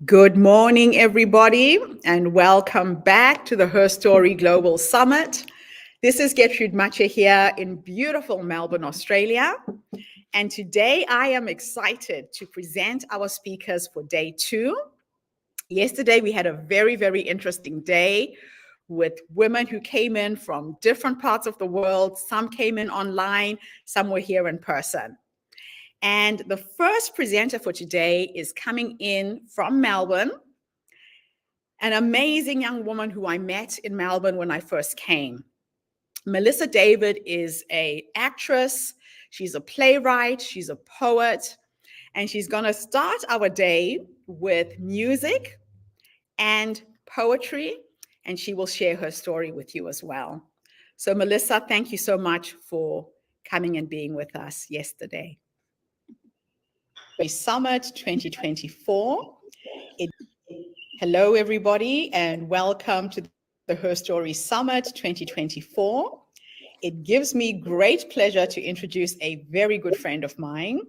Good morning, everybody, and welcome back to the HerStory Global Summit. This is Gertrude Mache here in beautiful Melbourne, Australia. And today I am excited to present our speakers for day 2. Yesterday we had a very, very interesting day with women who came in from different parts of the world. Some came in online, some were here in person. And the first presenter for today is coming in from Melbourne, an amazing young woman who I met in Melbourne when I first came. Melissa David is an actress, she's a playwright, she's a poet, and she's going to start our day with music and poetry, and she will share her story with you as well. So Melissa, thank you so much for coming and being with us yesterday. Summit 2024. Hello, everybody, and welcome to the HerStory Summit 2024. It gives me great pleasure to introduce a very good friend of mine.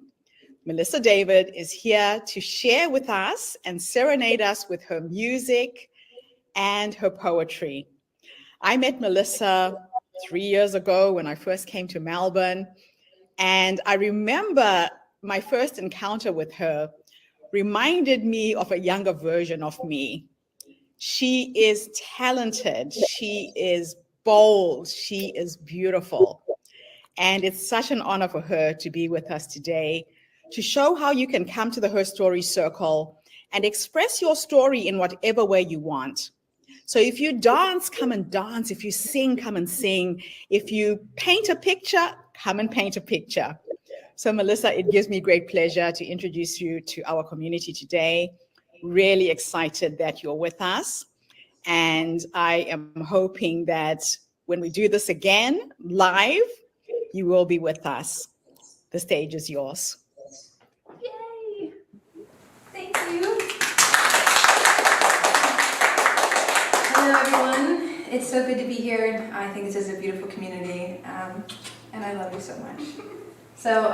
Melissa David is here to share with us and serenade us with her music and her poetry. I met Melissa 3 years ago when I first came to Melbourne, and I remember my first encounter with her reminded me of a younger version of me. She is talented, she is bold, she is beautiful. And it's such an honor for her to be with us today to show how you can come to the HerStory Circle and express your story in whatever way you want. So if you dance, come and dance. If you sing, come and sing. If you paint a picture, come and paint a picture. So Melissa, it gives me great pleasure to introduce you to our community today. Really excited that you're with us. And I am hoping that when we do this again live, you will be with us. The stage is yours. Yay! Thank you. Hello, everyone. It's so good to be here. I think this is a beautiful community, and I love you so much. So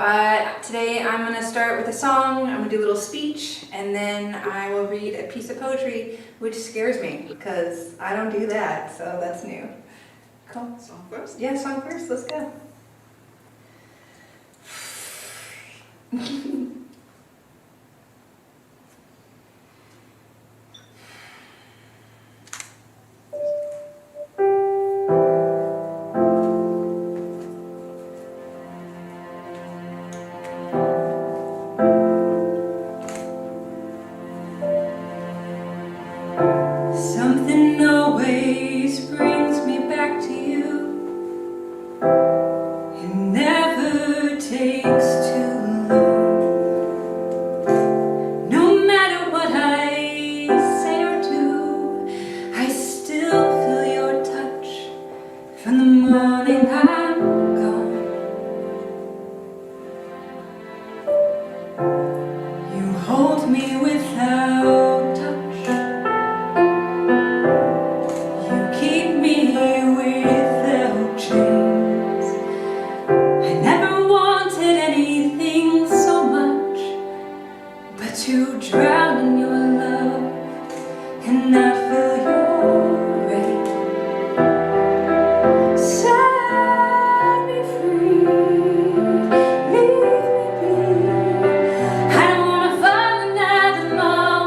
today I'm going to start with a song, I'm going to do a little speech, and then I will read a piece of poetry, which scares me, because I don't do that, so that's new. Cool. Song first? Yeah, song first, let's go. Something always brings me back to you. It never takes too long. No matter what I say or do, I still feel your touch from the morning I'm gone. You hold me without touch. Keep me without chains. I never wanted anything so much but to drown in your love and not feel your rain. Set me free, leave me be. I don't wanna find another moment.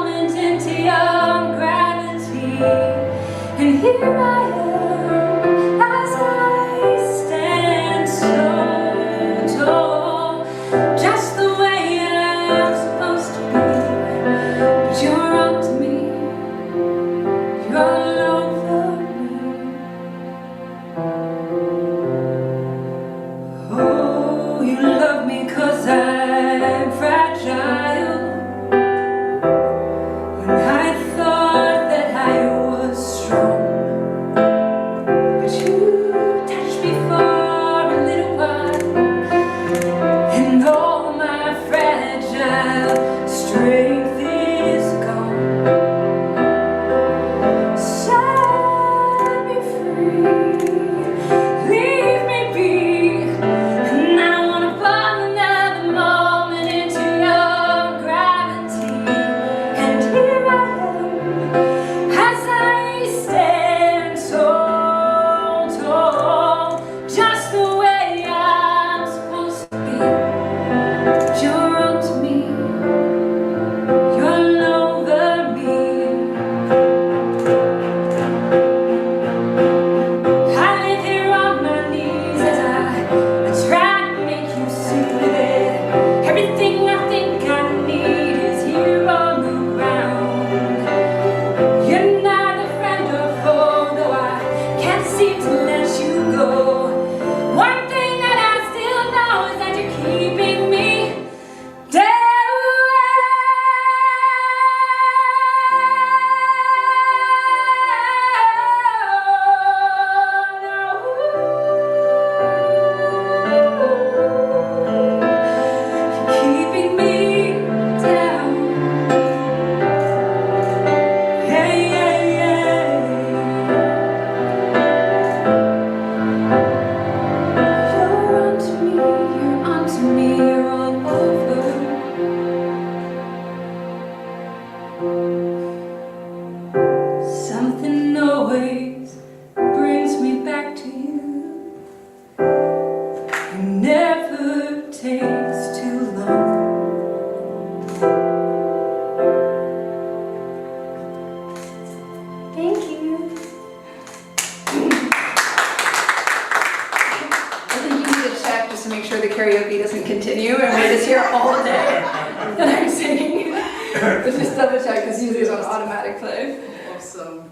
Just double check, because usually it's on automatic play. Awesome.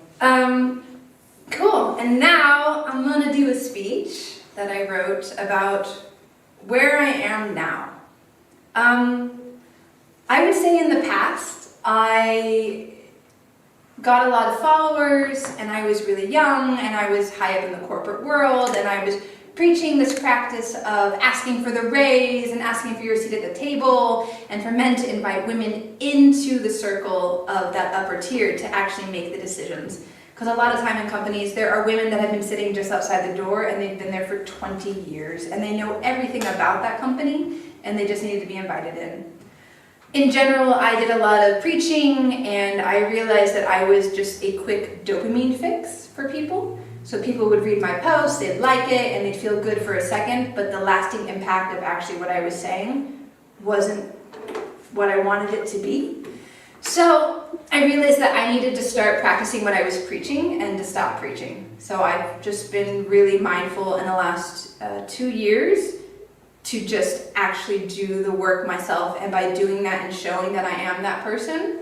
Cool, and now I'm gonna do a speech that I wrote about where I am now. I would say in the past, I got a lot of followers, and I was really young, and I was high up in the corporate world, and I was preaching this practice of asking for the raise and asking for your seat at the table, and for men to invite women into the circle of that upper tier to actually make the decisions. Because a lot of time in companies, there are women that have been sitting just outside the door, and they've been there for 20 years, and they know everything about that company, and they just need to be invited in. In general, I did a lot of preaching, and I realized that I was just a quick dopamine fix for people. So people would read my posts, they'd like it, and they'd feel good for a second, but the lasting impact of actually what I was saying wasn't what I wanted it to be. So I realized that I needed to start practicing what I was preaching and to stop preaching. So I've just been really mindful in the last 2 years to just actually do the work myself, and by doing that and showing that I am that person,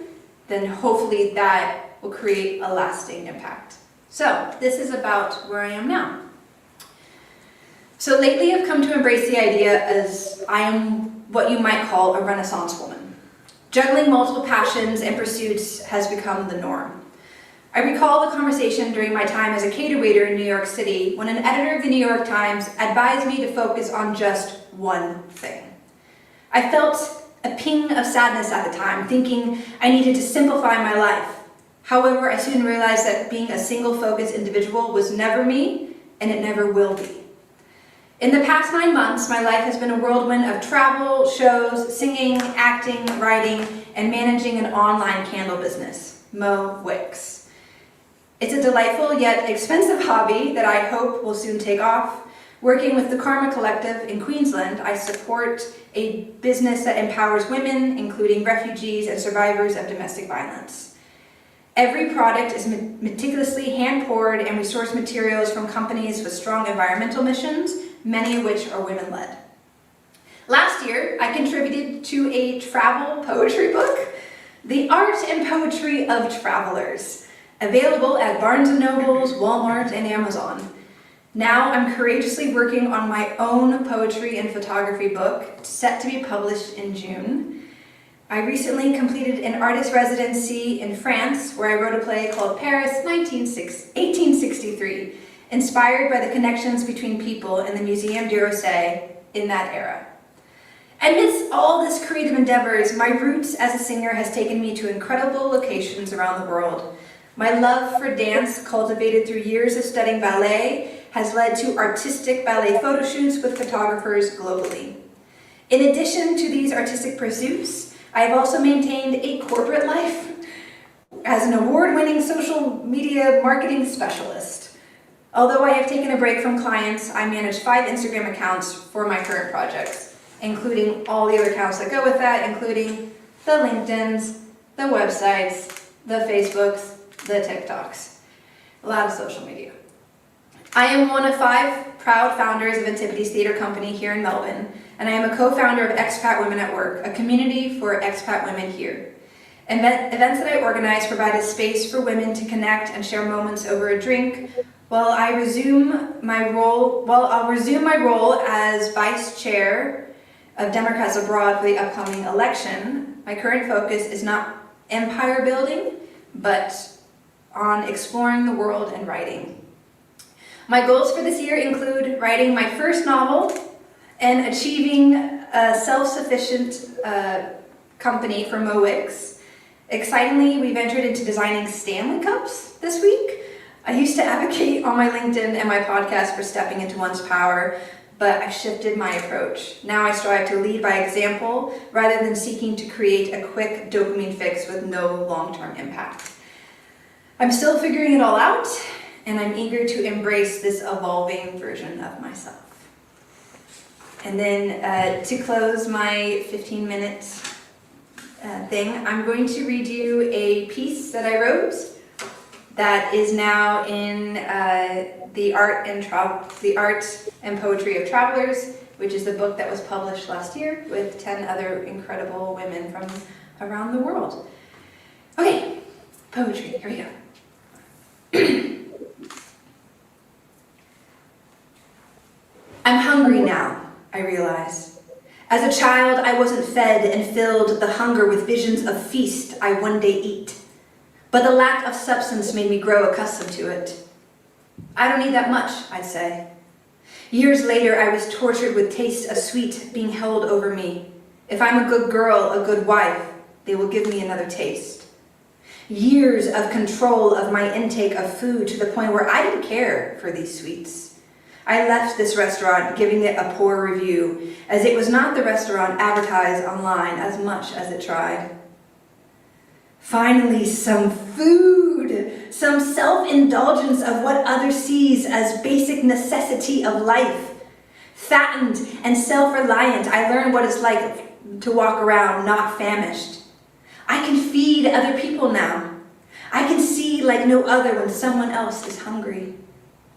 then hopefully that will create a lasting impact. So this is about where I am now. So lately I've come to embrace the idea as I am what you might call a Renaissance woman. Juggling multiple passions and pursuits has become the norm. I recall the conversation during my time as a cater waiter in New York City when an editor of the New York Times advised me to focus on just one thing. I felt a ping of sadness at the time, thinking I needed to simplify my life. However, I soon realized that being a single-focused individual was never me, and it never will be. In the past 9 months, my life has been a whirlwind of travel, shows, singing, acting, writing, and managing an online candle business, Mo Wicks. It's a delightful yet expensive hobby that I hope will soon take off. Working with the Karma Collective in Queensland, I support a business that empowers women, including refugees and survivors of domestic violence. Every product is meticulously hand-poured, and we source materials from companies with strong environmental missions, many of which are women-led. Last year, I contributed to a travel poetry book, The Art and Poetry of Travelers, available at Barnes & Noble's, Walmart, and Amazon. Now I'm courageously working on my own poetry and photography book, set to be published in June. I recently completed an artist residency in France, where I wrote a play called Paris 1863, inspired by the connections between people in the Muséum d'Orsay in that era. Amidst all this creative endeavors, my roots as a singer has taken me to incredible locations around the world. My love for dance, cultivated through years of studying ballet, has led to artistic ballet photo shoots with photographers globally. In addition to these artistic pursuits, I have also maintained a corporate life as an award-winning social media marketing specialist. Although I have taken a break from clients, I manage 5 Instagram accounts for my current projects, including all the other accounts that go with that, including the LinkedIns, the websites, the Facebooks, the TikToks, a lot of social media. I am one of 5 proud founders of Antipodes Theatre Company here in Melbourne, and I am a co-founder of Expat Women at Work, a community for expat women here. Events that I organize provide a space for women to connect and share moments over a drink. While I'll resume my role as vice chair of Democrats Abroad for the upcoming election, my current focus is not empire building, but on exploring the world and writing. My goals for this year include writing my first novel and achieving a self-sufficient company for Mo Wicks. Excitingly, we've entered into designing Stanley Cups this week. I used to advocate on my LinkedIn and my podcast for stepping into one's power, but I shifted my approach. Now I strive to lead by example rather than seeking to create a quick dopamine fix with no long-term impact. I'm still figuring it all out, and I'm eager to embrace this evolving version of myself. And then to close my 15-minute thing, I'm going to read you a piece that I wrote that is now in the Art and Poetry of Travelers, which is the book that was published last year with 10 other incredible women from around the world. Okay, poetry, here we go. I'm hungry now, I realize. As a child, I wasn't fed and filled the hunger with visions of feast I one day eat. But the lack of substance made me grow accustomed to it. I don't need that much, I'd say. Years later, I was tortured with tastes of sweet being held over me. If I'm a good girl, a good wife, they will give me another taste. Years of control of my intake of food to the point where I didn't care for these sweets. I left this restaurant giving it a poor review, as it was not the restaurant advertised online as much as it tried. Finally, some food, some self-indulgence of what others sees as basic necessity of life. Fattened and self-reliant, I learned what it's like to walk around not famished. I can feed other people now. I can see like no other when someone else is hungry.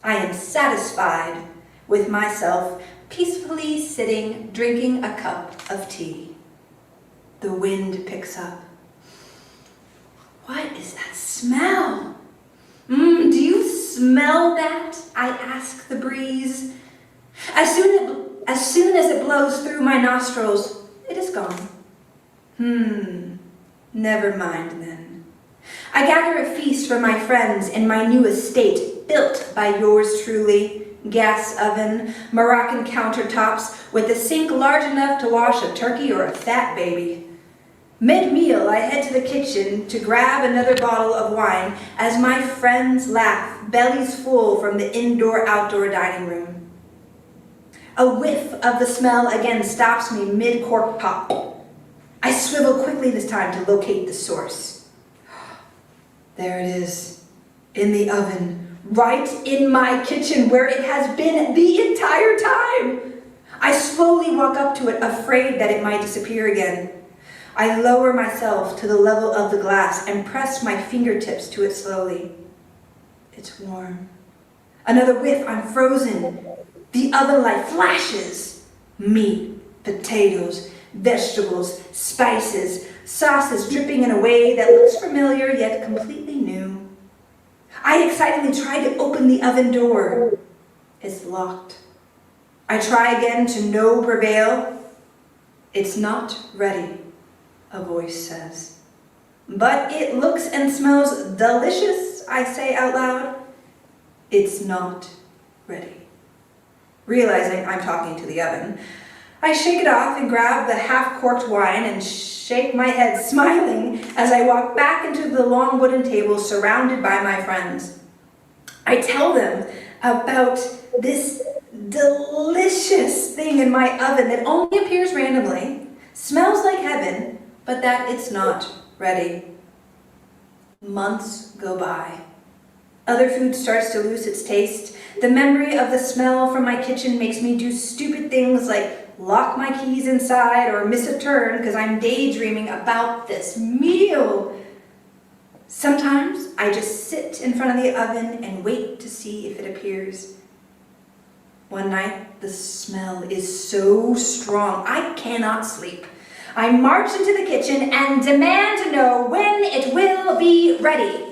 I am satisfied with myself, peacefully sitting, drinking a cup of tea. The wind picks up. What is that smell? Do you smell that? I ask the breeze. As soon as it blows through my nostrils, it is gone. Never mind then. I gather a feast for my friends in my new estate, built by yours truly. Gas oven, Moroccan countertops with a sink large enough to wash a turkey or a fat baby. Mid-meal, I head to the kitchen to grab another bottle of wine as my friends laugh, bellies full from the indoor-outdoor dining room. A whiff of the smell again stops me mid-cork pop. I swivel quickly this time to locate the source. There it is, in the oven, right in my kitchen where it has been the entire time. I slowly walk up to it, afraid that it might disappear again. I lower myself to the level of the glass and press my fingertips to it slowly. It's warm. Another whiff, I'm frozen. The oven light flashes. Meat, potatoes, vegetables, spices, sauces dripping in a way that looks familiar yet completely new. I excitedly try to open the oven door. It's locked. I try again to no prevail. It's not ready, a voice says. But it looks and smells delicious, I say out loud. It's not ready. Realizing I'm talking to the oven, I shake it off and grab the half-corked wine and shake my head, smiling as I walk back into the long wooden table surrounded by my friends. I tell them about this delicious thing in my oven that only appears randomly, smells like heaven, but that it's not ready. Months go by. Other food starts to lose its taste. The memory of the smell from my kitchen makes me do stupid things like lock my keys inside or miss a turn because I'm daydreaming about this meal. Sometimes I just sit in front of the oven and wait to see if it appears. One night, the smell is so strong, I cannot sleep. I march into the kitchen and demand to know when it will be ready.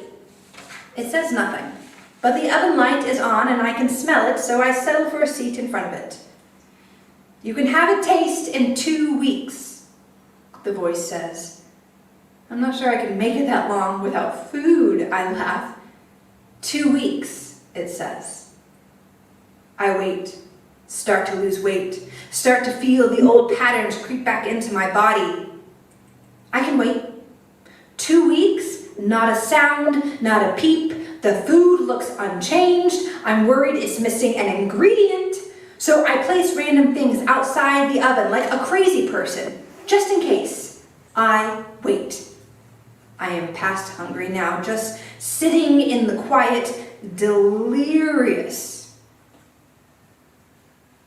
It says nothing, but the oven light is on and I can smell it, so I settle for a seat in front of it. You can have a taste in 2 weeks, the voice says. I'm not sure I can make it that long without food, I laugh. 2 weeks, it says. I wait, start to lose weight, start to feel the old patterns creep back into my body. I can wait. 2 weeks, not a sound, not a peep. The food looks unchanged. I'm worried it's missing an ingredient. So I place random things outside the oven like a crazy person, just in case. I wait. I am past hungry now, just sitting in the quiet, delirious.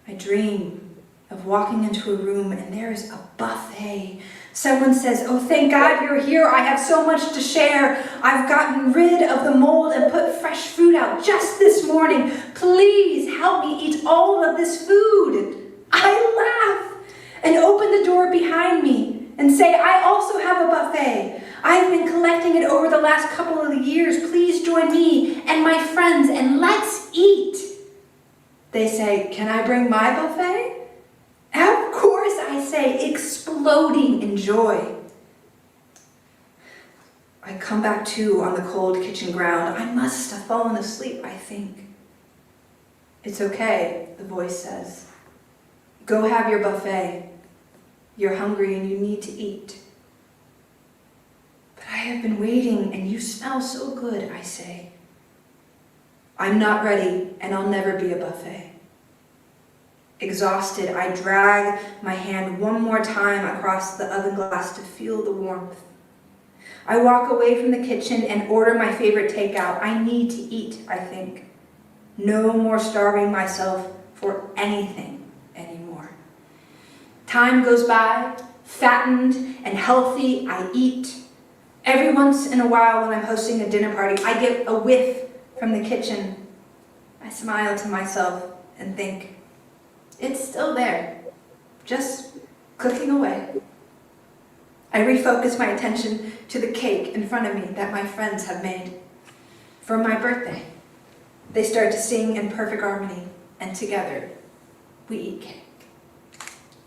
I dream of walking into a room and there is a buffet. Someone says, "Oh, thank God you're here. I have so much to share. I've gotten rid of the mold and put fresh food out just this morning. Please help me eat all of this food. I laugh and open the door behind me and say, I also have a buffet. I've been collecting it over the last couple of years. Please join me and my friends and let's eat. They say, can I bring my buffet? Of course, I say, exploding in joy. I come back to on the cold kitchen ground. I must have fallen asleep, I think. It's okay, the voice says. Go have your buffet. You're hungry and you need to eat. But I have been waiting and you smell so good, I say. I'm not ready and I'll never be a buffet. Exhausted, I drag my hand one more time across the oven glass to feel the warmth. I walk away from the kitchen and order my favorite takeout. I need to eat, I think. No more starving myself for anything anymore. Time goes by, fattened and healthy, I eat. Every once in a while when I'm hosting a dinner party, I get a whiff from the kitchen. I smile to myself and think, it's still there, just cooking away. I refocus my attention to the cake in front of me that my friends have made for my birthday. They start to sing in perfect harmony, and together we eat cake.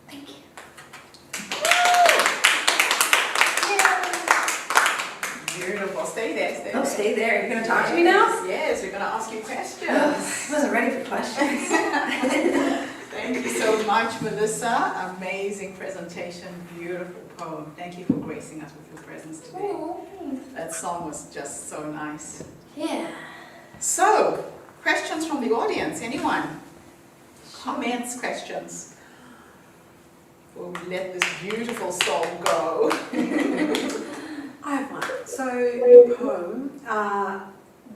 Thank you. Beautiful. Stay there. Oh, stay there. You're going to talk to me now? Yes, we're going to ask you questions. I wasn't ready for questions. Thank you so much, Melissa. Amazing presentation, beautiful poem. Thank you for gracing us with your presence today. Oh, thanks. That song was just so nice. Yeah. So, questions from the audience, anyone? Comments, questions? We'll let this beautiful song go. I have one. So, your poem,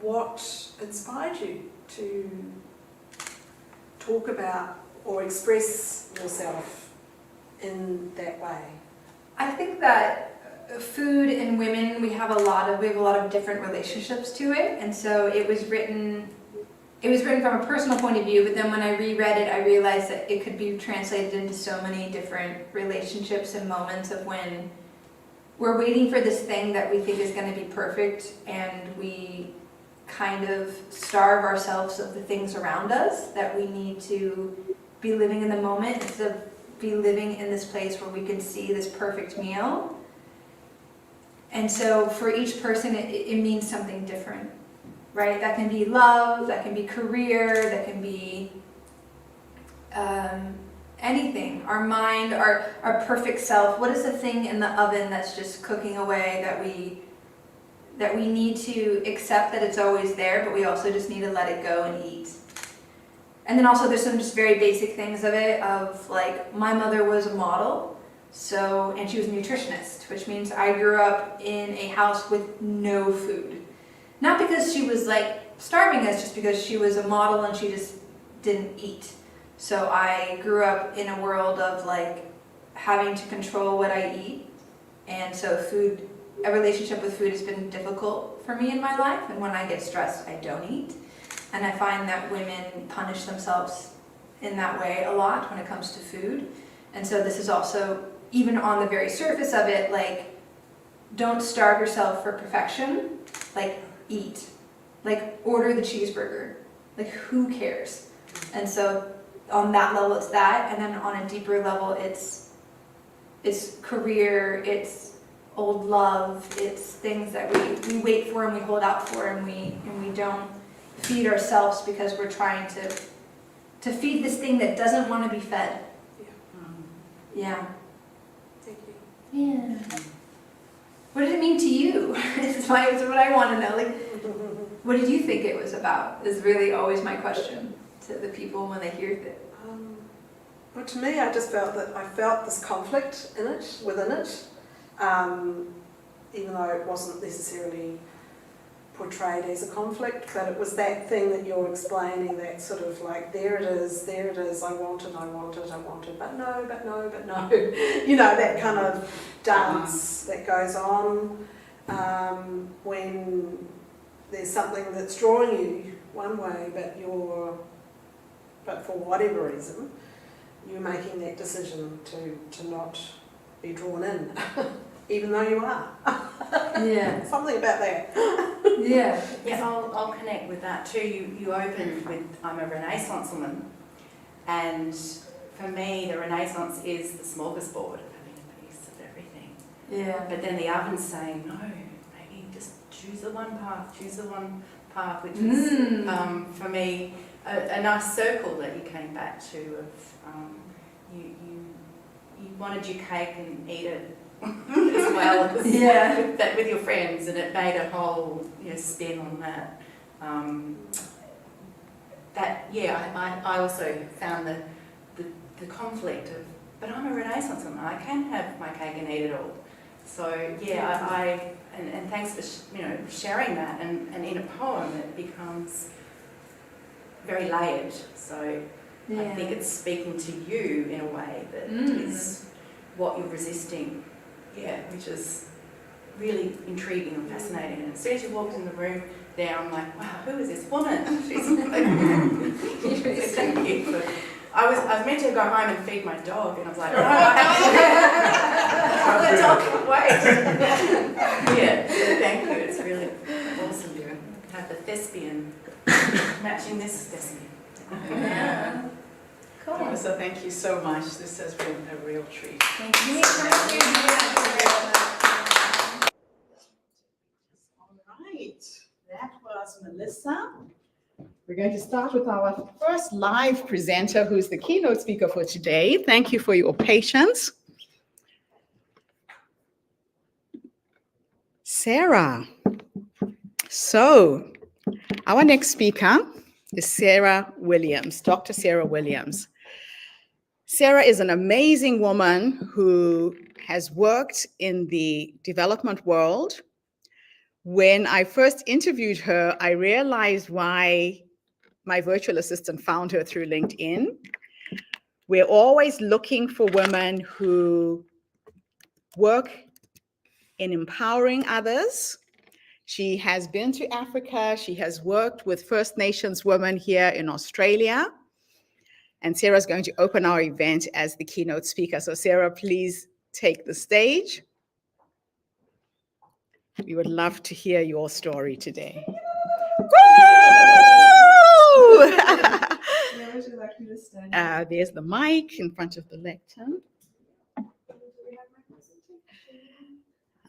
what inspired you to talk about or express yourself in that way? I think that food and women, we have a lot of different relationships to it, and so it was written from a personal point of view, but then when I reread it, I realized that it could be translated into so many different relationships and moments of when we're waiting for this thing that we think is going to be perfect, and we kind of starve ourselves of the things around us, that we need to be living in the moment instead of be living in this place where we can see this perfect meal. And so for each person, it means something different, right? That can be love, that can be career, that can be anything. Our mind, our perfect self. What is the thing in the oven that's just cooking away that we need to accept that it's always there, but we also just need to let it go and eat. And then also there's some just very basic things of it, of like, my mother was a model, and she was a nutritionist, which means I grew up in a house with no food. Not because she was like starving us, just because she was a model and she just didn't eat. So I grew up in a world of like having to control what I eat. And so a relationship with food has been difficult for me in my life. And when I get stressed, I don't eat. And I find that women punish themselves in that way a lot when it comes to food. And so this is also, even on the very surface of it, like, don't starve yourself for perfection. Like, eat. Like, order the cheeseburger. Like, who cares? And so on that level, it's that. And then on a deeper level, it's career, it's old love, it's things that we wait for and we hold out for, and we don't feed ourselves because we're trying to feed this thing that doesn't want to be fed. Yeah. Thank you. Yeah. What did it mean to you? This is what I want to know. Like, what did you think it was about? Is really always my question to the people when they hear it. Well, to me, I just felt that I felt this conflict within it, even though it wasn't necessarily portrayed as a conflict, but it was that thing that you're explaining, that sort of like, there it is, I want it, but no, you know, that kind of dance that goes on when there's something that's drawing you one way, but for whatever reason, you're making that decision to not be drawn in, even though you are. Yeah. Something about that. Yeah. Yeah, I'll connect with that too. You opened with, I'm a Renaissance woman, and for me the Renaissance is the smorgasbord of having a piece of everything. Yeah. But then the oven's saying, no, maybe just choose the one path, which was for me a nice circle that you came back to of you wanted your cake and eat it as well as with your friends, and it made a whole spin on that. I also found the conflict of, but I'm a Renaissance woman, I can have my cake and eat it all. So and thanks for sharing that, and in a poem it becomes very layered. So I think it's speaking to you in a way that is what you're resisting. Yeah, which is really intriguing and fascinating. And as soon as you walked in the room there, I'm like, wow, who is this woman? She's like, thank you. But I was meant to go home and feed my dog, and I was like, no, the dog can wait. Yeah, so thank you. It's really awesome to have the thespian matching this thespian. Yeah. Cool. So thank you so much. This has been a real treat. Thank you. All right, that was Melissa. We're going to start with our first live presenter, who's the keynote speaker for today. Thank you for your patience. Sarah. So, our next speaker is Sarah Williams, Dr. Sarah Williams. Sarah is an amazing woman who has worked in the development world. When I first interviewed her, I realized why my virtual assistant found her through LinkedIn. We're always looking for women who work in empowering others. She has been to Africa. She has worked with First Nations women here in Australia. And Sarah's going to open our event as the keynote speaker. So Sarah, please take the stage. We would love to hear your story today. Where would you like me to stand? There's the mic in front of the lectern.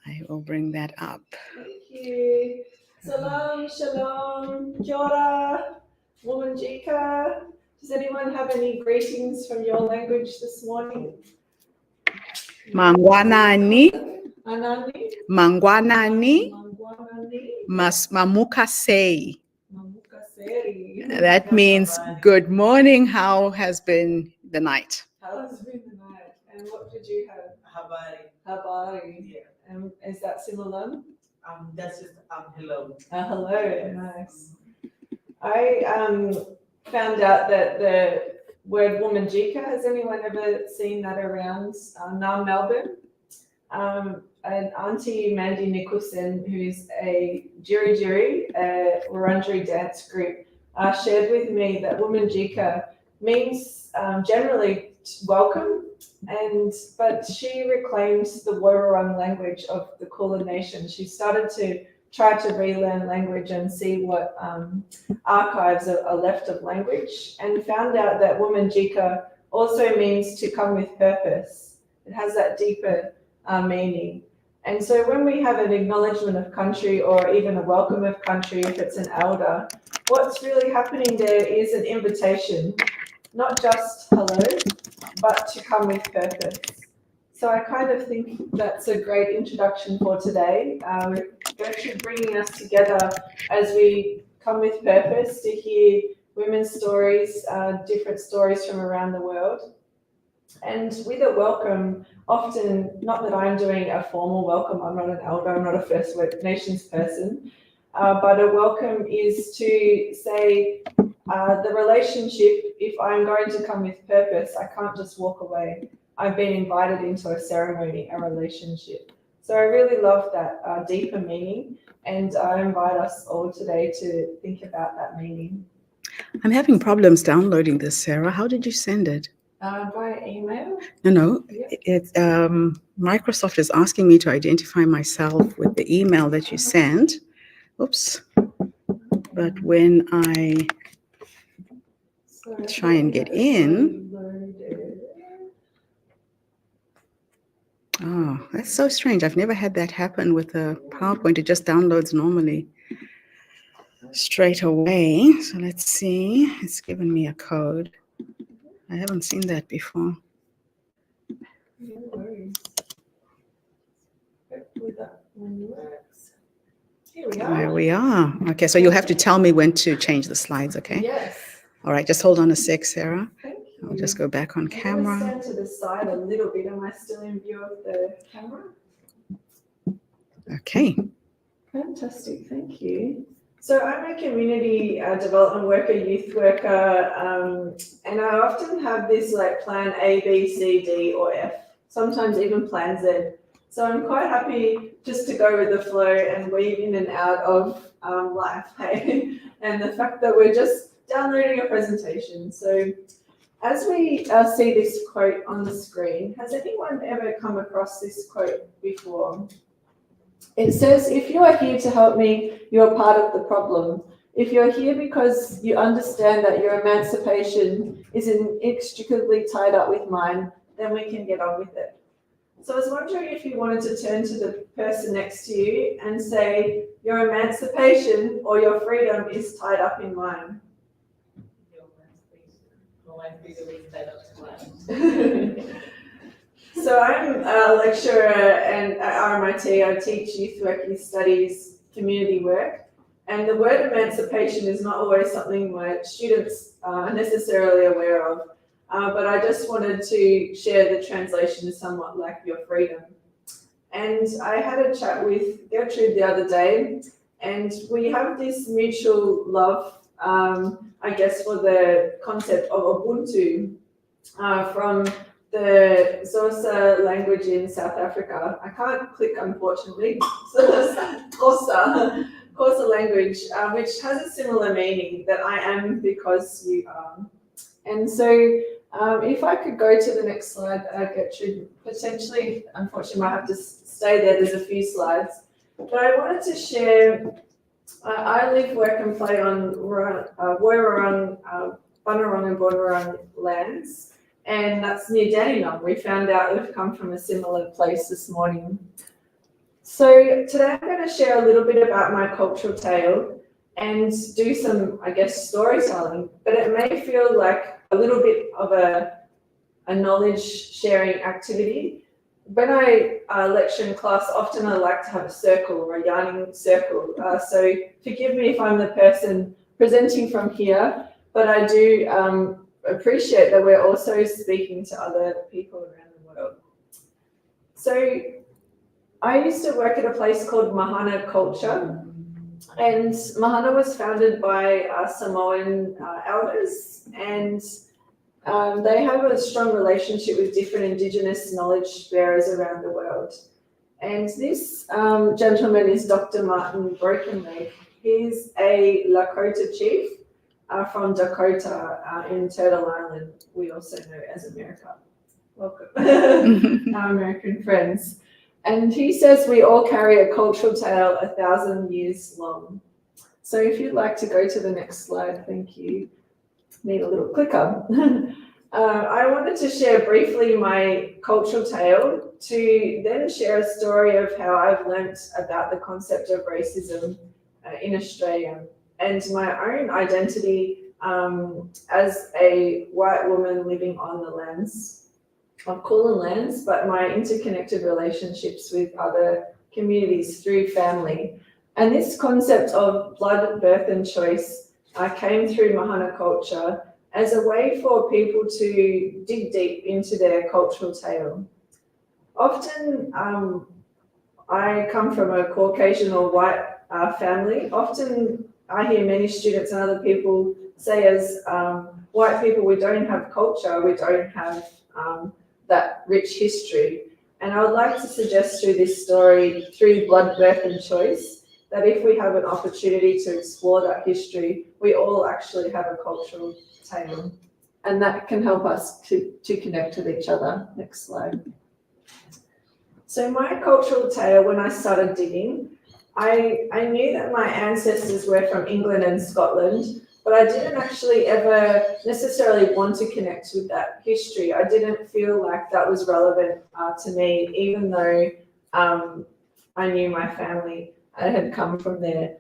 I will bring that up. Thank you. Salam, shalom, kia ora, woman Jika. Does anyone have any greetings from your language this morning? Mangwanani, Anani, mangwanani, Mangwanani, mamuka sei. Mamuka Seri. That means good morning. How has been the night? How has been the night? And what did you have? Habari. Habari. Yeah. Is that similar? That's just hello. Hello, nice. I found out that the word woman Jika, has anyone ever seen that around now Melbourne? And Auntie Mandy Nicholson, who's a Jiri, a Wurundjeri dance group, shared with me that woman Jika means generally welcome, but she reclaims the Wurrung language of the Kulin Nation. She started to try to relearn language and see what archives are left of language, and found out that woman Jika also means to come with purpose. It has that deeper meaning. And so when we have an acknowledgement of country, or even a welcome of country, if it's an elder, what's really happening there is an invitation, not just hello, but to come with purpose. So I kind of think that's a great introduction for today. We're actually bringing us together as we come with purpose to hear women's stories, different stories from around the world. And with a welcome, often, not that I'm doing a formal welcome, I'm not an elder, I'm not a First Nations person, but a welcome is to say the relationship, if I'm going to come with purpose, I can't just walk away. I've been invited into a ceremony, a relationship. So I really love that deeper meaning, and I invite us all today to think about that meaning. I'm having problems downloading this, Sarah. How did you send it? By email? No, Yeah. Microsoft is asking me to identify myself with the email that you sent. Oops. But when I try and get in, oh, that's so strange. I've never had that happen with a PowerPoint. It just downloads normally straight away. So let's see. It's given me a code. I haven't seen that before. No worries. Hopefully that one works. Here we are. There we are. Okay, so you'll have to tell me when to change the slides, okay? Yes. All right, just hold on a sec, Sarah. Thank you. I'll just go back on I'm gonna camera. stand to the side a little bit. Am I still in view of the camera? Okay. Fantastic, thank you. So I'm a community development worker, youth worker, and I often have this like plan A, B, C, D, or F, sometimes even plan Z. So I'm quite happy just to go with the flow and weave in and out of life, hey? And the fact that we're just downloading a presentation. So as we see this quote on the screen, has anyone ever come across this quote before? It says, if you are here to help me, you're part of the problem. If you're here because you understand that your emancipation is inextricably tied up with mine, then we can get on with it. So I was wondering if you wanted to turn to the person next to you and say, your emancipation or your freedom is tied up in mine. So I'm a lecturer and at RMIT I teach youth work, youth studies, community work, and the word emancipation is not always something my students are necessarily aware of, but I just wanted to share the translation is somewhat like your freedom. And I had a chat with Gertrude the other day, and we have this mutual love, I guess, for the concept of Ubuntu from the Xhosa language in South Africa. I can't click, unfortunately. Xhosa language, which has a similar meaning, that I am because you are. And so if I could go to the next slide, Gertrude, potentially, unfortunately, might have to stay there. There's a few slides. But I wanted to share, I live, work and play on Woiwurrung, Bunurong and Boonwurrung lands. And that's near Dandenong. We found out we've come from a similar place this morning. So today I'm going to share a little bit about my cultural tale and do some, I guess, storytelling, but it may feel like a little bit of a knowledge sharing activity. When I lecture in class, often I like to have a circle or a yarning circle. So forgive me if I'm the person presenting from here, but I do appreciate that we're also speaking to other people around the world. So I used to work at a place called Mahana Culture, and Mahana was founded by Samoan elders, and they have a strong relationship with different Indigenous knowledge bearers around the world. And this gentleman is Dr. Martin Brokenleg. He's a Lakota chief from Dakota in Turtle Island, we also know as America. Welcome, our American friends. And he says we all carry a cultural tale 1,000 years long. So if you'd like to go to the next slide, thank you. Need a little clicker. I wanted to share briefly my cultural tale to then share a story of how I've learnt about the concept of racism in Australia and my own identity as a white woman living on the lands of Kulin lands, but my interconnected relationships with other communities through family. And this concept of blood, birth and choice came through Mahana culture as a way for people to dig deep into their cultural tale. Often I come from a Caucasian or white family. Often I hear many students and other people say as white people, we don't have culture, we don't have that rich history. And I would like to suggest through this story, through blood, birth and choice, that if we have an opportunity to explore that history, we all actually have a cultural tale. and that can help us to connect with each other. Next slide. So my cultural tale, when I started digging, I knew that my ancestors were from England and Scotland, but I didn't actually ever necessarily want to connect with that history. I didn't feel like that was relevant to me, even though I knew my family had come from there.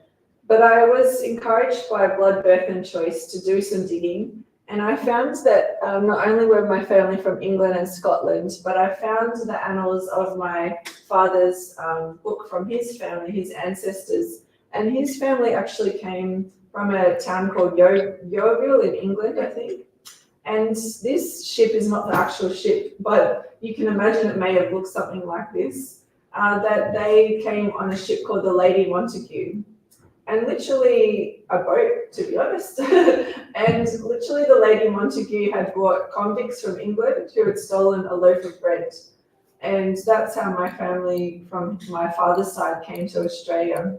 But I was encouraged by Blood, Birth and Choice to do some digging, and I found that not only were my family from England and Scotland, but I found the annals of my father's book from his family, his ancestors, and his family actually came from a town called Yeovil in England, I think. And this ship is not the actual ship, but you can imagine it may have looked something like this, that they came on a ship called the Lady Montague. And literally a boat, to be honest. And literally the Lady Montague had brought convicts from England who had stolen a loaf of bread. And that's how my family from my father's side came to Australia.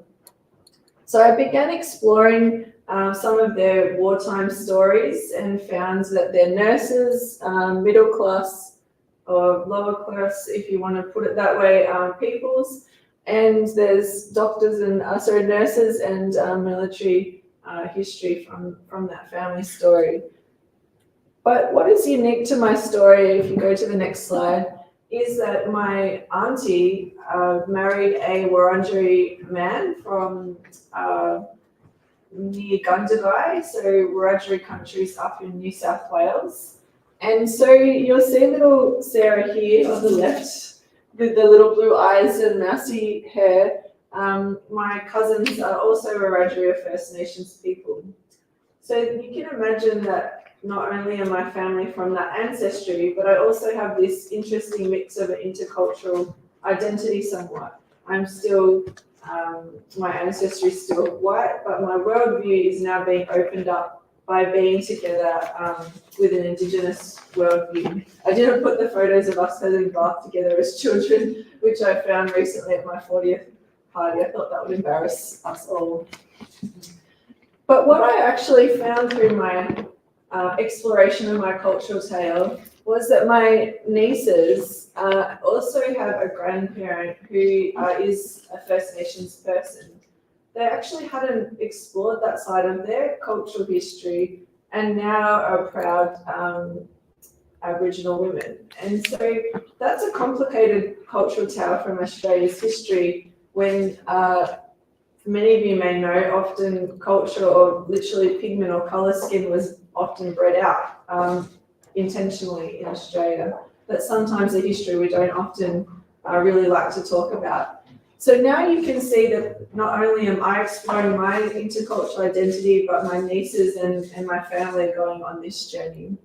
So I began exploring some of their wartime stories and found that they're nurses, middle class or lower class, if you want to put it that way, peoples. And there's doctors and nurses and military history from that family story. But what is unique to my story, if you go to the next slide, is that my auntie married a Wurundjeri man from near Gundagai, so Wurundjeri countries up in New South Wales. And so you'll see little Sarah here on the left with the little blue eyes and mousy hair. My cousins are also Wurundjeri or First Nations people. So you can imagine that not only am I family from that ancestry, but I also have this interesting mix of an intercultural identity somewhat. I'm still, my ancestry is still white, but my worldview is now being opened up by being together with an Indigenous worldview. I didn't put the photos of us having bath together as children, which I found recently at my 40th party. I thought that would embarrass us all. But what I actually found through my exploration of my cultural tale was that my nieces also have a grandparent who is a First Nations person. They actually hadn't explored that side of their cultural history and now are proud Aboriginal women. And so that's a complicated cultural tale from Australia's history when many of you may know, often culture or literally pigment or colour skin was often bred out intentionally in Australia. That's sometimes a history we don't often really like to talk about. So now you can see that not only am I exploring my intercultural identity, but my nieces and my family are going on this journey.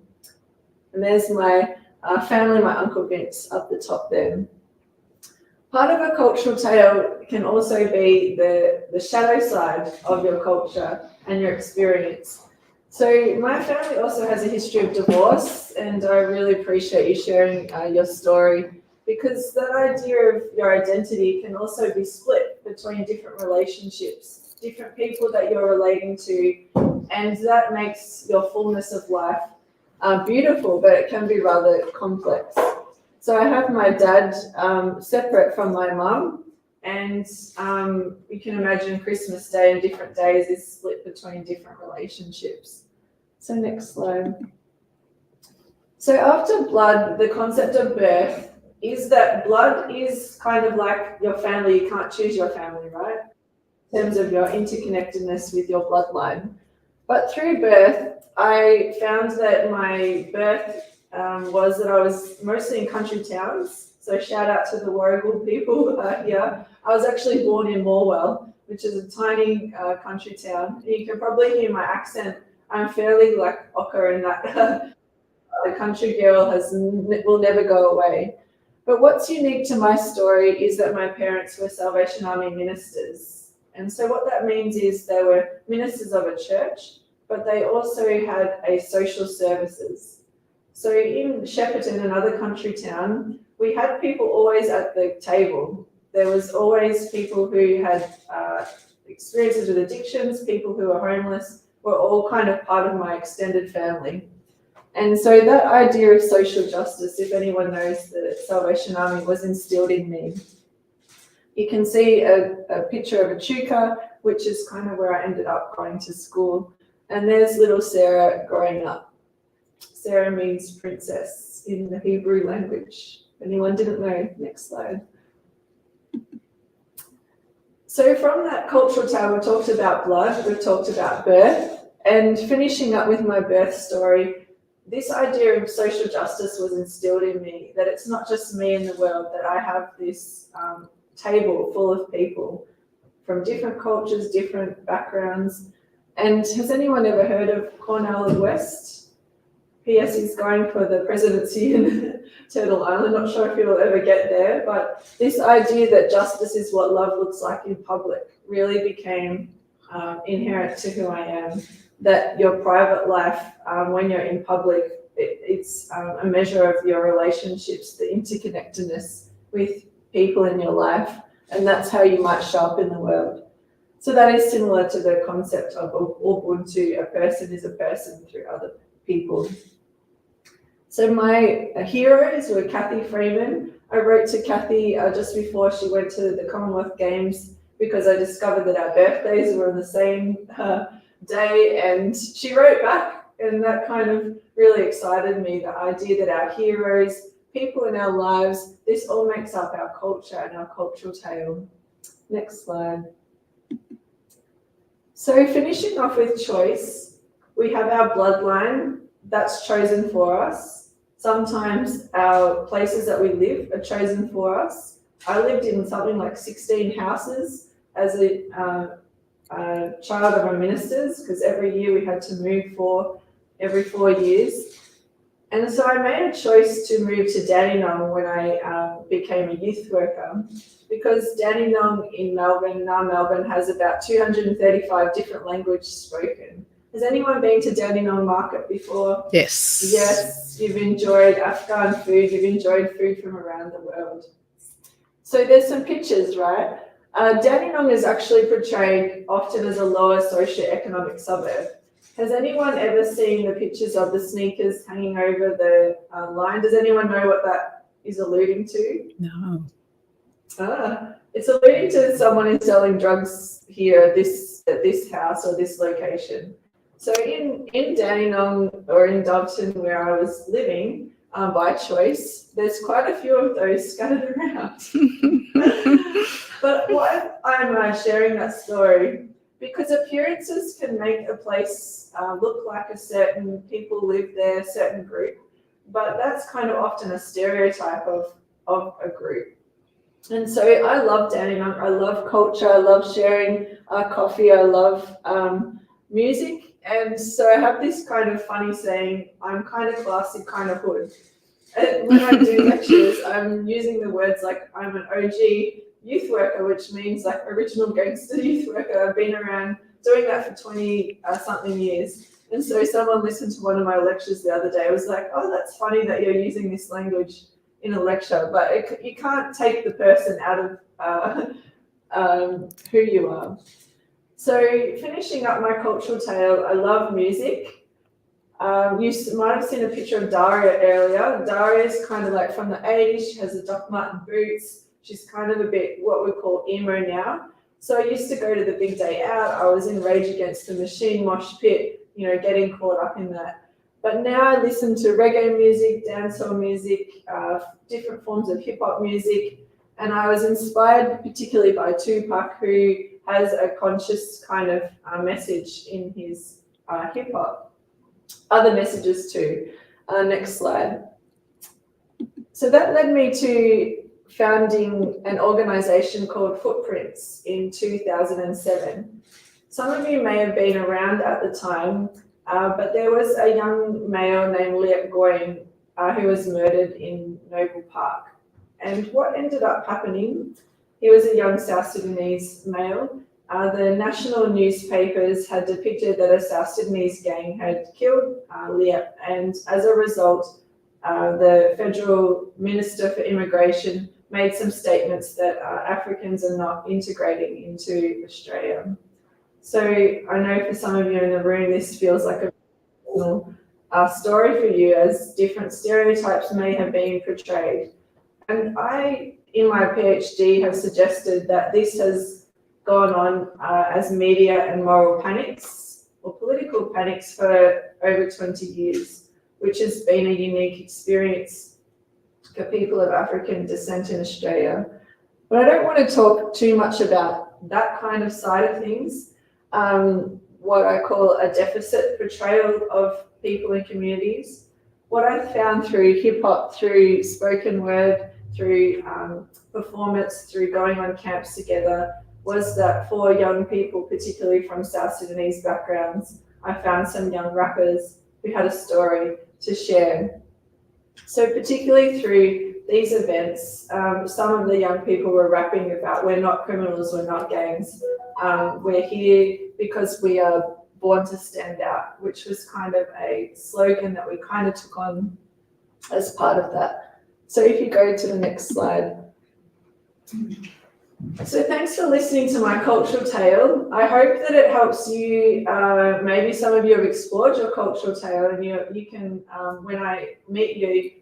And there's my family, my Uncle Vince up the top there. Part of a cultural tale can also be the shadow side of your culture and your experience. So my family also has a history of divorce, and I really appreciate you sharing your story, because that idea of your identity can also be split between different relationships, different people that you're relating to, and that makes your fullness of life beautiful, but it can be rather complex. So I have my dad separate from my mum, and you can imagine Christmas Day and different days is split between different relationships. So next slide. So after blood, the concept of birth is that blood is kind of like your family. You can't choose your family, right? In terms of your interconnectedness with your bloodline. But through birth, I found that my birth was that I was mostly in country towns. So shout out to the Warragul people here. I was actually born in Morwell, which is a tiny country town. And you can probably hear my accent. I'm fairly like ochre in that the country girl will never go away. But what's unique to my story is that my parents were Salvation Army ministers. And so what that means is they were ministers of a church, but they also had a social services. So in Shepparton, another country town, we had people always at the table. There was always people who had experiences with addictions, people who were homeless, were all kind of part of my extended family. And so that idea of social justice, if anyone knows the Salvation Army, was instilled in me. You can see a picture of a chuka, which is kind of where I ended up going to school. And there's little Sarah growing up. Sarah means princess in the Hebrew language. If anyone didn't know, next slide. So from that cultural tale, we talked about blood, we've talked about birth, and finishing up with my birth story, this idea of social justice was instilled in me, that it's not just me in the world, that I have this table full of people from different cultures, different backgrounds. And has anyone ever heard of Cornel West? P.S. is going for the presidency in Turtle Island. Not sure if he'll ever get there, but this idea that justice is what love looks like in public really became inherent to who I am. That your private life, when you're in public, it's a measure of your relationships, the interconnectedness with people in your life, and that's how you might show up in the world. So that is similar to the concept of Ubuntu, a person is a person through other people. So my heroes were Kathy Freeman. I wrote to Kathy just before she went to the Commonwealth Games because I discovered that our birthdays were on the same day, and she wrote back, and that kind of really excited me, the idea that our heroes, people in our lives, this all makes up our culture and our cultural tale. Next slide. So finishing off with choice, we have our bloodline that's chosen for us. Sometimes our places that we live are chosen for us. I lived in something like 16 houses as a child of a minister's, because every year we had to move for every 4 years. And so I made a choice to move to Dandenong when I became a youth worker, because Dandenong in Melbourne, now Melbourne, has about 235 different languages spoken. Has anyone been to Dandenong Market before? Yes. Yes, you've enjoyed Afghan food, you've enjoyed food from around the world. So there's some pictures, right? Dandenong is actually portrayed often as a lower socioeconomic suburb. Has anyone ever seen the pictures of the sneakers hanging over the line? Does anyone know what that is alluding to? No. It's alluding to someone who's selling drugs here at this house or this location. So in Dandenong or in Doveton, where I was living by choice, there's quite a few of those scattered around. But why I'm sharing that story? Because appearances can make a place look like a certain people live there, certain group, but that's kind of often a stereotype of a group. And so I love Dandenong, I love culture, I love sharing coffee, I love music. And so I have this kind of funny saying, I'm kind of classy, kind of hood. And when I do lectures, I'm using the words like I'm an OG youth worker, which means like original gangster youth worker. I've been around doing that for 20 something years. And so someone listened to one of my lectures the other day. I was like, oh, that's funny that you're using this language in a lecture, but you can't take the person out of who you are. So finishing up my cultural tale, I love music. You might have seen a picture of Daria earlier. Daria's kind of like from the 80s. She has the Doc Marten boots. She's kind of a bit what we call emo now. So I used to go to the big day out. I was in Rage Against the Machine mosh pit, getting caught up in that. But now I listen to reggae music, dancehall music, different forms of hip hop music. And I was inspired particularly by Tupac, who has a conscious kind of message in his hip hop. Other messages too. Next slide. So that led me to founding an organization called Footprints in 2007. Some of you may have been around at the time, but there was a young male named Liep Goyen who was murdered in Noble Park. And what ended up happening, he was a young South Sudanese male. The national newspapers had depicted that a South Sudanese gang had killed Liep, and as a result, the Federal Minister for Immigration made some statements that Africans are not integrating into Australia. So I know for some of you in the room, this feels like a personal story for you, as different stereotypes may have been portrayed. And I, in my PhD, have suggested that this has gone on as media and moral panics or political panics for over 20 years, which has been a unique experience for people of African descent in Australia. But I don't want to talk too much about that kind of side of things, what I call a deficit portrayal of people and communities. What I've found through hip hop, through spoken word, through performance, through going on camps together, was that for young people, particularly from South Sudanese backgrounds, I found some young rappers who had a story to share. So particularly through these events, some of the young people were rapping about, we're not criminals, we're not gangs, we're here because we are born to stand out, which was kind of a slogan that we kind of took on as part of that. So if you go to the next slide. So thanks for listening to my cultural tale. I hope that it helps you, maybe some of you have explored your cultural tale, and you can, when I meet you,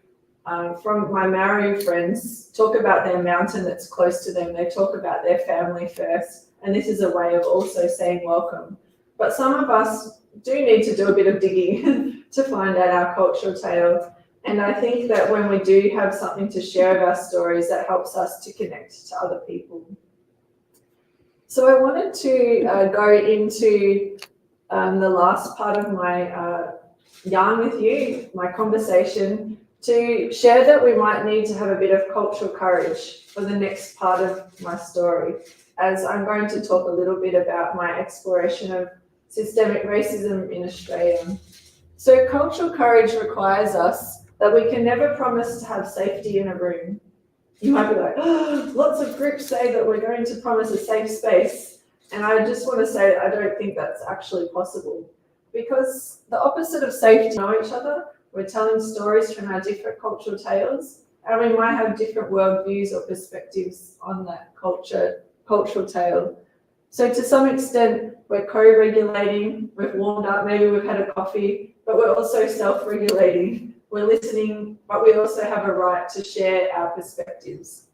from my Maori friends, talk about their mountain that's close to them. They talk about their family first, and this is a way of also saying welcome. But some of us do need to do a bit of digging to find out our cultural tale. And I think that when we do have something to share of our stories, that helps us to connect to other people. So I wanted to go into the last part of my yarn with you, my conversation, to share that we might need to have a bit of cultural courage for the next part of my story, as I'm going to talk a little bit about my exploration of systemic racism in Australia. So cultural courage requires us that we can never promise to have safety in a room. You might be like, oh, lots of groups say that we're going to promise a safe space. And I just want to say, I don't think that's actually possible, because the opposite of safety, know each other. We're telling stories from our different cultural tales, and we might have different worldviews or perspectives on that cultural tale. So to some extent, we're co-regulating, we've warmed up, maybe we've had a coffee, but we're also self-regulating. We're listening, but we also have a right to share our perspectives.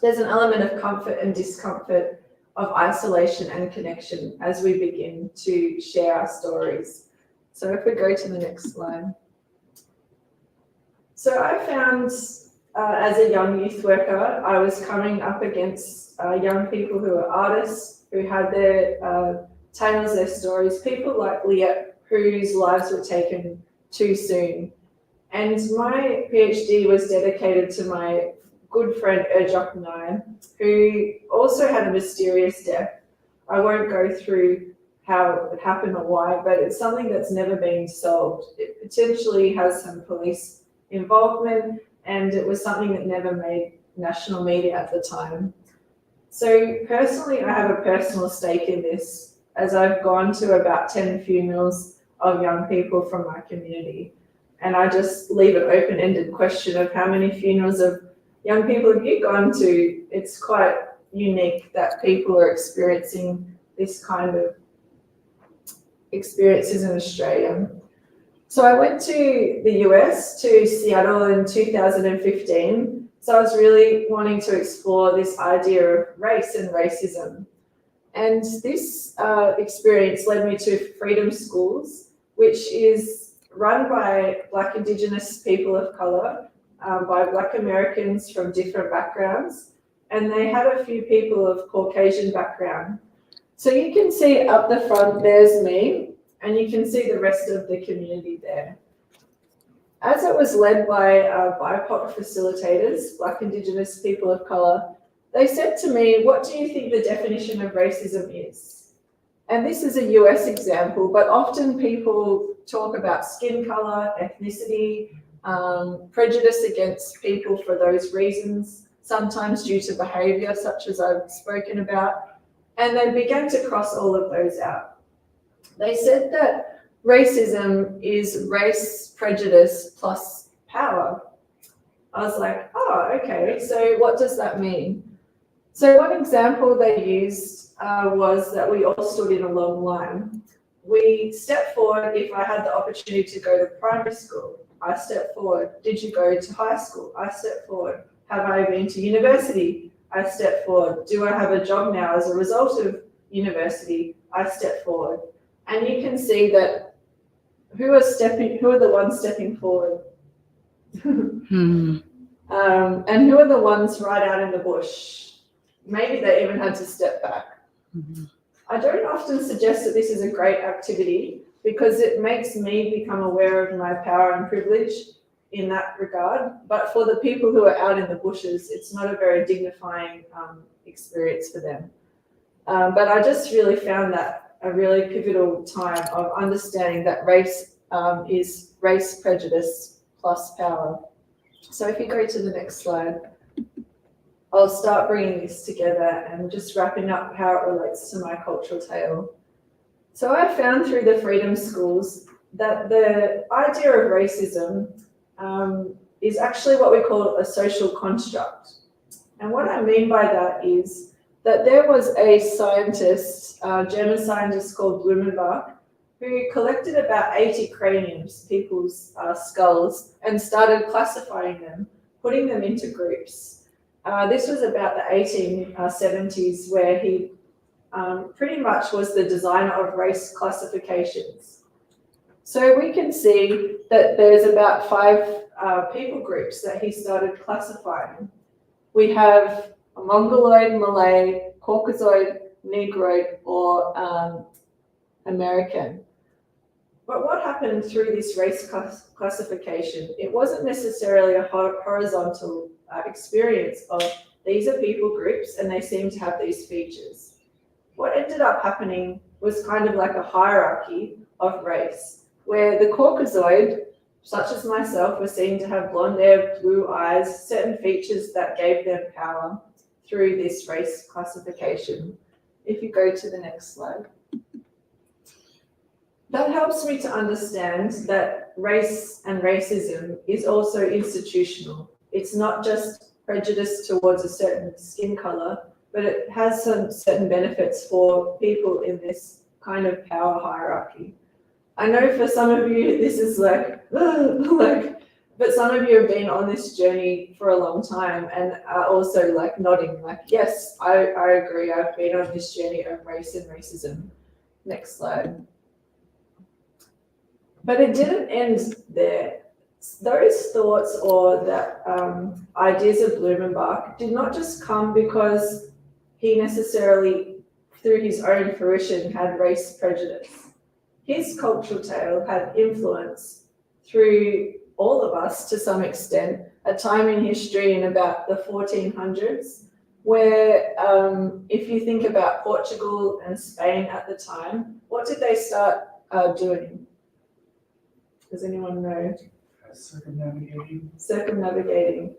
There's an element of comfort and discomfort, of isolation and connection as we begin to share our stories. So if we go to the next slide. So I found as a young youth worker, I was coming up against young people who are artists, who had their tales, their stories, people like Liette, whose lives were taken too soon. And my PhD was dedicated to my good friend Urjok Nai, who also had a mysterious death. I won't go through how it happened or why, but it's something that's never been solved. It potentially has some police involvement, and it was something that never made national media at the time. So personally, I have a personal stake in this, as I've gone to about 10 funerals of young people from my community. And I just leave an open-ended question of how many funerals of young people have you gone to? It's quite unique that people are experiencing this kind of experiences in Australia. So I went to the US, to Seattle in 2015. So I was really wanting to explore this idea of race and racism. And this experience led me to Freedom Schools, which is run by Black Indigenous people of colour, by Black Americans from different backgrounds. And they had a few people of Caucasian background. So you can see up the front, there's me, and you can see the rest of the community there. As it was led by BIPOC facilitators, Black Indigenous people of colour, they said to me, what do you think the definition of racism is? And this is a US example, but often people talk about skin colour, ethnicity, prejudice against people for those reasons, sometimes due to behaviour such as I've spoken about, and they began to cross all of those out. They said that racism is race prejudice plus power. I was like, oh, okay, so what does that mean? So one example they used was that we all stood in a long line. we step forward. If I had the opportunity to go to primary school, I step forward. Did you go to high school? I step forward. Have I been to university? I step forward. Do I have a job now as a result of university? I step forward. And you can see that who are the ones stepping forward? And who are the ones right out in the bush? Maybe they even had to step back. I don't often suggest that this is a great activity because it makes me become aware of my power and privilege in that regard. But for the people who are out in the bushes, it's not a very dignifying experience for them. But I just really found that a really pivotal time of understanding that race is race prejudice plus power. So if you go to the next slide, I'll start bringing this together and just wrapping up how it relates to my cultural tale. So I found through the Freedom Schools that the idea of racism is actually what we call a social construct. And what I mean by that is that there was a scientist, German scientist called Blumenbach, who collected about 80 craniums, people's skulls, and started classifying them, putting them into groups. This was about the 1870s, where he pretty much was the designer of race classifications. So we can see that there's about 5 people groups that he started classifying. We have a Mongoloid, Malay, Caucasoid, Negroid, or American. But what happened through this race classification? It wasn't necessarily a horizontal experience of these are people groups and they seem to have these features. What ended up happening was kind of like a hierarchy of race, where the Caucasoid, such as myself, were seen to have blonde hair, blue eyes, certain features that gave them power through this race classification. If you go to the next slide. That helps me to understand that race and racism is also institutional. It's not just prejudice towards a certain skin color, but it has some certain benefits for people in this kind of power hierarchy. I know for some of you, this is but some of you have been on this journey for a long time and are also nodding, yes, I agree, I've been on this journey of race and racism. Next slide. But it didn't end there. Those thoughts or that ideas of Blumenbach did not just come because he necessarily, through his own fruition, had race prejudice. His cultural tale had influence through all of us to some extent, a time in history in about the 1400s, where if you think about Portugal and Spain at the time, what did they start doing? Does anyone know? Circumnavigating.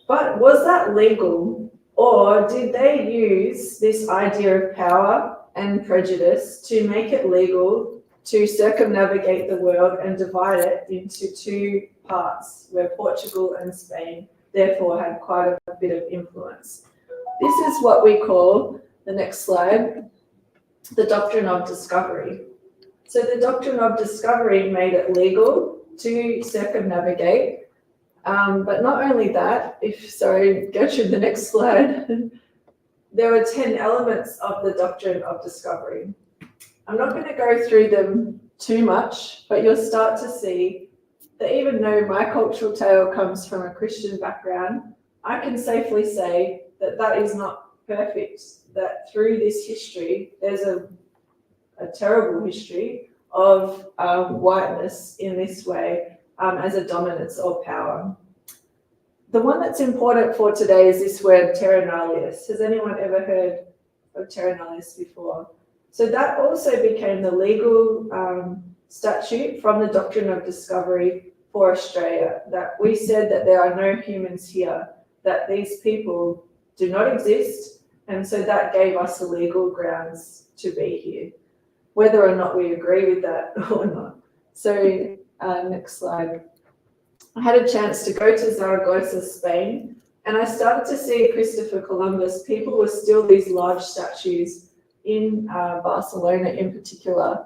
But was that legal, or did they use this idea of power and prejudice to make it legal to circumnavigate the world and divide it into 2 parts, where Portugal and Spain therefore had quite a bit of influence? This is what we call, the next slide, the doctrine of discovery. So the doctrine of discovery made it legal to circumnavigate, but not only that, go to the next slide, there were 10 elements of the doctrine of discovery. I'm not going to go through them too much, but you'll start to see that even though my cultural tale comes from a Christian background, I can safely say that that is not perfect, that through this history, there's a terrible history of whiteness in this way as a dominance or power. The one that's important for today is this word terra nullius. Has anyone ever heard of terra nullius before? So that also became the legal statute from the doctrine of discovery for Australia, that we said that there are no humans here, that these people do not exist, and so that gave us the legal grounds to be here, whether or not we agree with that or not. So next slide. I had a chance to go to Zaragoza, Spain, and I started to see Christopher Columbus. People were still these large statues in Barcelona in particular.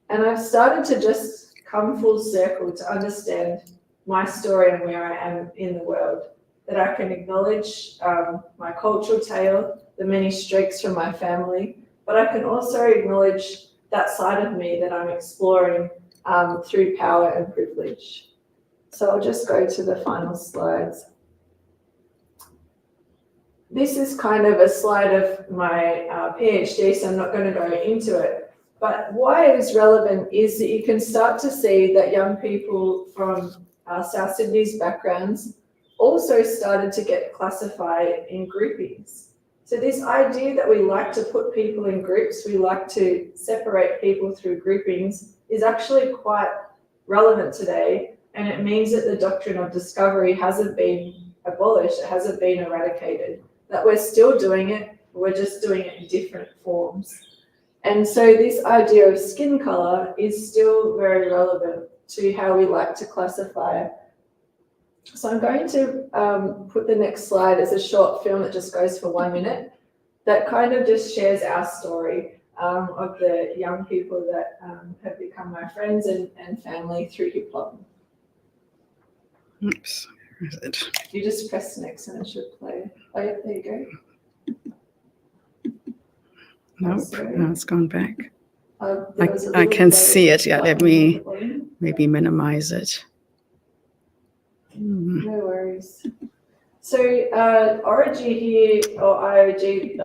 And I've started to just come full circle to understand my story and where I am in the world. That I can acknowledge my cultural tale, the many streaks from my family, but I can also acknowledge that side of me that I'm exploring through power and privilege. So I'll just go to the final slides. This is kind of a slide of my PhD, so I'm not going to go into it. But why it is relevant is that you can start to see that young people from South Sydney's backgrounds also started to get classified in groupings. So this idea that we like to put people in groups, we like to separate people through groupings, is actually quite relevant today. And it means that the doctrine of discovery hasn't been abolished, it hasn't been eradicated, that we're still doing it, we're just doing it in different forms. And so this idea of skin color is still very relevant to how we like to classify. So I'm going to put the next slide as a short film that just goes for 1 minute, that kind of just shares our story of the young people that have become my friends and family through hip hop. Oops, where is it? You just press next and it should play. Oh yeah, there you go. Nope, sorry. no, it's gone back. There was a I little can play see it. Yeah, let button me at the bottom. maybe minimize it. No worries. So Origin here, or IOG,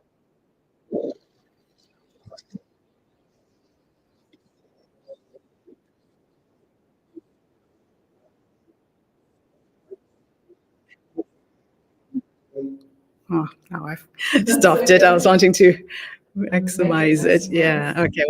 Oh, now I've stopped it. I was wanting to maximize it. Yeah, okay.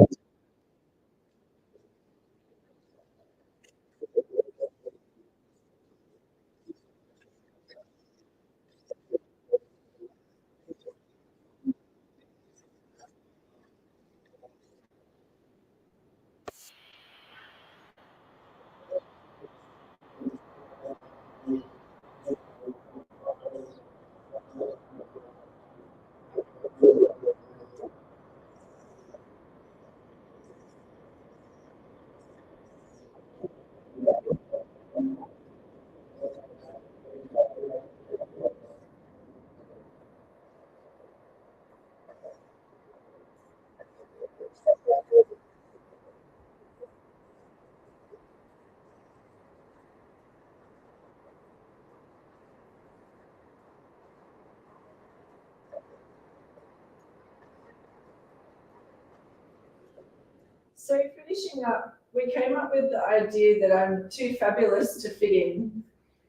So finishing up, we came up with the idea that I'm too fabulous to fit in.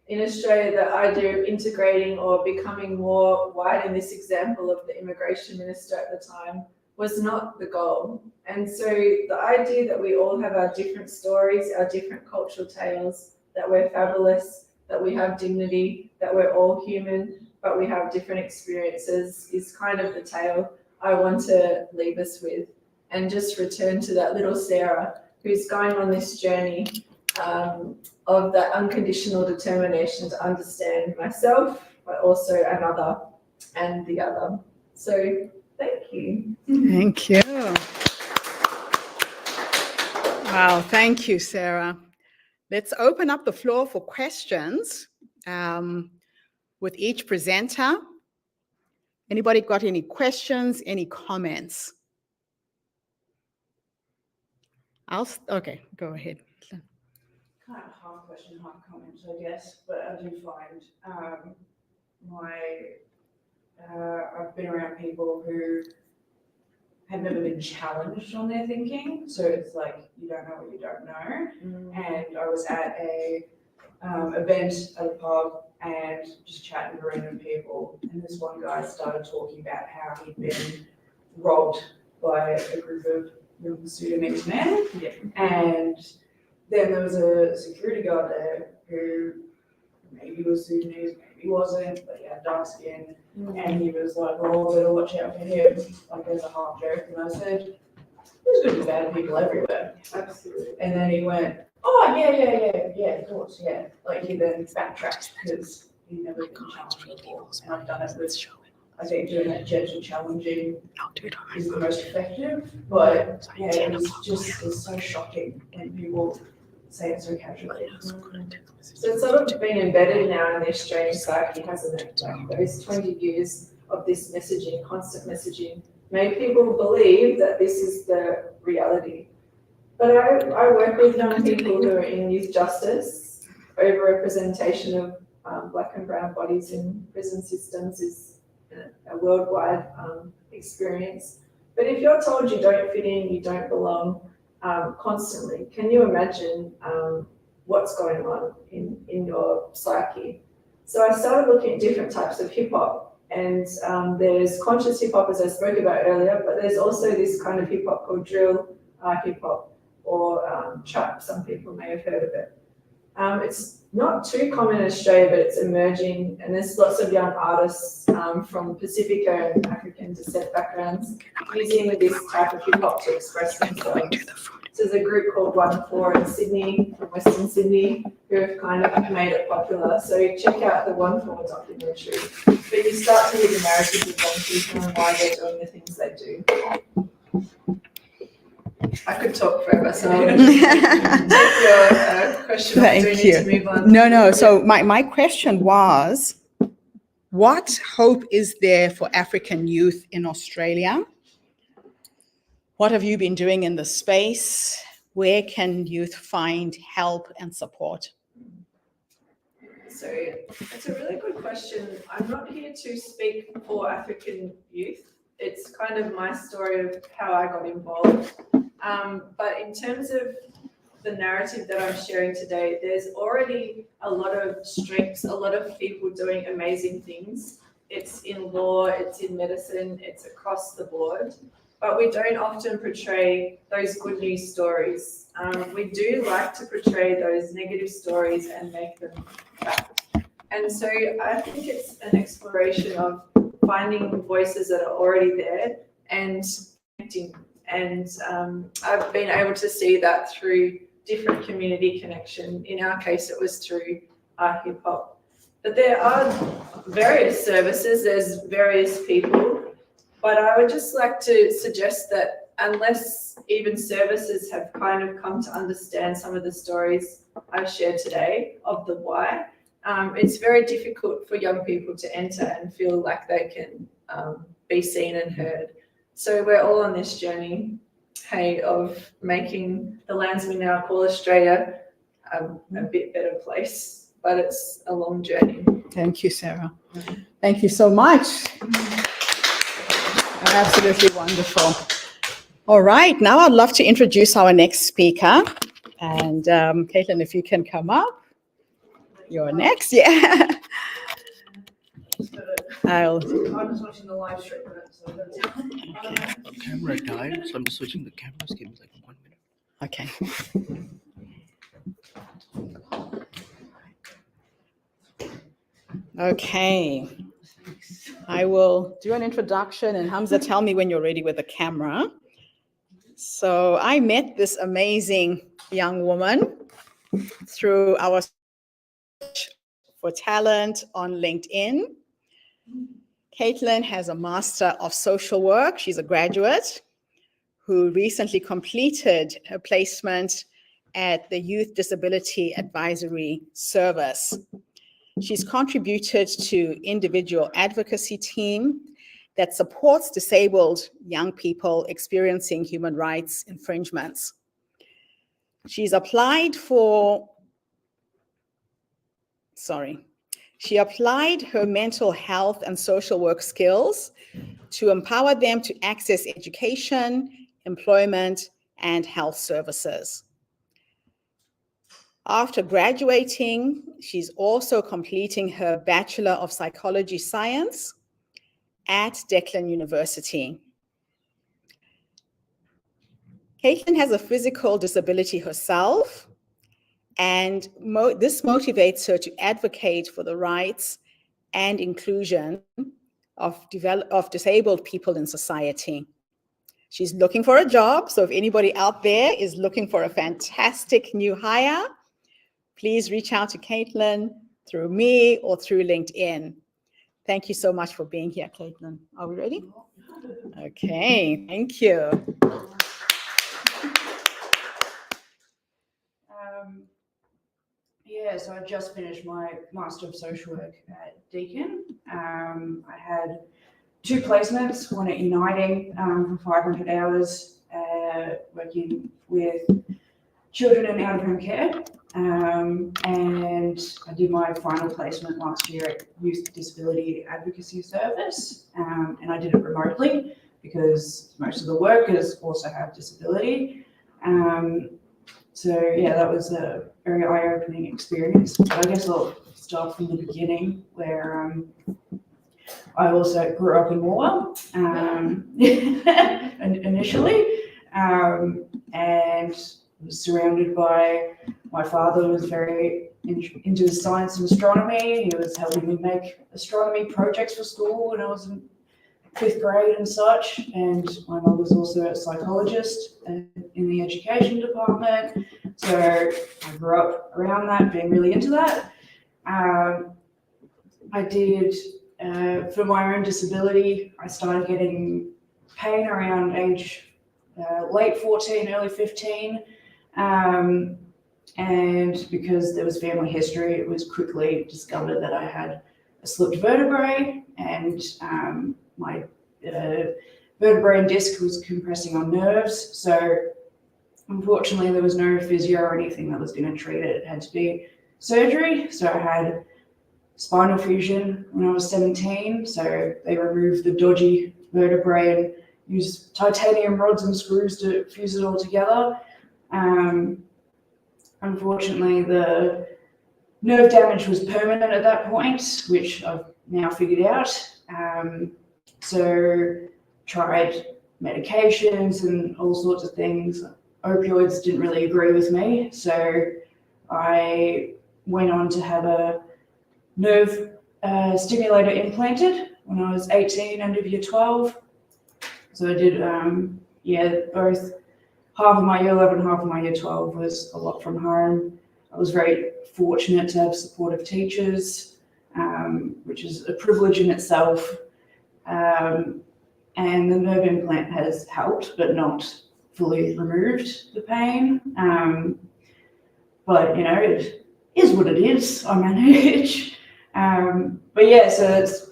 In Australia, the idea of integrating or becoming more white, in this example of the immigration minister at the time, was not the goal. And so the idea that we all have our different stories, our different cultural tales, that we're fabulous, that we have dignity, that we're all human, but we have different experiences, is kind of the tale I want to leave us with. And just return to that little Sarah who's going on this journey of that unconditional determination to understand myself, but also another and the other. So thank you. Thank you. Wow, thank you, Sarah. Let's open up the floor for questions with each presenter. Anybody got any questions, any comments? Okay, go ahead. Kind of half question, half comment, I guess, but I do find I've been around people who have never been challenged on their thinking, so it's like you don't know what you don't know. And I was at a event at a pub and just chatting to random people, and this one guy started talking about how he'd been robbed by a group of young Sudanese men, and then there was a security guard there who maybe was Sudanese, maybe wasn't, but he had dark skin, and he was like, "Oh, better watch out for him," like as a half joke. And I said, "There's good and bad people everywhere." Absolutely. And then he went, "Oh, yeah, of course, yeah." Like he then backtracked because he'd never been challenged before, and I've done it with I think doing that gentle challenging is the most effective. But yeah, it's so shocking when people say it so casually. So it's sort of been embedded now in the Australian psyche, hasn't it? Like those 20 years of this messaging, constant messaging, made people believe that this is the reality. But I work with young people who are in youth justice. Overrepresentation of black and brown bodies in prison systems is a worldwide experience. But if you're told you don't fit in, you don't belong constantly, can you imagine what's going on in your psyche? So I started looking at different types of hip hop, and there's conscious hip hop, as I spoke about earlier, but there's also this kind of hip hop called drill hip hop or trap. Some people may have heard of it. It's not too common in Australia, but it's emerging, and there's lots of young artists from Pacifica and African descent backgrounds using this type of hip hop to express themselves. So there's a group called 1-4 in Sydney, from Western Sydney, who have kind of made it popular. So check out the 1-4 documentary. But you start to hear the narratives of young people and why they're doing the things they do. I could talk forever, so I'll take your question. Thank you. To move on? No. So my question was, what hope is there for African youth in Australia? What have you been doing in the space? Where can youth find help and support? So it's a really good question. I'm not here to speak for African youth. It's kind of my story of how I got involved. But in terms of the narrative that I'm sharing today, there's already a lot of strengths, a lot of people doing amazing things. It's in law, it's in medicine, it's across the board. But we don't often portray those good news stories. We do like to portray those negative stories and make them fact. And so I think it's an exploration of finding voices that are already there and connecting. And I've been able to see that through different community connection. In our case, it was through hip hop. But there are various services, there's various people. But I would just like to suggest that unless even services have kind of come to understand some of the stories I've shared today of the why, it's very difficult for young people to enter and feel like they can be seen and heard. So we're all on this journey, of making the lands we now call Australia a bit better place, but it's a long journey. Thank you, Sarah. Thank you so much. Absolutely wonderful. All right, now I'd love to introduce our next speaker. And Caitlin, if you can come up. You're next, yeah. I'm just watching the live stream. So Camera died, so I'm just switching the cameras. Give me like 1 minute. Okay. Okay. I will do an introduction, and Hamza, tell me when you're ready with the camera. So I met this amazing young woman through our search for talent on LinkedIn. Caitlin has a Master of Social Work. She's a graduate who recently completed her placement at the Youth Disability Advisory Service. She's contributed to individual advocacy team that supports disabled young people experiencing human rights infringements. She applied her mental health and social work skills to empower them to access education, employment, and health services. After graduating, she's also completing her Bachelor of Psychology Science at Declan University. Caitlin has a physical disability herself, and this motivates her to advocate for the rights and inclusion of disabled people in society. She's looking for a job, so if anybody out there is looking for a fantastic new hire, please reach out to Caitlin through me or through LinkedIn. Thank you so much for being here, Caitlin. Are we ready? Okay, thank you. Yeah, so I just finished my Master of Social Work at Deakin. I had 2 placements, one at Enlightening for 500 hours, working with children in out-of-home care. And I did my final placement last year at Youth Disability Advocacy Service, and I did it remotely because most of the workers also have disability. So yeah, that was a very eye-opening experience. But I guess I'll start from the beginning, where I also grew up in Morwell initially, and was surrounded by, my father was very into science and astronomy. He was helping me make astronomy projects for school when I was in 5th grade and such, and my mum was also a psychologist in the education department, so I grew up around that, being really into that. I did, for my own disability, I started getting pain around age late 14, early 15, and because there was family history, it was quickly discovered that I had a slipped vertebrae, and my vertebrae and disc was compressing on nerves. So unfortunately, there was no physio or anything that was going to treat it. It had to be surgery. So I had spinal fusion when I was 17. So they removed the dodgy vertebrae and used titanium rods and screws to fuse it all together. Unfortunately, the nerve damage was permanent at that point, which I've now figured out. So tried medications and all sorts of things. Opioids didn't really agree with me, so I went on to have a nerve stimulator implanted when I was 18, end of year 12. So I did, both half of my year 11, half of my year 12 was a lot from home. I was very fortunate to have supportive teachers, which is a privilege in itself. And the nerve implant has helped, but not fully removed the pain. But you know, it is what it is. I manage. But yeah, so it's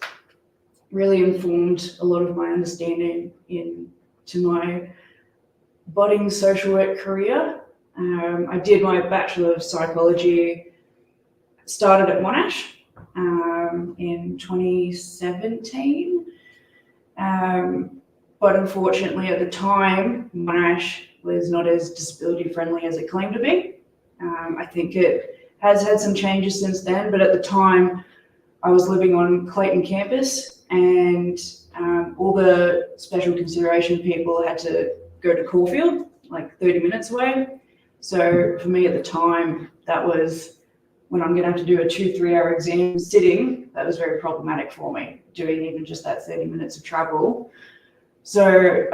really informed a lot of my understanding into my budding social work career. I did my Bachelor of Psychology, started at Monash in 2017. But unfortunately at the time, Monash was not as disability friendly as it claimed to be. I think it has had some changes since then, but at the time I was living on Clayton campus, and all the special consideration people had to go to Caulfield, like 30 minutes away. So for me at the time, that was when I'm going to have to do a 2-3 hour exam sitting. That was very problematic for me, doing even just that 30 minutes of travel. So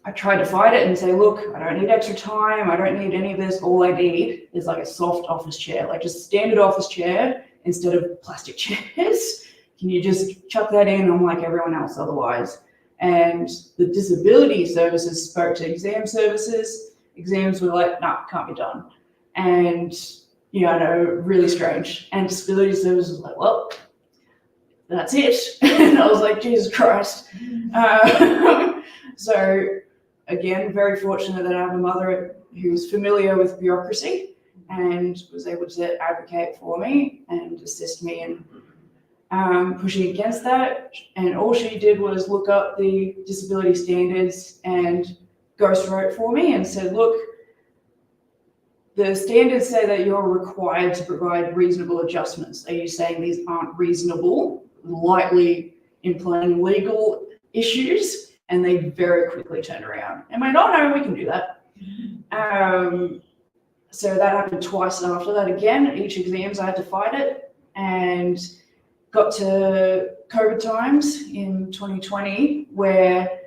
I tried to fight it and say, look, I don't need extra time. I don't need any of this. All I need is like a soft office chair, like just standard office chair instead of plastic chairs. Can you just chuck that in? I'm like everyone else otherwise. And the disability services spoke to exam services. Exams were like, nah, can't be done. And I know, really strange. And disability services was like, well, that's it. And I was like, Jesus Christ. So again, very fortunate that I have a mother who's familiar with bureaucracy and was able to advocate for me and assist me in pushing against that. And all she did was look up the disability standards and ghostwrote for me and said, look, the standards say that you're required to provide reasonable adjustments. Are you saying these aren't reasonable, lightly implying legal issues? And they very quickly turned around and went, oh no, we can do that. So that happened twice after that again. Each exams I had to fight it, and got to COVID times in 2020 where,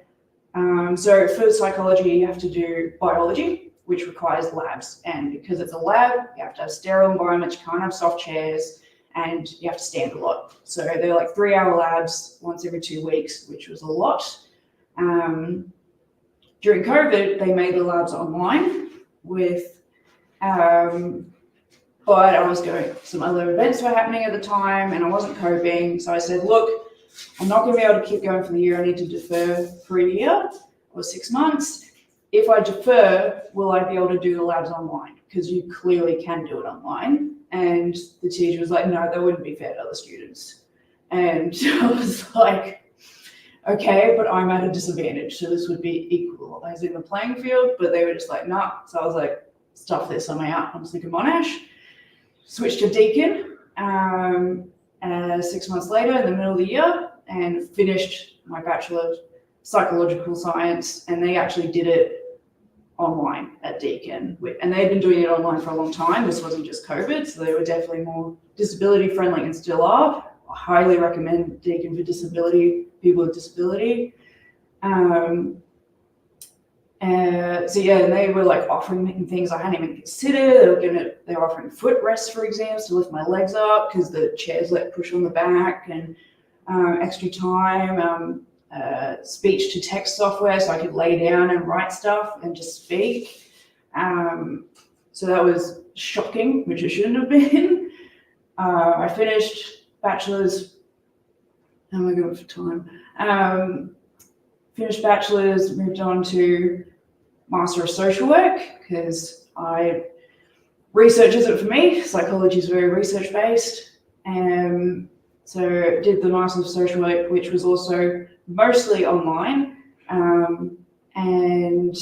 so for psychology, you have to do biology, which requires labs. And because it's a lab, you have to have sterile environments, you can't have soft chairs. and you have to stand a lot. So they're like 3-hour labs once every 2 weeks, which was a lot. During COVID, they made the labs online with, but I was going, some other events were happening at the time and I wasn't coping. So I said, look, I'm not going to be able to keep going for the year. I need to defer for a year or 6 months. If I defer, will I be able to do the labs online? Because you clearly can do it online. And the teacher was like, no, that wouldn't be fair to other students. And I was like, okay, but I'm at a disadvantage. So this would be equal as in the playing field, but they were just like, nah. So I was like, stuff this on my out. I'm just like, Monash. Switched to Deakin 6 months later in the middle of the year and finished my Bachelor of Psychological Science. And they actually did it online at Deakin. And they'd been doing it online for a long time. This wasn't just COVID, so they were definitely more disability friendly and still are. I highly recommend Deakin for people with disability. So yeah, and they were like offering things I hadn't even considered. They were offering foot rests for exams to lift my legs up because the chairs let push on the back, and extra time, speech to text software so I could lay down and write stuff and just speak. So that was shocking, which it shouldn't have been. I finished bachelor's. How am I going for time? Finished bachelor's, moved on to Master of Social Work because research isn't for me. Psychology is very research based. So did the Master of Social Work, which was also mostly online, and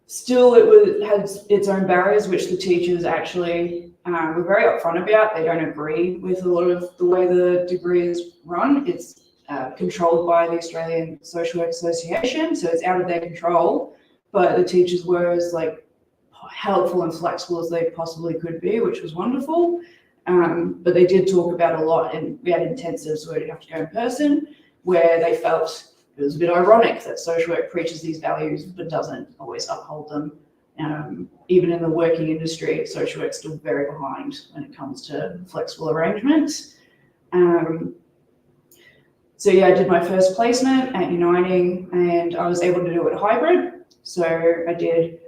still had its own barriers, which the teachers actually were very upfront about. They don't agree with a lot of the way the degree is run. It's controlled by the Australian Social Work Association, so it's out of their control. But the teachers were as like helpful and flexible as they possibly could be, which was wonderful. But they did talk about a lot, and we had intensives where you'd have to go in person, where they felt it was a bit ironic that social work preaches these values but doesn't always uphold them. Even in the working industry, social work's still very behind when it comes to flexible arrangements. So yeah, I did my first placement at Enlightening, and I was able to do it hybrid. So I did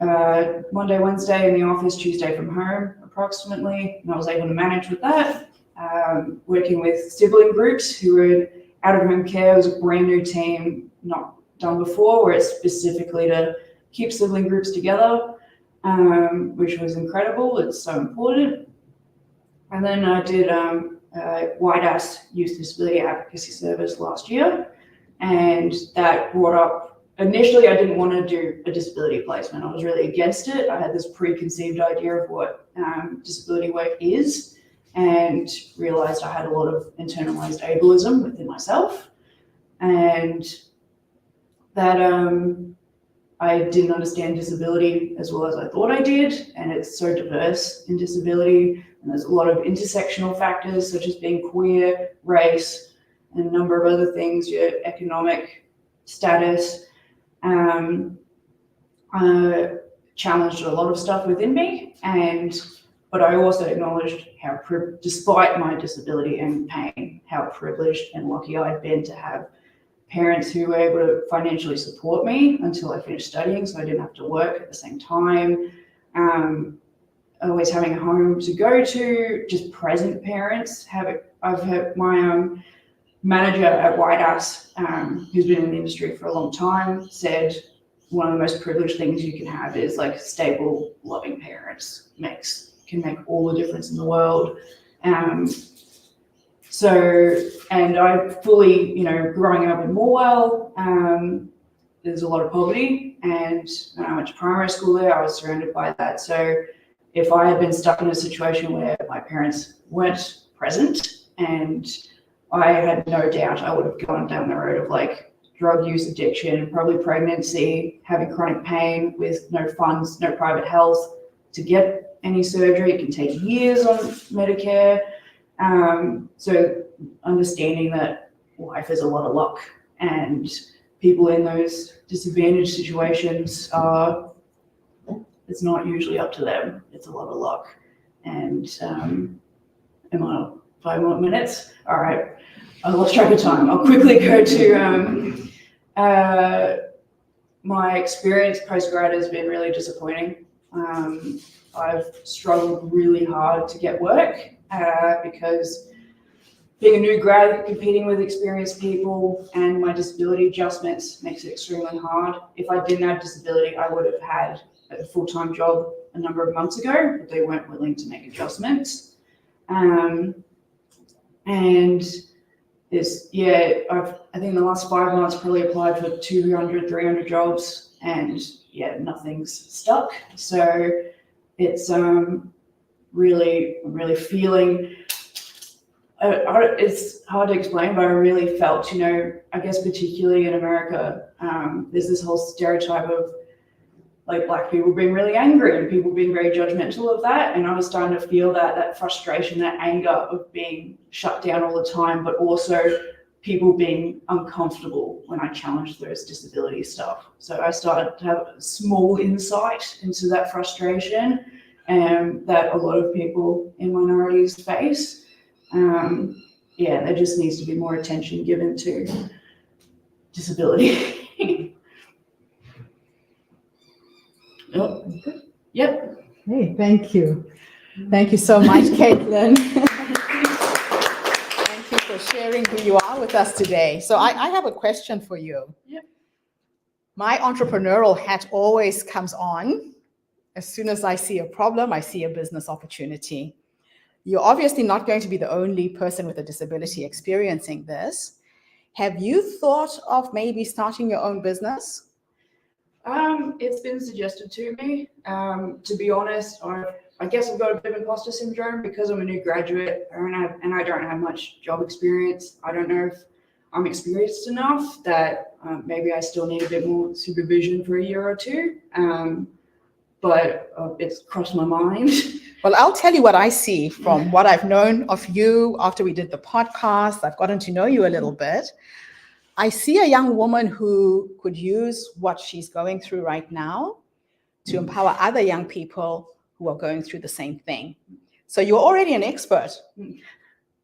Monday, Wednesday in the office, Tuesday from home approximately, and I was able to manage with that. Working with sibling groups who were out of home care. It was a brand new team, not done before, where it's specifically to keep sibling groups together, which was incredible. It's so important. And then I did WIDAS Youth Disability Advocacy Service last year, and that brought up, initially I didn't want to do a disability placement. I was really against it. I had this preconceived idea of what disability work is, and realized I had a lot of internalized ableism within myself, and that I didn't understand disability as well as I thought I did, and it's so diverse in disability, and there's a lot of intersectional factors such as being queer, race, and a number of other things, your economic status. Challenged a lot of stuff within me, but I also acknowledged how, despite my disability and pain, how privileged and lucky I'd been to have parents who were able to financially support me until I finished studying, so I didn't have to work at the same time. Always having a home to go to, just present parents. I've had my manager at WIDAS, who's been in the industry for a long time, said one of the most privileged things you can have is like stable, loving parents. Can make all the difference in the world. And I fully, growing up in Morwell, there's a lot of poverty, and when I went to primary school there, I was surrounded by that. So if I had been stuck in a situation where my parents weren't present, and I had no doubt I would have gone down the road of like drug use, addiction, probably pregnancy, having chronic pain with no funds, no private health to get any surgery. It can take years on Medicare. So understanding that life is a lot of luck, and people in those disadvantaged situations it's not usually up to them. It's a lot of luck. And am I on 5 more minutes? All right, I lost track of time. I'll quickly go to my experience post-grad has been really disappointing. I've struggled really hard to get work because being a new grad, competing with experienced people, and my disability adjustments makes it extremely hard. If I didn't have disability, I would have had a full-time job a number of months ago, but they weren't willing to make adjustments. And it's, I think in the last 5 months probably applied for 200, 300 jobs, and nothing's stuck. So it's really feeling, it's hard to explain, but I really felt, I guess particularly in America, there's this whole stereotype of like Black people being really angry and people being very judgmental of that. And I was starting to feel that frustration, that anger of being shut down all the time, but also people being uncomfortable when I challenged those disability stuff. So I started to have a small insight into that frustration that a lot of people in minorities face. There just needs to be more attention given to disability. Oh, yep. Hey, thank you. Thank you so much, Caitlin. Thank you for sharing who you are with us today. So I have a question for you. Yep. My entrepreneurial hat always comes on. As soon as I see a problem, I see a business opportunity. You're obviously not going to be the only person with a disability experiencing this. Have you thought of maybe starting your own business? It's been suggested to me. To be honest, I guess I've got a bit of imposter syndrome because I'm a new graduate and I don't have much job experience. I don't know if I'm experienced enough that maybe I still need a bit more supervision for a year or two. But it's crossed my mind. Well, I'll tell you what I see from what I've known of you after we did the podcast. I've gotten to know you a little bit. I see a young woman who could use what she's going through right now to empower other young people who are going through the same thing. So you're already an expert.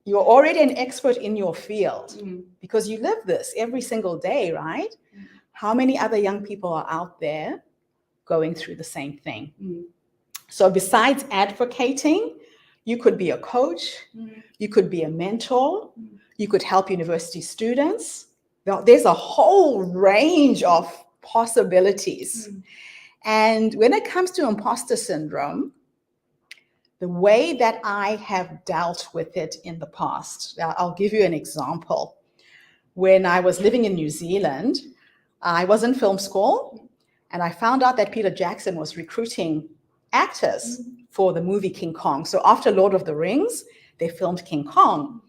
You're already an expert in your field because you live this every single day, right? How many other young people are out there going through the same thing? So besides advocating, you could be a coach, you could be a mentor, you could help university students. There's a whole range of possibilities. And when it comes to imposter syndrome, the way that I have dealt with it in the past, I'll give you an example. When I was living in New Zealand, I was in film school, and I found out that Peter Jackson was recruiting actors for the movie King Kong. So after Lord of the Rings, they filmed King Kong.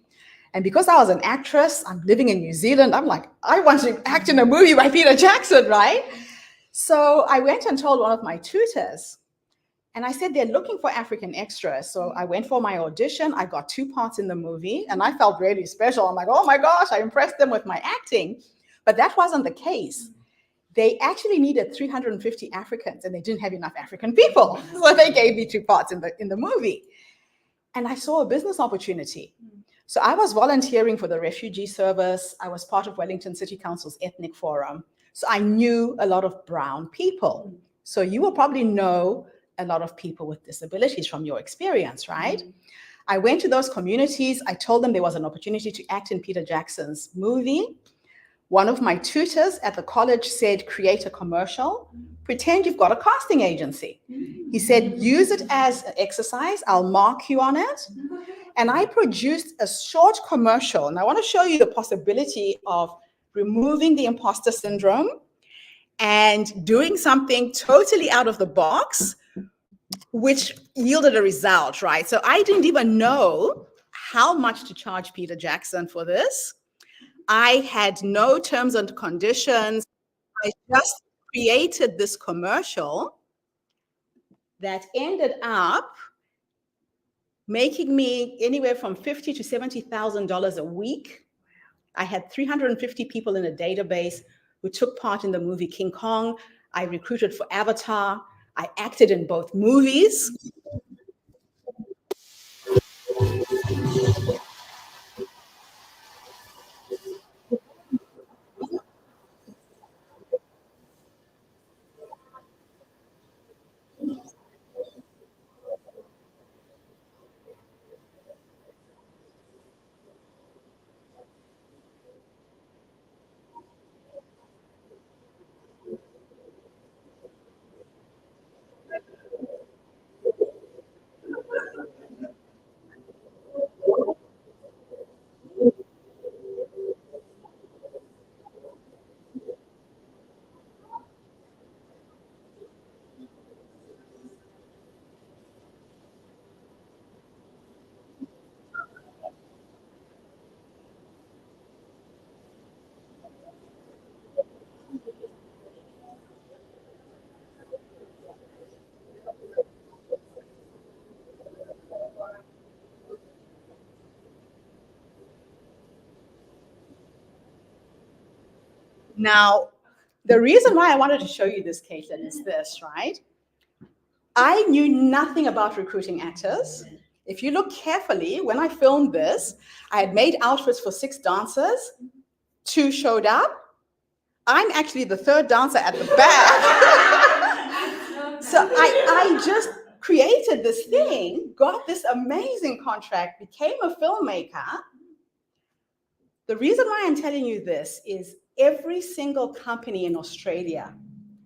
And because I was an actress, I'm living in New Zealand, I'm like, I want to act in a movie by Peter Jackson, right? So I went and told one of my tutors, and I said, they're looking for African extras. So I went for my audition. I got 2 parts in the movie, and I felt really special. I'm like, oh my gosh, I impressed them with my acting. But that wasn't the case. They actually needed 350 Africans, and they didn't have enough African people. So they gave me 2 parts in the movie. And I saw a business opportunity. So I was volunteering for the refugee service. I was part of Wellington City Council's ethnic forum. So I knew a lot of brown people. So you will probably know a lot of people with disabilities from your experience, right? I went to those communities. I told them there was an opportunity to act in Peter Jackson's movie. One of my tutors at the college said, create a commercial, pretend you've got a casting agency. He said, use it as an exercise. I'll mark you on it. And I produced a short commercial. And I want to show you the possibility of removing the imposter syndrome and doing something totally out of the box, which yielded a result, right? So I didn't even know how much to charge Peter Jackson for this. I had no terms and conditions. I just created this commercial that ended up making me anywhere from $50,000 to $70,000 a week. I had 350 people in a database who took part in the movie King Kong. I recruited for Avatar. I acted in both movies. Now, the reason why I wanted to show you this, Caitlin, is this, right? I knew nothing about recruiting actors. If you look carefully, when I filmed this, I had made outfits for 6 dancers, 2 showed up. I'm actually the 3rd dancer at the back. So I just created this thing, got this amazing contract, became a filmmaker. The reason why I'm telling you this is every single company in Australia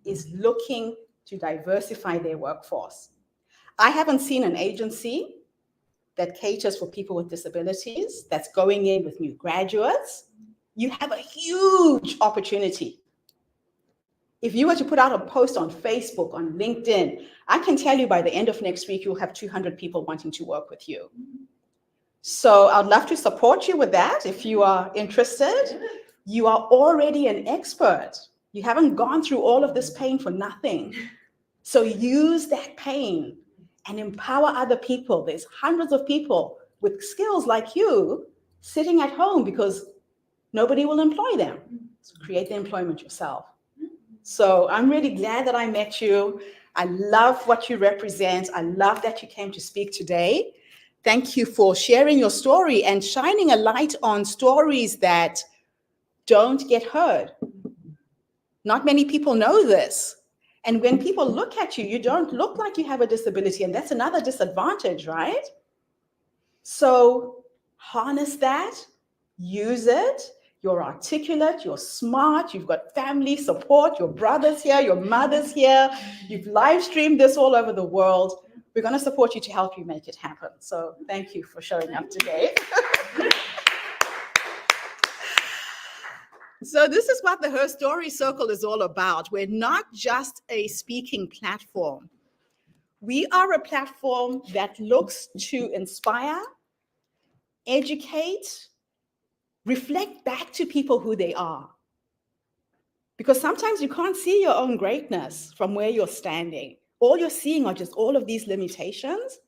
is looking to diversify their workforce. I haven't seen an agency that caters for people with disabilities that's going in with new graduates. You have a huge opportunity. If you were to put out a post on Facebook, on LinkedIn, I can tell you by the end of next week, you'll have 200 people wanting to work with you. So I'd love to support you with that if you are interested. You are already an expert. You haven't gone through all of this pain for nothing. So use that pain and empower other people. There's hundreds of people with skills like you sitting at home because nobody will employ them. So create the employment yourself. So I'm really glad that I met you. I love what you represent. I love that you came to speak today. Thank you for sharing your story and shining a light on stories that don't get heard. Not many people know this. And when people look at you, you don't look like you have a disability, and that's another disadvantage, right? So harness that, use it. You're articulate, you're smart, you've got family support, your brother's here, your mother's here, you've live streamed this all over the world. We're going to support you to help you make it happen. So thank you for showing up today. So this is what the Her Story Circle is all about. We're not just a speaking platform. We are a platform that looks to inspire, educate, reflect back to people who they are. Because sometimes you can't see your own greatness from where you're standing. All you're seeing are just all of these limitations.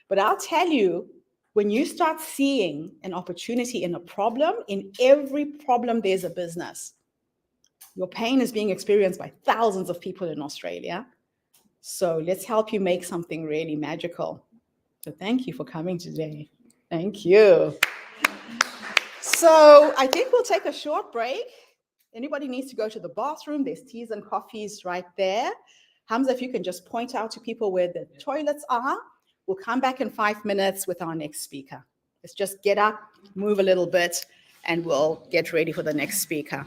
But I'll tell you, when you start seeing an opportunity in a problem, in every problem there's a business. Your pain is being experienced by thousands of people in Australia. So let's help you make something really magical. So thank you for coming today. Thank you. So I think we'll take a short break. Anybody needs to go to the bathroom, there's teas and coffees right there. Hamza, if you can just point out to people where the toilets are, we'll come back in 5 minutes with our next speaker. Let's just get up, move a little bit, and we'll get ready for the next speaker.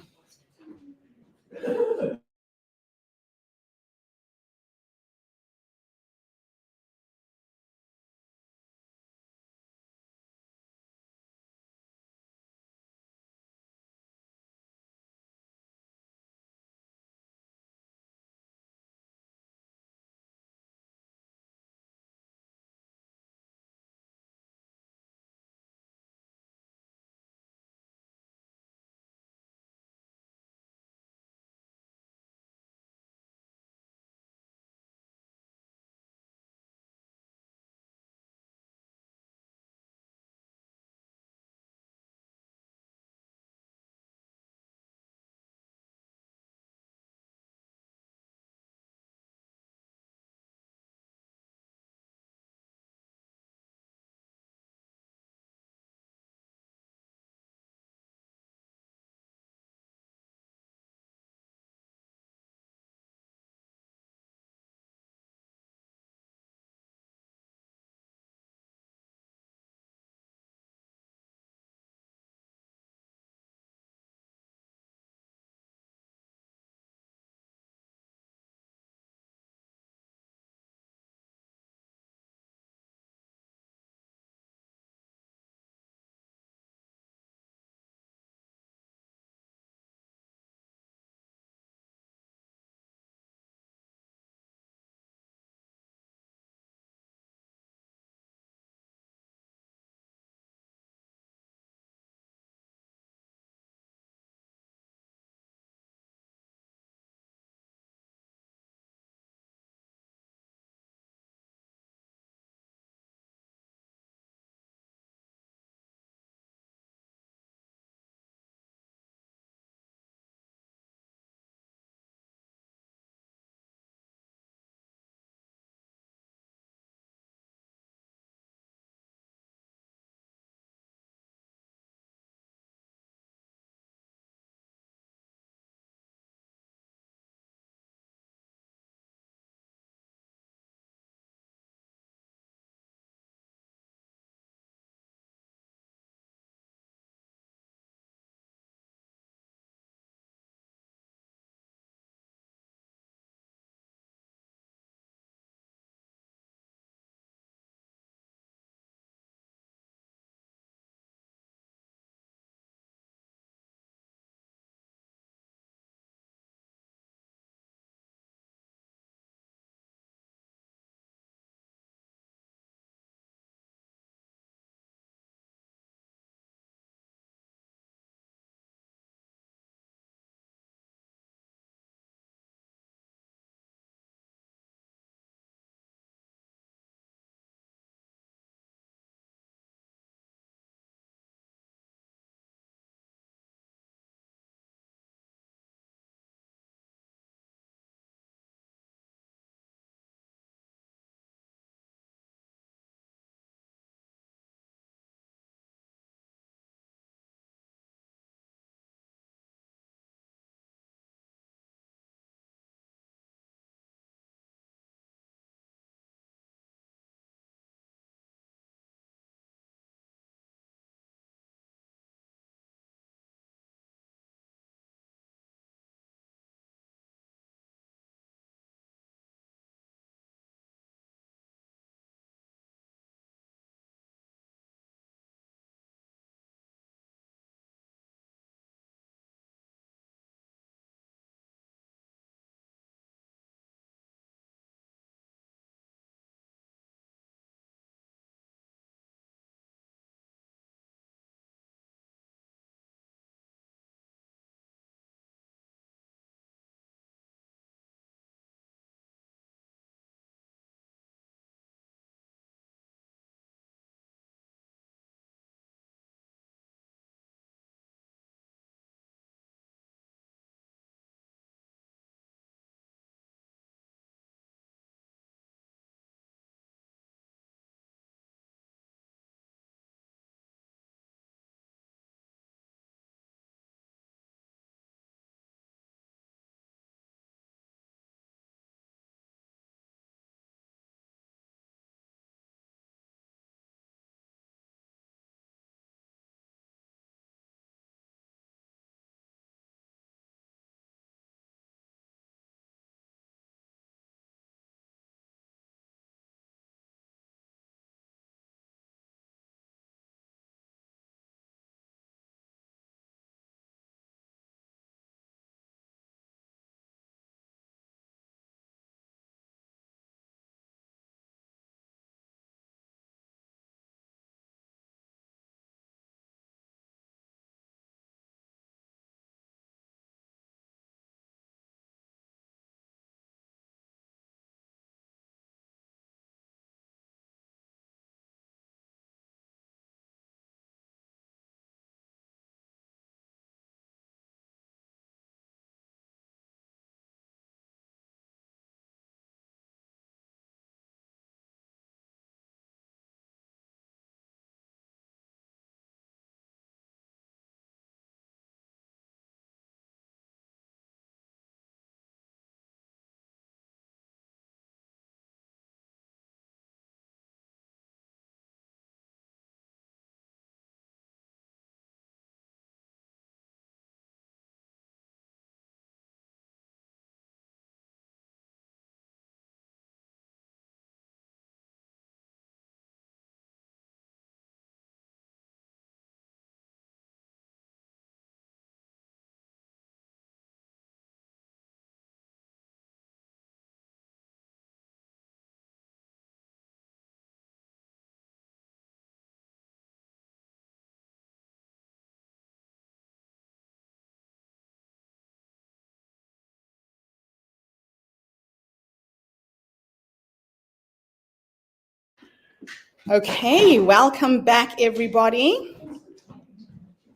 Okay, welcome back, everybody.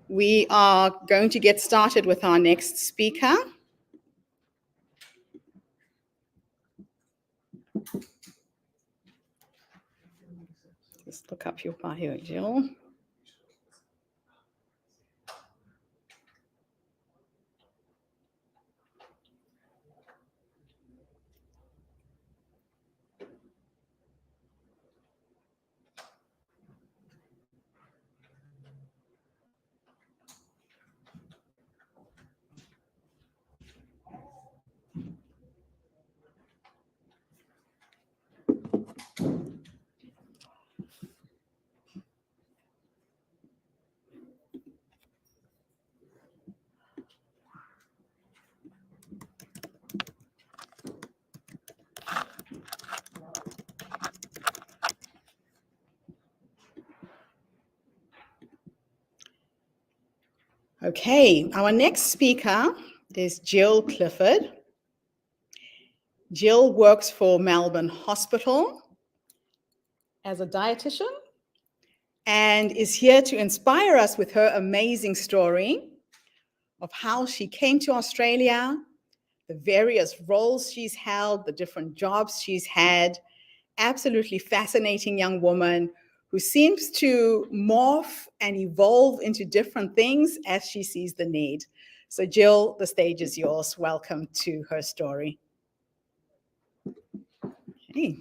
We are going to get started with our next speaker. Just look up your bio, Jill. Okay, our next speaker is Jill Clifford. Jill works for Melbourne Hospital as a dietitian and is here to inspire us with her amazing story of how she came to Australia, the various roles she's held, the different jobs she's had. Absolutely fascinating young woman who seems to morph and evolve into different things as she sees the need. So Jill, the stage is yours. Welcome to HerStory. Okay.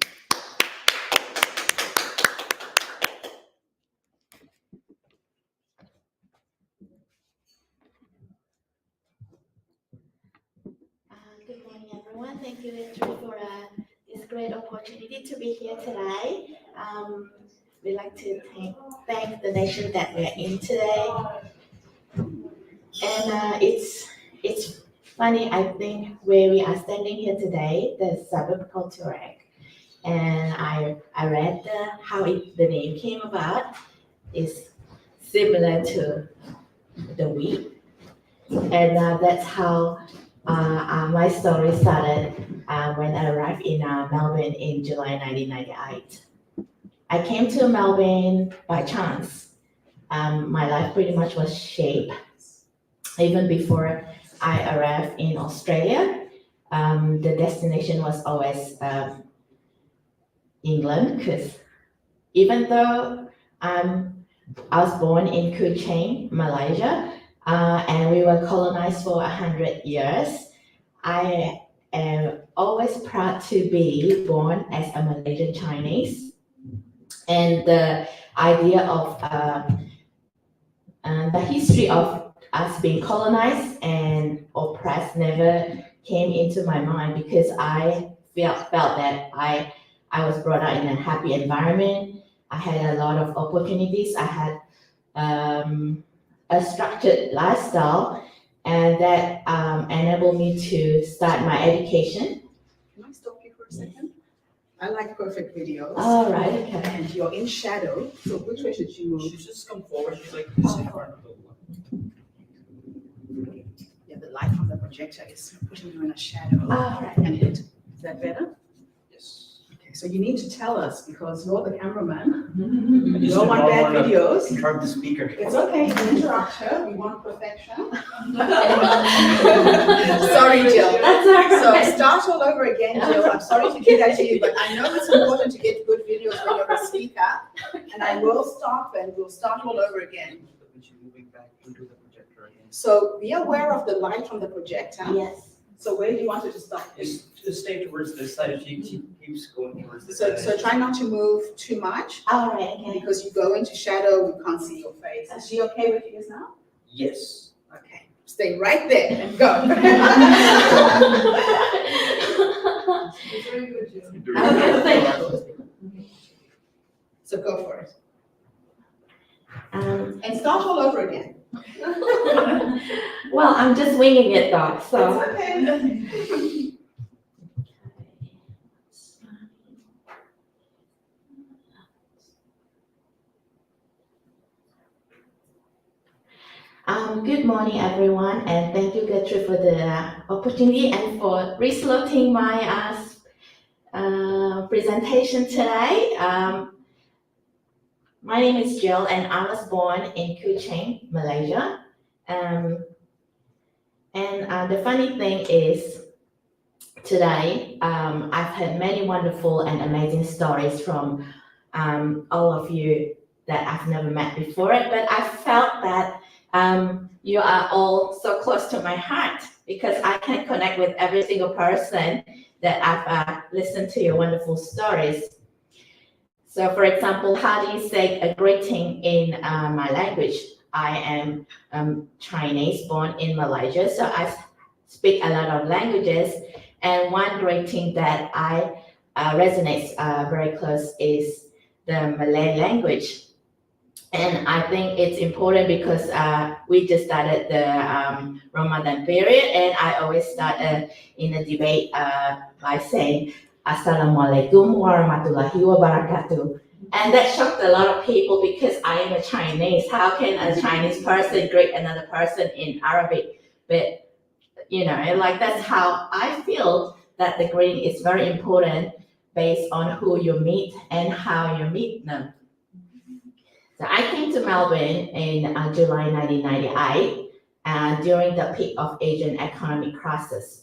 Good morning, everyone. Thank you, HerStory, for this great opportunity to be here today. We'd like to thank the nation that we're in today. And it's funny, I think, where we are standing here today, the suburb culture, and I read how the name came about. Is similar to the wheat, and that's how my story started when I arrived in Melbourne in July 1998. I came to Melbourne by chance. My life pretty much was shaped even before I arrived in Australia. The destination was always England, because even though I was born in Kuching, Malaysia, and we were colonized for 100 years, I am always proud to be born as a Malaysian Chinese. And the idea of the history of us being colonized and oppressed never came into my mind, because I felt that I was brought up in a happy environment. I had a lot of opportunities. I had a structured lifestyle, and that enabled me to start my education. Can I stop you for a second? I like perfect videos. All right, okay. And you're in shadow, so which way should you move? She's just come forward. She's like, this is part of the one. Yeah, the light from the projector is putting you in a shadow. All right. And it. Is that better? Yes. Okay, so you need to tell us, because you're the cameraman. I You just don't want don't bad wanna videos. Interrupt the speaker. It's okay, interrupt her. We want perfection. Sorry, Jill. That's all So right. start all over again, Jill. I'm sorry to do that to you, but I know it's important to get good videos when you're a speaker. And I will stop and we'll start all over again. Moving back into the projector again. So be aware of the light from the projector. Yes. So where do you want it to stop? Just stay towards this side. If she keeps going towards this So, side. so try not to move too much, All right, okay. because you go into shadow, we can't see your face. Is she okay with you now? Yes. Okay, stay right there and go. Very good, Jill. Okay, thank you. So go for it. Um, And start all over again. well, I'm just winging it though, so. It's okay. Good morning, everyone, and thank you, Gertrude, for the opportunity and for resloading my presentation today. My name is Jill, and I was born in Kuching, Malaysia. The funny thing is, today I've heard many wonderful and amazing stories from all of you that I've never met before, but I felt that you are all so close to my heart because I can connect with every single person that I've listened to your wonderful stories. So for example, how do you say a greeting in my language? I am Chinese, born in Malaysia, so I speak a lot of languages. And one greeting that I resonates very close is the Malay language. And I think it's important because we just started the Ramadan period, and I always start in a debate by saying Assalamualaikum warahmatullahi wabarakatuh. And that shocked a lot of people because I am a Chinese. How can a Chinese person greet another person in Arabic? But like that's how I feel that the greeting is very important based on who you meet and how you meet them. So I came to Melbourne in July 1998 during the peak of Asian economic crisis.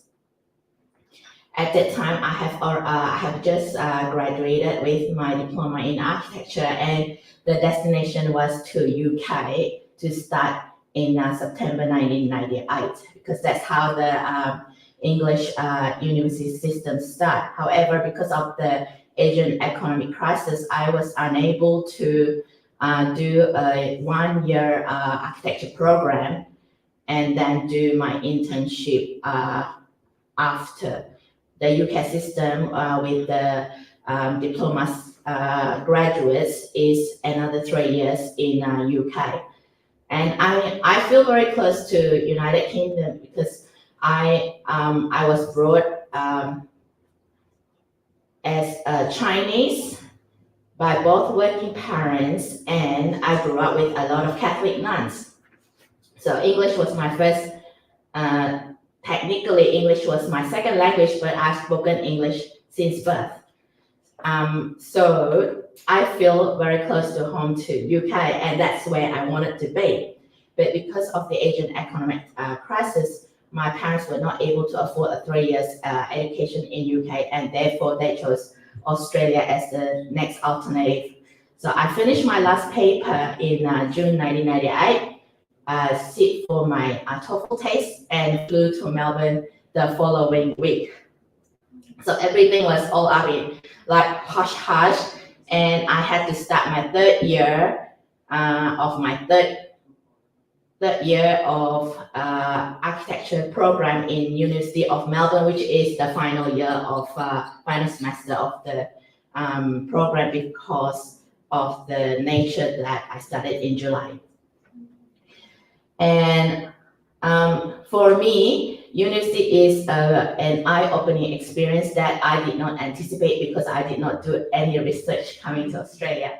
At that time, I have just graduated with my diploma in architecture, and the destination was to UK to start in September 1998 because that's how the English university system start. However, because of the Asian economic crisis, I was unable to do a 1-year architecture program and then do my internship after. The UK system with the diploma graduates is another 3 years in UK. And I feel very close to United Kingdom because I was brought as a Chinese by both working parents, and I grew up with a lot of Catholic nuns. So English was my first, technically English was my second language, but I've spoken English since birth. So I feel very close to home to UK, and that's where I wanted to be. But because of the Asian economic crisis, my parents were not able to afford a 3 years education in UK, and therefore they chose Australia as the next alternative. So I finished my last paper in June 1998, sit for my TOEFL test, and flew to Melbourne the following week. So everything was all up in like hush hush, and I had to start my third year of architecture program in University of Melbourne, which is the final year of final semester of the program because of the nature that I studied in July. And for me, university is an eye-opening experience that I did not anticipate because I did not do any research coming to Australia.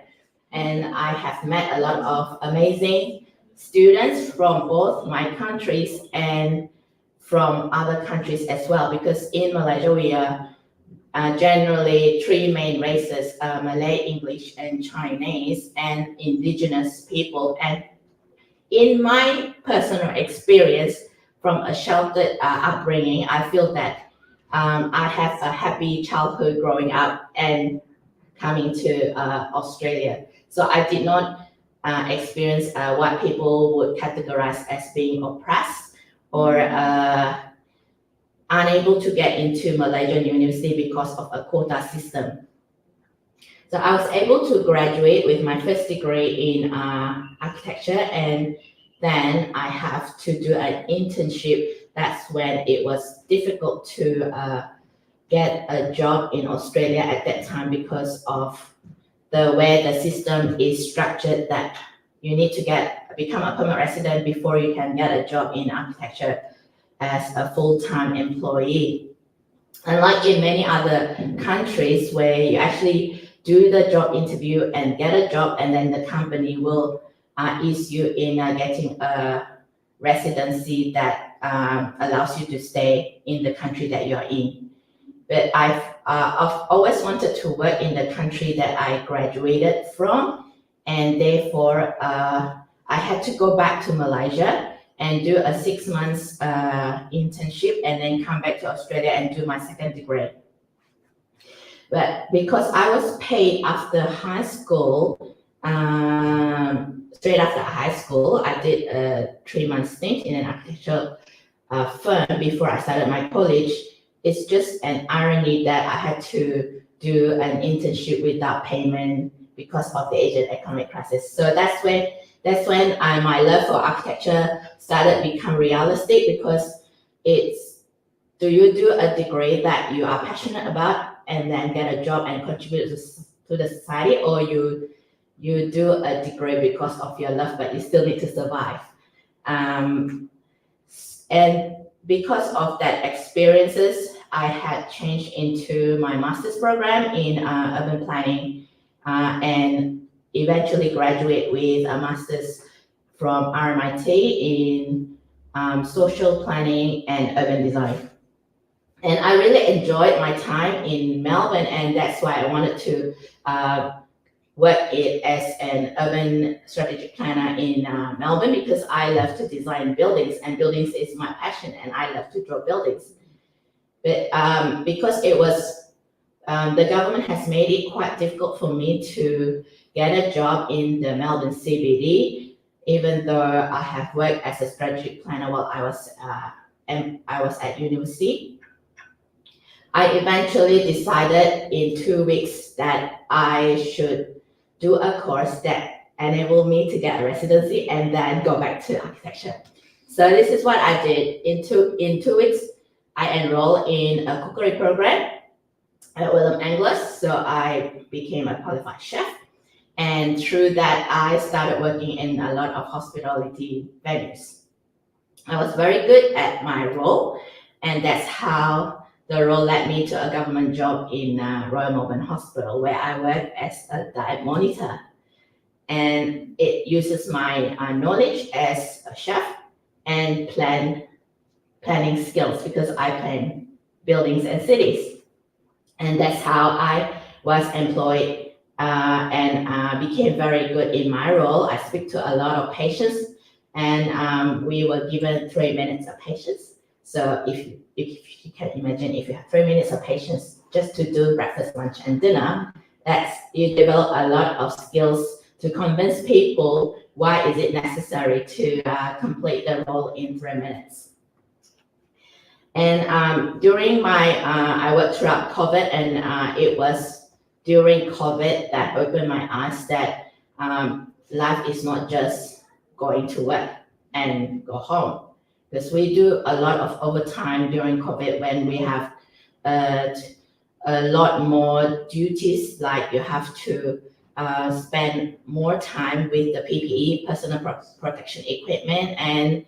And I have met a lot of amazing students from both my countries and from other countries as well, because in Malaysia we are generally 3 main races, Malay, English, and Chinese, and indigenous people. And in my personal experience from a sheltered upbringing, I feel that I have a happy childhood growing up and coming to Australia. So I did not experience what people would categorize as being oppressed or unable to get into Malaysian university because of a quota system. So I was able to graduate with my first degree in architecture, and then I have to do an internship. That's when it was difficult to get a job in Australia at that time because of the way the system is structured, that you need to become a permanent resident before you can get a job in architecture as a full-time employee. Unlike in many other countries where you actually do the job interview and get a job, and then the company will ease you in getting a residency that allows you to stay in the country that you're in. But I've always wanted to work in the country that I graduated from, and therefore I had to go back to Malaysia and do a 6 months internship and then come back to Australia and do my second degree. But because I was paid after high school, straight after high school, I did a 3-month stint in an architectural firm before I started my college. It's just an irony that I had to do an internship without payment because of the Asian economic crisis. So that's when my love for architecture started to become realistic, because it's, do you do a degree that you are passionate about and then get a job and contribute to the society, or you do a degree because of your love but you still need to survive? And because of that experiences, I had changed into my master's program in urban planning and eventually graduate with a master's from RMIT in social planning and urban design. And I really enjoyed my time in Melbourne, and that's why I wanted to work as an urban strategic planner in Melbourne, because I love to design buildings, and buildings is my passion, and I love to draw buildings. But because it was, the government has made it quite difficult for me to get a job in the Melbourne CBD, even though I have worked as a strategic planner while I was at university. I eventually decided in 2 weeks that I should do a course that enabled me to get a residency and then go back to architecture. So this is what I did. In two weeks, I enrolled in a cookery program at William Angus. So I became a qualified chef. And through that, I started working in a lot of hospitality venues. I was very good at my role, and that's how the role led me to a government job in Royal Melbourne Hospital, where I work as a diet monitor. And it uses my knowledge as a chef and planning skills, because I plan buildings and cities. And that's how I was employed and became very good in my role. I speak to a lot of patients, and we were given 3 minutes of patience. So if you can imagine, if you have 3 minutes of patience just to do breakfast, lunch, and dinner, you develop a lot of skills to convince people why is it necessary to complete the role in 3 minutes. And during I worked throughout COVID, and it was during COVID that opened my eyes that life is not just going to work and go home. Because we do a lot of overtime during COVID when we have a lot more duties, like you have to spend more time with the PPE, personal protection equipment, and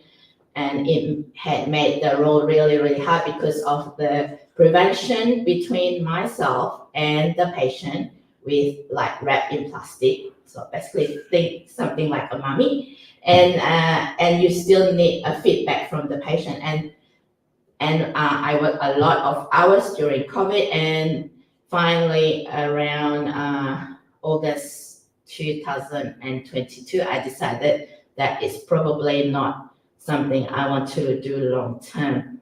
it had made the role really, really hard because of the prevention between myself and the patient with like wrapped in plastic. So basically think something like a mummy, and you still need a feedback from the patient. And I worked a lot of hours during COVID, and finally around August 2022, I decided that it's probably not something I want to do long term.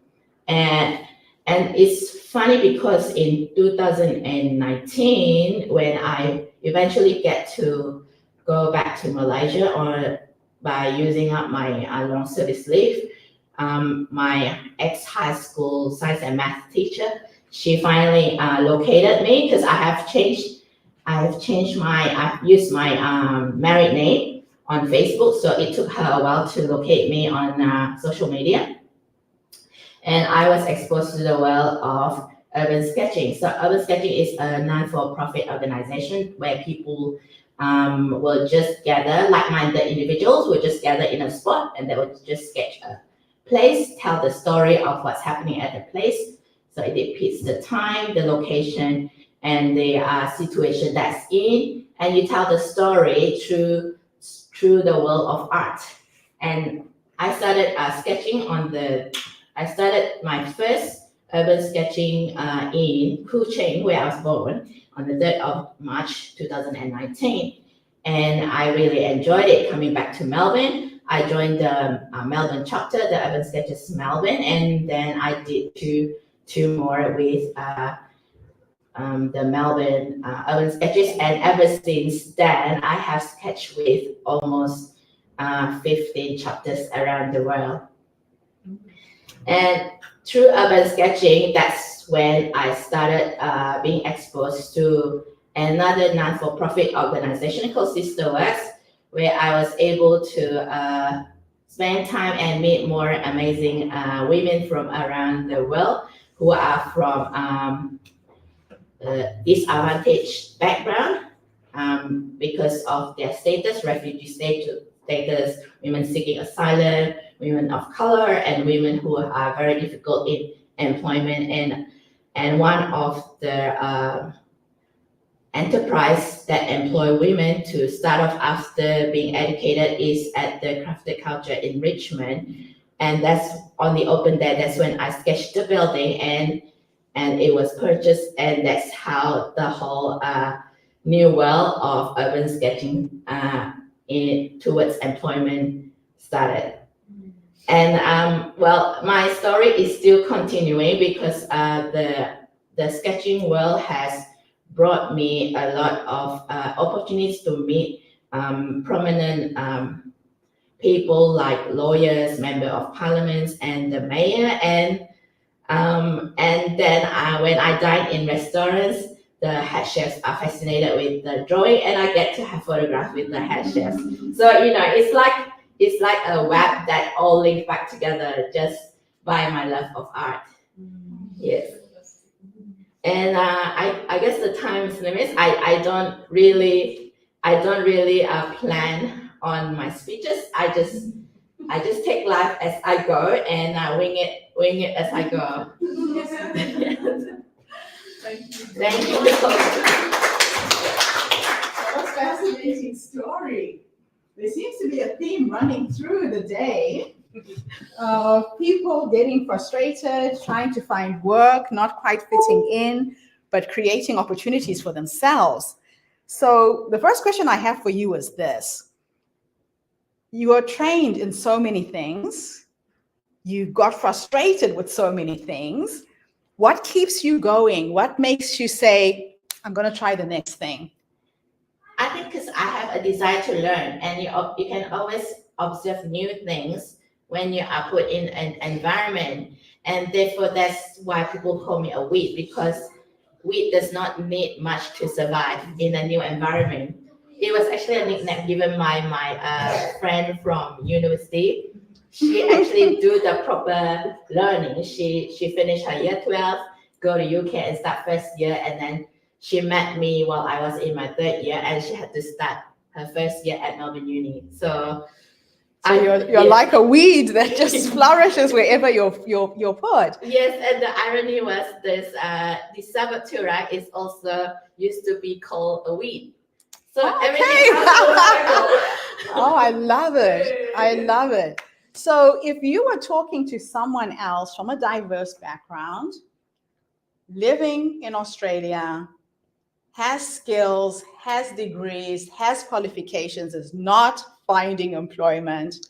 And it's funny because in 2019, when I eventually get to go back to Malaysia, or by using up my long service leave, my ex-high school science and math teacher, she finally located me, because I've used my married name on Facebook, so it took her a while to locate me on social media. And I was exposed to the world of urban sketching. So urban sketching is a non-for-profit organization where people will just gather, like-minded individuals will just gather in a spot, and they will just sketch a place, tell the story of what's happening at the place. So it depicts the time, the location, and the situation that's in, and you tell the story through the world of art. And I started sketching I started my first urban sketching in Kuching, where I was born, on the 3rd of March 2019. and I really enjoyed it coming back to Melbourne. I joined the Melbourne chapter, the Urban Sketches Melbourne, and then I did two more with the Melbourne Urban Sketches, and ever since then, I have sketched with almost 15 chapters around the world. And through urban sketching, that's when I started being exposed to another non-for-profit organization called Sisterworks, where I was able to spend time and meet more amazing women from around the world who are from disadvantaged background because of their status, refugee status, women seeking asylum, women of color, and women who are very difficult in employment. And one of the enterprise that employ women to start off after being educated is at the Crafted Culture in Richmond. And that's on the open day, that's when I sketched the building and it was purchased, and that's how the whole new world of urban sketching towards employment started. And well, my story is still continuing because the sketching world has brought me a lot of opportunities to meet prominent people like lawyers, member of parliaments, and the mayor. And then when I dine in restaurants, the head chefs are fascinated with the drawing, and I get to have photographs with the head chefs. So it's like a web that all link back together just by my love of art. Yes. And I guess the time's limits. I don't really plan on my speeches. I just take life as I go, and wing it as I go. Thank you. What a fascinating story. There seems to be a theme running through the day of people getting frustrated, trying to find work, not quite fitting in, but creating opportunities for themselves. So the first question I have for you is this. You are trained in so many things. You got frustrated with so many things. What keeps you going? What makes you say, I'm going to try the next thing? I think because I have a desire to learn, and you can always observe new things when you are put in an environment. And therefore, that's why people call me a weed, because weed does not need much to survive in a new environment. It was actually a nickname given by my friend from university. She actually do the proper learning. She finished her year 12, go to UK and start first year, and then she met me while I was in my third year, and she had to start her first year at Melbourne Uni. So you're like a weed that just flourishes wherever you're put. Yes, and the irony was this saboteur is also used to be called a weed. So everything Oh, I love it. I love it. So if you were talking to someone else from a diverse background, living in Australia, has skills, has degrees, has qualifications, is not finding employment,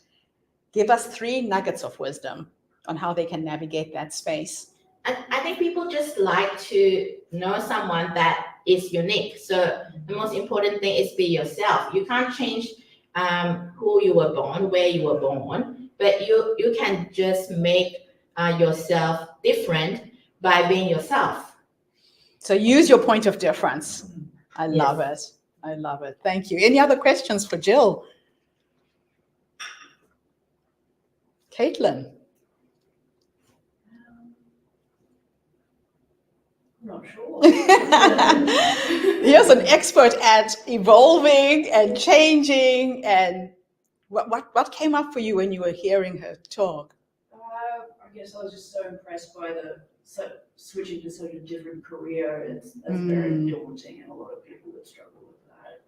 give us 3 nuggets of wisdom on how they can navigate that space. I think people just like to know someone that is unique. So the most important thing is be yourself. You can't change who you were born, where you were born, but you can just make yourself different by being yourself. So use your point of difference. I love it. I love it. Thank you. Any other questions for Jill? Caitlin? I'm not sure. Here's an expert at evolving and changing. And what came up for you when you were hearing her talk? I guess I was just so impressed by switching to such a different career. That's very daunting, and a lot of people would struggle with that.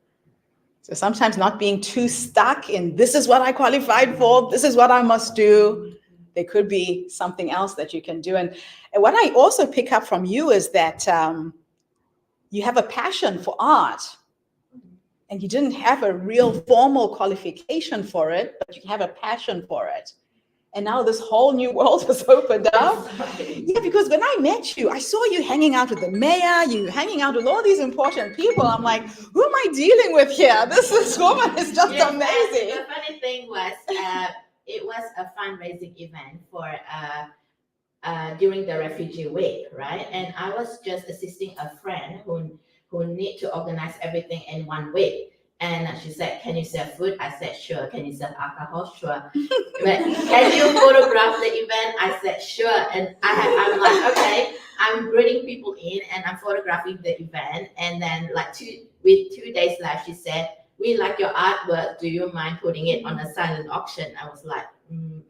So sometimes not being too stuck in this is what I qualified for, this is what I must do. There could be something else that you can do. And what I also pick up from you is that you have a passion for art. and you didn't have a real formal qualification for it, but you have a passion for it. And now this whole new world has opened up. Yeah, because when I met you, I saw you hanging out with the mayor, you hanging out with all these important people. I'm like, who am I dealing with here? This woman is just Yes, amazing. The funny thing was, it was a fundraising event for during the refugee week, right? And I was just assisting a friend who need to organize everything in 1 week. And she said, "Can you serve food?" I said, "Sure." "Can you serve alcohol?" "Sure." "But can you photograph the event?" I said, "Sure." And I'm like, okay, I'm bringing people in and I'm photographing the event. And then like 2 days left, she said, "We like your artwork. Do you mind putting it on a silent auction?" I was like,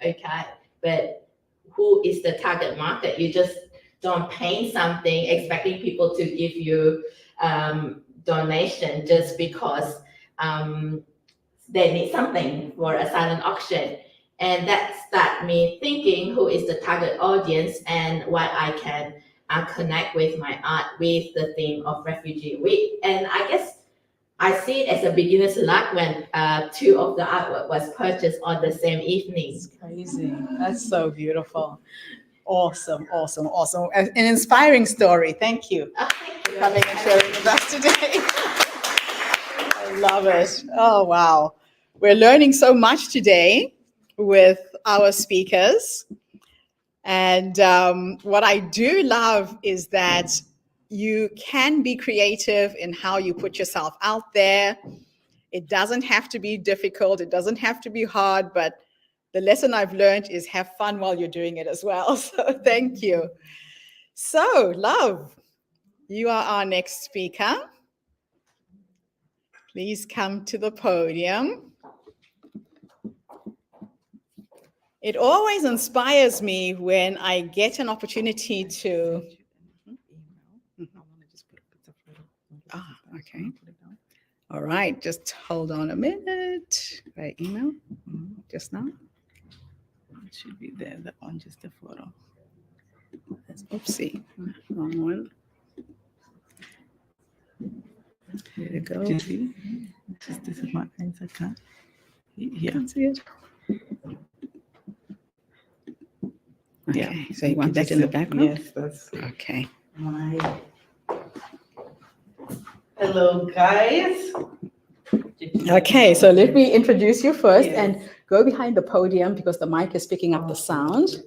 okay, but who is the target market? You just don't paint something expecting people to give you donation just because they need something for a silent auction. And that started me thinking who is the target audience and what I can connect with my art with the theme of Refugee Week. And I guess I see it as a beginner's luck when 2 of the artwork was purchased on the same evening. It's crazy. That's so beautiful. Awesome, awesome, awesome. An inspiring story. Thank you for coming and sharing with us today. I love it. Oh, wow. We're learning so much today with our speakers. And what I do love is that you can be creative in how you put yourself out there. It doesn't have to be difficult. It doesn't have to be hard, but the lesson I've learned is have fun while you're doing it as well. So thank you. So, Love, you are our next speaker. Please come to the podium. It always inspires me when I get an opportunity to... Ah, okay. All right, just hold on a minute. By email, just now. It should be there, that one, just a photo. Oopsie, wrong one. There you go. Just this is my eyes, I can't. Yeah. Can't see it. Okay, Yeah. so you want that in the background? Yes, that's Okay. my. Hello, guys. Okay, so let me introduce you first Yes. and go behind the podium because the mic is picking up the sound.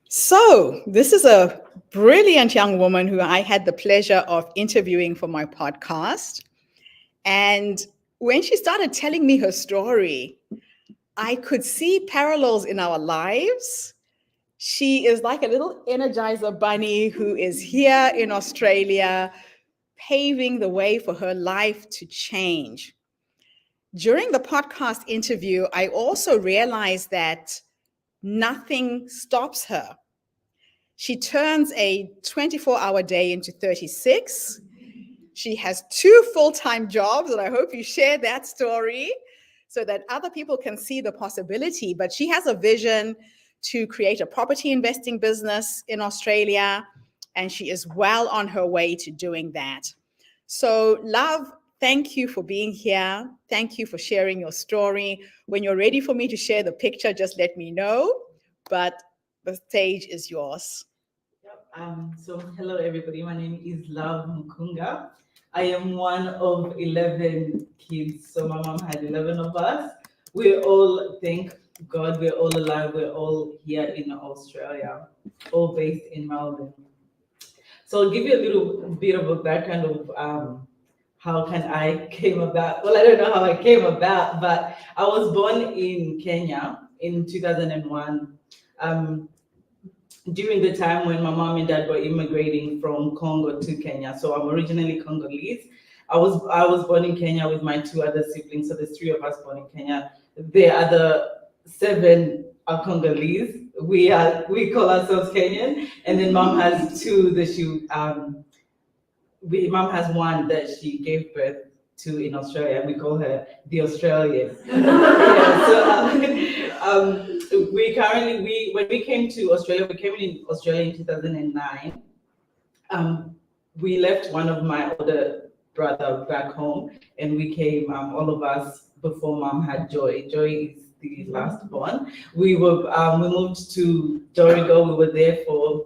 So this is a brilliant young woman who I had the pleasure of interviewing for my podcast. And when she started telling me her story, I could see parallels in our lives. She is like a little Energizer bunny who is here in Australia, paving the way for her life to change. During the podcast interview, I also realized that nothing stops her. She turns a 24-hour day into 36. She has 2 full-time jobs, and I hope you share that story so that other people can see the possibility. But she has a vision to create a property investing business in Australia, and she is well on her way to doing that. So, Love, thank you for being here. Thank you for sharing your story. When you're ready for me to share the picture, just let me know. But the stage is yours. So hello everybody, my name is Love Mukunga. I am one of 11 kids, so my mom had 11 of us. We all, thank God, we're all alive, we're all here in Australia, all based in Melbourne. So I'll give you a little bit of a background of how can I came about. Well, I don't know how I came about, but I was born in Kenya in 2001. During the time when my mom and dad were immigrating from Congo to Kenya. So I'm originally Congolese. I was born in Kenya with my 2 other siblings. So there's 3 of us born in Kenya. The other 7 are Congolese. We call ourselves Kenyan. And then mom has 2 that mom has 1 that she gave birth to in Australia. We call her the Australian. When we came to Australia, we came in Australia in 2009. We left one of my older brother back home, and we came, all of us, before mom had Joy. Joy is the last born. We moved to Dorigo. We were there for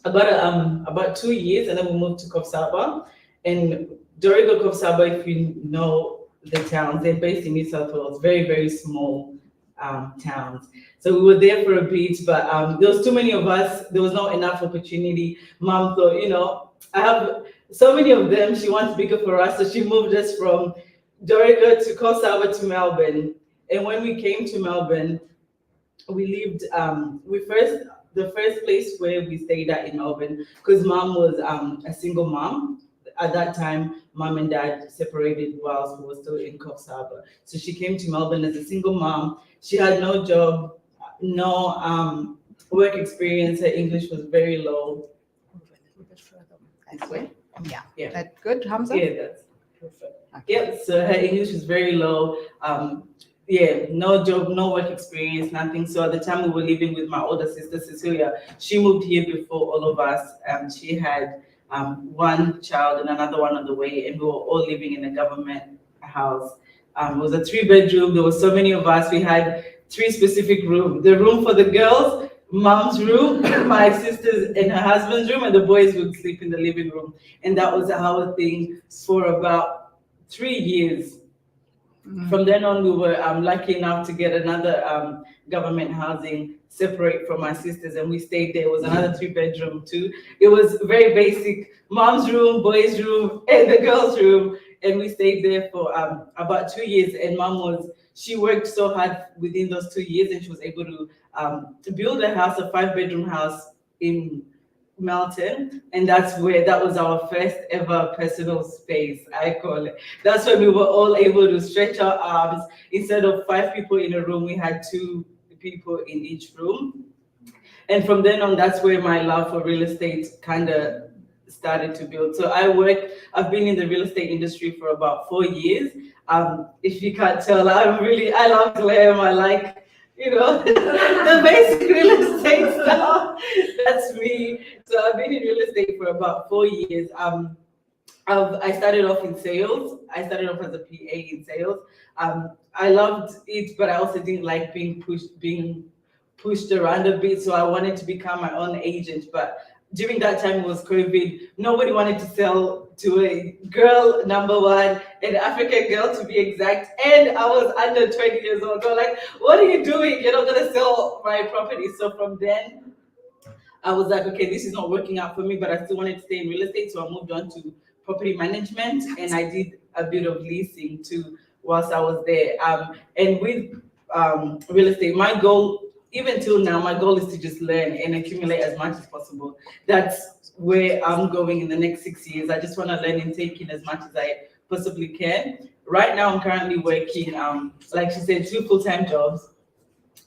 about 2 years, and then we moved to Kopsaba. And Dorigo, Kopsaba, if you know the towns, they're based in New South Wales, very, very small towns. So we were there for a bit, but there was too many of us. There was not enough opportunity. Mom thought, I have so many of them. She wants bigger for us, so she moved us from Dorigo to Kopsaba to Melbourne. And when we came to Melbourne, we lived. The first place where we stayed at in Melbourne, because mom was a single mom. At that time, mom and dad separated whilst we were still in Kopsaba. So she came to Melbourne as a single mom. She had no job, no work experience. Her English was very low. Move a little bit further. That's way. Yeah. Yeah. That good, Hamza? Yeah, that's perfect. Yeah, so her English was very low. No job, no work experience, nothing. So at the time we were living with my older sister, Cecilia. She moved here before all of us. She had one child and another one on the way, and we were all living in a government house. It was a 3-bedroom. There were so many of us. We had 3 specific rooms. The room for the girls, mom's room, my sister's and her husband's room, and the boys would sleep in the living room. And that was our thing for about 3 years. From then on, we were lucky enough to get another government housing separate from my sisters, and we stayed there. It was another 3-bedroom too. It was very basic, mom's room, boys' room, and the girls' room. And we stayed there for about 2 years. And she worked so hard within those 2 years, and she was able to build a house, a 5-bedroom house in Melton, and that was our first ever personal space, I call it. That's when we were all able to stretch our arms. Instead of 5 people in a room, we had 2 people in each room. And from then on, that's where my love for real estate kind of started to build. So I've been in the real estate industry for about 4 years. If you can't tell, I love glam. I like the basic real estate stuff. That's me. So I've been in real estate for about 4 years. I started off in sales. I started off as a PA in sales. I loved it, but I also didn't like being pushed around a bit. So I wanted to become my own agent. But during that time, it was COVID. Nobody wanted to sell to a girl, number one, an African girl to be exact. And I was under 20 years old. They're like, what are you doing? You're not going to sell my property. So from then, I was like, okay, this is not working out for me, but I still wanted to stay in real estate. So I moved on to property management, and I did a bit of leasing too whilst I was there. And with real estate, my goal, even till now, my goal is to just learn and accumulate as much as possible. That's where I'm going in the next 6 years. I just want to learn and take in as much as I possibly can. Right now, I'm currently working, like she said, 2 full-time jobs.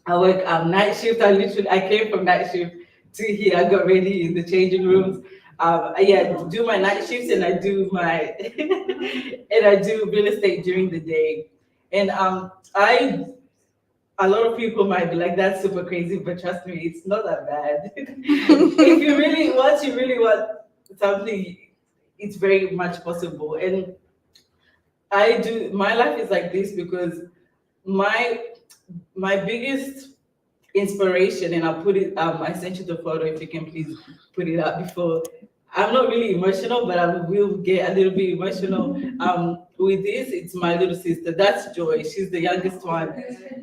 I work night shift. I came from night shift to here. I got ready in the changing rooms. I do my night shifts, and I do real estate during the day. And a lot of people might be like, that's super crazy, but trust me, it's not that bad. If you really want something, it's very much possible. And my life is like this because my biggest inspiration, and I'll put it, I sent you the photo, if you can please put it up before. I'm not really emotional, but I will get a little bit emotional with this. It's my little sister. That's Joy. She's the youngest one.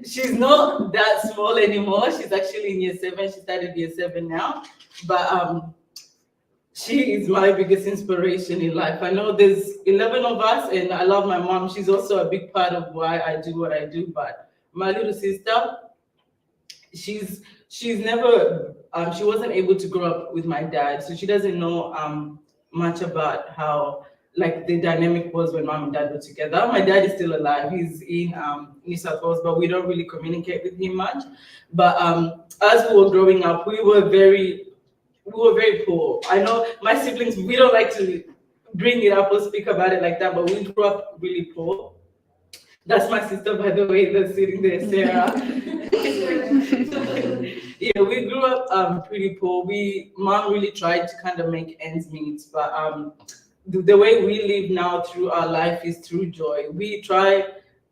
She's not that small anymore. She's actually in year 7. She started year 7 now. But she is my biggest inspiration in life. I know there's 11 of us, and I love my mom. She's also a big part of why I do what I do. But my little sister, she's never she wasn't able to grow up with my dad, so she doesn't know much about how like the dynamic was when mom and dad were together. My dad is still alive. He's in New South Wales, but we don't really communicate with him much. But as we were growing up, we were very poor. I know my siblings, we don't like to bring it up or speak about it like that, but we grew up really poor. That's my sister, by the way, that's sitting there, Sarah. Yeah, we grew up pretty poor. Mom really tried to kind of make ends meet, but the way we live now through our life is through joy. We try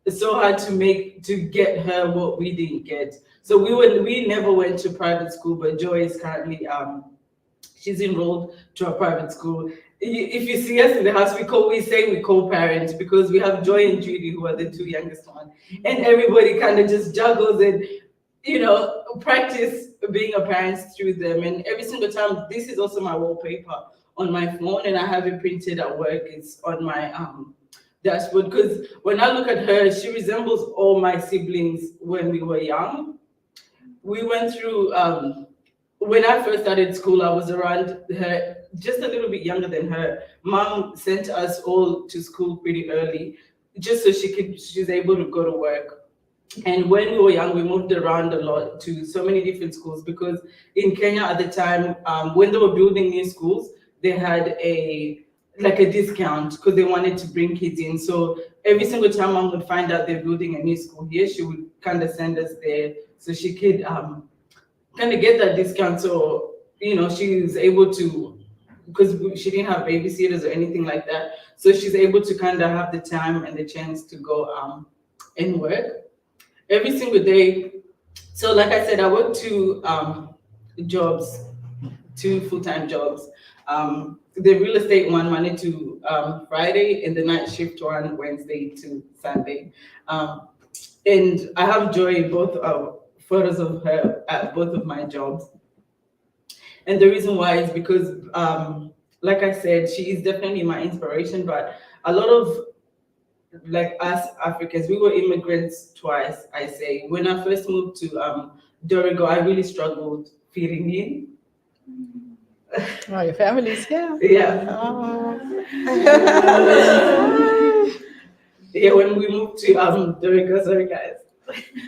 so hard to get her what we didn't get. So we never went to private school, but Joy is currently she's enrolled to a private school. If you see us in the house, we say we co-parent because we have Joy and Judy, who are the two youngest ones, and everybody kind of just juggles and practice being a parent through them. And every single time, this is also my wallpaper on my phone, and I have it printed at work. It's on my dashboard because when I look at her, she resembles all my siblings when we were young. We went through when I first started school, I was around her, just a little bit younger than her. Mom sent us all to school pretty early, just so she's able to go to work. And when we were young, we moved around a lot to so many different schools because in Kenya at the time, when they were building new schools, they had a discount because they wanted to bring kids in. So every single time Mom would find out they're building a new school here, she would kind of send us there so she could kind of get that discount. So she was able to, because she didn't have babysitters or anything like that, so she's able to kind of have the time and the chance to go and work every single day. So like I said, I work two jobs, two full-time jobs. The real estate one Monday to Friday, and the night shift one Wednesday to Sunday. And I have Joy both photos of her at both of my jobs. And the reason why is because, like I said, she is definitely my inspiration, but a lot of like us Africans, we were immigrants twice, I say. When I first moved to Dorigo, I really struggled fitting in. Oh, your family's here. Yeah. Oh. Yeah, when we moved to Dorigo, sorry guys.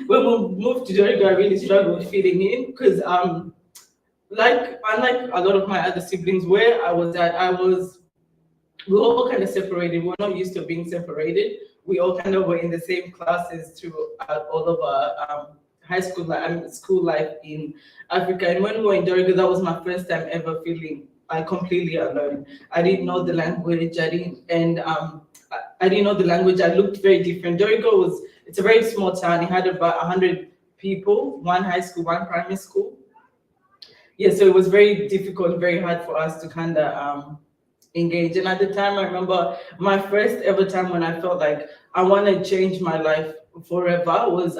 When we moved to Dorigo, I really struggled fitting in because unlike a lot of my other siblings, where I was at, we were all kind of separated. We're not used to being separated. We all kind of were in the same classes throughout all of our high school school life in Africa. And when we were in Dorigo, that was my first time ever feeling completely alone. I didn't know the language. I didn't know the language. I looked very different. Dorigo it's a very small town. It had about 100 people, one high school, one primary school. Yeah, so it was very difficult, very hard for us to kind of engage. And at the time, I remember my first ever time when I felt like I want to change my life forever was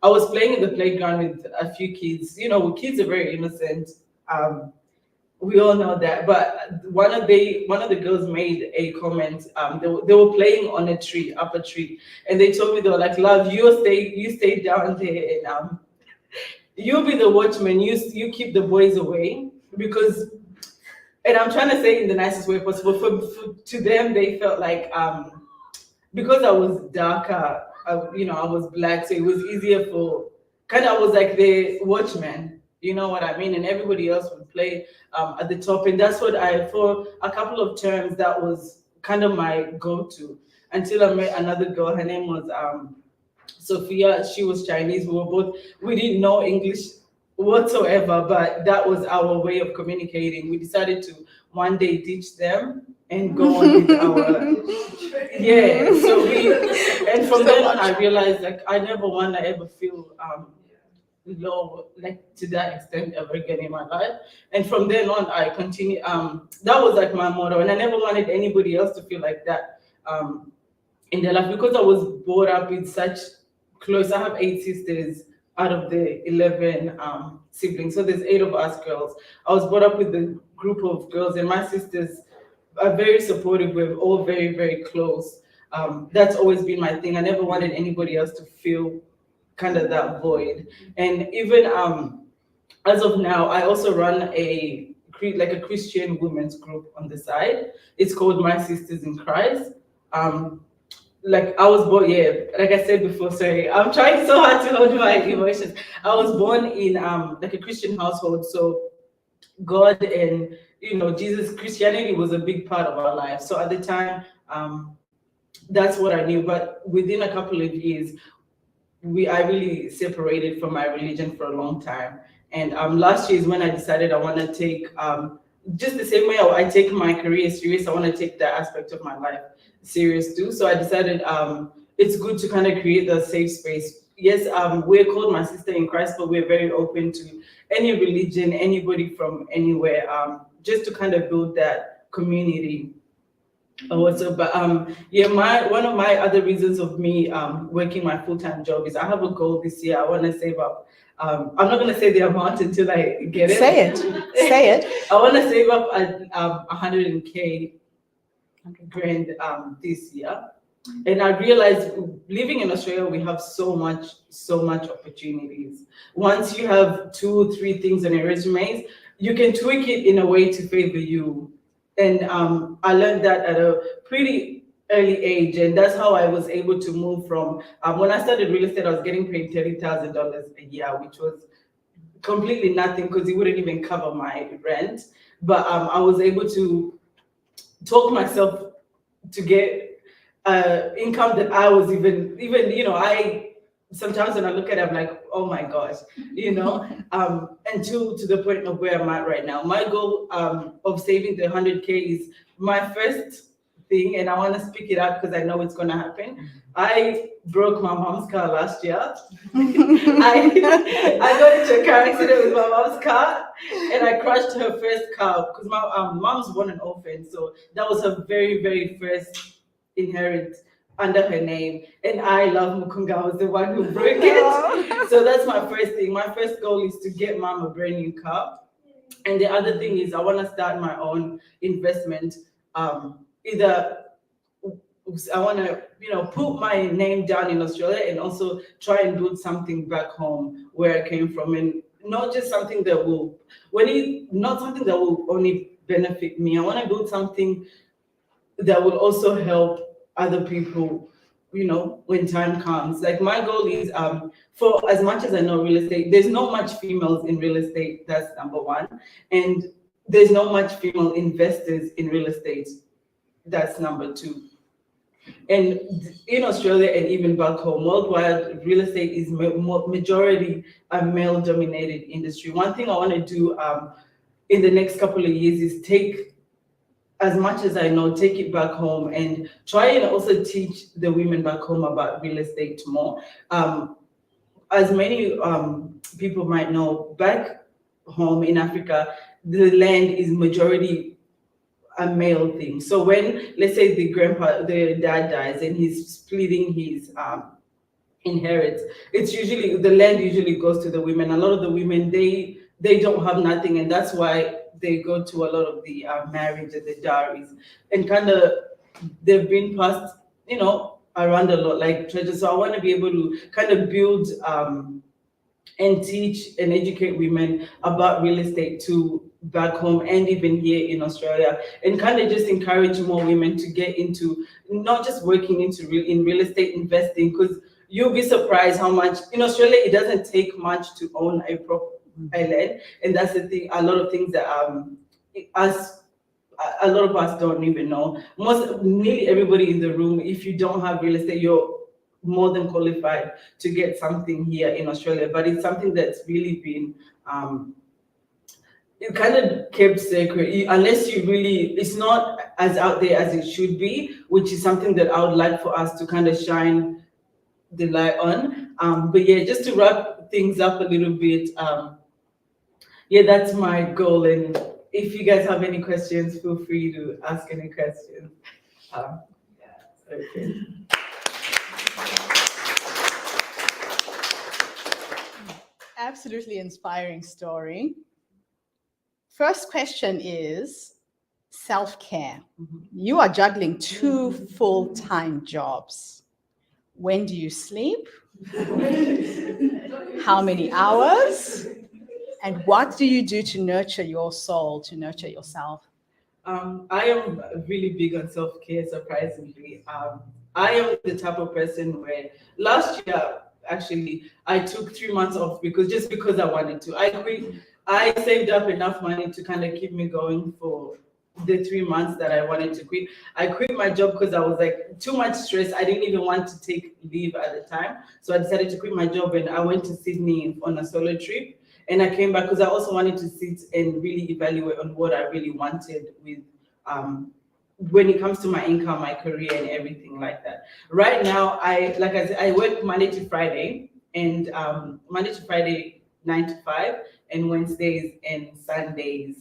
I was playing in the playground with a few kids. Kids are very innocent. We all know that. But one of the girls made a comment. They were playing on a tree, up a tree, and they told me, they were like, "Love, you stay down there, and you'll be the watchman. You keep the boys away because." And I'm trying to say it in the nicest way possible. To them, they felt like because I was darker, I was black, so it was easier I was like the watchman, you know what I mean? And everybody else would play at the top. And that's what for a couple of terms, that was kind of my go-to until I met another girl. Her name was Sophia. She was Chinese. We didn't know English whatsoever, but that was our way of communicating. We decided to one day ditch them and go on with our and from then on I realized like I never want to ever feel low like to that extent ever again in my life. And from then on I continue that was like my motto, and I never wanted anybody else to feel like that in their life, because I was brought up with such close. I have 8 sisters out of the 11 siblings. So there's 8 of us girls. I was brought up with a group of girls, and my sisters are very supportive. We're all very, very close. That's always been my thing. I never wanted anybody else to feel kind of that void. And even as of now, I also run a Christian women's group on the side. It's called My Sisters in Christ. Like I was born, like I said before, sorry, I'm trying so hard to hold my emotions. I was born in like a Christian household, so God and Jesus, Christianity was a big part of our life. So at the time, that's what I knew. But within a couple of years, I really separated from my religion for a long time. And last year is when I decided I want to take just the same way I take my career serious, I want to take that aspect of my life serious too. So I decided it's good to kind of create a safe space. Yes, we're called My Sister in Christ, but we're very open to any religion, anybody from anywhere, just to kind of build that community. Also, but yeah, one of my other reasons of me working my full-time job is I have a goal this year. I want to save up. I'm not going to say the amount until I get it. Say it. Say it. I want to save up 100K grand this year. And I realized living in Australia, we have so much opportunities. Once you have 2 or 3 things on your resumes, you can tweak it in a way to favor you. And I learned that at a pretty early age, and that's how I was able to move from, when I started real estate, I was getting paid $30,000 a year, which was completely nothing because it wouldn't even cover my rent. But I was able to talk myself to get income that I was even, I sometimes when I look at it, I'm like, oh my gosh, and to the point of where I'm at right now. My goal of saving the 100K is my first thing, and I want to speak it out because I know it's going to happen. I broke my mom's car last year. I got into a car accident with my mom's car, and I crashed her first car because my mom's born an orphan, so that was her very, very first inherit under her name, and I love Mukunga. I was the one who broke it. So that's my first thing. My first goal is to get mom a brand new car. And the other thing is I want to start my own investment. Either I want to, put my name down in Australia and also try and build something back home where I came from, and not just something that will, not something that will only benefit me. I want to build something that will also help other people, when time comes. Like my goal is, for as much as I know real estate, there's not much females in real estate, that's number one. And there's not much female investors in real estate, that's number 2. And in Australia and even back home, worldwide, real estate is majority a male-dominated industry. One thing I want to do in the next couple of years is take as much as I know, take it back home and try and also teach the women back home about real estate more. As many people might know, back home in Africa, the land is majority a male thing. So when, let's say the dad dies and he's splitting his inheritance, the land usually goes to the women. A lot of the women, they don't have nothing, and that's why they go to a lot of the marriage and the dowries, and kind of they've been passed, around a lot like treasures. So I want to be able to kind of build and teach and educate women about real estate too, back home and even here in Australia, and kind of just encourage more women to get into not just working in real estate investing, because you'll be surprised how much in Australia it doesn't take much to own a property. Land, and that's the thing. A lot of things that a lot of us don't even know. Nearly everybody in the room, if you don't have real estate, you're more than qualified to get something here in Australia. But it's something that's really been it kind of kept sacred, unless you really, it's not as out there as it should be, which is something that I would like for us to kind of shine the light on. But yeah, just to wrap things up a little bit. Yeah, that's my goal. And if you guys have any questions, feel free to ask any questions. Okay. Absolutely inspiring story. First question is self-care. You are juggling 2 full-time jobs. When do you sleep? How many hours? And what do you do to nurture your soul, to nurture yourself? I am really big on self-care, surprisingly. I am the type of person where last year, actually, I took 3 months off because I wanted to. I saved up enough money to kind of keep me going for the 3 months that I wanted to quit. I quit my job because I was like too much stress. I didn't even want to take leave at the time. So I decided to quit my job, and I went to Sydney on a solo trip. And I came back because I also wanted to sit and really evaluate on what I really wanted with when it comes to my income, my career, and everything like that. Right now, like I said, I work Monday to Friday, and Monday to Friday, 9 to 5, and Wednesdays and Sundays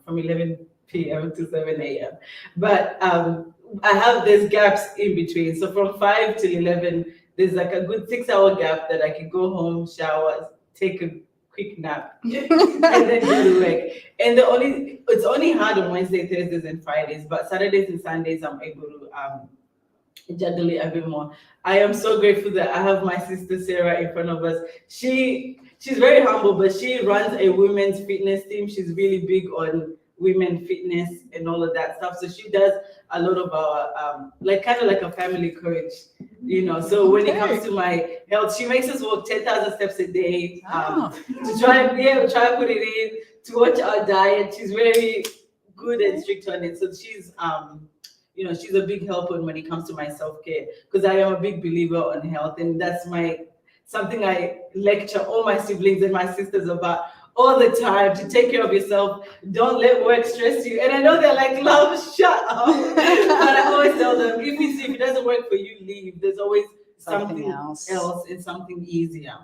from 11 p.m. to 7 a.m. But I have these gaps in between. So from 5 to 11, there's like a good 6-hour gap that I can go home, shower, take a quick nap, and then go to work. And it's only hard on Wednesday, Thursdays, and Fridays, but Saturdays and Sundays I'm able to juggle it a bit more. I am so grateful that I have my sister Sarah in front of us. She's very humble, but she runs a women's fitness team. She's really big on women fitness and all of that stuff. So she does a lot of our like kind of like a family coach, you know. So when it comes to my health, she makes us walk 10,000 steps a day to try and put it in, to watch our diet. She's very good and strict on it. So she's you know, she's a big help when it comes to my self-care, because I am a big believer on health, and that's something I lecture all my siblings and my sisters about all the time, to take care of yourself. Don't let work stress you. And I know they're like, love, shut up. But I always tell them, if it doesn't work for you, leave. There's always something else and something easier.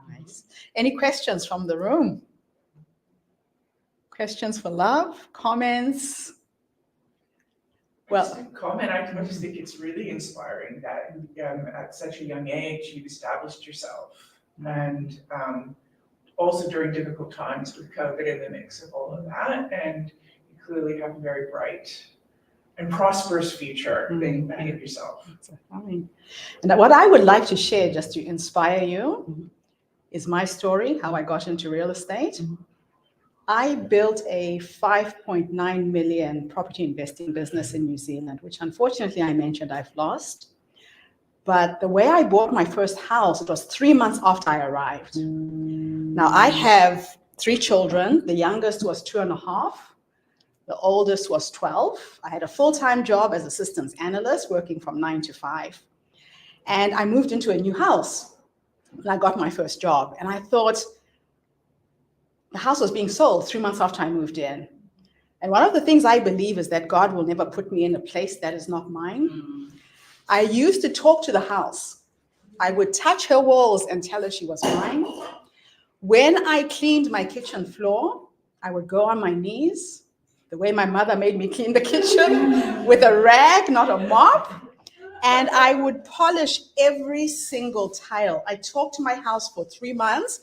Nice. Any questions from the room? Questions for Love? Comments? Well, comment. I just think it's really inspiring that at such a young age you've established yourself, and also during difficult times with COVID in the mix of all of that, and you clearly have a very bright and prosperous future being ahead of yourself. And what I would like to share, just to inspire you, is my story, how I got into real estate. I built a 5.9 million property investing business in New Zealand, which unfortunately I mentioned I've lost. But the way I bought my first house, it was 3 months after I arrived. Now I have 3 children. The youngest was 2.5. The oldest was 12. I had a full-time job as a systems analyst, working from 9 to 5. And I moved into a new house and I got my first job. And I thought, the house was being sold 3 months after I moved in. And one of the things I believe is that God will never put me in a place that is not mine. I used to talk to the house. I would touch her walls and tell her she was mine. When I cleaned my kitchen floor, I would go on my knees, the way my mother made me clean the kitchen, with a rag, not a mop. And I would polish every single tile. I talked to my house for 3 months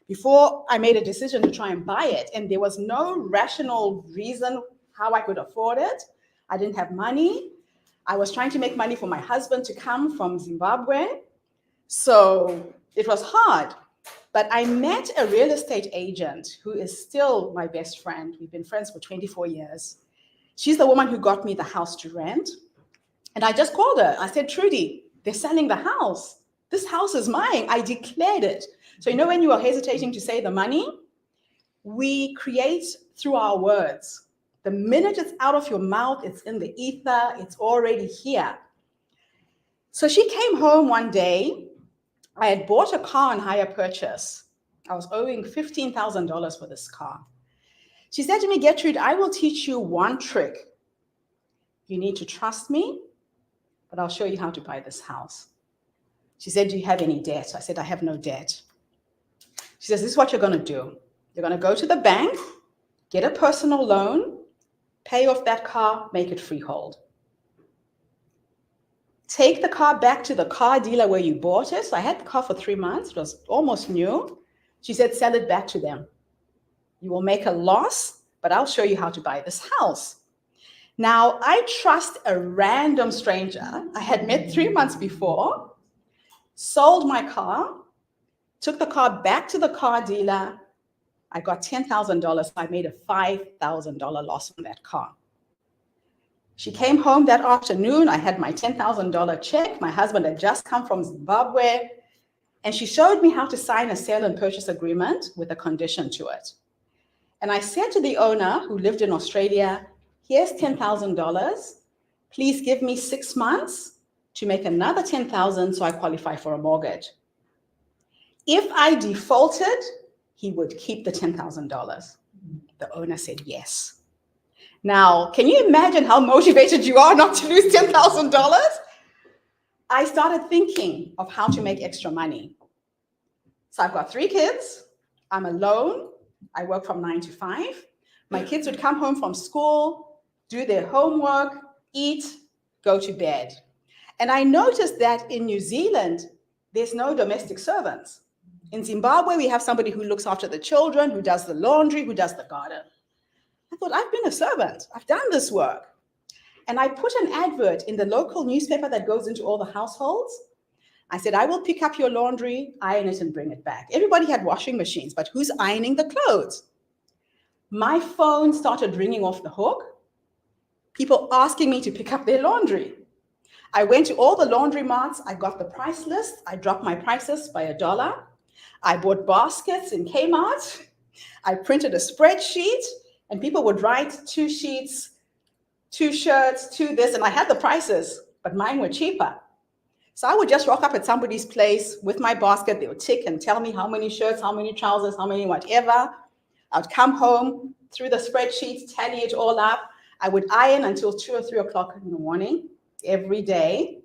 before I made a decision to try and buy it. And there was no rational reason how I could afford it. I didn't have money. I was trying to make money for my husband to come from Zimbabwe. So it was hard. But I met a real estate agent who is still my best friend. We've been friends for 24 years. She's the woman who got me the house to rent. And I just called her. I said, Trudy, they're selling the house. This house is mine. I declared it. So you know when you are hesitating to say the money, we create through our words. The minute it's out of your mouth, it's in the ether, it's already here. So she came home one day. I had bought a car on hire purchase. I was owing $15,000 for this car. She said to me, Gertrude, I will teach you one trick. You need to trust me, but I'll show you how to buy this house. She said, do you have any debt? I said, I have no debt. She says, this is what you're going to do. You're going to go to the bank, get a personal loan, pay off that car, make it freehold. Take the car back to the car dealer where you bought it. So I had the car for 3 months. It was almost new. She said, sell it back to them. You will make a loss, but I'll show you how to buy this house. Now, I trust a random stranger I had met 3 months before, sold my car, took the car back to the car dealer. I got $10,000. I made a $5,000 loss on that car. She came home that afternoon. I had my $10,000 check. My husband had just come from Zimbabwe. And she showed me how to sign a sale and purchase agreement with a condition to it. And I said to the owner, who lived in Australia, here's $10,000. Please give me 6 months to make another $10,000 so I qualify for a mortgage. If I defaulted, he would keep the $10,000. The owner said yes. Now, can you imagine how motivated you are not to lose $10,000? I started thinking of how to make extra money. So I've got 3 kids. I'm alone. I work from 9 to 5. My kids would come home from school, do their homework, eat, go to bed. And I noticed that in New Zealand, there's no domestic servants. In Zimbabwe, we have somebody who looks after the children, who does the laundry, who does the garden. I thought, I've been a servant. I've done this work. And I put an advert in the local newspaper that goes into all the households. I said, I will pick up your laundry, iron it, and bring it back. Everybody had washing machines, but who's ironing the clothes? My phone started ringing off the hook. People asking me to pick up their laundry. I went to all the laundry marts. I got the price list. I dropped my prices by $1. I bought baskets in Kmart. I printed a spreadsheet, and people would write 2 sheets, 2 shirts, 2 this, and I had the prices, but mine were cheaper. So I would just rock up at somebody's place with my basket. They would tick and tell me how many shirts, how many trousers, how many whatever. I'd come home through the spreadsheets, tally it all up. I would iron until 2 or 3 o'clock in the morning every day,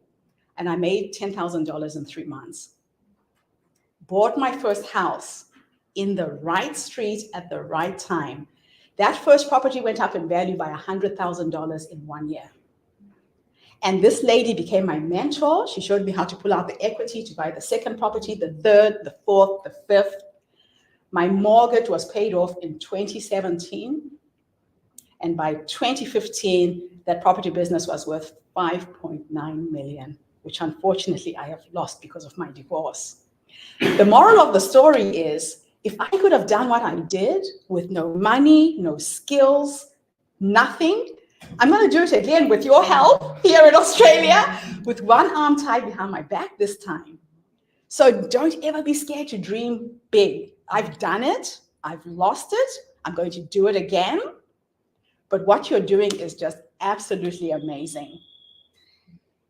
and I made $10,000 in 3 months. Bought my first house in the right street at the right time. That first property went up in value by $100,000 in 1 year. And this lady became my mentor. She showed me how to pull out the equity to buy the second property, the third, the fourth, the fifth. My mortgage was paid off in 2017. And by 2015, that property business was worth $5.9 million, which unfortunately I have lost because of my divorce. The moral of the story is, if I could have done what I did with no money, no skills, nothing, I'm going to do it again with your help here in Australia, with one arm tied behind my back this time. So don't ever be scared to dream big. I've done it. I've lost it. I'm going to do it again. But what you're doing is just absolutely amazing.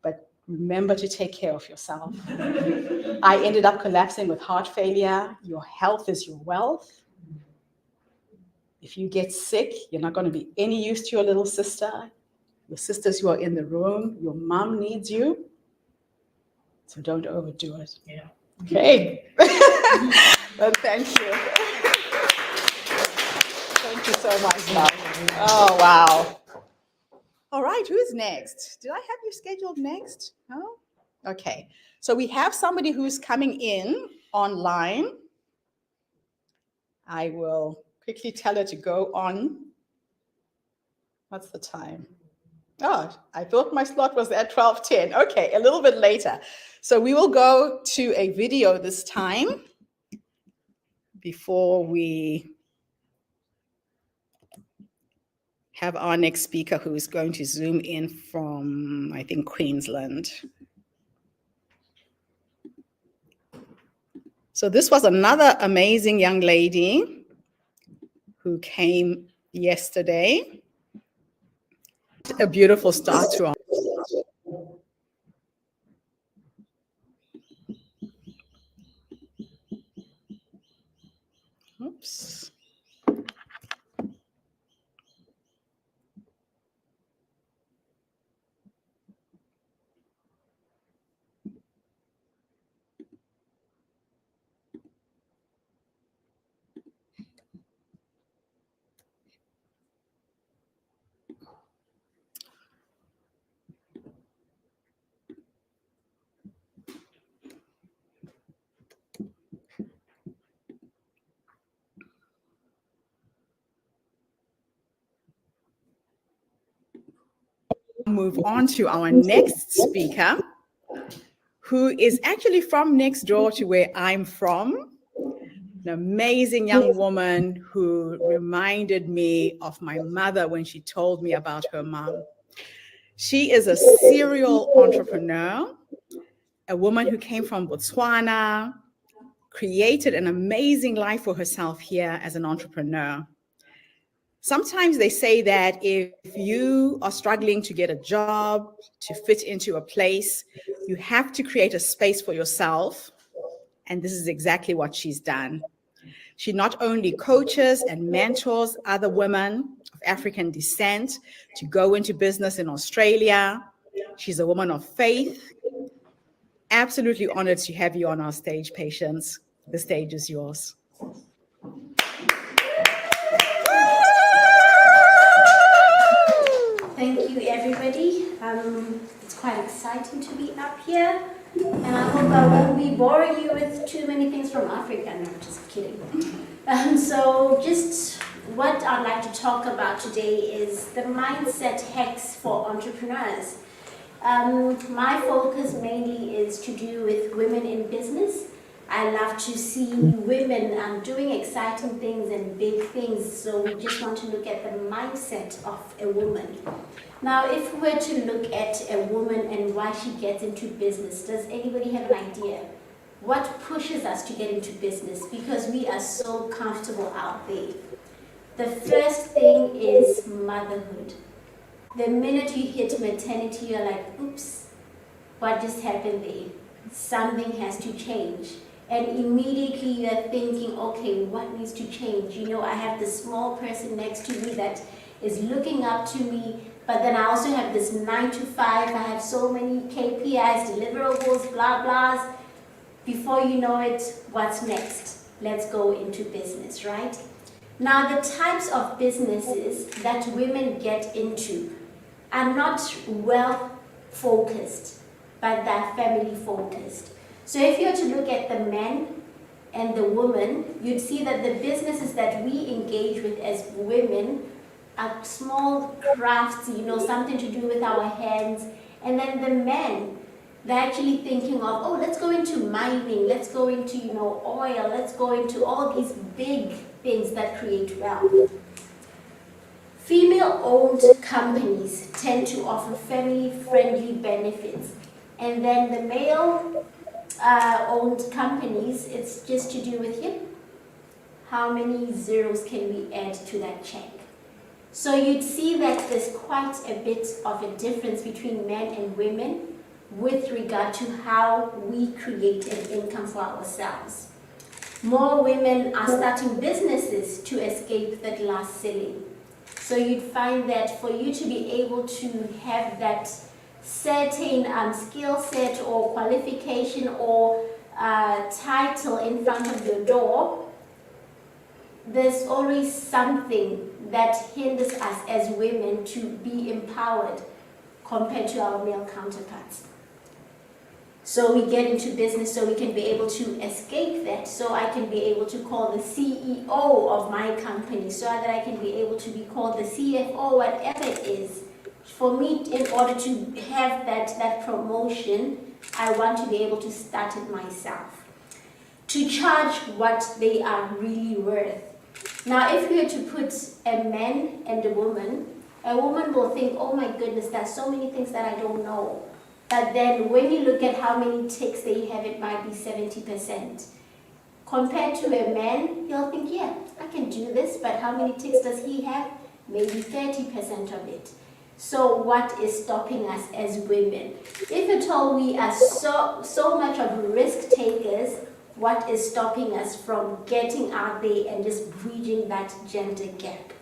But remember to take care of yourself. I ended up collapsing with heart failure. Your health is your wealth. If you get sick, you're not going to be any use to your little sister, your sisters who are in the room. Your mom needs you. So don't overdo it. Yeah. Okay. Well, thank you. Thank you so much, love. Oh, wow. All right, who's next? Did I have you scheduled next? No? Okay. So we have somebody who's coming in online. I will quickly tell her to go on. What's the time? Oh, I thought my slot was at 12:10. Okay, a little bit later. So we will go to a video this time before we have our next speaker, who is going to Zoom in from, I think, Queensland. So this was another amazing young lady who came yesterday. A beautiful start to our. Oops. Move on to our next speaker, who is actually from next door to where I'm from. An amazing young woman who reminded me of my mother when she told me about her mom. She is a serial entrepreneur, a woman who came from Botswana, created an amazing life for herself here as an entrepreneur. Sometimes they say that if you are struggling to get a job, to fit into a place, you have to create a space for yourself. And this is exactly what she's done. She not only coaches and mentors other women of African descent to go into business in Australia. She's a woman of faith. Absolutely honored to have you on our stage, Patience. The stage is yours. Thank you, everybody. It's quite exciting to be up here, and I hope I won't be boring you with too many things from Africa. No, just kidding. So just what I'd like to talk about today is the mindset hacks for entrepreneurs. My focus mainly is to do with women in business. I love to see women doing exciting things and big things, so we just want to look at the mindset of a woman. Now, if we were to look at a woman and why she gets into business, does anybody have an idea? What pushes us to get into business? Because we are so comfortable out there. The first thing is motherhood. The minute you hit maternity, you're like, oops, what just happened there? Something has to change. And immediately you're thinking, okay, what needs to change? You know, I have this small person next to me that is looking up to me, but then I also have this 9 to 5, I have so many KPIs, deliverables, blah, blahs. Before you know it, what's next? Let's go into business, right? Now, the types of businesses that women get into are not wealth-focused, but they're family-focused. So if you were to look at the men and the women, you'd see that the businesses that we engage with as women are small crafts, you know, something to do with our hands. And then the men, they're actually thinking of, oh, let's go into mining, let's go into, you know, oil, let's go into all these big things that create wealth. Female-owned companies tend to offer family-friendly benefits. And then the male owned companies, it's just to do with you. How many zeros can we add to that check? So you'd see that there's quite a bit of a difference between men and women with regard to how we create an income for ourselves. More women are starting businesses to escape the glass ceiling. So you'd find that for you to be able to have that certain skill set or qualification or title in front of your door, there's always something that hinders us as women to be empowered compared to our male counterparts. So we get into business so we can be able to escape that, so I can be able to call the CEO of my company, so that I can be able to be called the CFO, whatever it is. For me, in order to have that promotion, I want to be able to start it myself. To charge what they are really worth. Now, if we were to put a man and a woman will think, oh my goodness, there's so many things that I don't know. But then when you look at how many ticks they have, it might be 70%. Compared to a man, he'll think, yeah, I can do this, but how many ticks does he have? Maybe 30% of it. So what is stopping us as women? If at all we are so much of risk takers, what is stopping us from getting out there and just bridging that gender gap?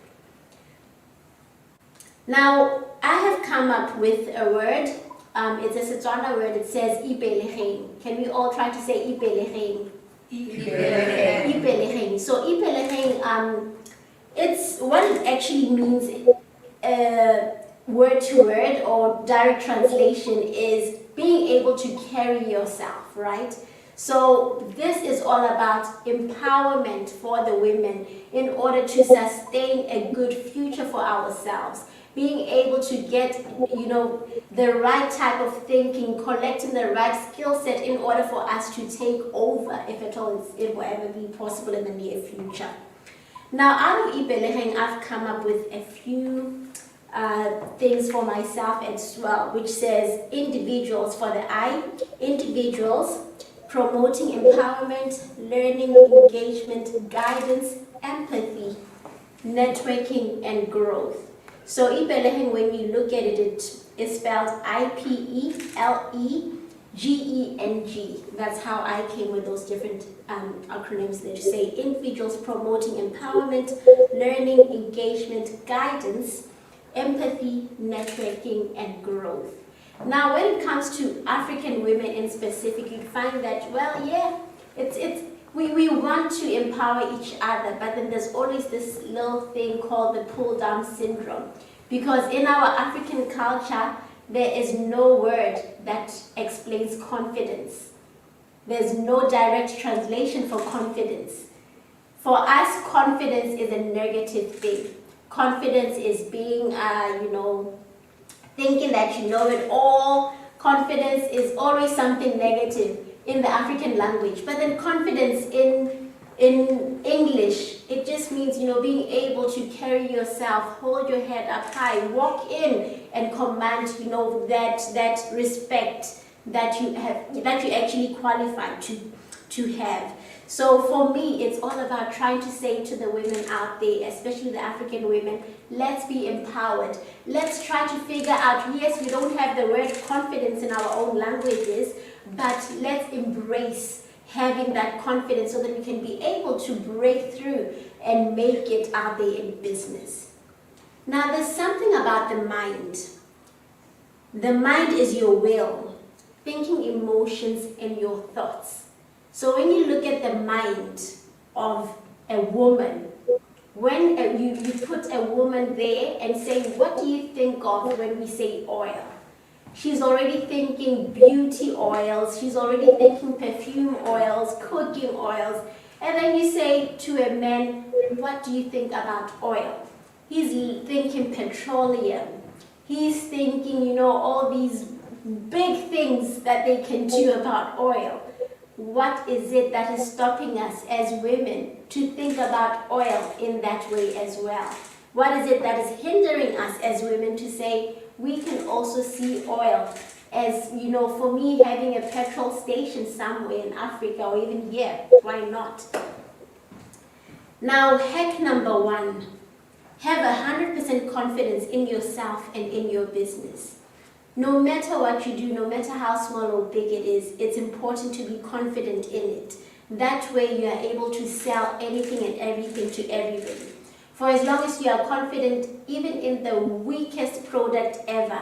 Now, I have come up with a word. It's a Setswana word. It says ipeleheng. Can we all try to say ipeleheng? Ipeleheng. So ipeleheng, it's what it actually means. Word to word or direct translation is being able to carry yourself, right? So this is all about empowerment for the women in order to sustain a good future for ourselves. Being able to get, you know, the right type of thinking, collecting the right skill set in order for us to take over, if at all it will ever be possible in the near future. Now, out of Ipeleheng, I've come up with a few things for myself as well, which says individuals for the I, individuals, promoting empowerment, learning, engagement, guidance, empathy, networking, and growth. So Ipeleheng, when you look at it, it is spelled IPELE, GENG. That's how I came with those different acronyms there to say individuals promoting empowerment, learning, engagement, guidance, empathy, networking, and growth. Now, when it comes to African women in specific, you find that, well, yeah, we want to empower each other, but then there's always this little thing called the pull-down syndrome. Because in our African culture, there is no word that explains confidence. There's no direct translation for confidence. For us, confidence is a negative thing. Confidence is being, thinking that you know it all. Confidence is always something negative in the African language. But then confidence in English, it just means, being able to carry yourself, hold your head up high, walk in and command, that respect that you have, that you actually qualify to have. So for me, it's all about trying to say to the women out there, especially the African women, let's be empowered. Let's try to figure out, yes, we don't have the word confidence in our own languages, but let's embrace having that confidence so that we can be able to break through and make it out there in business. Now, there's something about the mind. The mind is your will, thinking, emotions, and your thoughts. So when you look at the mind of a woman, when you put a woman there and say, what do you think of when we say oil? She's already thinking beauty oils, she's already thinking perfume oils, cooking oils. And then you say to a man, what do you think about oil? He's thinking petroleum. He's thinking, all these big things that they can do about oil. What is it that is stopping us as women to think about oil in that way as well? What is it that is hindering us as women to say, we can also see oil as, for me, having a petrol station somewhere in Africa or even here, why not? Now, hack number 1, have 100% confidence in yourself and in your business. No matter what you do, no matter how small or big it is, it's important to be confident in it. That way you are able to sell anything and everything to everybody. For as long as you are confident, even in the weakest product ever,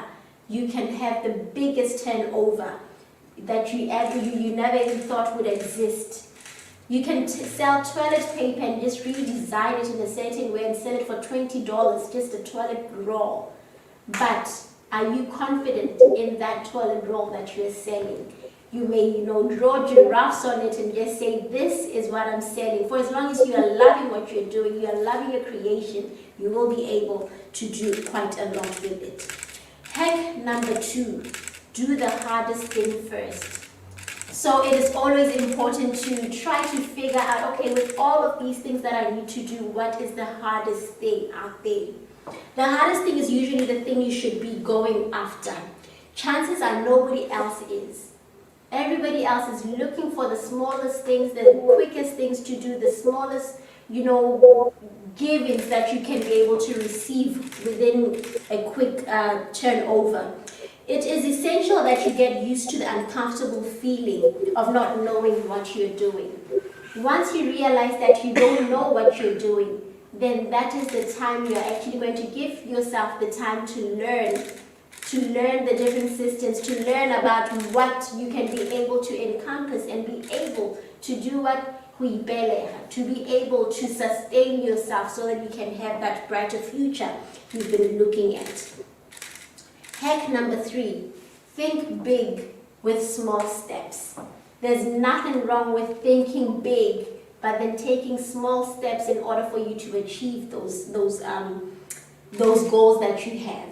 you can have the biggest turnover that you never even thought would exist. You can sell toilet paper and just redesign it in a certain way and sell it for $20, just a toilet roll. But are you confident in that toilet roll that you're selling? You may, draw giraffes on it and just say, this is what I'm selling. For as long as you are loving what you're doing, you are loving your creation, you will be able to do quite a lot with it. Hack number 2, do the hardest thing first. So it is always important to try to figure out, okay, with all of these things that I need to do, what is the hardest thing out there? The hardest thing is usually the thing you should be going after. Chances are nobody else is. Everybody else is looking for the smallest things, the quickest things to do, the smallest, givings that you can be able to receive within a quick turnover. It is essential that you get used to the uncomfortable feeling of not knowing what you're doing. Once you realize that you don't know what you're doing, then that is the time you're actually going to give yourself the time to learn the different systems, to learn about what you can be able to encompass and be able to do what to be able to sustain yourself so that you can have that brighter future you've been looking at. Hack number 3, think big with small steps. There's nothing wrong with thinking big, but then taking small steps in order for you to achieve those goals that you have.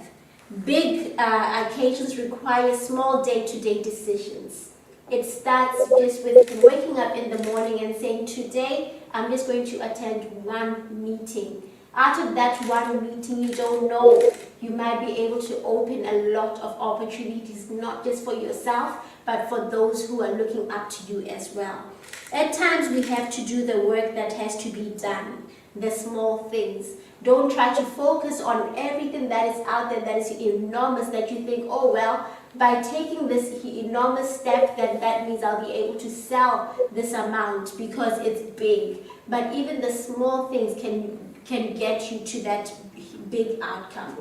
Big occasions require small day-to-day decisions. It starts just with waking up in the morning and saying, today I'm just going to attend one meeting. Out of that one meeting, you don't know, you might be able to open a lot of opportunities, not just for yourself, but for those who are looking up to you as well. At times, we have to do the work that has to be done. the small things. Don't try to focus on everything that is out there that is enormous, that you think, oh well, by taking this enormous step, then that means I'll be able to sell this amount because it's big. But even the small things can get you to that big outcome.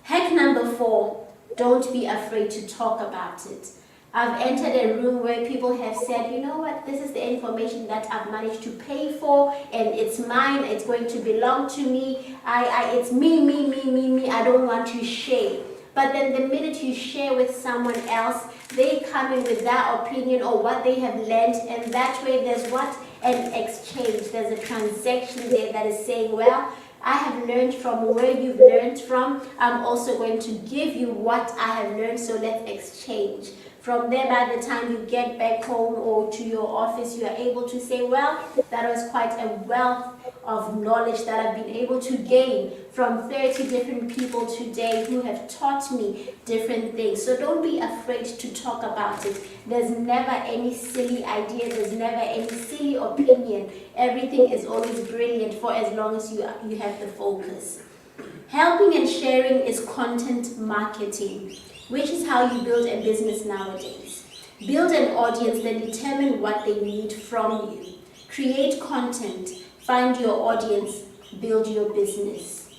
Hack number 4, don't be afraid to talk about it. I've entered a room where people have said, you know what, this is the information that I've managed to pay for, and it's mine, it's going to belong to me, it's me, I don't want to share. But then the minute you share with someone else, they come in with their opinion or what they have learned, and that way there's what? An exchange. There's a transaction there that is saying, well, I have learned from where you've learned from. I'm also going to give you what I have learned, so let's exchange. From there, by the time you get back home or to your office, you are able to say, well, that was quite a wealth of knowledge that I've been able to gain from 30 different people today who have taught me different things. So don't be afraid to talk about it. There's never any silly idea. There's never any silly opinion. Everything is always brilliant for as long as you have the focus. Helping and sharing is content marketing, which is how you build a business nowadays. Build an audience, then determine what they need from you. Create content, find your audience, build your business.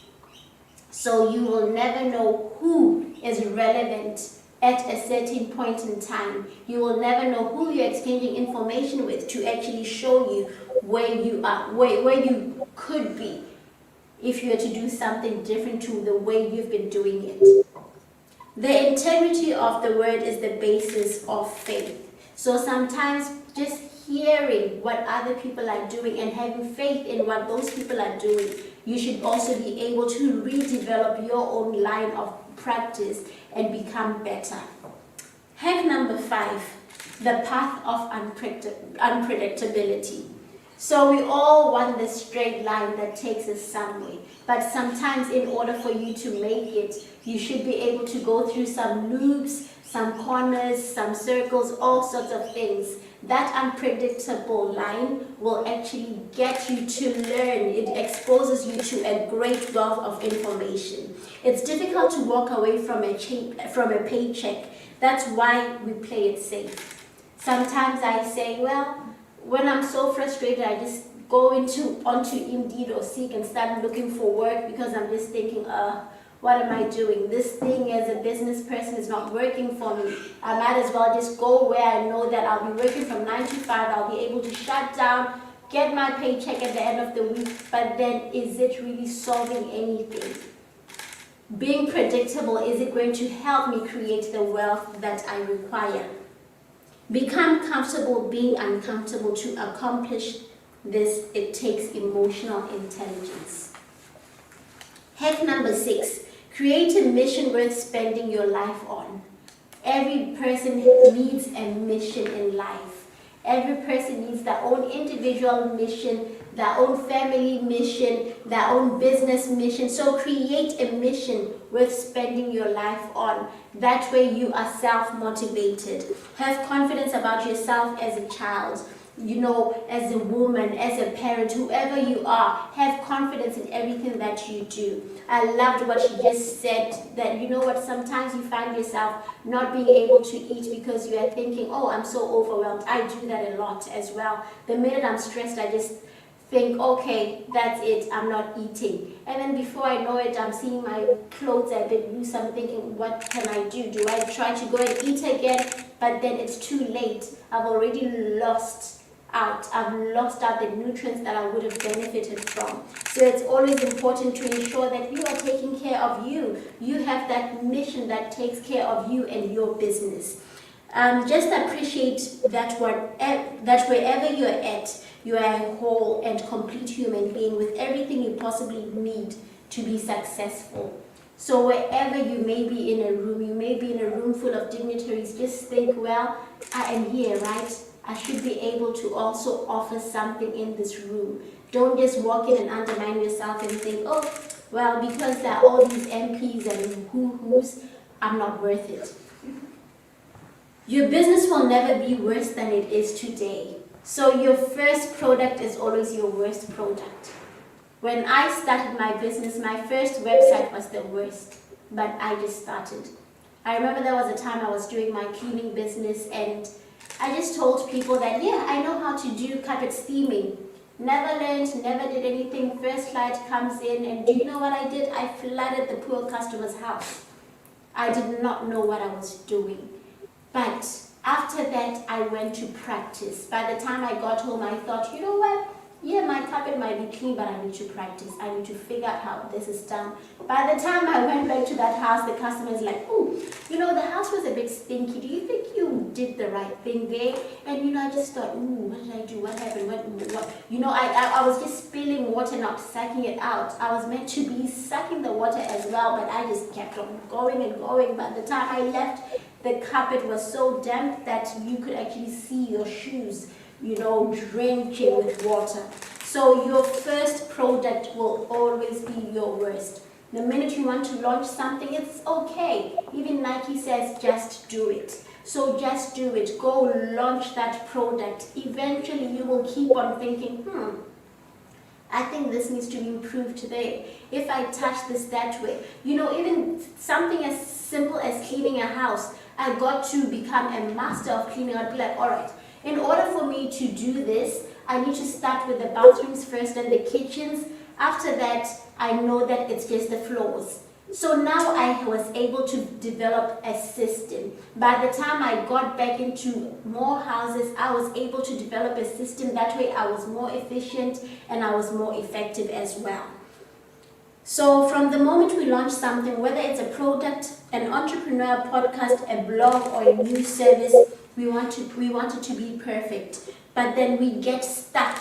So you will never know who is relevant at a certain point in time. You will never know who you're exchanging information with to actually show you where you are, where you could be if you were to do something different to the way you've been doing it. The integrity of the word is the basis of faith. So sometimes just hearing what other people are doing and having faith in what those people are doing, you should also be able to redevelop your own line of practice and become better. Hack number 5, the path of unpredictability. So we all want the straight line that takes us somewhere, but sometimes in order for you to make it, you should be able to go through some loops, some corners, some circles, all sorts of things. That unpredictable line will actually get you to learn. It exposes you to a great wealth of information. It's difficult to walk away from a paycheck. That's why we play it safe. Sometimes I say, well, when I'm so frustrated, I just go onto Indeed or Seek and start looking for work because I'm just thinking, what am I doing? This thing as a business person is not working for me. I might as well just go where I know that I'll be working from 9 to 5. I'll be able to shut down, get my paycheck at the end of the week, but then is it really solving anything? Being predictable, is it going to help me create the wealth that I require? Become comfortable being uncomfortable. To accomplish this, it takes emotional intelligence. Hack number 6, create a mission worth spending your life on. Every person needs a mission in life. Every person needs their own individual mission, their own family mission, their own business mission. So create a mission worth spending your life on. That way you are self-motivated. Have confidence about yourself as a child, as a woman, as a parent, whoever you are. Have confidence in everything that you do. I loved what she just said, that sometimes you find yourself not being able to eat because you are thinking, oh, I'm so overwhelmed. I do that a lot as well. The minute I'm stressed, I just think, okay, that's it, I'm not eating. And then before I know it, I'm seeing my clothes a bit loose. I'm thinking, what can I do? Do I try to go and eat again? But then it's too late. I've already lost out. I've lost out the nutrients that I would have benefited from. So it's always important to ensure that you are taking care of you. You have that mission that takes care of you and your business. Just appreciate that wherever you're at, you are a whole and complete human being with everything you possibly need to be successful. So wherever you may be in a room, you may be in a room full of dignitaries, just think, well, I am here, right? I should be able to also offer something in this room. Don't just walk in and undermine yourself and think, oh, well, because there are all these MPs and who's, I'm not worth it. Your business will never be worse than it is today. So your first product is always your worst product. When I started my business, my first website was the worst, but I just started. I remember there was a time I was doing my cleaning business and I just told people that, yeah, I know how to do carpet steaming. Never learned, never did anything. First client comes in and do you know what I did? I flooded the poor customer's house. I did not know what I was doing. But after that, I went to practice. By the time I got home, I thought, you know what? Yeah, my carpet might be clean, but I need to practice. I need to figure out how this is done. By the time I went back to that house, the customer is like, oh, you know, the house was a bit stinky. Do you think you did the right thing there? And, you know, I just thought, ooh, what did I do? What happened? What? You know, I was just spilling water, not sucking it out. I was meant to be sucking the water as well, but I just kept on going and going. By the time I left, the carpet was so damp that you could actually see your shoes, you know, drenching with water. So your first product will always be your worst. The minute you want to launch something, it's okay. Even Nike says, just do it. So just do it. Go launch that product. Eventually you will keep on thinking, I think this needs to be improved today. If I touch this that way, you know, even something as simple as cleaning a house, I got to become a master of cleaning. I'd be like, all right, in order for me to do this, I need to start with the bathrooms first and the kitchens. After that, I know that it's just the floors. So now I was able to develop a system. By the time I got back into more houses, I was able to develop a system. That way I was more efficient and I was more effective as well. So from the moment we launch something, whether it's a product, an entrepreneur podcast, a blog, or a new service, we want it to be perfect. But then we get stuck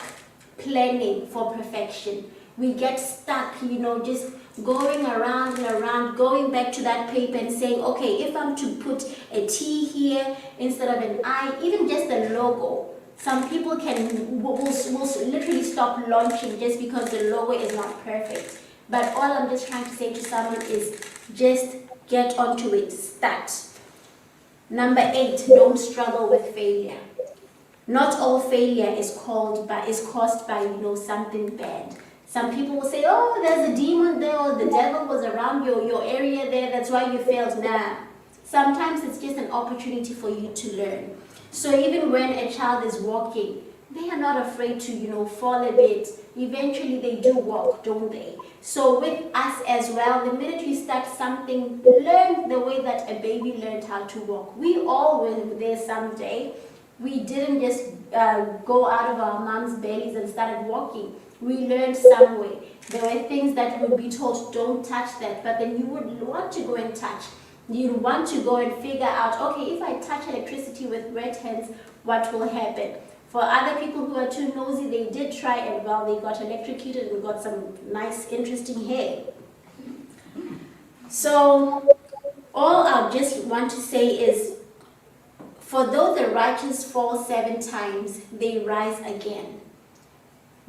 planning for perfection. We get stuck, you know, just going around and around, going back to that paper and saying, okay, if I'm to put a T here instead of an I, even just the logo, some people will literally stop launching just because the logo is not perfect. But all I'm just trying to say to someone is just get onto it, start. Number 8, don't struggle with failure. Not all failure is caused by, you know, something bad. Some people will say, oh, there's a demon there, or the devil was around your area there, that's why you failed. Nah. Sometimes it's just an opportunity for you to learn. So even when a child is walking, they are not afraid to, you know, fall a bit. Eventually they do walk, don't they? So with us as well, the minute you start something, learn the way that a baby learned how to walk. We all were there someday. We didn't just go out of our mom's bellies and started walking. We learned some way. There were things that would be told, don't touch that, but then you would want to go and touch. You'd want to go and figure out, okay, if I touch electricity with red hands, what will happen? For other people who are too nosy, they did try and well, they got electrocuted and got some nice, interesting hair. So all I just want to say is, for though the righteous fall 7 times, they rise again.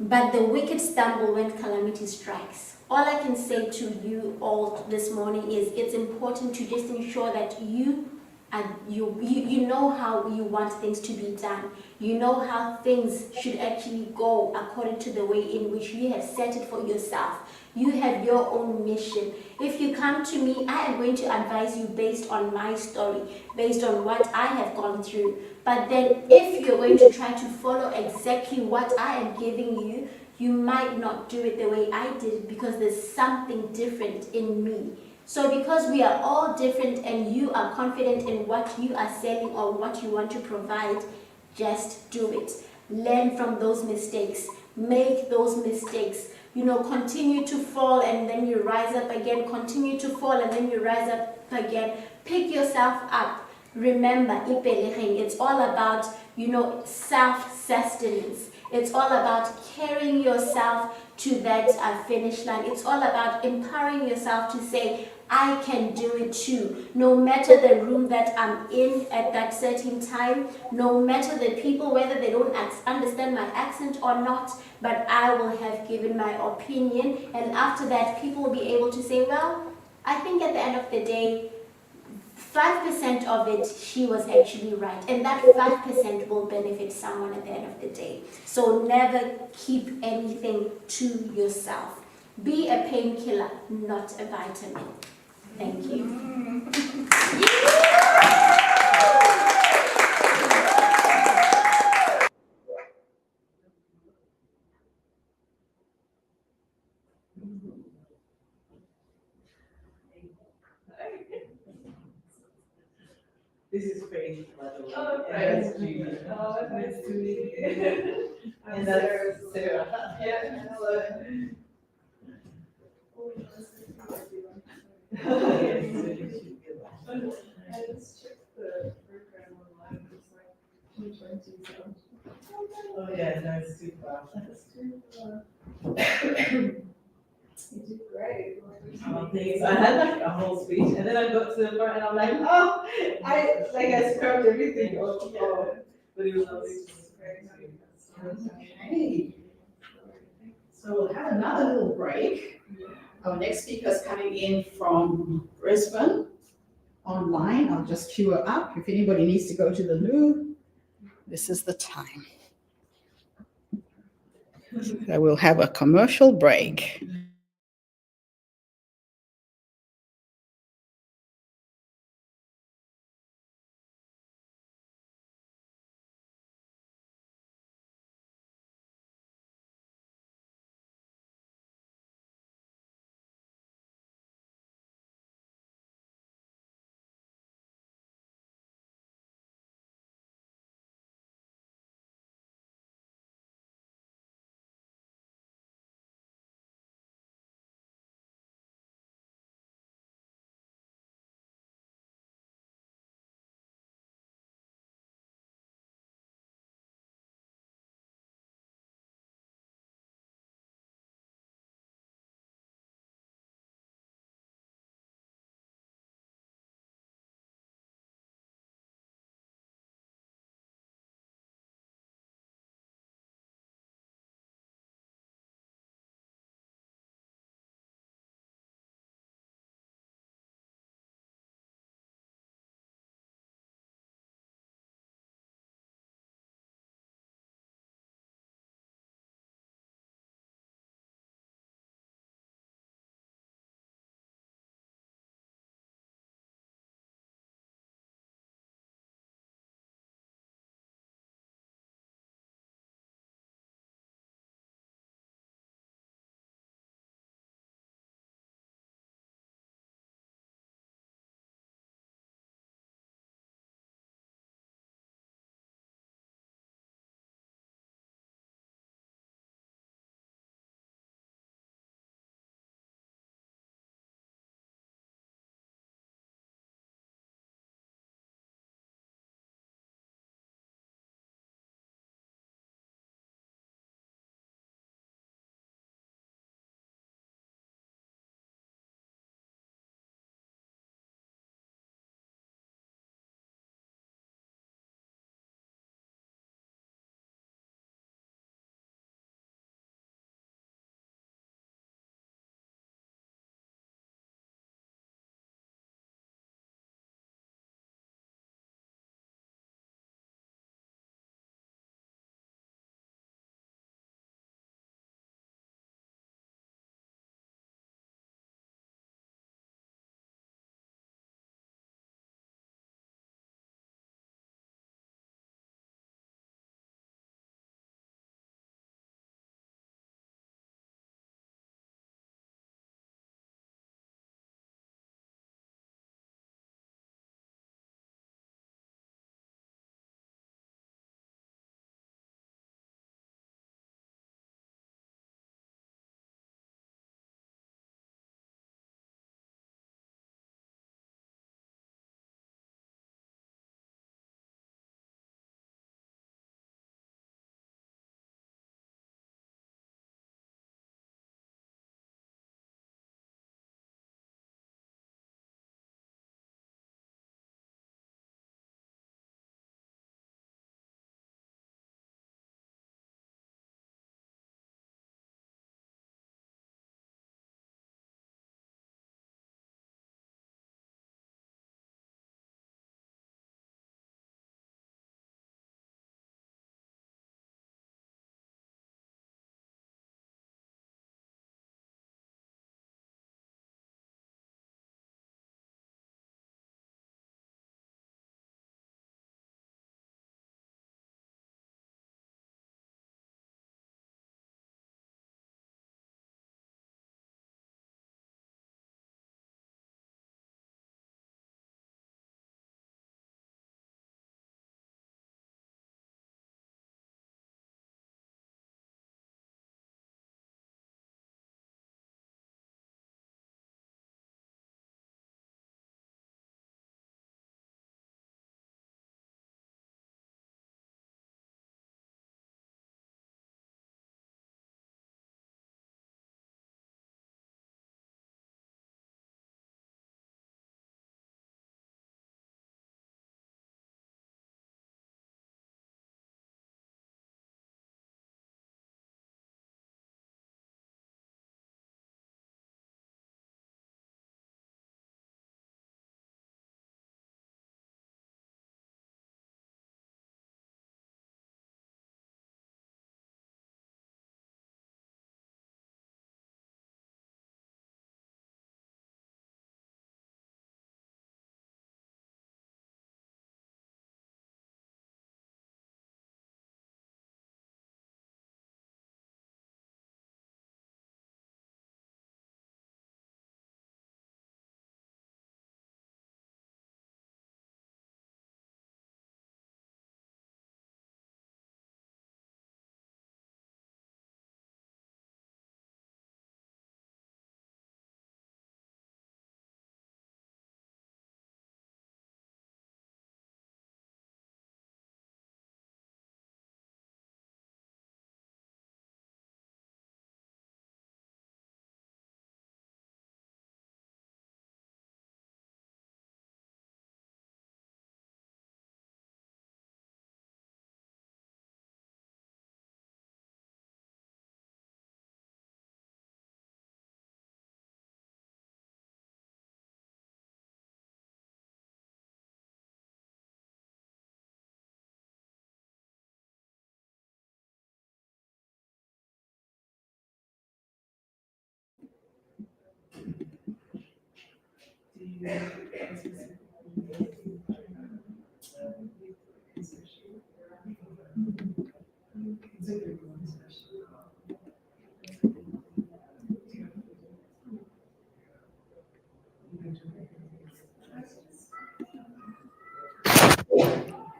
But the wicked stumble when calamity strikes. All I can say to you all this morning is it's important to just ensure that you know how you want things to be done. You know how things should actually go according to the way in which you have set it for yourself. You have your own mission. If you come to me, I am going to advise you based on my story, based on what I have gone through. But then if you're going to try to follow exactly what I am giving you, you might not do it the way I did because there's something different in me. So because we are all different and you are confident in what you are selling or what you want to provide, just do it. Learn from those mistakes. Make those mistakes. You know, continue to fall and then you rise up again. Continue to fall and then you rise up again. Pick yourself up. Remember, it's all about, you know, self-sustenance. It's all about carrying yourself to that finish line. It's all about empowering yourself to say, I can do it too. No matter the room that I'm in at that certain time, no matter the people, whether they don't understand my accent or not, but I will have given my opinion. And after that, people will be able to say, well, I think at the end of the day, 5% of it, she was actually right. And that 5% will benefit someone at the end of the day. So never keep anything to yourself. Be a painkiller, not a vitamin. Thank you. This is Faith, by the way. Oh, And that's Faith. Judy. Oh, Nice to meet you. And that's Sarah. Yeah, hello. Yes, so you should get that. I just checked the program online, it's like 220 something. Oh, yeah, no, it's too far. That's too far. You did great. Oh, thanks. I had like a whole speech, and then I got to the front, and I'm like, oh, I scrubbed everything off. Oh, but it was lovely. Okay. So we'll have another little break. Our next speaker is coming in from Brisbane online. I'll just queue her up. If anybody needs to go to the loo, this is the time. So we'll have a commercial break.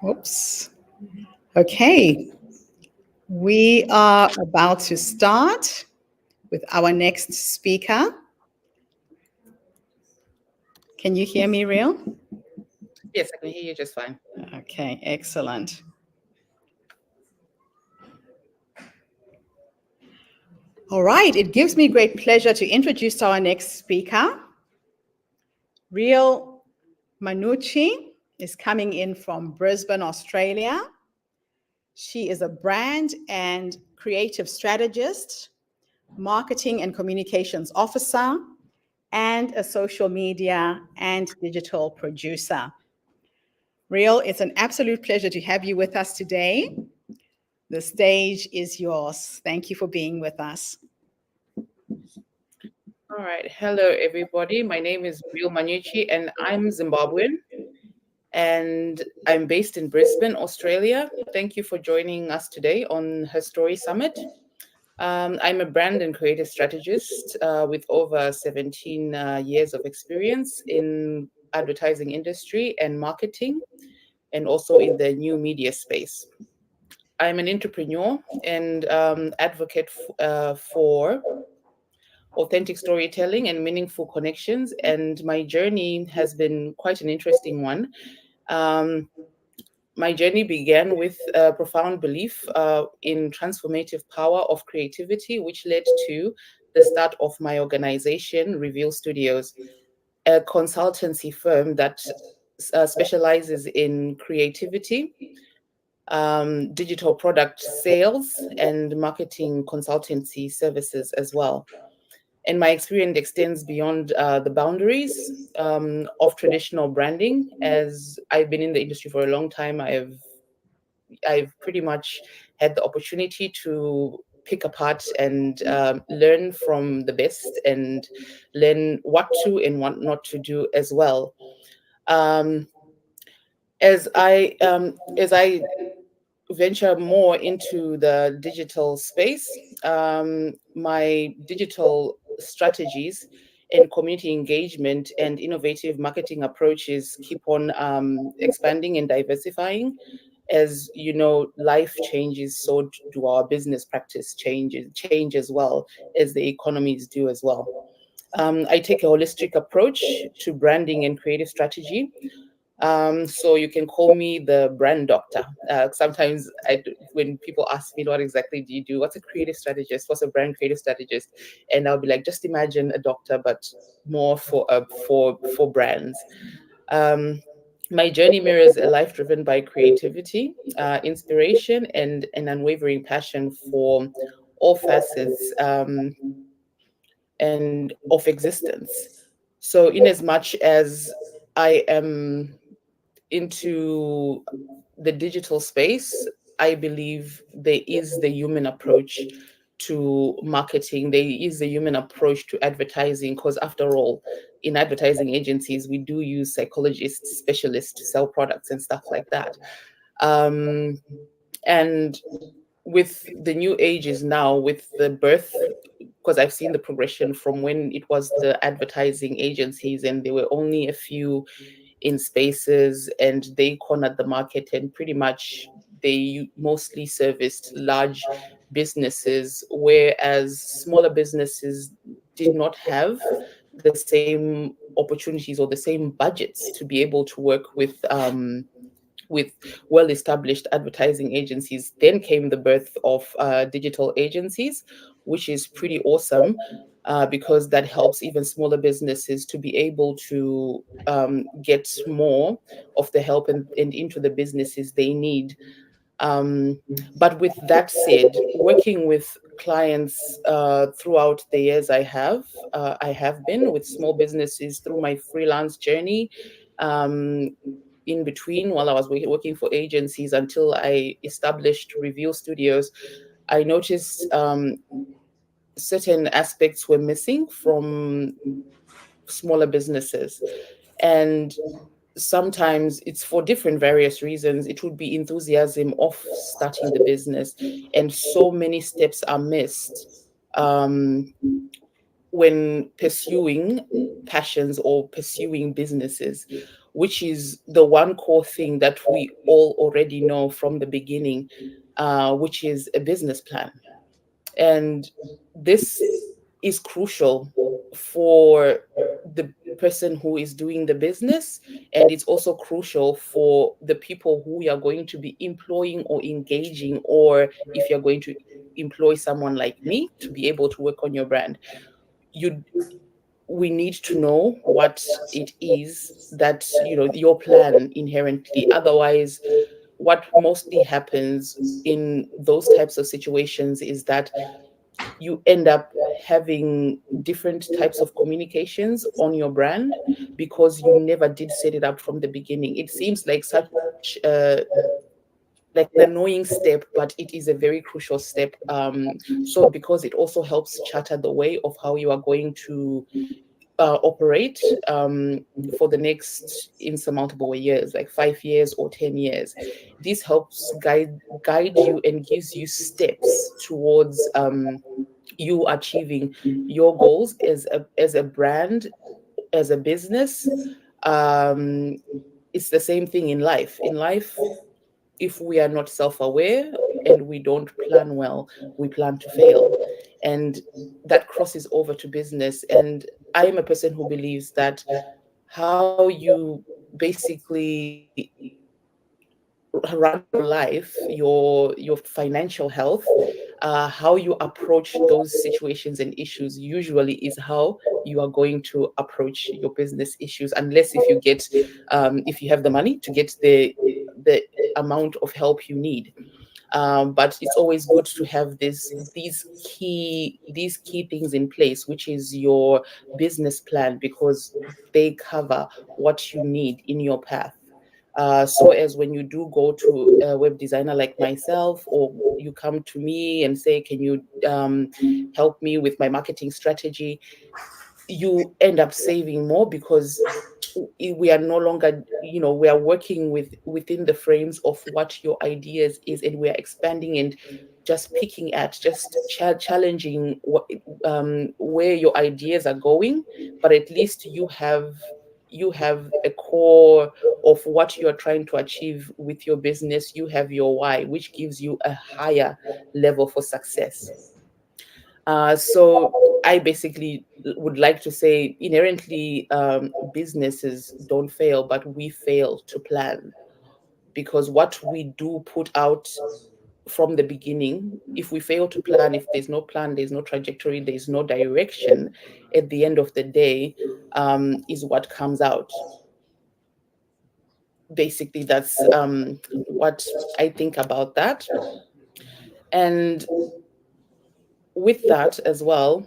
Oops. Okay. We are about to start with our next speaker. Can you hear me, Real? Yes, I can hear you just fine. Okay, excellent. All right, it gives me great pleasure to introduce our next speaker. Real Manucci is coming in from Brisbane, Australia. She is a brand and creative strategist, marketing and communications officer, and a social media and digital producer. Real, it's an absolute pleasure to have you with us today. The stage is yours. Thank you for being with us. All right. Hello, everybody. My name is Real Manucci, and I'm Zimbabwean. And I'm based in Brisbane, Australia. Thank you for joining us today on HerStory Summit. I'm a brand and creative strategist with over 17 years of experience in advertising industry and marketing, and also in the new media space. I'm an entrepreneur and advocate for authentic storytelling and meaningful connections. And my journey has been quite an interesting one. My journey began with a profound belief in transformative power of creativity, which led to the start of my organization, Reveal Studios, a consultancy firm that specializes in creativity, digital product sales, and marketing consultancy services as well. And my experience extends beyond the boundaries of traditional branding. As I've been in the industry for a long time, I've pretty much had the opportunity to pick apart and learn from the best and learn what to and what not to do as well. As I venture more into the digital space, my digital strategies and community engagement and innovative marketing approaches keep on expanding and diversifying. As you know, life changes, so do our business practice change as well as the economies do as well. I take a holistic approach to branding and creative strategy. So you can call me the brand doctor. Sometimes when people ask me, what exactly do you do? What's a creative strategist? What's a brand creative strategist? And I'll be like, just imagine a doctor, but more for brands. My journey mirrors a life driven by creativity, inspiration, and an unwavering passion for all facets and of existence. So, in as much as I am into the digital space, I believe there is the human approach to marketing. There is the human approach to advertising, because after all, in advertising agencies, we do use psychologists, specialists to sell products and stuff like that. And with the new ages now, with the birth, because I've seen the progression from when it was the advertising agencies and there were only a few in spaces and they cornered the market, and pretty much they mostly serviced large businesses, whereas smaller businesses did not have the same opportunities or the same budgets to be able to work with well-established advertising agencies. Then came the birth of digital agencies, which is pretty awesome because that helps even smaller businesses to be able to get more of the help and into the businesses they need. But with that said, working with clients throughout the years I have been with small businesses through my freelance journey, in between while I was working for agencies until I established Reveal Studios, I noticed certain aspects were missing from smaller businesses. And sometimes it's for different various reasons. It would be enthusiasm of starting the business, and so many steps are missed when pursuing passions or pursuing businesses, which is the one core thing that we all already know from the beginning, which is a business plan. And this is crucial for the person who is doing the business, and it's also crucial for the people who you are going to be employing or engaging, or if you're going to employ someone like me to be able to work on your brand. you we need to know what it is that, your plan inherently. Otherwise, what mostly happens in those types of situations is that you end up having different types of communications on your brand because you never did set it up from the beginning. It seems like such like an annoying step, but it is a very crucial step. So because it also helps charter the way of how you are going to operate for the next insurmountable years, like 5 years or 10 years. This helps guide you and gives you steps towards you achieving your goals as a brand, as a business. Um, it's the same thing in life. In life, if we are not self-aware and we don't plan well, we plan to fail. And that crosses over to business. And I am a person who believes that how you basically run your life, your financial health, how you approach those situations and issues usually is how you are going to approach your business issues, unless if you have the money to get the amount of help you need. But it's always good to have these key things in place, which is your business plan, because they cover what you need in your path. So as when you do go to a web designer like myself, or you come to me and say, can you help me with my marketing strategy, you end up saving more because we are no longer, we are working within the frames of what your ideas is, and we are expanding and just picking at, just challenging where your ideas are going. But at least you have a core of what you're trying to achieve with your business. You have your why, which gives you a higher level for success. So I basically would like to say, inherently, businesses don't fail, but we fail to plan, because what we do put out from the beginning, if we fail to plan, if there's no plan, there's no trajectory, there's no direction, at the end of the day, is what comes out. Basically, that's what I think about that. And with that as well,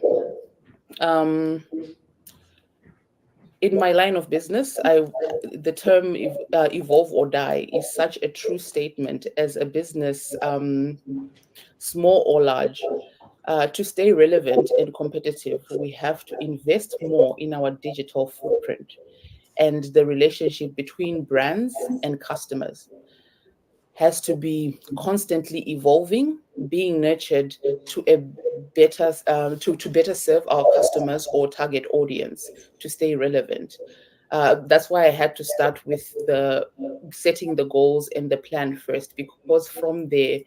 um, in my line of business, the term evolve or die is such a true statement as a business, small or large. To stay relevant and competitive, we have to invest more in our digital footprint and the relationship between brands and customers has to be constantly evolving, being nurtured to a better to better serve our customers or target audience, to stay relevant. That's why I had to start with the setting the goals and the plan first, because from there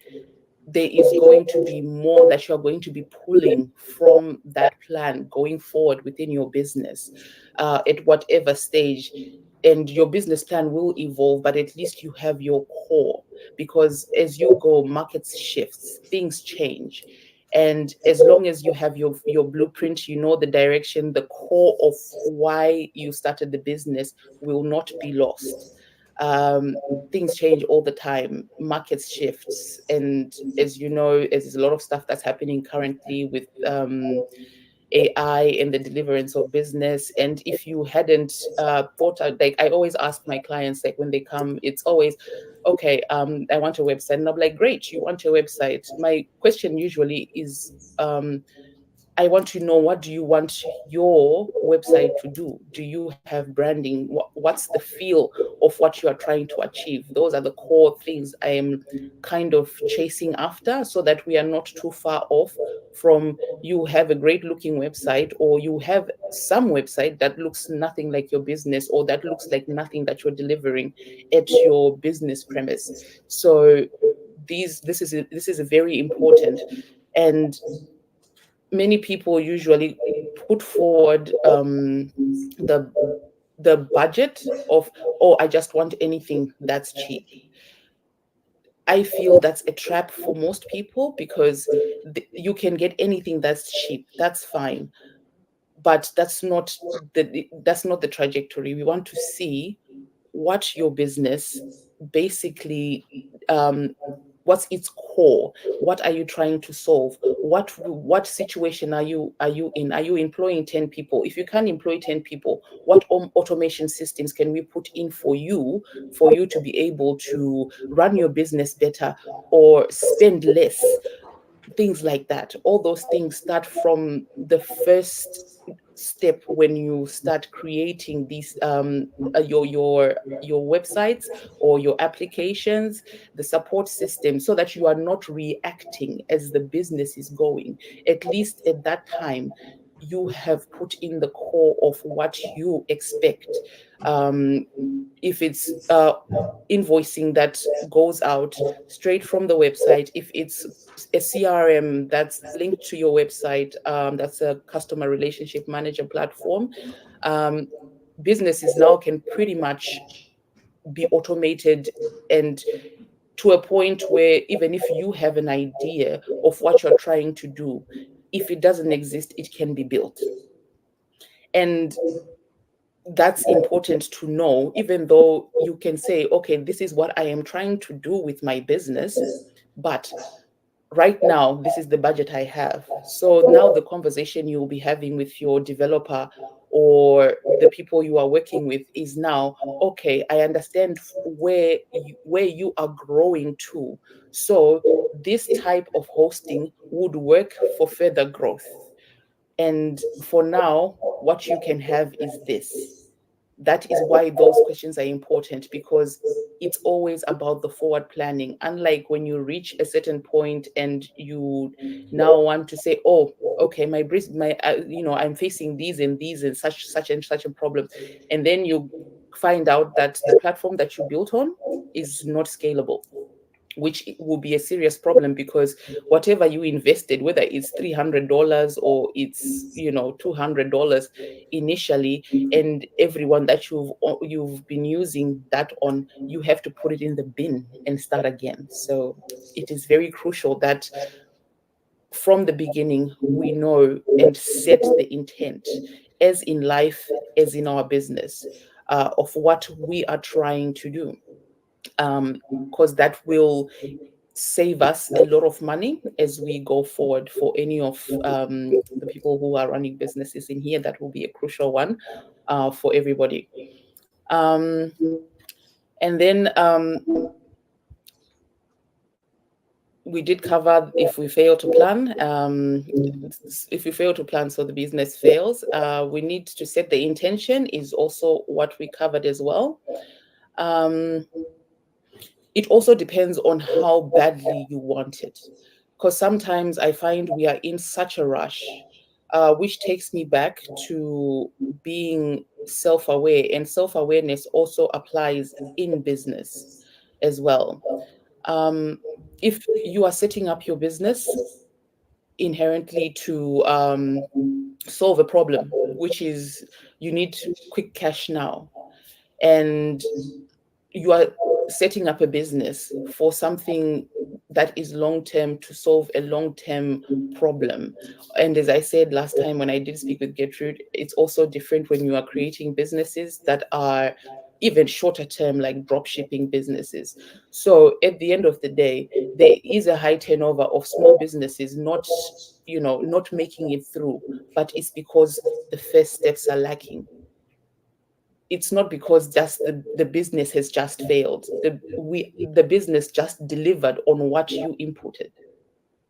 is going to be more that you're going to be pulling from that plan going forward within your business, at whatever stage. And your business plan will evolve, but at least you have your core, because as you go, markets shifts, things change. And as long as you have your blueprint, you know the direction, the core of why you started the business will not be lost. Things change all the time, markets shifts, and as you know, as there's a lot of stuff that's happening currently with AI and the deliverance of business. And if you hadn't thought out, like I always ask my clients, like when they come, it's always, okay, I want a website. And I'm like, great, you want a website. My question usually is, I want to know, what do you want your website to do? Do you have branding? What's the feel of what you are trying to achieve? Those are the core things I am kind of chasing after, so that we are not too far off from you have a great looking website, or you have some website that looks nothing like your business, or that looks like nothing that you're delivering at your business premise. So this is a very important. And many people usually put forward the budget of, oh, I just want anything that's cheap. I feel that's a trap for most people, because you can get anything that's cheap, that's fine, but that's not the trajectory. We want to see what your business basically, what's its core, what are you trying to solve, what situation are you in? Are you employing 10 people? If you can't employ 10 people, what automation systems can we put in for you to be able to run your business better or spend less? Things like that. All those things start from the first step when you start creating these your websites or your applications, the support system, so that you are not reacting as the business is going. At least at that time, you have put in the core of what you expect. If it's invoicing that goes out straight from the website, if it's a CRM that's linked to your website, that's a customer relationship manager platform, businesses now can pretty much be automated, and to a point where even if you have an idea of what you're trying to do, if it doesn't exist, it can be built. And that's important to know, even though you can say, okay, this is what I am trying to do with my business, but right now, this is the budget I have. So now the conversation you'll be having with your developer or the people you are working with is now, okay, I understand where you are growing to. So this type of hosting would work for further growth. And for now, what you can have is this. That is why those questions are important, because it's always about the forward planning. Unlike when you reach a certain point and you now want to say, oh, okay, I'm facing these and these and such and such a problem, and then you find out that the platform that you built on is not scalable, which will be a serious problem, because whatever you invested, whether it's $300 or it's $200 initially, and everyone that you've been using that on, you have to put it in the bin and start again. So it is very crucial that from the beginning we know and set the intent, as in life, as in our business, of what we are trying to do, because that will save us a lot of money as we go forward. For any of the people who are running businesses in here, that will be a crucial one for everybody. And then we did cover if we fail to plan. If we fail to plan, so the business fails. We need to set the intention, is also what we covered as well. It also depends on how badly you want it, because sometimes I find we are in such a rush, which takes me back to being self-aware, and self-awareness also applies in business as well. If you are setting up your business inherently to solve a problem, which is you need quick cash now, and you are setting up a business for something that is long-term, to solve a long-term problem. And as I said last time when I did speak with Gertrude, it's also different when you are creating businesses that are even shorter term, like drop shipping businesses. So at the end of the day, there is a high turnover of small businesses not making it through, but it's because the first steps are lacking. It's not because just the business has just failed. The business just delivered on what you inputted.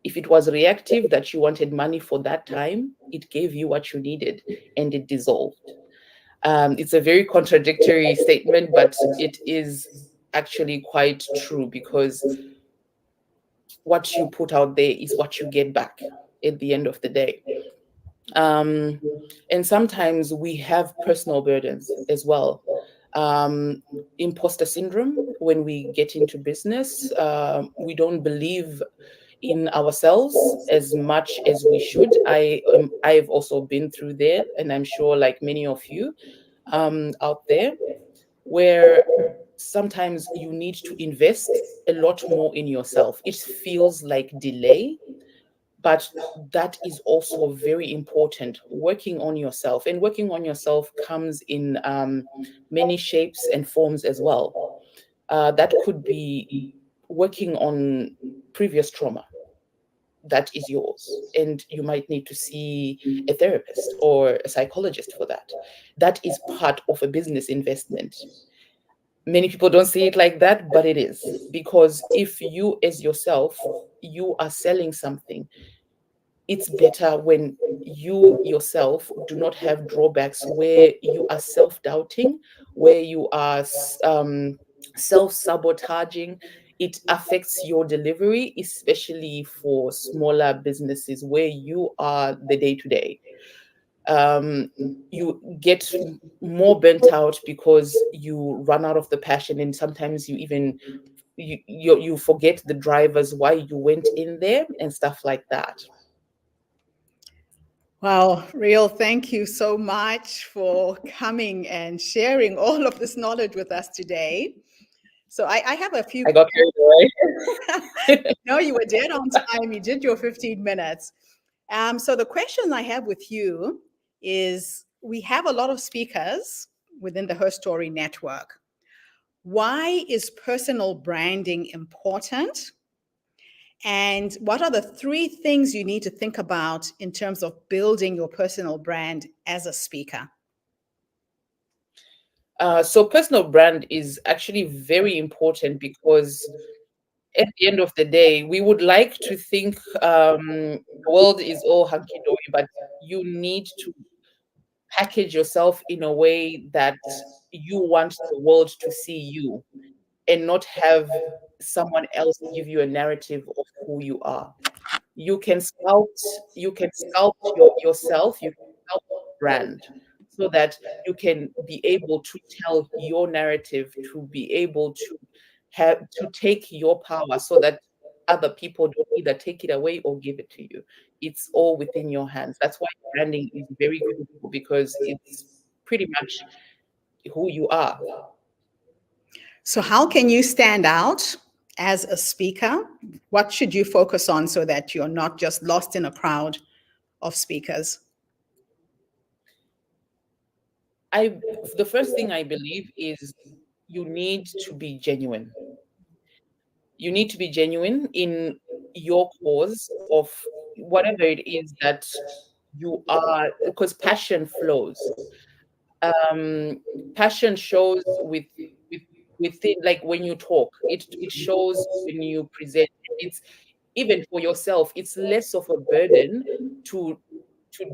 If it was reactive, that you wanted money for that time, it gave you what you needed and it dissolved. It's a very contradictory statement, but it is actually quite true, because what you put out there is what you get back at the end of the day. And sometimes we have personal burdens as well. Imposter syndrome, when we get into business, we don't believe in ourselves as much as we should. I've also been through there, and I'm sure like many of you out there, where sometimes you need to invest a lot more in yourself. It feels like delay, but that is also very important. Working on yourself, and working on yourself comes in many shapes and forms as well. That could be working on previous trauma that is yours, and you might need to see a therapist or a psychologist for that. That is part of a business investment. Many people don't see it like that, but it is, because if you as yourself, you are selling something, it's better when you yourself do not have drawbacks, where you are self-doubting, where you are self-sabotaging. It affects your delivery, especially for smaller businesses where you are the day-to-day. You get more burnt out because you run out of the passion, and sometimes you even you forget the drivers, why you went in there and stuff like that. Well, Real, thank you so much for coming and sharing all of this knowledge with us today. So I have a few. I got carried away. No, you were dead on time. You did your 15 minutes. So the question I have with you is, we have a lot of speakers within the HerStory network. Why is personal branding important? And what are the 3 things you need to think about in terms of building your personal brand as a speaker? So personal brand is actually very important, because at the end of the day, we would like to think the world is all hunky-dory, but you need to package yourself in a way that you want the world to see you, and not have someone else give you a narrative of who you are. You can sculpt yourself, you can sculpt your brand, so that you can be able to tell your narrative, to be able to take your power, so that other people don't either take it away or give it to you. It's all within your hands. That's why branding is very critical, because it's pretty much who you are. So how can you stand out as a speaker? What should you focus on so that you're not just lost in a crowd of speakers? The first thing I believe is you need to be genuine. You need to be genuine in your cause of whatever it is that you are, because passion flows. Passion shows within, like when you talk, it shows when you present. It's even for yourself, it's less of a burden to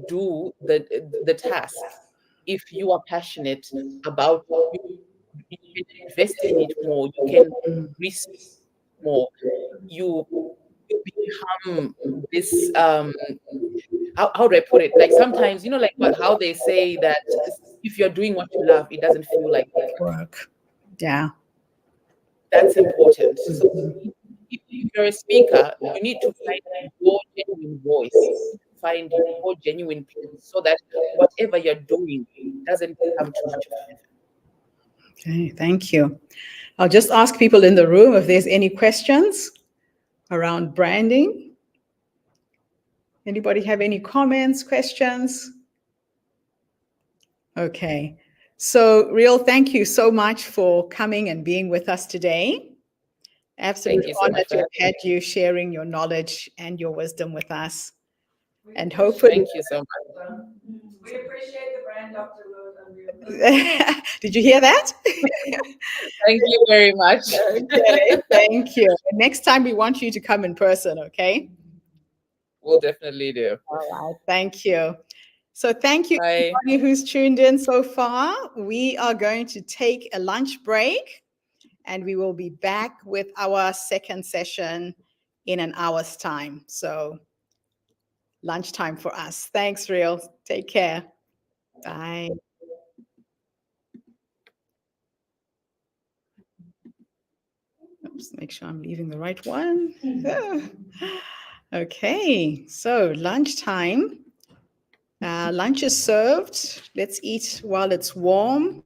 do the task. If you are passionate about it, you can invest in it more, you can risk more, you become this how do I put it? Like sometimes, like how they say that if you're doing what you love, it doesn't feel like work. Yeah. That's important. So if you're a speaker, you need to find your genuine voice, find your genuine place, so that whatever you're doing doesn't become too much of an effort. Okay, thank you. I'll just ask people in the room if there's any questions around branding. Anybody have any comments, questions? Okay. So, Real, thank you so much for coming and being with us today. Absolute honor to have had you sharing your knowledge and your wisdom with us. And hopefully, thank you so much. We appreciate the brand, Dr. Lord. Did you hear that? Thank you very much. Okay, thank you. Next time we want you to come in person, okay? We'll definitely do. All right. Thank you. So thank you, Bye. everybody who's tuned in so far. We are going to take a lunch break, and we will be back with our second session in an hour's time. So lunchtime for us. Thanks, Real. Take care. Bye. Oops, make sure I'm leaving the right one. Okay, so lunchtime. Lunch is served. Let's eat while it's warm.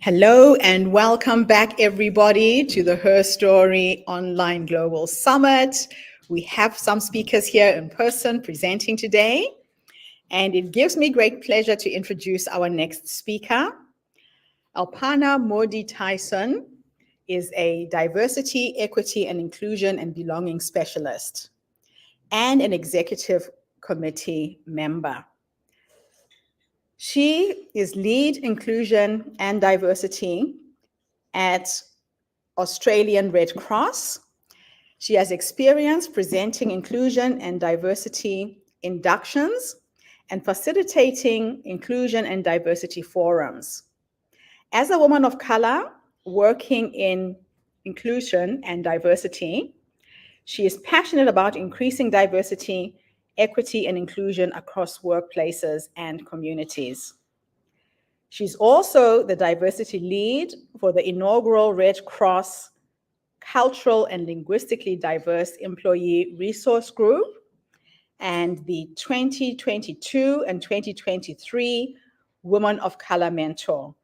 Hello and welcome back, everybody, to the HerStory Online Global Summit. We have some speakers here in person presenting today, and it gives me great pleasure to introduce our next speaker. Alpana Modi Tyson is a diversity, equity, and inclusion and belonging specialist and an executive committee member. She is lead inclusion and diversity at Australian Red Cross. She has experience presenting inclusion and diversity inductions and facilitating inclusion and diversity forums. As a woman of color working in inclusion and diversity, she is passionate about increasing diversity, equity, and inclusion across workplaces and communities. She's also the diversity lead for the inaugural Red Cross Cultural and Linguistically Diverse Employee Resource Group and the 2022 and 2023 Women of Color Mentor.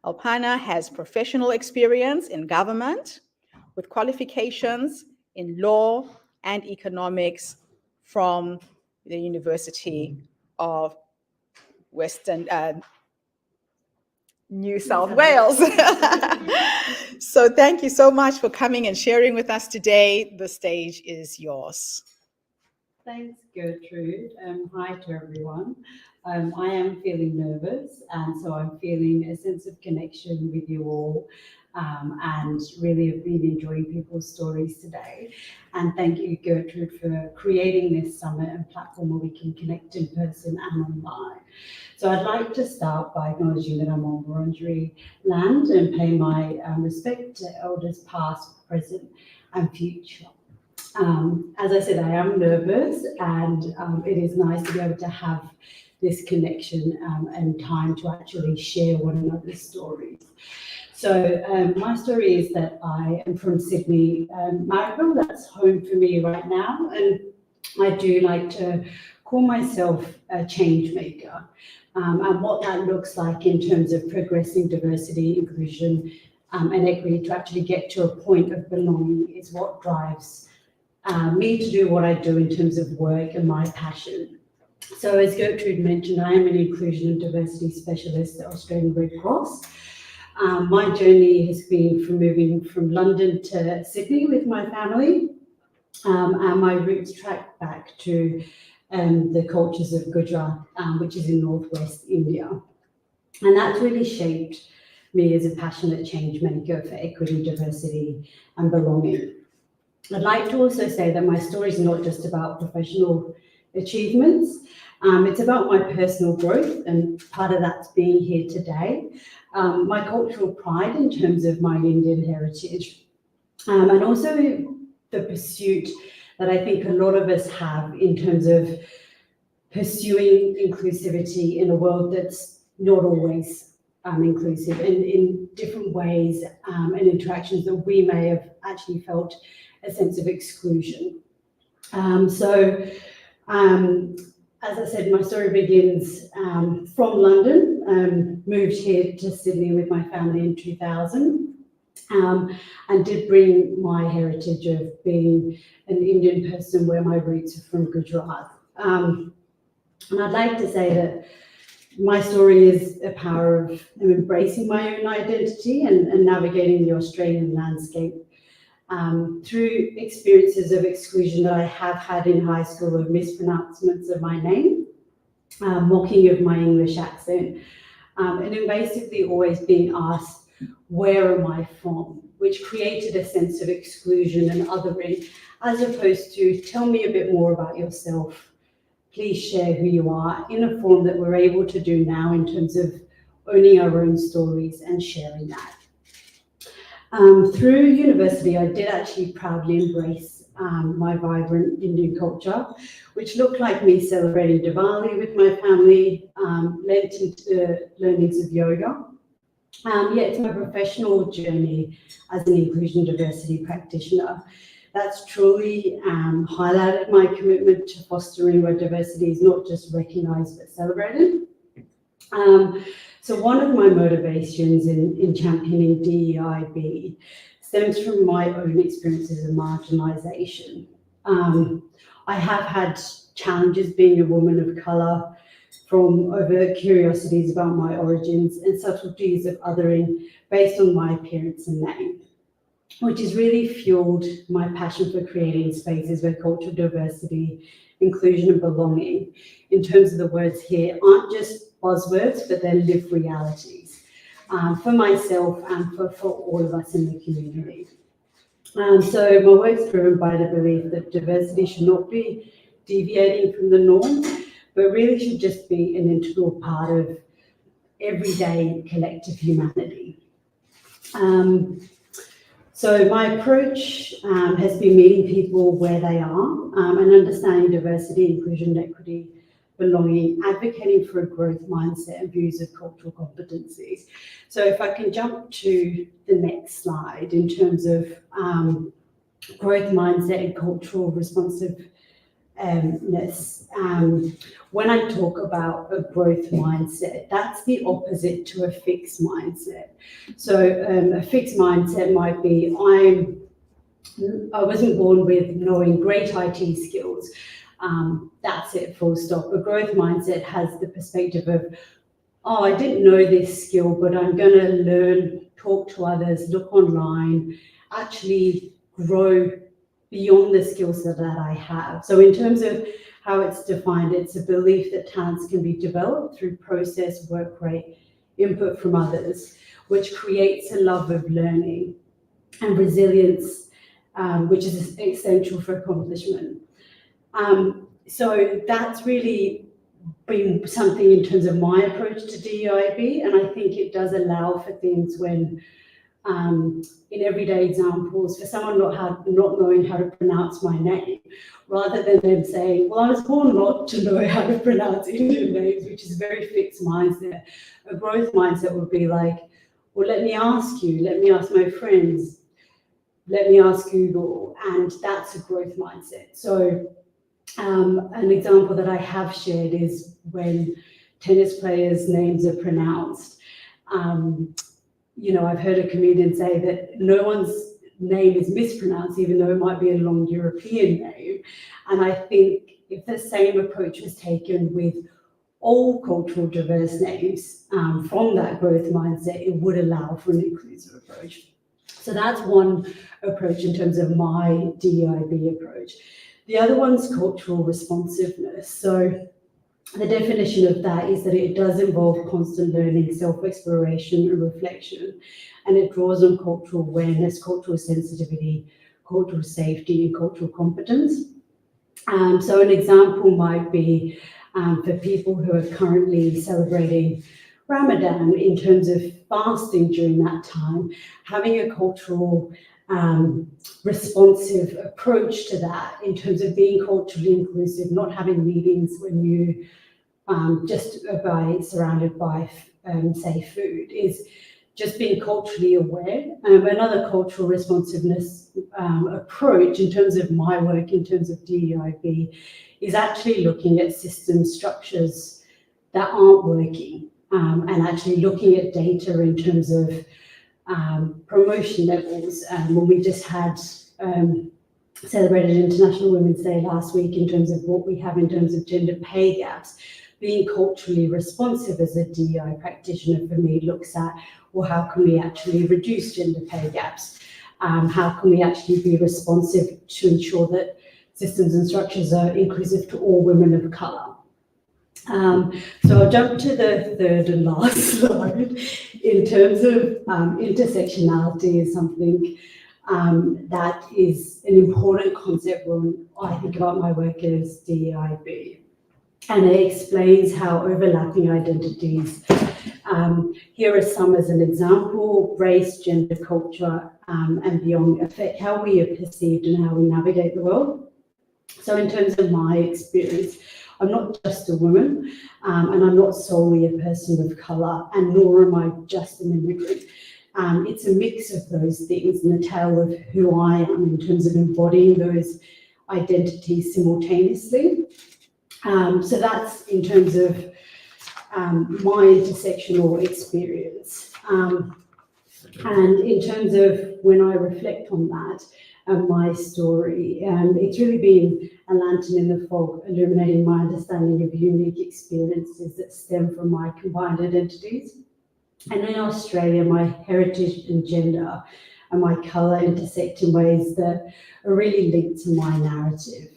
Alpana has professional experience in government with qualifications in law and economics from the University of New South Wales. So thank you so much for coming and sharing with us today. The stage is yours. Thanks, Gertrude. Hi to everyone. I am feeling nervous, and so I'm feeling a sense of connection with you all, and really have been enjoying people's stories today. And thank you, Gertrude, for creating this summit and platform where we can connect in person and online. So I'd like to start by acknowledging that I'm on Wurundjeri land and pay my respect to elders past, present, and future. As I said, I am nervous, and it is nice to be able to have this connection and time to actually share one another's stories. So my story is that I am from Sydney, Marrickville. That's home for me right now, and I do like to call myself a change maker. And what that looks like in terms of progressing diversity, inclusion, and equity to actually get to a point of belonging is what drives me to do what I do in terms of work and my passion. So as Gertrude mentioned, I am an inclusion and diversity specialist at Australian Red Cross. My journey has been from moving from London to Sydney with my family, and my roots track back to the cultures of Gujarat, which is in northwest India. And that's really shaped me as a passionate change maker for equity, diversity, and belonging. I'd like to also say that my story is not just about professional achievements. It's about my personal growth, and part of that's being here today. My cultural pride in terms of my Indian heritage, and also the pursuit that I think a lot of us have in terms of pursuing inclusivity in a world that's not always inclusive, and in different ways and interactions that we may have actually felt a sense of exclusion. As I said, my story begins from London, moved here to Sydney with my family in 2000, and did bring my heritage of being an Indian person where my roots are from Gujarat. And I'd like to say that my story is a power of embracing my own identity and navigating the Australian landscape through experiences of exclusion that I have had in high school, of mispronouncements of my name, mocking of my English accent, and invasively always being asked, where am I from? Which created a sense of exclusion and othering, as opposed to tell me a bit more about yourself. Please share who you are, in a form that we're able to do now in terms of owning our own stories and sharing that. Through university, I did actually proudly embrace my vibrant Indian culture, which looked like me celebrating Diwali with my family, led into the learnings of yoga. Yet it's my professional journey as an inclusion diversity practitioner that's truly highlighted my commitment to fostering where diversity is not just recognised but celebrated. So one of my motivations in championing DEIB stems from my own experiences of marginalisation. I have had challenges being a woman of colour, from over curiosities about my origins and subtleties of othering based on my appearance and name, which has really fueled my passion for creating spaces where cultural diversity, inclusion and belonging, in terms of the words here, aren't just buzzwords, but they're lived realities for myself and for all of us in the community. So my work's driven by the belief that diversity should not be deviating from the norm, but really should just be an integral part of everyday collective humanity. So my approach has been meeting people where they are and understanding diversity, inclusion, equity, belonging, advocating for a growth mindset and views of cultural competencies. So if I can jump to the next slide in terms of growth mindset and cultural responsiveness. When I talk about a growth mindset, that's the opposite to a fixed mindset. So a fixed mindset might be, I wasn't born with knowing great IT skills. That's it, full stop. A growth mindset has the perspective of, oh, I didn't know this skill, but I'm going to learn, talk to others, look online, actually grow beyond the skills that I have. So in terms of how it's defined, it's a belief that talents can be developed through process, work rate, input from others, which creates a love of learning and resilience, which is essential for accomplishment. So that's really been something in terms of my approach to DEIB, and I think it does allow for things when in everyday examples, for someone not knowing how to pronounce my name, rather than them saying, well, I was born not to know how to pronounce Indian names, which is a very fixed mindset. A growth mindset would be like, well, let me ask you, let me ask my friends, let me ask Google, and that's a growth mindset. So an example that I have shared is when tennis players' names are pronounced. You know, I've heard a comedian say that no one's name is mispronounced, even though it might be a long European name. And I think if the same approach was taken with all cultural diverse names from that growth mindset, it would allow for an inclusive approach. So that's one approach in terms of my DEIB approach. The other one's cultural responsiveness. So the definition of that is that it does involve constant learning, self-exploration and reflection, and it draws on cultural awareness, cultural sensitivity, cultural safety and cultural competence. So an example might be for people who are currently celebrating Ramadan in terms of fasting during that time, having a cultural responsive approach to that in terms of being culturally inclusive, not having meetings when you just surrounded by say food, is just being culturally aware. Another cultural responsiveness approach in terms of my work, in terms of DEIB, is actually looking at system structures that aren't working and actually looking at data in terms of promotion levels. When we just had celebrated International Women's Day last week in terms of what we have in terms of gender pay gaps, being culturally responsive as a DEI practitioner for me looks at, well, how can we actually reduce gender pay gaps? How can we actually be responsive to ensure that systems and structures are inclusive to all women of colour? So I'll jump to the third and last slide. In terms of intersectionality is something that is an important concept when I think about my work as DEIB. And it explains how overlapping identities, here are some as an example, race, gender, culture, and beyond, affect how we are perceived and how we navigate the world. So in terms of my experience, I'm not just a woman, and I'm not solely a person of colour, and nor am I just an immigrant. It's a mix of those things and a tale of who I am in terms of embodying those identities simultaneously. So that's in terms of my intersectional experience. And in terms of when I reflect on that and my story, it's really been a lantern in the fog, illuminating my understanding of unique experiences that stem from my combined identities. And in Australia, my heritage and gender and my colour intersect in ways that are really linked to my narrative.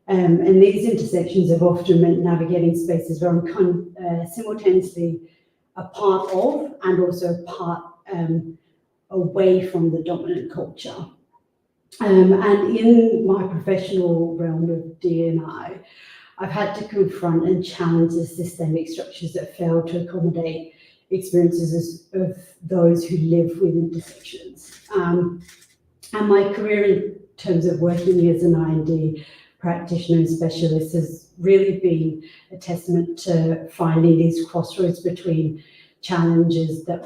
And these intersections have often meant navigating spaces where I'm simultaneously a part of and also part away from the dominant culture. And in my professional realm of D&I, I've had to confront and challenge the systemic structures that fail to accommodate experiences of those who live with intersections. And my career in terms of working as an I&D practitioner and specialist has really been a testament to finding these crossroads between challenges that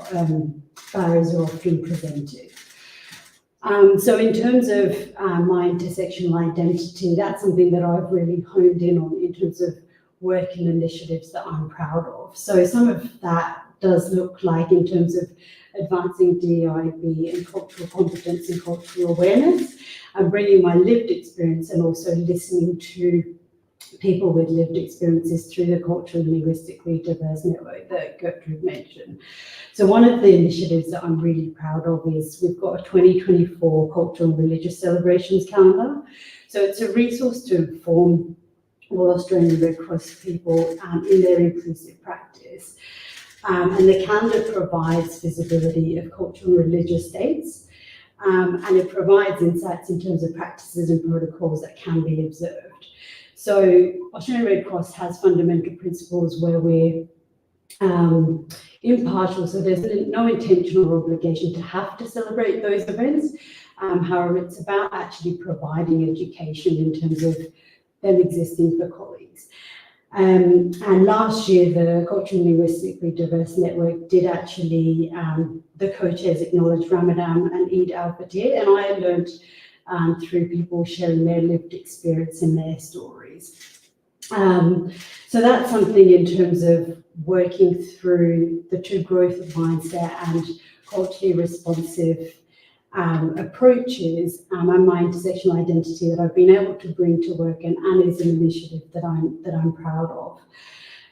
barriers are often presented. So in terms of my intersectional identity, that's something that I've really honed in on in terms of work and initiatives that I'm proud of. So some of that does look like in terms of advancing DEIB and cultural competence and cultural awareness, and bringing my lived experience and also listening to people with lived experiences through the culturally and linguistically diverse network that Gertrude mentioned. So one of the initiatives that I'm really proud of is we've got a 2024 cultural and religious celebrations calendar. So it's a resource to inform all Australian Red Cross people in their inclusive practice. And the calendar provides visibility of cultural and religious dates, and it provides insights in terms of practices and protocols that can be observed. So Australian Red Cross has fundamental principles where we're impartial, so there's no intentional obligation to have to celebrate those events. However, it's about actually providing education in terms of them existing for colleagues. And last year, the Culturally and Linguistically Diverse Network did actually, the co-chairs acknowledged Ramadan and Eid al-Fitr, and I learned through people sharing their lived experience and their stories. So that's something in terms of working through the two growth of mindset and culturally responsive approaches and my intersectional identity that I've been able to bring to work, and is an initiative that I'm proud of.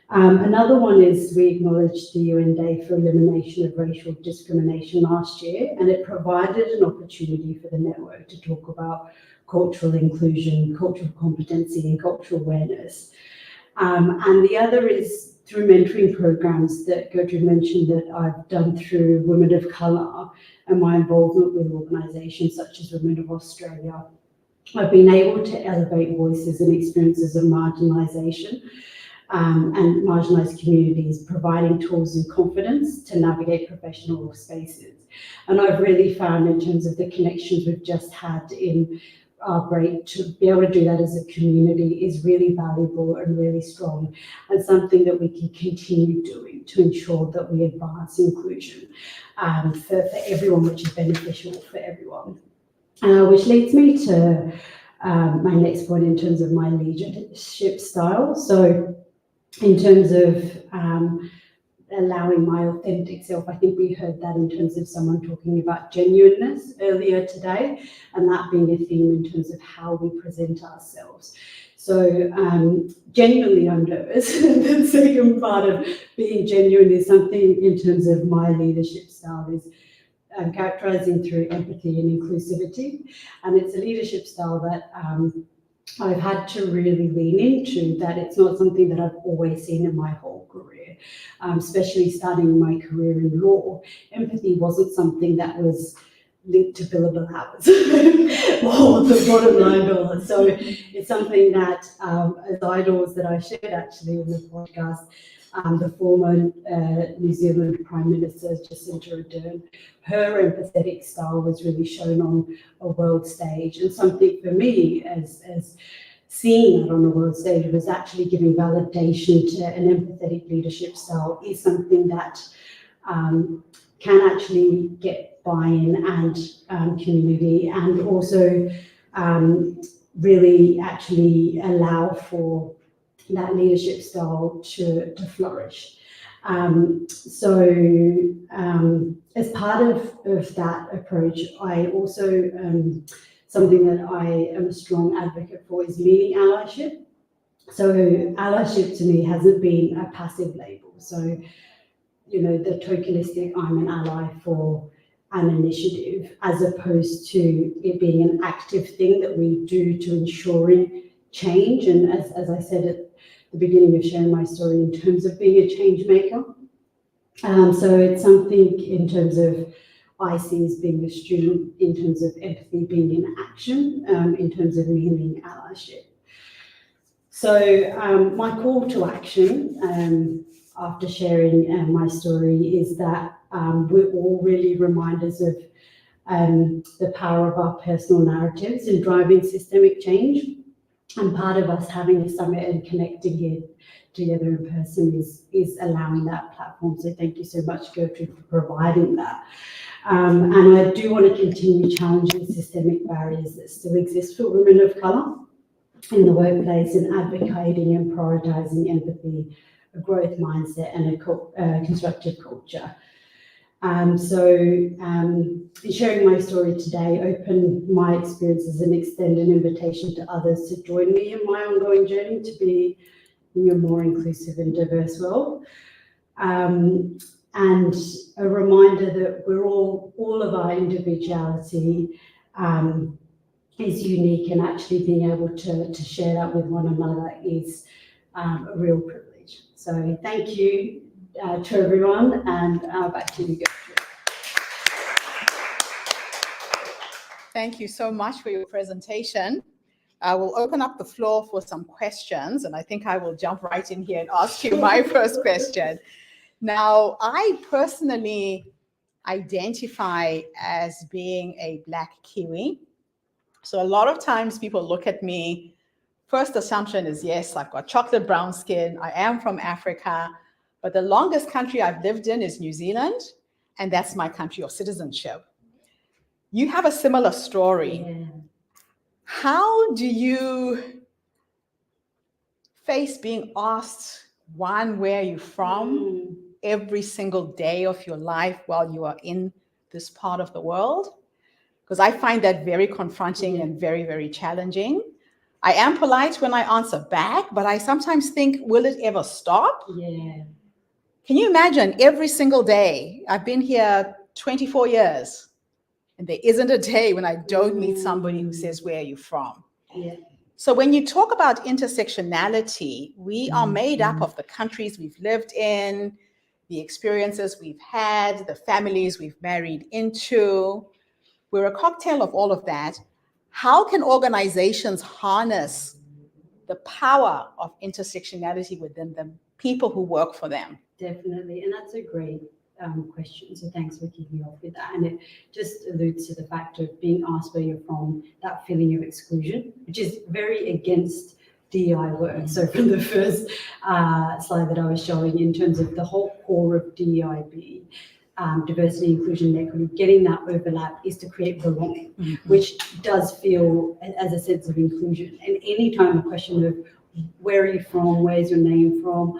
Another one is we acknowledged the UN Day for Elimination of Racial Discrimination last year, and it provided an opportunity for the network to talk about cultural inclusion, cultural competency, and cultural awareness. And the other is through mentoring programs that Gertrude mentioned that I've done through Women of Colour and my involvement with organisations such as Women of Australia. I've been able to elevate voices and experiences of marginalisation and marginalised communities, providing tools and confidence to navigate professional spaces. And I've really found in terms of the connections we've just had in our break, to be able to do that as a community is really valuable and really strong, and something that we can continue doing to ensure that we advance inclusion for everyone, which is beneficial for everyone. Which leads me to my next point in terms of my leadership style. So in terms of allowing my authentic self, I think we heard that in terms of someone talking about genuineness earlier today, and that being a theme in terms of how we present ourselves. So genuinely, I'm nervous. The second part of being genuine is something in terms of my leadership style is characterizing through empathy and inclusivity, and it's a leadership style that I've had to really lean into, that it's not something that I've always seen in my whole career, especially starting my career in law. Empathy wasn't something that was linked to billable hours or the bottom line dollar. So it's something that, as idols that I shared actually in the podcast, the former New Zealand Prime Minister Jacinda Ardern, her empathetic style was really shown on a world stage, and something for me as seeing that on a world stage was actually giving validation to an empathetic leadership style is something that can actually get buy-in and community, and also really actually allow for that leadership style to flourish. As part of that approach, I also, something that I am a strong advocate for is meaning allyship. So allyship to me hasn't been a passive label. So, you know, the tokenistic, I'm an ally for an initiative, as opposed to it being an active thing that we do to ensuring change. And as I said at the beginning of sharing my story, in terms of being a change maker. So it's something in terms of I see as being a student, in terms of empathy being in action, in terms of meaning allyship. So my call to action after sharing my story is that we're all really reminders of the power of our personal narratives in driving systemic change. And part of us having a summit and connecting here together in person is allowing that platform. So thank you so much, Gertrude, for providing that. And I do want to continue challenging systemic barriers that still exist for women of colour in the workplace, and advocating and prioritising empathy, a growth mindset, and a constructive culture. Sharing my story today open my experiences and extend an invitation to others to join me in my ongoing journey to be in a more inclusive and diverse world. And a reminder that we're all of our individuality is unique, and actually being able to share that with one another is a real privilege. So thank you to everyone, and back to you, Gertrude. Thank you so much for your presentation. I will open up the floor for some questions, and I think I will jump right in here and ask you my first question. Now, I personally identify as being a Black Kiwi. So a lot of times people look at me, first assumption is, yes, I've got chocolate brown skin, I am from Africa, but the longest country I've lived in is New Zealand, and that's my country of citizenship. You have a similar story. Yeah. How do you face being asked, one, where are you from, every single day of your life while you are in this part of the world? Because I find that very confronting and very, very challenging. I am polite when I answer back, but I sometimes think, will it ever stop? Yeah. Can you imagine every single day? I've been here 24 years. And there isn't a day when I don't meet somebody who says, where are you from? Yeah. So when you talk about intersectionality, we are made up of the countries we've lived in, the experiences we've had, the families we've married into. We're a cocktail of all of that. How can organizations harness the power of intersectionality within the people who work for them? Definitely, and that's a great question. So thanks for kicking off with that. And it just alludes to the fact of being asked where you're from, that feeling of exclusion, which is very against DEI work. So from the first slide that I was showing, in terms of the whole core of DEIB, diversity, inclusion, and equity, getting that overlap is to create belonging, which does feel as a sense of inclusion. And anytime a question of where are you from, where's your name from,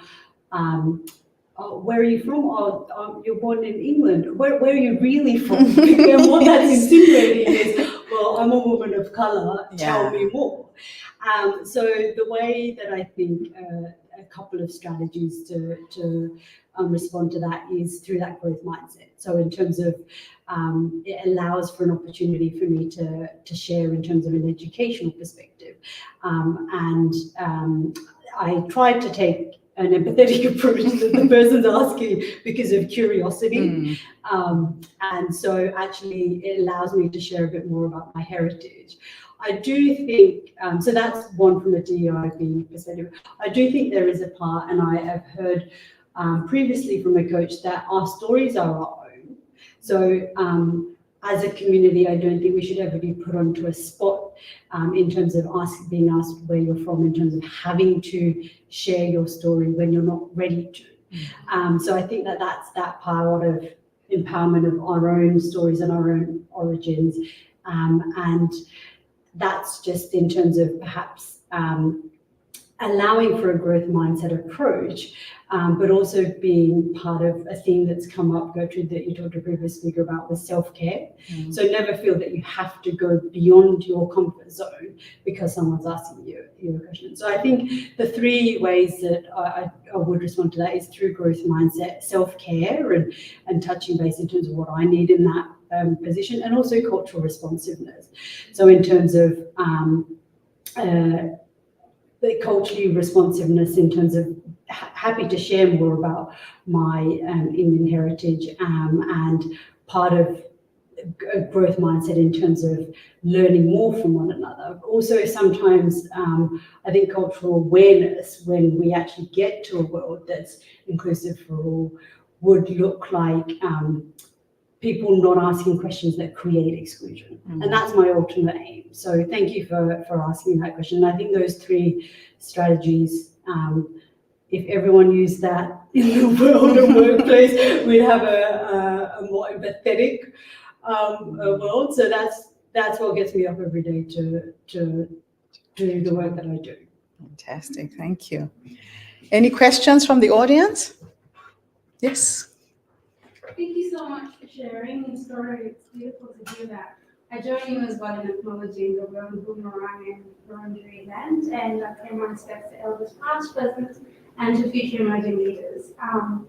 where are you from? Oh, you're born in England. Where are you really from? And what that's insinuating is, well, I'm a woman of colour, tell me more. So the way that I think a couple of strategies to respond to that is through that growth mindset. So in terms of, it allows for an opportunity for me to share in terms of an educational perspective. I tried to take an empathetic approach that the person's asking because of curiosity. And so actually it allows me to share a bit more about my heritage. I do think, so that's one from a DEIB perspective. I do think there is a part, and I have heard previously from a coach, that our stories are our own. So as a community, I don't think we should ever be put onto a spot in terms of being asked where you're from, in terms of having to share your story when you're not ready to. So I think that's that part of empowerment of our own stories and our own origins. And that's just in terms of perhaps allowing for a growth mindset approach, but also being part of a theme that's come up, Gertrude, that you talked to a previous speaker about, was self-care. So never feel that you have to go beyond your comfort zone because someone's asking you a question. So I think the three ways that I would respond to that is through growth mindset, self-care, and touching base in terms of what I need in that position, and also cultural responsiveness. So in terms of the culturally responsiveness, in terms of happy to share more about my Indian heritage, and part of a growth mindset in terms of learning more from one another. Also, sometimes I think cultural awareness, when we actually get to a world that's inclusive for all, would look like people not asking questions that create exclusion. And that's my ultimate aim. So thank you for asking that question. And I think those three strategies, if everyone used that in the world and workplace, we'd have a more empathetic world. So that's what gets me up every day to do the work that I do. Fantastic, thank you. Any questions from the audience? Yes. Thank you so much for sharing your story. It's beautiful to hear that. I join you as well in acknowledging the Rowan Boomerang and Wurundjeri land, and I pay my respects to elders past, present, and to future emerging leaders, and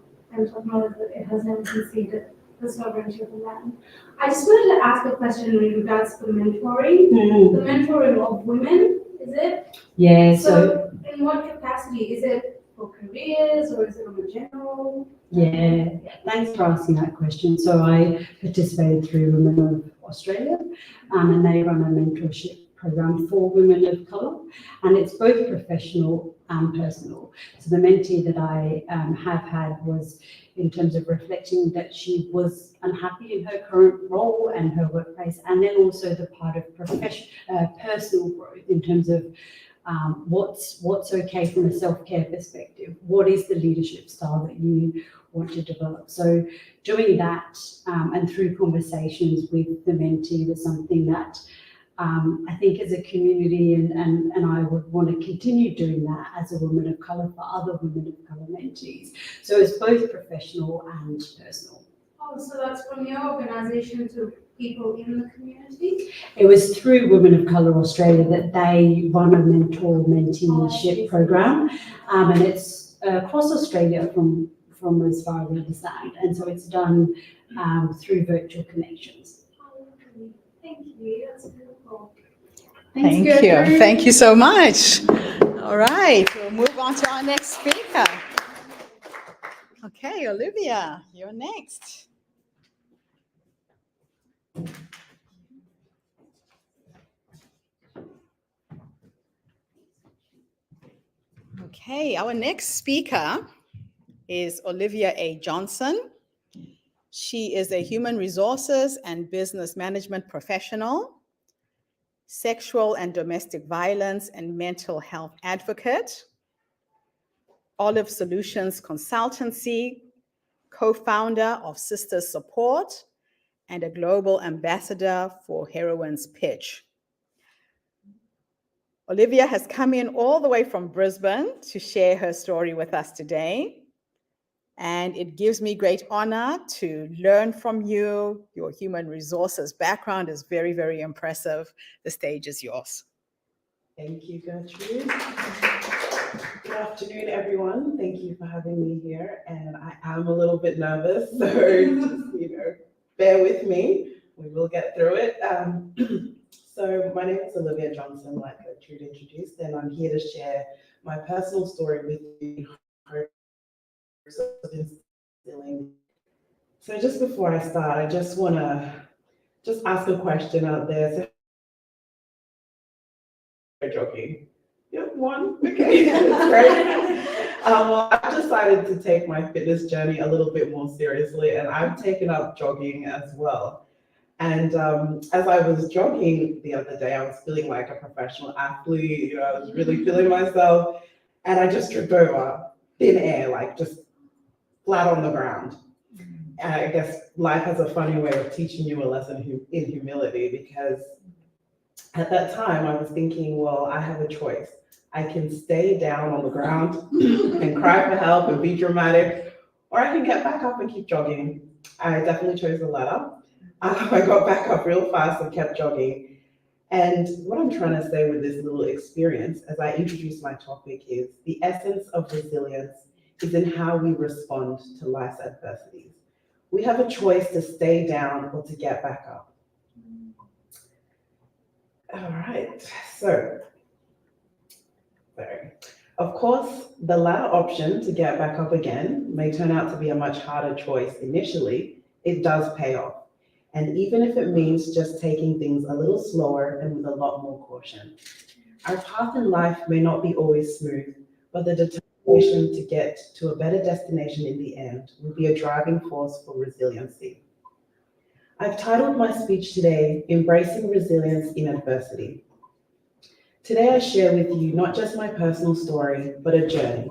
to acknowledge that it has never conceded the sovereignty of the land. I just wanted to ask a question in regards to the mentoring. The mentoring of women, is it? Yeah, So in what capacity? Is it for careers, or is it on a general? Yeah, thanks for asking that question. So I participated through Women of Australia, and they run a mentorship program for women of colour, and it's both professional and personal. So the mentee that I have had was in terms of reflecting that she was unhappy in her current role and her workplace, and then also the part of personal growth in terms of what's okay from a self-care perspective. What is the leadership style that you want to develop? So doing that and through conversations with the mentee was something that I think as a community, and I would want to continue doing that as a woman of colour for other women of colour mentees. So it's both professional and personal. Oh, so that's from your organisation to people in the community? It was through Women of Colour Australia that they run a mentor-menteeship program, and it's across Australia from as far as I understand, and so it's done through virtual connections. Thank you, that's beautiful. Thank you. Thank you so much. All right, we'll move on to our next speaker. Okay, Olivia, you're next. Okay, our next speaker is Olivia A. Johnson. She is a human resources and business management professional, sexual and domestic violence and mental health advocate, Olive Solutions Consultancy, co-founder of Sisters Support, and a global ambassador for Heroines Pitch. Olivia has come in all the way from Brisbane to share her story with us today. And it gives me great honor to learn from you. Your human resources background is very, very impressive. The stage is yours. Thank you, Gertrude. Good afternoon, everyone. Thank you for having me here. And I am a little bit nervous, so just, bear with me. We will get through it. So my name is Olivia Johnson, like Gertrude introduced, and I'm here to share my personal story with you. So just before I start, I just want to ask a question out there. So joking. Yep, one. Okay, that's great. Well, I've decided to take my fitness journey a little bit more seriously, and I've taken up jogging as well. And as I was jogging the other day, I was feeling like a professional athlete. I was really feeling myself, and I just tripped over thin air, like just flat on the ground. And I guess life has a funny way of teaching you a lesson in humility, because at that time I was thinking, well, I have a choice. I can stay down on the ground and cry for help and be dramatic, or I can get back up and keep jogging. I definitely chose the latter. I got back up real fast and kept jogging. And what I'm trying to say with this little experience as I introduce my topic is the essence of resilience is in how we respond to life's adversities. We have a choice to stay down or to get back up. All right, so, sorry. Of course, the latter option to get back up again may turn out to be a much harder choice initially. It does pay off. And even if it means just taking things a little slower and with a lot more caution. Our path in life may not be always smooth, but the determination to get to a better destination in the end will be a driving force for resiliency. I've titled my speech today, Embracing Resilience in Adversity. Today I share with you not just my personal story, but a journey.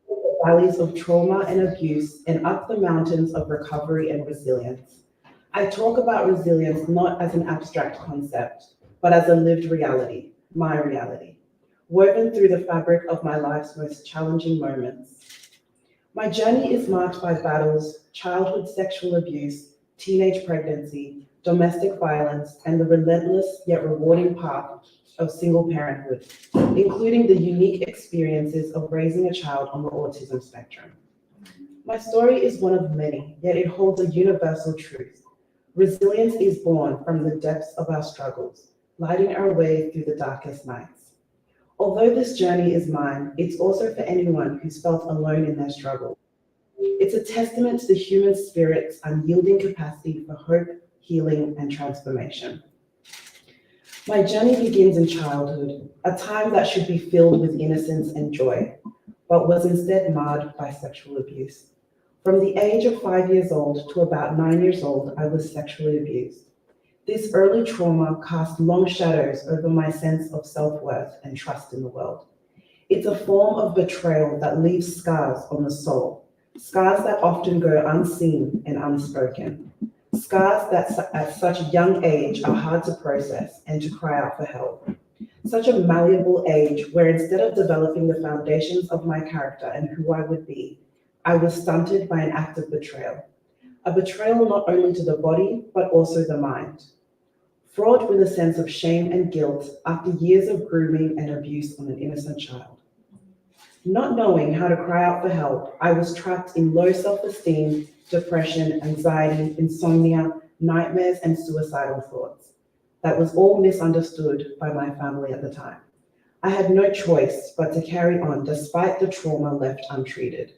The valleys of trauma and abuse and up the mountains of recovery and resilience. I talk about resilience not as an abstract concept, but as a lived reality, my reality, woven through the fabric of my life's most challenging moments. My journey is marked by battles, childhood sexual abuse, teenage pregnancy, domestic violence, and the relentless yet rewarding path of single parenthood, including the unique experiences of raising a child on the autism spectrum. My story is one of many, yet it holds a universal truth. Resilience is born from the depths of our struggles, lighting our way through the darkest nights. Although this journey is mine, it's also for anyone who's felt alone in their struggle. It's a testament to the human spirit's unyielding capacity for hope, healing, and transformation. My journey begins in childhood, a time that should be filled with innocence and joy, but was instead marred by sexual abuse. From the age of 5 years old to about 9 years old, I was sexually abused. This early trauma cast long shadows over my sense of self-worth and trust in the world. It's a form of betrayal that leaves scars on the soul, scars that often go unseen and unspoken, scars that at such a young age are hard to process and to cry out for help. Such a malleable age where instead of developing the foundations of my character and who I would be, I was stunted by an act of betrayal. A betrayal not only to the body, but also the mind. Fraught with a sense of shame and guilt after years of grooming and abuse on an innocent child. Not knowing how to cry out for help, I was trapped in low self-esteem, depression, anxiety, insomnia, nightmares, and suicidal thoughts. That was all misunderstood by my family at the time. I had no choice but to carry on despite the trauma left untreated.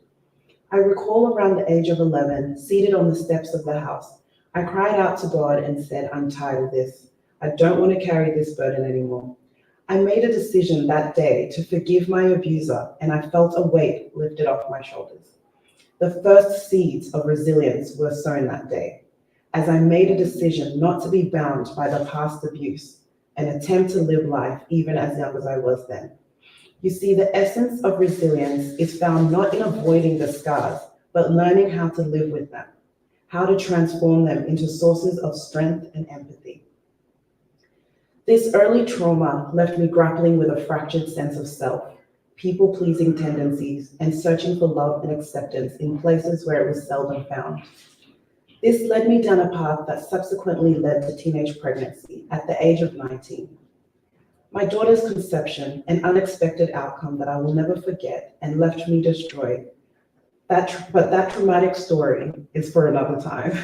I recall around the age of 11, seated on the steps of the house, I cried out to God and said, I'm tired of this. I don't want to carry this burden anymore. I made a decision that day to forgive my abuser, and I felt a weight lifted off my shoulders. The first seeds of resilience were sown that day, as I made a decision not to be bound by the past abuse, and attempt to live life even as young as I was then. You see, the essence of resilience is found not in avoiding the scars, but learning how to live with them, how to transform them into sources of strength and empathy. This early trauma left me grappling with a fractured sense of self, people-pleasing tendencies, and searching for love and acceptance in places where it was seldom found. This led me down a path that subsequently led to teenage pregnancy at the age of 19. My daughter's conception, an unexpected outcome that I will never forget and left me destroyed. But that traumatic story is for another time.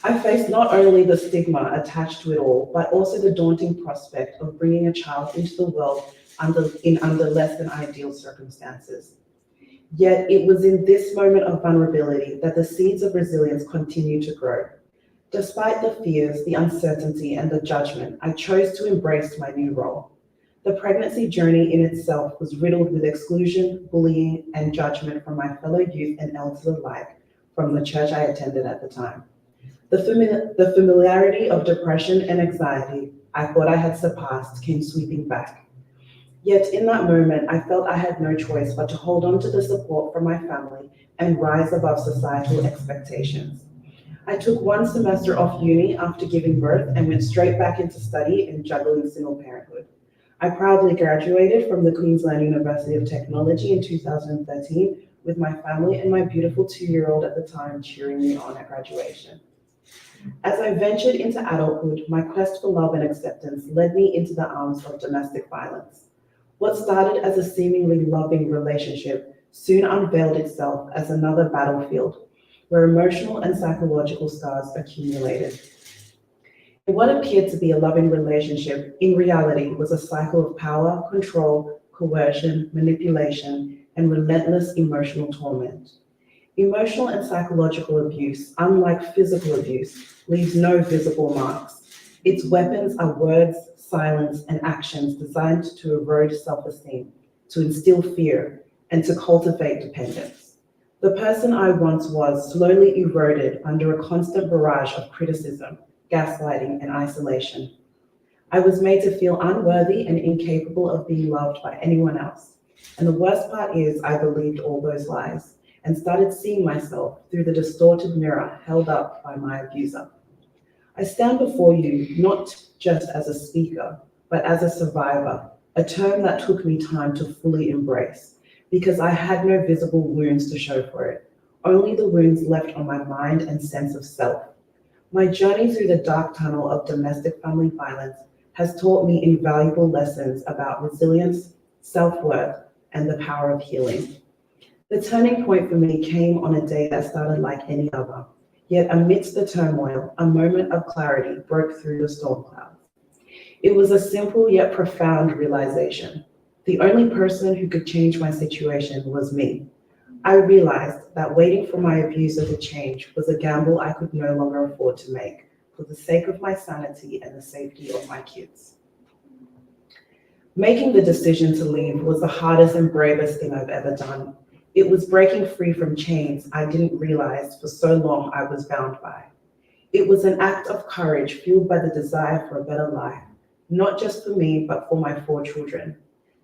I faced not only the stigma attached to it all, but also the daunting prospect of bringing a child into the world under less than ideal circumstances. Yet it was in this moment of vulnerability that the seeds of resilience continue to grow. Despite the fears, the uncertainty, and the judgment, I chose to embrace my new role. The pregnancy journey in itself was riddled with exclusion, bullying, and judgment from my fellow youth and elders alike from the church I attended at the time. The familiarity of depression and anxiety I thought I had surpassed came sweeping back. Yet in that moment, I felt I had no choice but to hold on to the support from my family and rise above societal expectations. I took 1 semester off uni after giving birth and went straight back into study and juggling single parenthood. I proudly graduated from the Queensland University of Technology in 2013 with my family and my beautiful 2-year-old at the time cheering me on at graduation. As I ventured into adulthood, my quest for love and acceptance led me into the arms of domestic violence. What started as a seemingly loving relationship soon unveiled itself as another battlefield where emotional and psychological scars accumulated. What appeared to be a loving relationship in reality was a cycle of power, control, coercion, manipulation, and relentless emotional torment. Emotional and psychological abuse, unlike physical abuse, leaves no visible marks. Its weapons are words, silence, and actions designed to erode self-esteem, to instill fear, and to cultivate dependence. The person I once was slowly eroded under a constant barrage of criticism, gaslighting, and isolation. I was made to feel unworthy and incapable of being loved by anyone else. And the worst part is I believed all those lies and started seeing myself through the distorted mirror held up by my abuser. I stand before you not just as a speaker, but as a survivor, a term that took me time to fully embrace because I had no visible wounds to show for it, only the wounds left on my mind and sense of self. My journey through the dark tunnel of domestic family violence has taught me invaluable lessons about resilience, self-worth, and the power of healing. The turning point for me came on a day that started like any other. Yet amidst the turmoil, a moment of clarity broke through the storm clouds. It was a simple yet profound realization. The only person who could change my situation was me. I realized that waiting for my abuser to change was a gamble I could no longer afford to make for the sake of my sanity and the safety of my kids. Making the decision to leave was the hardest and bravest thing I've ever done. It was breaking free from chains I didn't realize for so long I was bound by. It was an act of courage fueled by the desire for a better life, not just for me, but for my 4 children.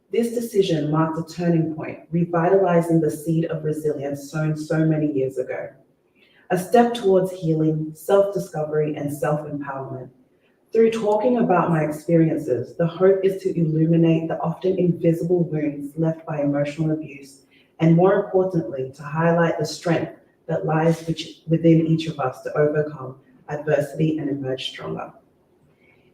This decision marked a turning point, revitalizing the seed of resilience sown so many years ago. A step towards healing, self-discovery, and self-empowerment. Through talking about my experiences, the hope is to illuminate the often invisible wounds left by emotional abuse, and more importantly, to highlight the strength that lies within each of us to overcome adversity and emerge stronger.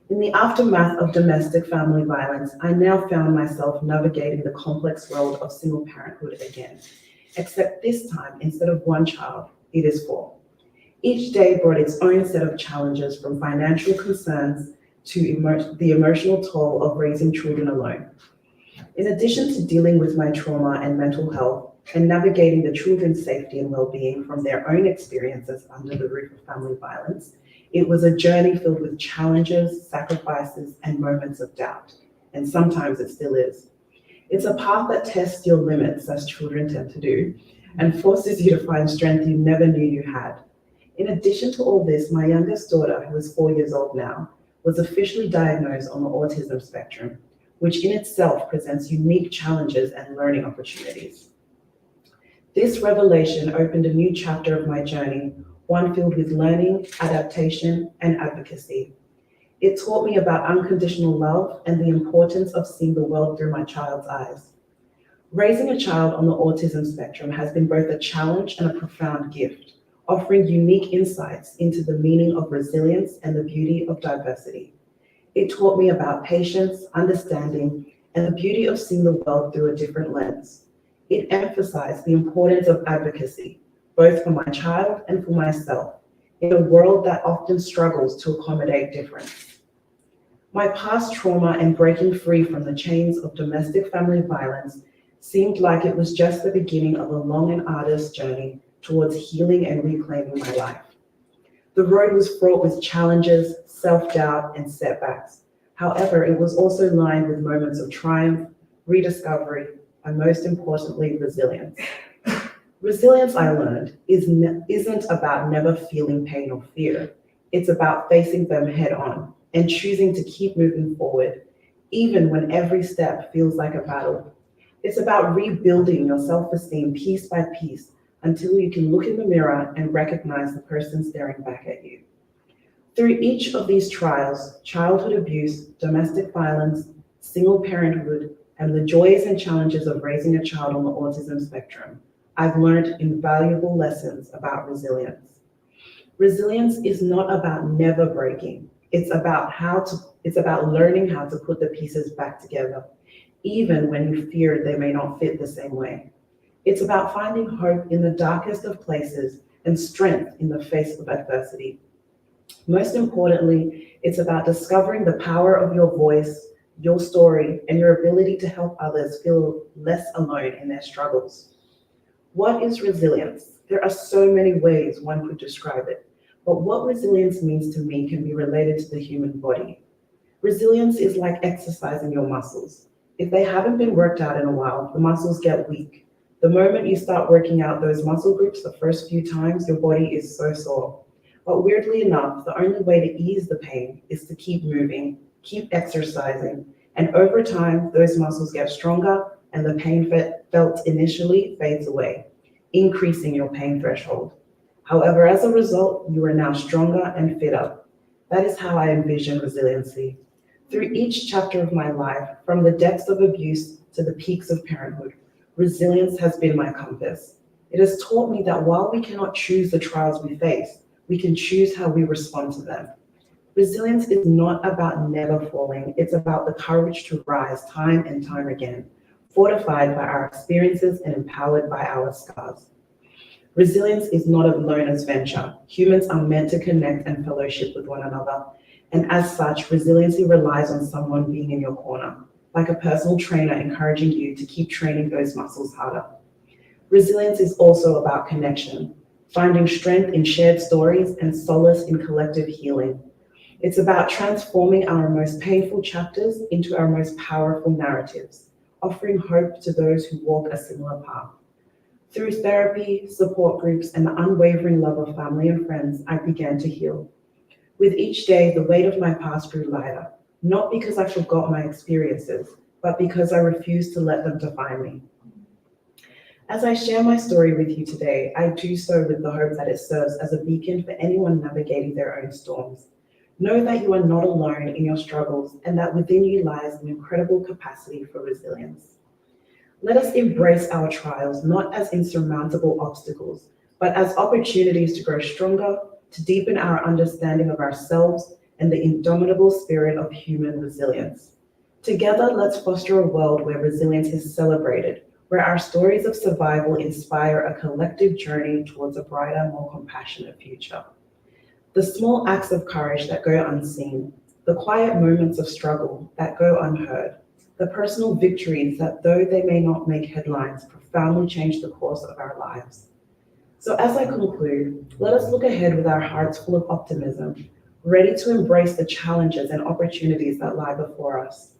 In the aftermath of domestic family violence, I now found myself navigating the complex world of single parenthood again, except this time, instead of 1 child, it is 4. Each day brought its own set of challenges, from financial concerns to the emotional toll of raising children alone. In addition to dealing with my trauma and mental health and navigating the children's safety and well-being from their own experiences under the roof of family violence, it was a journey filled with challenges, sacrifices, and moments of doubt. And sometimes it still is. It's a path that tests your limits, as children tend to do, and forces you to find strength you never knew you had. In addition to all this, my youngest daughter, who is 4 years old now, was officially diagnosed on the autism spectrum, which in itself presents unique challenges and learning opportunities. This revelation opened a new chapter of my journey, one filled with learning, adaptation, and advocacy. It taught me about unconditional love and the importance of seeing the world through my child's eyes. Raising a child on the autism spectrum has been both a challenge and a profound gift, offering unique insights into the meaning of resilience and the beauty of diversity. It taught me about patience, understanding, and the beauty of seeing the world through a different lens. It emphasized the importance of advocacy, both for my child and for myself, in a world that often struggles to accommodate difference. My past trauma and breaking free from the chains of domestic family violence seemed like it was just the beginning of a long and arduous journey towards healing and reclaiming my life. The road was fraught with challenges, self-doubt, and setbacks. However, it was also lined with moments of triumph, rediscovery, and most importantly, resilience. Resilience, I learned, isn't about never feeling pain or fear. It's about facing them head on and choosing to keep moving forward, even when every step feels like a battle. It's about rebuilding your self-esteem piece by piece until you can look in the mirror and recognize the person staring back at you. Through each of these trials, childhood abuse, domestic violence, single parenthood, and the joys and challenges of raising a child on the autism spectrum, I've learned invaluable lessons about resilience. Resilience is not about never breaking. It's about learning how to put the pieces back together, even when you fear they may not fit the same way. It's about finding hope in the darkest of places and strength in the face of adversity. Most importantly, it's about discovering the power of your voice, your story, and your ability to help others feel less alone in their struggles. What is resilience? There are so many ways one could describe it, but what resilience means to me can be related to the human body. Resilience is like exercising your muscles. If they haven't been worked out in a while, the muscles get weak. The moment you start working out those muscle groups the first few times, your body is so sore. But weirdly enough, the only way to ease the pain is to keep moving, keep exercising, and over time, those muscles get stronger and the pain felt initially fades away, increasing your pain threshold. However, as a result, you are now stronger and fitter. That is how I envision resiliency. Through each chapter of my life, from the depths of abuse to the peaks of parenthood, resilience has been my compass. It has taught me that while we cannot choose the trials we face, we can choose how we respond to them. Resilience is not about never falling, it's about the courage to rise time and time again, fortified by our experiences and empowered by our scars. Resilience is not a loner's venture. Humans are meant to connect and fellowship with one another. And as such, resiliency relies on someone being in your corner, like a personal trainer encouraging you to keep training those muscles harder. Resilience is also about connection, finding strength in shared stories and solace in collective healing. It's about transforming our most painful chapters into our most powerful narratives, offering hope to those who walk a similar path. Through therapy, support groups, and the unwavering love of family and friends, I began to heal. With each day, the weight of my past grew lighter, not because I forgot my experiences, but because I refused to let them define me. As I share my story with you today, I do so with the hope that it serves as a beacon for anyone navigating their own storms. Know that you are not alone in your struggles and that within you lies an incredible capacity for resilience. Let us embrace our trials not as insurmountable obstacles, but as opportunities to grow stronger, to deepen our understanding of ourselves and the indomitable spirit of human resilience. Together, let's foster a world where resilience is celebrated, where our stories of survival inspire a collective journey towards a brighter, more compassionate future. The small acts of courage that go unseen, the quiet moments of struggle that go unheard, the personal victories that, though they may not make headlines, profoundly change the course of our lives. So as I conclude, let us look ahead with our hearts full of optimism, ready to embrace the challenges and opportunities that lie before us.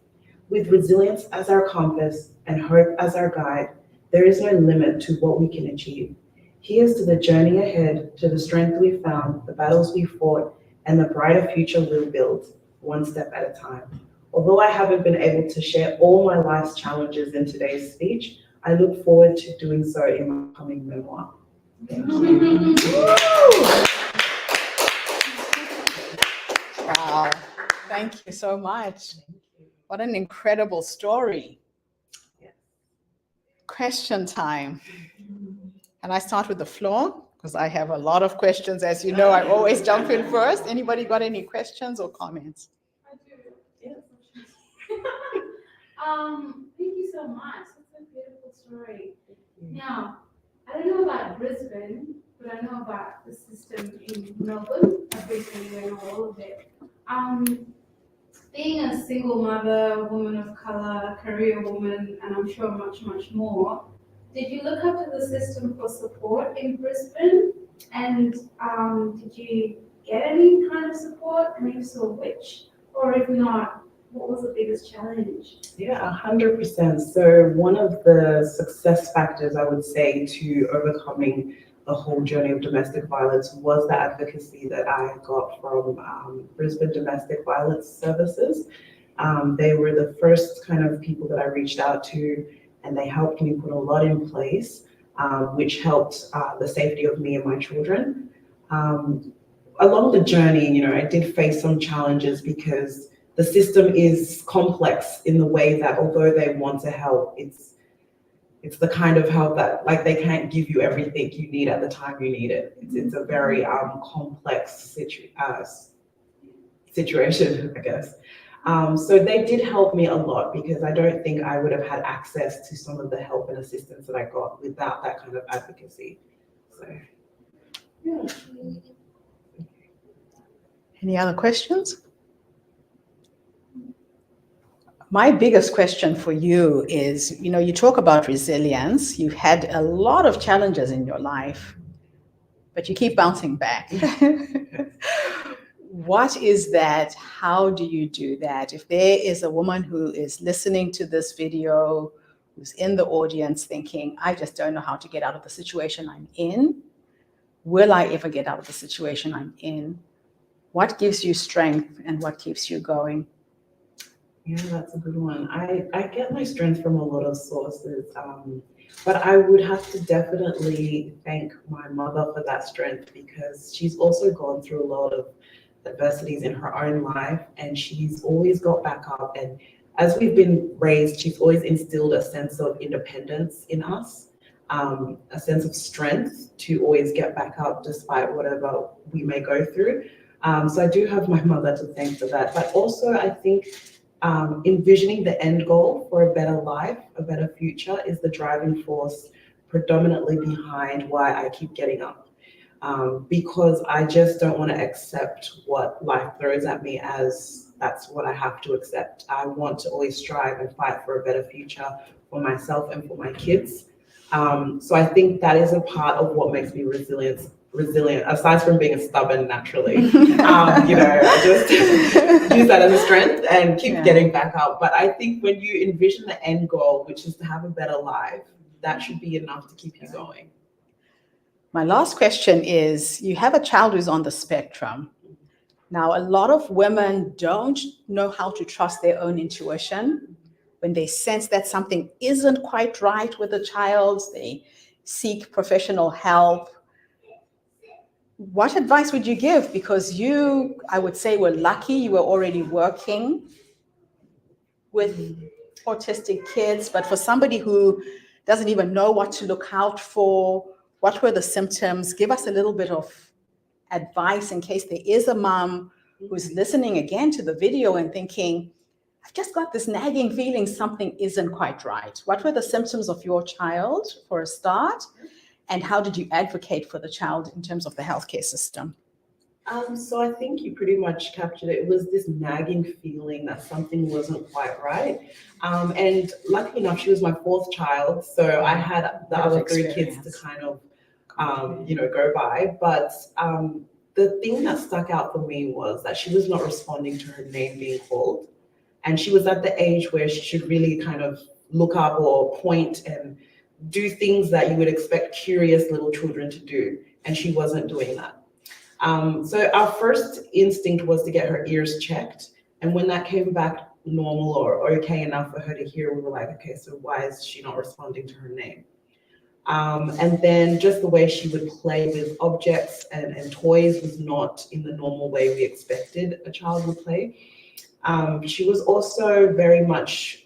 With resilience as our compass and hope as our guide, there is no limit to what we can achieve. Here's to the journey ahead, to the strength we've found, the battles we fought, and the brighter future we'll build, one step at a time. Although I haven't been able to share all my life's challenges in today's speech, I look forward to doing so in my coming memoir. Thank you. Wow, thank you so much. What an incredible story. Question time. And I start with the floor because I have a lot of questions. As you know, I always jump in first. Anybody got any questions or comments? I do. Yes. Thank you so much. That's a beautiful story. Now, I don't know about Brisbane, but I know about the system in Melbourne. I've recently learned all of it. Being a single mother, woman of color, career woman, and I'm sure much, much more, did you look up to the system for support in Brisbane? And did you get any kind of support? And if so, which? Or if not, what was the biggest challenge? Yeah, 100%. So one of the success factors I would say to overcoming the whole journey of domestic violence was the advocacy that I got from Brisbane Domestic Violence Services. They were the first kind of people that I reached out to, and they helped me put a lot in place, which helped the safety of me and my children. Along the journey, I did face some challenges because the system is complex in the way that although they want to help, it's the kind of help that like they can't give you everything you need at the time you need it. It's a very complex situation, I guess. So they did help me a lot because I don't think I would have had access to some of the help and assistance that I got without that kind of advocacy. So, yeah. Any other questions? My biggest question for you is, you know, you talk about resilience. You've had a lot of challenges in your life, but you keep bouncing back. What is that? How do you do that? If there is a woman who is listening to this video, who's in the audience thinking, I just don't know how to get out of the situation I'm in. Will I ever get out of the situation I'm in? What gives you strength and what keeps you going? Yeah, that's a good one. I get my strength from a lot of sources, but I would have to definitely thank my mother for that strength because she's also gone through a lot of adversities in her own life and she's always got back up. And as we've been raised, she's always instilled a sense of independence in us, a sense of strength to always get back up despite whatever we may go through. So I do have my mother to thank for that. But also I think envisioning the end goal for a better life, a better future is the driving force predominantly behind why I keep getting up. Because I just don't want to accept what life throws at me as that's what I have to accept. I want to always strive and fight for a better future for myself and for my kids. So I think that is a part of what makes me resilient, aside from being stubborn naturally. I just use that as a strength and keep getting back up. But I think when you envision the end goal, which is to have a better life, that should be enough to keep you going. My last question is, you have a child who's on the spectrum. Now, a lot of women don't know how to trust their own intuition. When they sense that something isn't quite right with the child, they seek professional help. What advice would you give? Because you, I would say, were lucky. You were already working with autistic kids, but for somebody who doesn't even know what to look out for, what were the symptoms? Give us a little bit of advice in case there is a mom who's listening again to the video and thinking, I've just got this nagging feeling something isn't quite right. What were the symptoms of your child for a start? And how did you advocate for the child in terms of the healthcare system? So I think you pretty much captured it. It was this nagging feeling that something wasn't quite right. And lucky enough, she was my fourth child. So I had the other three kids to kind of, go by. But the thing that stuck out for me was that she was not responding to her name being called. And she was at the age where she should really kind of look up or point and do things that you would expect curious little children to do. And she wasn't doing that. So our first instinct was to get her ears checked. And when that came back normal or okay enough for her to hear, we were like, okay, so why is she not responding to her name? And then just the way she would play with objects and toys was not in the normal way we expected a child would play. She was also very much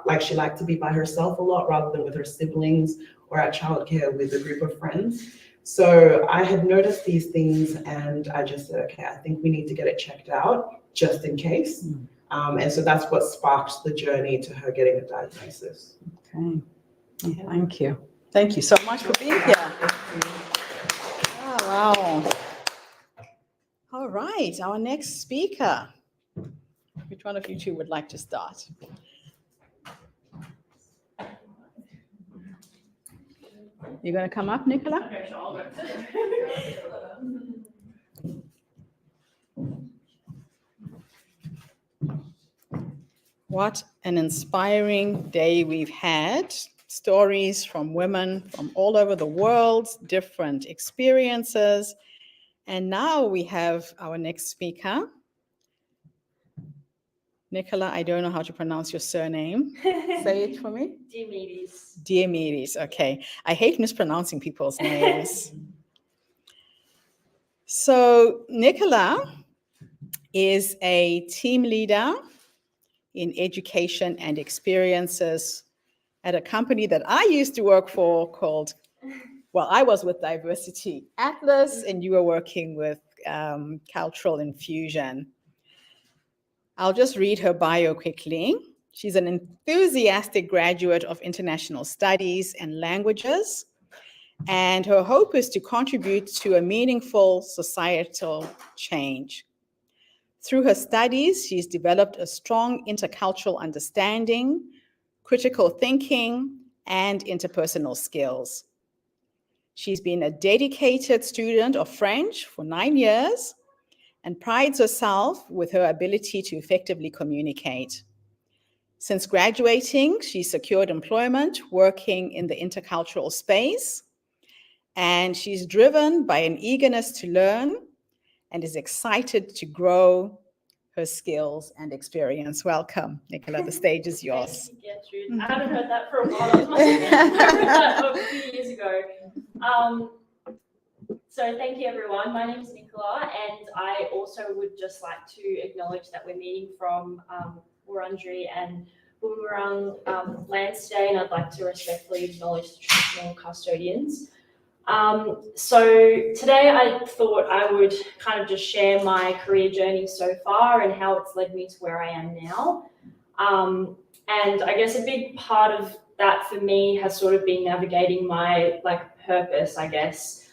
like she liked to be by herself a lot rather than with her siblings or at childcare with a group of friends. So I had noticed these things and I just said, okay, I think we need to get it checked out just in case. And so that's what sparked the journey to her getting a diagnosis. Okay, thank you. Thank you so much for being here. Oh, wow. All right, our next speaker. Which one of you two would like to start? You're going to come up, Nicola? Okay, so I'll go. What an inspiring day we've had. Stories from women from all over the world, different experiences. And now we have our next speaker. Nicola, I don't know how to pronounce your surname. Say it for me. Diomedes. Diomedes, okay. I hate mispronouncing people's names. So Nicola is a team leader in education and experiences at a company that I used to work for called, well, I was with Diversity Atlas, and you were working with Cultural Infusion. I'll just read her bio quickly. She's an enthusiastic graduate of international studies and languages, and her hope is to contribute to a meaningful societal change. Through her studies, she's developed a strong intercultural understanding, critical thinking, and interpersonal skills. She's been a dedicated student of French for 9 years and prides herself with her ability to effectively communicate. Since graduating, she secured employment working in the intercultural space, and she's driven by an eagerness to learn and is excited to grow her skills and experience. Welcome, Nicola, the stage is yours. Thank you, Gertrude. I haven't heard that for a while. I heard that a few years ago. So thank you, everyone. My name is Nicola, and I also would just like to acknowledge that we're meeting from Wurundjeri and Boomerang lands today, and I'd like to respectfully acknowledge the traditional custodians. So today I thought I would kind of just share my career journey so far and how it's led me to where I am now. And I guess a big part of that for me has sort of been navigating my purpose, I guess.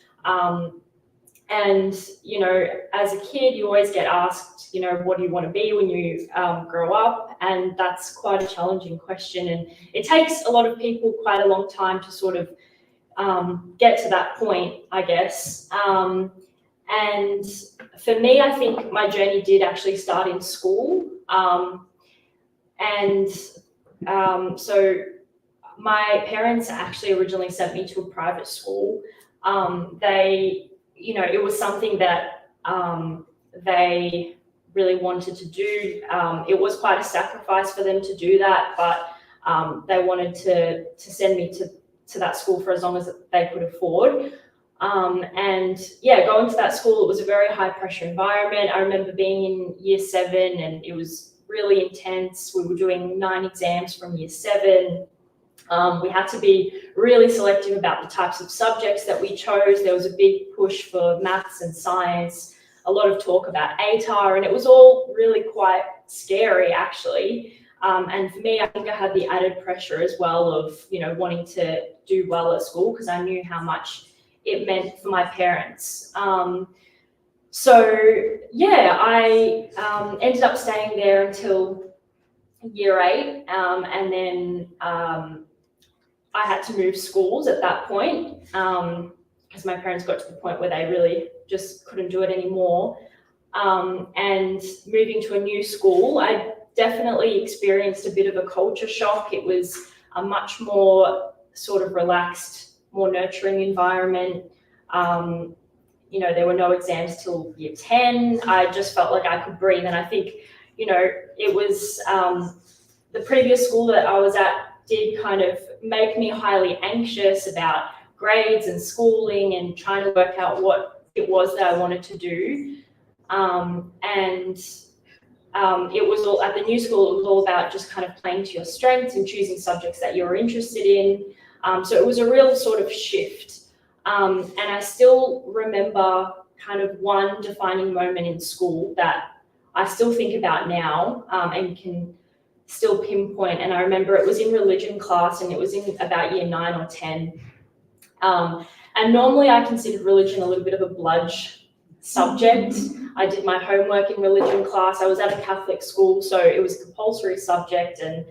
And, you know, as a kid, you always get asked, you know, what do you want to be when you grow up? And that's quite a challenging question. And it takes a lot of people quite a long time to sort of get to that point, I guess. And for me, I think my journey did actually start in school. So my parents actually originally sent me to a private school. They, you know, it was something that they really wanted to do. It was quite a sacrifice for them to do that, but they wanted to send me to that school for as long as they could afford. And yeah, going to that school, it was a very high pressure environment. I remember being in year 7 and it was really intense. We were doing 9 exams from year 7. We had to be really selective about the types of subjects that we chose. There was a big push for maths and science, a lot of talk about ATAR, and it was all really quite scary actually. And for me, I think I had the added pressure as well of, you know, wanting to do well at school because I knew how much it meant for my parents. So yeah, I ended up staying there until year 8, and then I had to move schools at that point because my parents got to the point where they really just couldn't do it anymore. And moving to a new school, I definitely experienced a bit of a culture shock. It was a much more sort of relaxed, more nurturing environment. You know, there were no exams till year 10. I just felt like I could breathe. And I think, you know, it was the previous school that I was at did kind of make me highly anxious about grades and schooling and trying to work out what it was that I wanted to do. It was all at the new school, it was all about just kind of playing to your strengths and choosing subjects that you were interested in. So it was a real sort of shift. And I still remember kind of one defining moment in school that I still think about now and can still pinpoint. And I remember it was in religion class and it was in about year 9 or 10. And normally I considered religion a little bit of a bludge subject. I did my homework in religion class. I was at a Catholic school, so it was a compulsory subject, and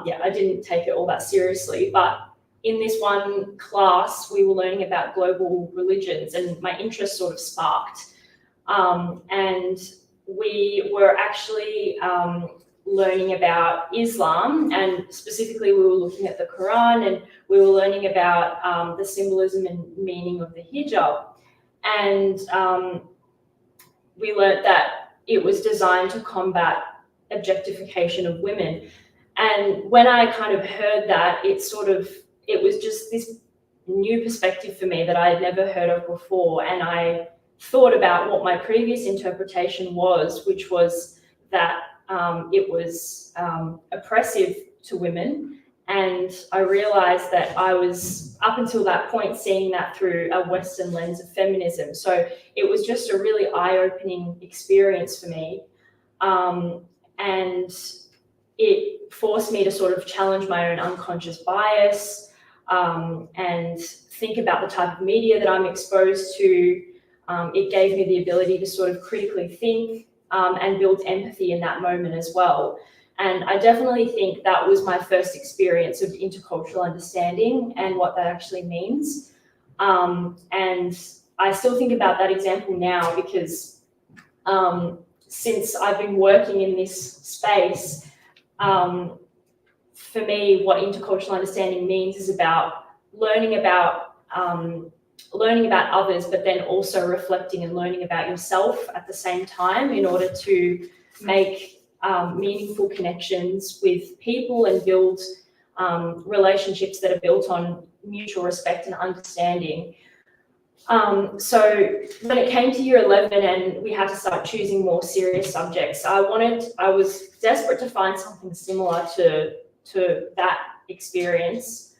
yeah, I didn't take it all that seriously. But in this one class, we were learning about global religions, and my interest sort of sparked. And we were actually learning about Islam, and specifically we were looking at the Quran, and we were learning about the symbolism and meaning of the hijab. And we learnt that it was designed to combat objectification of women. And when I kind of heard that, it was just this new perspective for me that I had never heard of before. And I thought about what my previous interpretation was, which was that it was oppressive to women. And I realized that I was, up until that point, seeing that through a Western lens of feminism. So it was just a really eye-opening experience for me. And it forced me to sort of challenge my own unconscious bias and think about the type of media that I'm exposed to. It gave me the ability to sort of critically think and build empathy in that moment as well. And I definitely think that was my first experience of intercultural understanding and what that actually means. And I still think about that example now because since I've been working in this space, for me, what intercultural understanding means is about learning about others, but then also reflecting and learning about yourself at the same time in order to make meaningful connections with people and build relationships that are built on mutual respect and understanding. So when it came to year 11 and we had to start choosing more serious subjects, I was desperate to find something similar to that experience.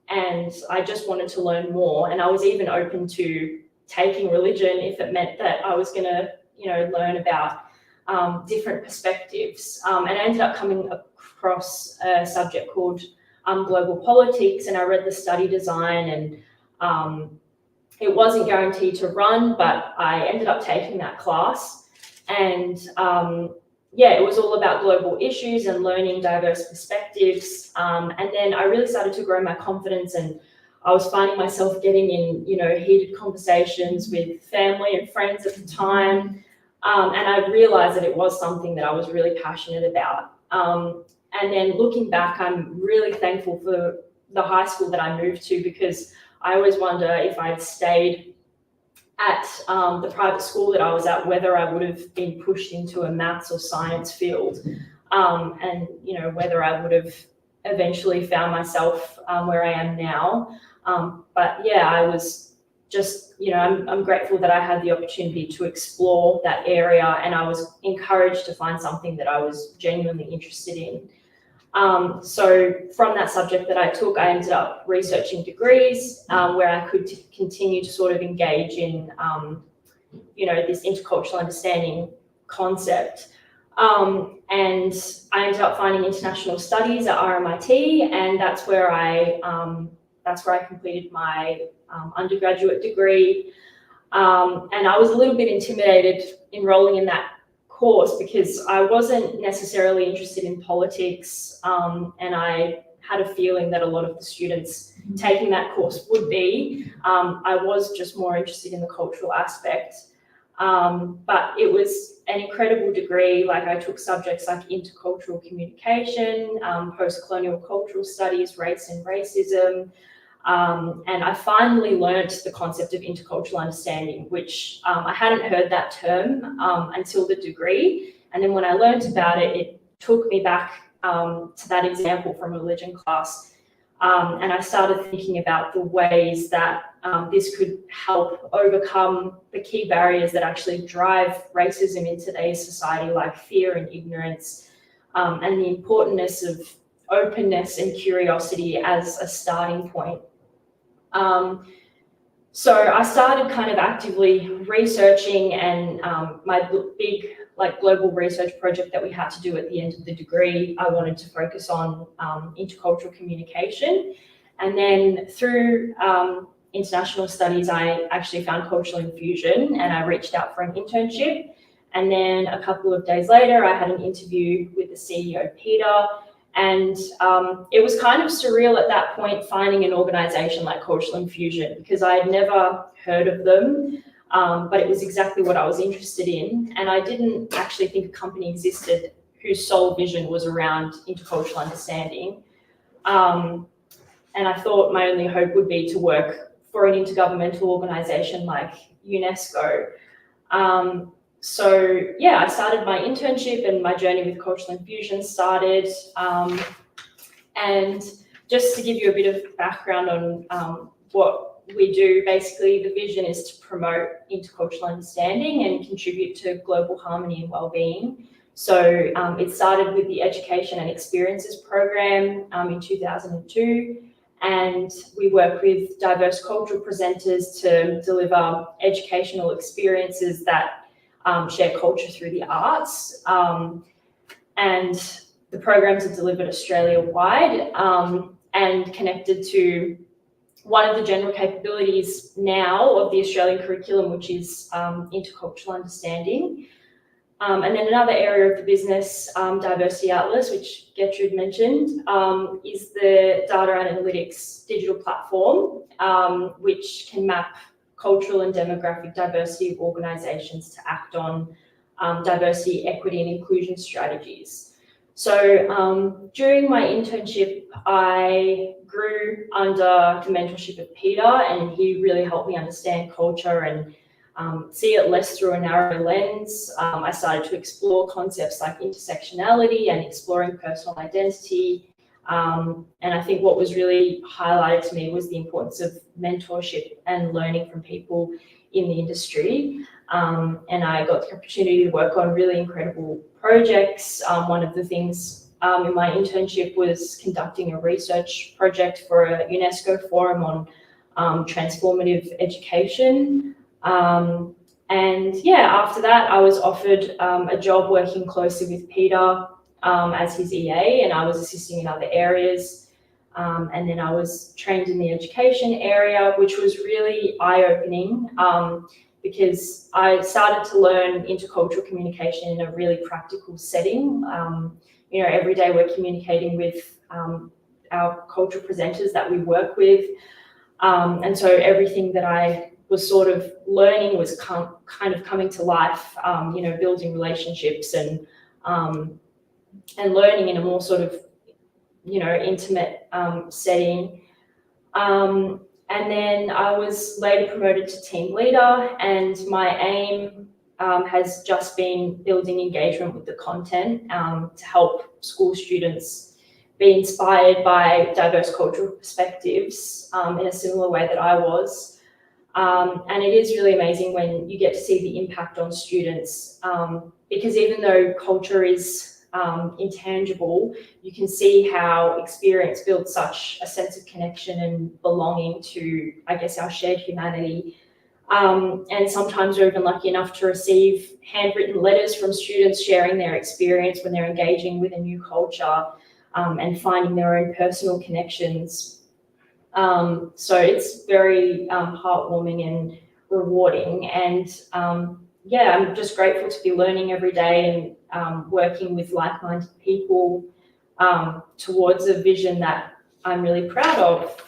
And I just wanted to learn more. And I was even open to taking religion if it meant that I was going to, learn about different perspectives. And I ended up coming across a subject called global politics, and I read the study design, and it wasn't guaranteed to run, but I ended up taking that class. And it was all about global issues and learning diverse perspectives. And then I really started to grow my confidence, and I was finding myself getting in, heated conversations with family and friends at the time. And I realized that it was something that I was really passionate about. And then looking back, I'm really thankful for the high school that I moved to, because I always wonder if I'd stayed at the private school that I was at, whether I would have been pushed into a maths or science field, and whether I would have eventually found myself where I am now. But yeah, I was just, I'm grateful that I had the opportunity to explore that area, and I was encouraged to find something that I was genuinely interested in. So from that subject that I took, I ended up researching degrees where I could continue to sort of engage in, this intercultural understanding concept. And I ended up finding international studies at RMIT, and that's where I completed my undergraduate degree. And I was a little bit intimidated enrolling in that course because I wasn't necessarily interested in politics, and I had a feeling that a lot of the students taking that course would be. I was just more interested in the cultural aspect. But it was an incredible degree. Like, I took subjects like intercultural communication, post-colonial cultural studies, race and racism. And I finally learnt the concept of intercultural understanding, which I hadn't heard that term until the degree. And then when I learnt about it, it took me back to that example from religion class. And I started thinking about the ways that this could help overcome the key barriers that actually drive racism in today's society, like fear and ignorance, and the importance of openness and curiosity as a starting point. So I started kind of actively researching, and my big global research project that we had to do at the end of the degree, I wanted to focus on intercultural communication. And then through international studies, I actually found cultural infusion, and I reached out for an internship. And then a couple of days later, I had an interview with the CEO, Peter. And it was kind of surreal at that point finding an organization like Cultural Infusion, because I had never heard of them, but it was exactly what I was interested in. And I didn't actually think a company existed whose sole vision was around intercultural understanding. And I thought my only hope would be to work for an intergovernmental organization like UNESCO. So yeah, I started my internship, and my journey with Cultural Infusion started. And just to give you a bit of background on what we do, basically the vision is to promote intercultural understanding and contribute to global harmony and well-being. So it started with the Education and Experiences program in 2002, and we work with diverse cultural presenters to deliver educational experiences that share culture through the arts. And the programs are delivered Australia-wide and connected to one of the general capabilities now of the Australian curriculum, which is intercultural understanding. And then another area of the business, Diversity Atlas, which Gertrude mentioned, is the data analytics digital platform, which can map cultural and demographic diversity of organisations to act on diversity, equity and inclusion strategies. So during my internship, I grew under the mentorship of Peter, and he really helped me understand culture and see it less through a narrow lens. I started to explore concepts like intersectionality and exploring personal identity. And I think what was really highlighted to me was the importance of mentorship and learning from people in the industry. And I got the opportunity to work on really incredible projects. One of the things in my internship was conducting a research project for a UNESCO forum on transformative education. And yeah, after that, I was offered a job working closely with Peter as his EA, and I was assisting in other areas. And then I was trained in the education area, which was really eye-opening because I started to learn intercultural communication in a really practical setting. You know, every day we're communicating with our cultural presenters that we work with. And so everything that I was sort of learning was kind of coming to life, you know, building relationships and learning in a more sort of, you know, intimate setting. And then I was later promoted to team leader, and my aim has just been building engagement with the content to help school students be inspired by diverse cultural perspectives in a similar way that I was. And it is really amazing when you get to see the impact on students, because even though culture is intangible, you can see how experience builds such a sense of connection and belonging to, I guess, our shared humanity. And sometimes we're even lucky enough to receive handwritten letters from students sharing their experience when they're engaging with a new culture and finding their own personal connections. So it's very heartwarming and rewarding. And yeah, I'm just grateful to be learning every day and working with like-minded people towards a vision that I'm really proud of.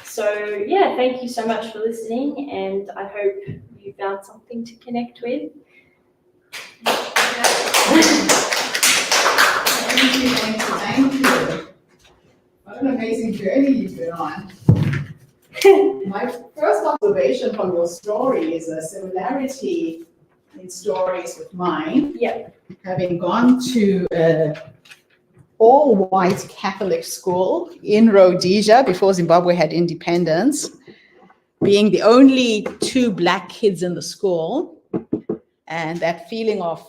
So yeah, thank you so much for listening, and I hope you found something to connect with. Thank you. What an amazing journey you've been on. My first observation from your story is a similarity in stories with mine. Yeah. Having gone to an all-white Catholic school in Rhodesia before Zimbabwe had independence, being the only 2 Black kids in the school, and that feeling of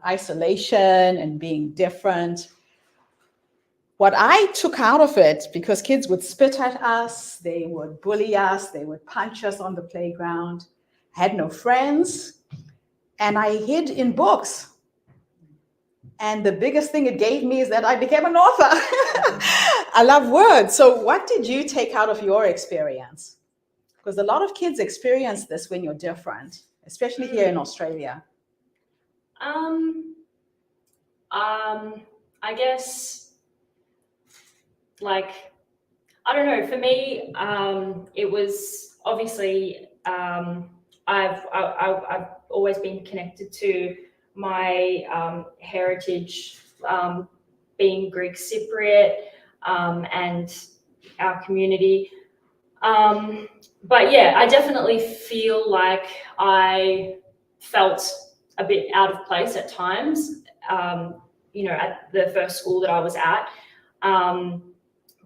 isolation and being different. What I took out of it, because kids would spit at us, they would bully us, they would punch us on the playground. I had no friends, and I hid in books. And the biggest thing it gave me is that I became an author. I love words. So what did you take out of your experience? Because a lot of kids experience this when you're different, especially here in Australia. I guess, like, I don't know, for me, it was obviously, I've always been connected to my heritage, being Greek Cypriot, and our community. But yeah, I definitely feel like I felt a bit out of place at times, you know, at the first school that I was at.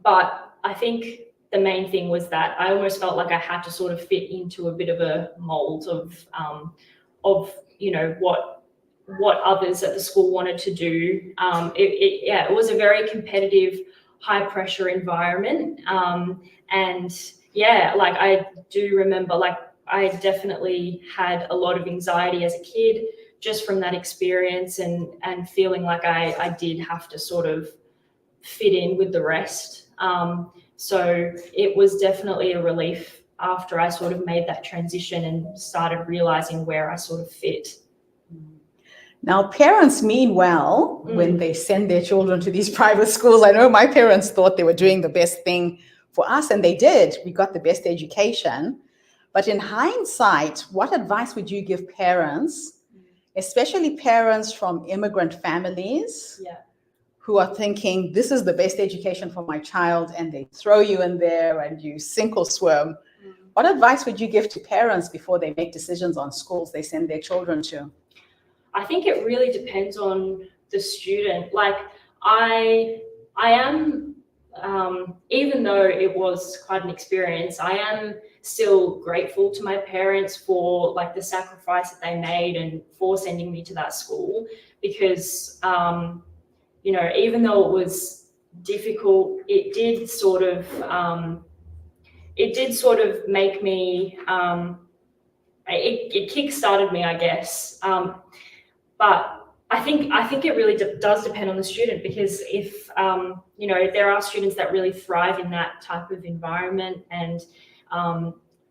But I think the main thing was that I almost felt like I had to sort of fit into a bit of a mold of you know, what others at the school wanted to do. It was a very competitive, high pressure environment. And yeah, like I do remember, like I definitely had a lot of anxiety as a kid just from that experience, and feeling like I did have to sort of fit in with the rest. So it was definitely a relief after I sort of made that transition and started realizing where I sort of fit. Now, parents mean well when they send their children to these private schools. I know my parents thought they were doing the best thing for us, and they did. We got the best education. But in hindsight, what advice would you give parents, especially parents from immigrant families, who are thinking, this is the best education for my child, and they throw you in there and you sink or swim? What advice would you give to parents before they make decisions on schools they send their children to? I think it really depends on the student. Like I am, even though it was quite an experience, I am still grateful to my parents for like the sacrifice that they made and for sending me to that school, because you know, even though it was difficult, it did sort of make me, it kick-started me, I guess. But I think it really does depend on the student, because if, you know, there are students that really thrive in that type of environment, and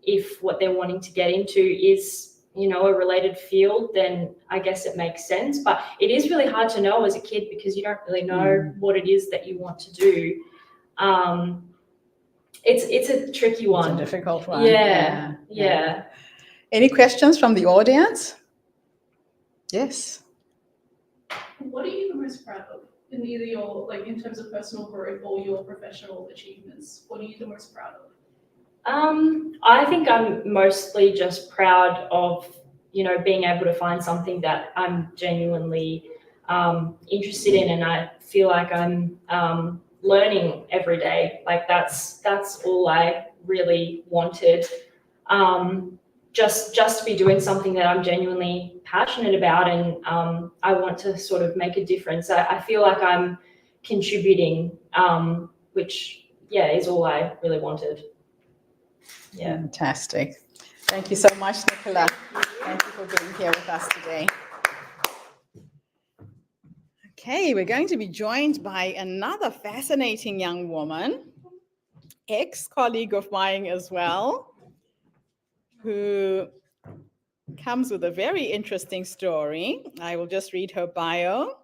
if what they're wanting to get into is, you know, a related field, then I guess it makes sense. But it is really hard to know as a kid, because you don't really know what it is that you want to do. It's a tricky one. It's a difficult one. Yeah. Any questions from the audience? Yes. What are you the most proud of in either your, like, in terms of personal growth or your professional achievements? What are you the most proud of? I think I'm mostly just proud of, you know, being able to find something that I'm genuinely interested in, and I feel like I'm learning every day. Like that's all I really wanted. Just to be doing something that I'm genuinely passionate about, and I want to sort of make a difference. I feel like I'm contributing, which is all I really wanted. Yeah. Fantastic. Thank you so much, Nicola. Thank you for being here with us today. Okay, we're going to be joined by another fascinating young woman, ex-colleague of mine as well, who comes with a very interesting story. I will just read her bio.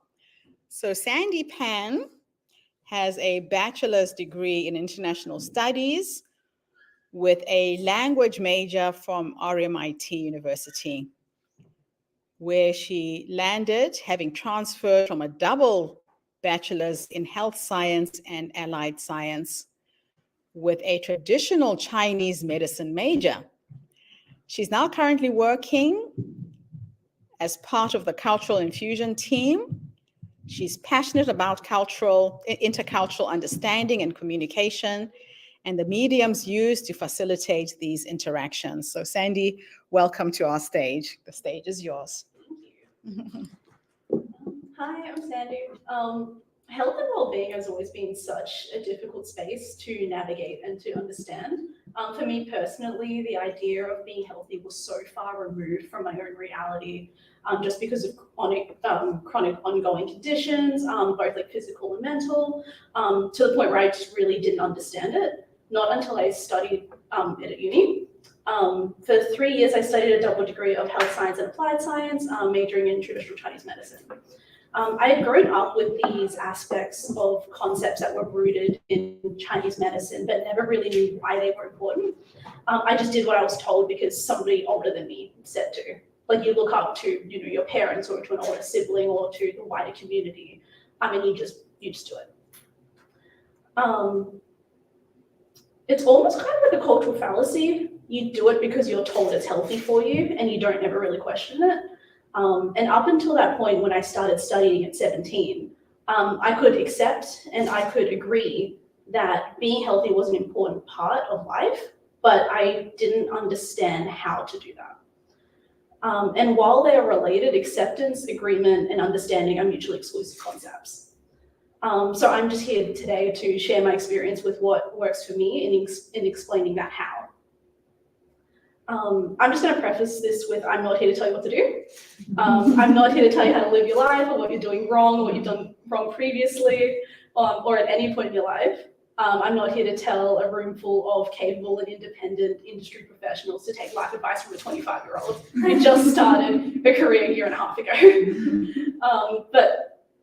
So Sandy Pan has a bachelor's degree in international studies with a language major from RMIT University, where she landed having transferred from a double bachelor's in health science and allied science with a traditional Chinese medicine major. She's now currently working as part of the Cultural Infusion team. She's passionate about intercultural understanding and communication, and the mediums used to facilitate these interactions. So Sandy, welcome to our stage. The stage is yours. Hi, I'm Sandy. Health and well-being has always been such a difficult space to navigate and to understand. For me personally, the idea of being healthy was so far removed from my own reality, just because of chronic ongoing conditions, both like physical and mental, to the point where I just really didn't understand it. Not until I studied at uni. For 3 years, I studied a double degree of health science and applied science, majoring in traditional Chinese medicine. I had grown up with these aspects of concepts that were rooted in Chinese medicine, but never really knew why they were important. I just did what I was told because somebody older than me said to. Like you look up to, you know, your parents or to an older sibling or to the wider community. And you just do it. It's almost kind of like a cultural fallacy. You do it because you're told it's healthy for you and you don't ever really question it. And up until that point, when I started studying at 17, I could accept and I could agree that being healthy was an important part of life, but I didn't understand how to do that. And while they are related, acceptance, agreement, and understanding are mutually exclusive concepts. So I'm just here today to share my experience with what works for me in explaining that how. I'm just going to preface this with, I'm not here to tell you what to do. I'm not here to tell you how to live your life or what you're doing wrong or what you've done wrong previously or at any point in your life. I'm not here to tell a room full of capable and independent industry professionals to take life advice from a 25-year-old who just started a career a year and a half ago.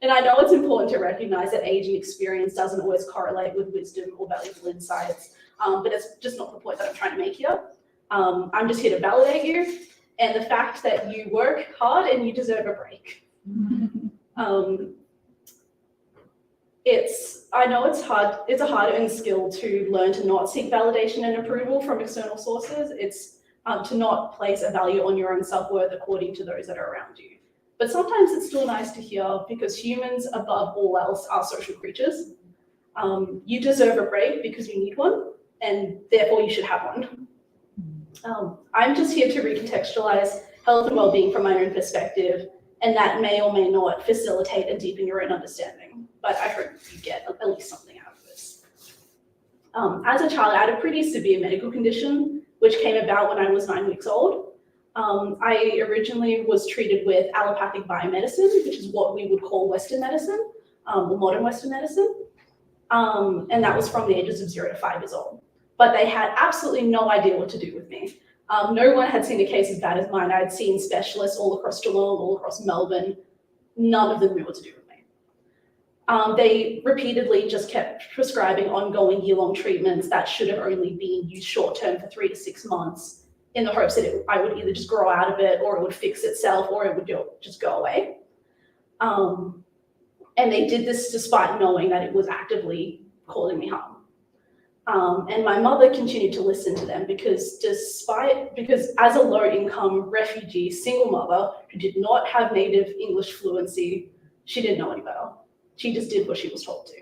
And I know it's important to recognize that age and experience doesn't always correlate with wisdom or valuable insights, but it's just not the point that I'm trying to make here. I'm just here to validate you and the fact that you work hard and you deserve a break. I know it's a hard-earned skill to learn to not seek validation and approval from external sources. It's to not place a value on your own self-worth according to those that are around you. But sometimes it's still nice to hear because humans, above all else, are social creatures. You deserve a break because you need one, and therefore you should have one. I'm just here to recontextualize health and well-being from my own perspective, and that may or may not facilitate and deepen your own understanding, but I hope you get at least something out of this. As a child, I had a pretty severe medical condition, which came about when I was 9 weeks old. I originally was treated with allopathic biomedicine, which is what we would call Western medicine, or modern Western medicine, and that was from the ages of 0 to 5 years old. But they had absolutely no idea what to do with me. No one had seen a case as bad as mine. I had seen specialists all across Geelong, all across Melbourne. None of them knew what to do with me. They repeatedly just kept prescribing ongoing year-long treatments that should have only been used short-term for 3 to 6 months in the hopes that I would either just grow out of it or it would fix itself or it would just go away. And they did this despite knowing that it was actively causing me harm. And my mother continued to listen to them because as a low-income refugee single mother who did not have native English fluency, she didn't know any better. She just did what she was told to.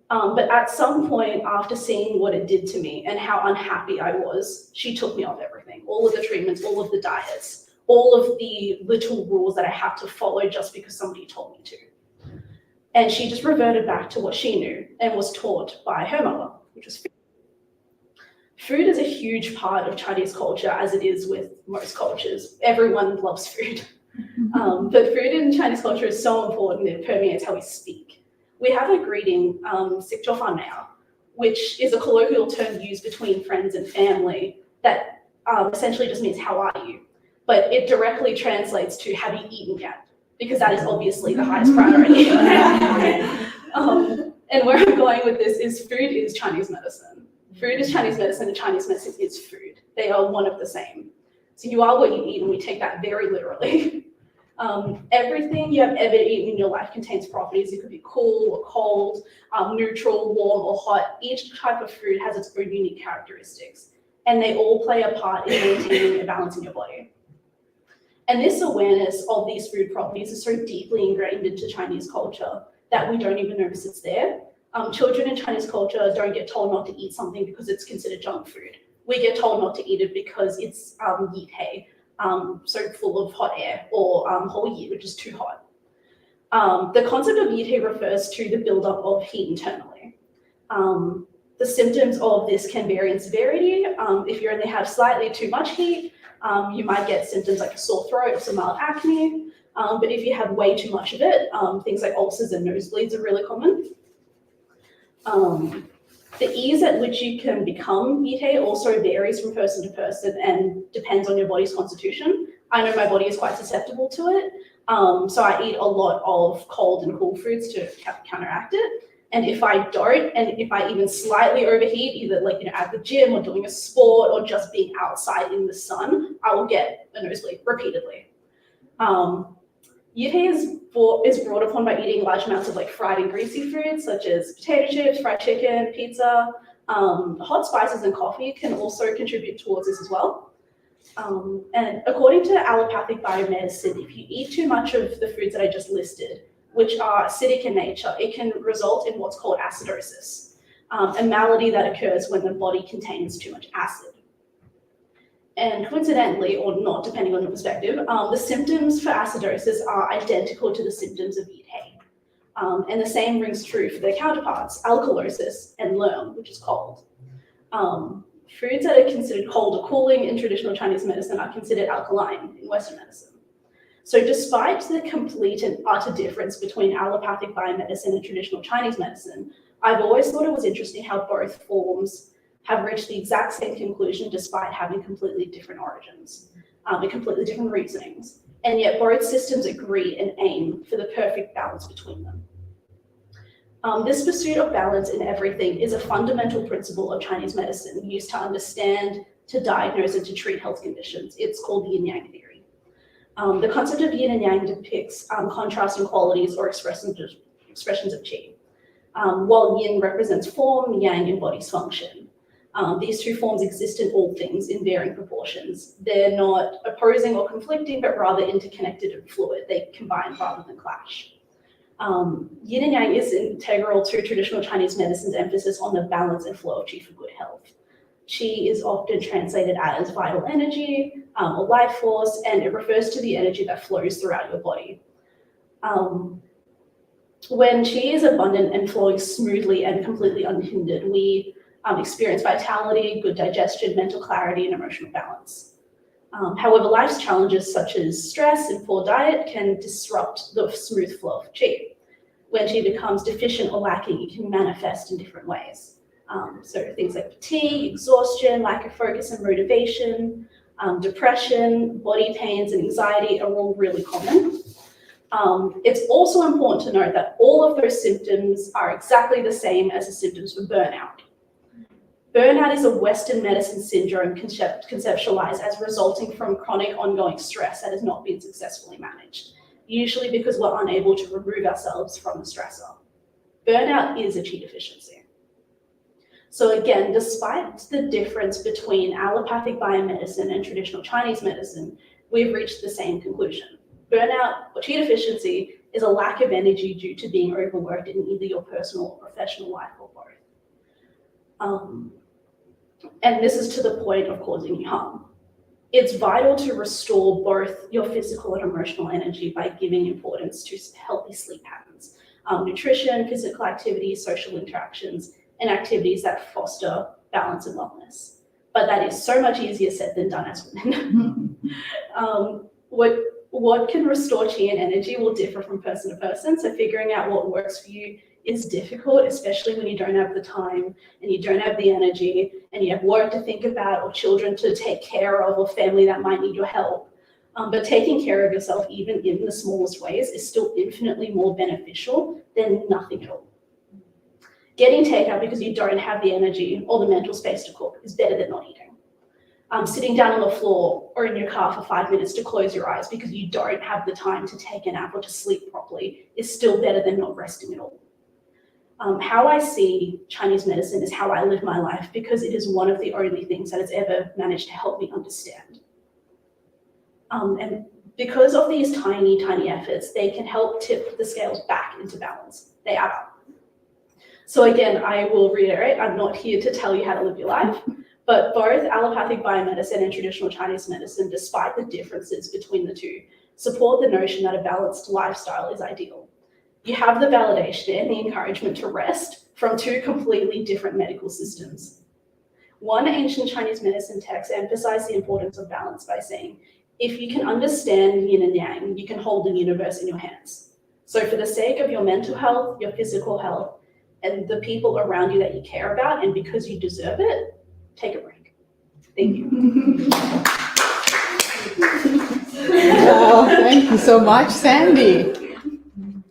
But at some point after seeing what it did to me and how unhappy I was, she took me off everything, all of the treatments, all of the diets, all of the little rules that I have to follow just because somebody told me to. And she just reverted back to what she knew and was taught by her mother, which was food. Food is a huge part of Chinese culture, as it is with most cultures. Everyone loves food. But food in Chinese culture is so important, it permeates how we speak. We have a greeting, "Sik Jiao Fan Mei," which is a colloquial term used between friends and family that essentially just means, "How are you?" But it directly translates to, "Have you eaten yet?" Because that is obviously the highest priority. And where I'm going with this is food is Chinese medicine. Food is Chinese medicine and Chinese medicine is food. They are one of the same. So you are what you eat, and we take that very literally. Everything you have ever eaten in your life contains properties. It could be cool or cold, neutral, warm or hot. Each type of food has its own unique characteristics, and they all play a part in maintaining a balance in your body. And this awareness of these food properties is so deeply ingrained into Chinese culture that we don't even notice it's there. Children in Chinese culture don't get told not to eat something because it's considered junk food. We get told not to eat it because it's yitei, so full of hot air, or hou yi, which is too hot. The concept of yitei refers to the buildup of heat internally. The symptoms of this can vary in severity. If you only have slightly too much heat, you might get symptoms like a sore throat or some mild acne. But if you have way too much of it, things like ulcers and nosebleeds are really common. The ease at which you can become yitei also varies from person to person and depends on your body's constitution. I know my body is quite susceptible to it, so I eat a lot of cold and cool foods to counteract it. And if I don't, and if I even slightly overheat, either at the gym or doing a sport or just being outside in the sun, I will get a nosebleed repeatedly. Yitei is brought upon by eating large amounts of fried and greasy foods such as potato chips, fried chicken, pizza. Hot spices and coffee can also contribute towards this as well. And according to allopathic biomedicine, if you eat too much of the foods that I just listed, which are acidic in nature, it can result in what's called acidosis, a malady that occurs when the body contains too much acid. And coincidentally, or not, depending on your perspective, the symptoms for acidosis are identical to the symptoms of eat hay. And the same rings true for their counterparts, alkalosis and lerm, which is cold. Foods that are considered cold or cooling in traditional Chinese medicine are considered alkaline in Western medicine. So despite the complete and utter difference between allopathic biomedicine and traditional Chinese medicine, I've always thought it was interesting how both forms have reached the exact same conclusion despite having completely different origins and completely different reasonings. And yet both systems agree and aim for the perfect balance between them. This pursuit of balance in everything is a fundamental principle of Chinese medicine used to understand, to diagnose, and to treat health conditions. It's called the yin-yang theory. The concept of yin and yang depicts contrasting qualities or expressions of qi. While yin represents form, yang embodies function. These two forms exist in all things in varying proportions. They're not opposing or conflicting, but rather interconnected and fluid. They combine rather than clash. Yin and yang is integral to traditional Chinese medicine's emphasis on the balance and flow of qi for good health. Qi is often translated as vital energy or life force, and it refers to the energy that flows throughout your body. When qi is abundant and flowing smoothly and completely unhindered, we experience vitality, good digestion, mental clarity, and emotional balance. However, life's challenges such as stress and poor diet can disrupt the smooth flow of qi. When qi becomes deficient or lacking, it can manifest in different ways. So things like fatigue, exhaustion, lack of focus and motivation, depression, body pains, and anxiety are all really common. It's also important to note that all of those symptoms are exactly the same as the symptoms for burnout. Burnout is a Western medicine syndrome conceptualized as resulting from chronic ongoing stress that has not been successfully managed, usually because we're unable to remove ourselves from the stressor. Burnout is a qi deficiency. So again, despite the difference between allopathic biomedicine and traditional Chinese medicine, we've reached the same conclusion. Burnout or qi deficiency is a lack of energy due to being overworked in either your personal or professional life or both. And this is to the point of causing you harm. It's vital to restore both your physical and emotional energy by giving importance to healthy sleep patterns, nutrition, physical activity, social interactions, and activities that foster balance and wellness. But that is so much easier said than done as women. What can restore qi and energy will differ from person to person, so figuring out what works for you is difficult, especially when you don't have the time and you don't have the energy and you have work to think about or children to take care of or family that might need your help. But taking care of yourself, even in the smallest ways, is still infinitely more beneficial than nothing at all. Getting takeout because you don't have the energy or the mental space to cook is better than not eating. Sitting down on the floor or in your car for 5 minutes to close your eyes because you don't have the time to take a nap or to sleep properly is still better than not resting at all. How I see Chinese medicine is how I live my life because it is one of the only things that has ever managed to help me understand. And because of these tiny, tiny efforts, they can help tip the scales back into balance. They add up. So again, I will reiterate, I'm not here to tell you how to live your life, but both allopathic biomedicine and traditional Chinese medicine, despite the differences between the two, support the notion that a balanced lifestyle is ideal. You have the validation and the encouragement to rest from two completely different medical systems. One ancient Chinese medicine text emphasized the importance of balance by saying, if you can understand yin and yang, you can hold the universe in your hands. So for the sake of your mental health, your physical health, and the people around you that you care about, and because you deserve it, take a break. Thank you. Oh, thank you so much, Sandy.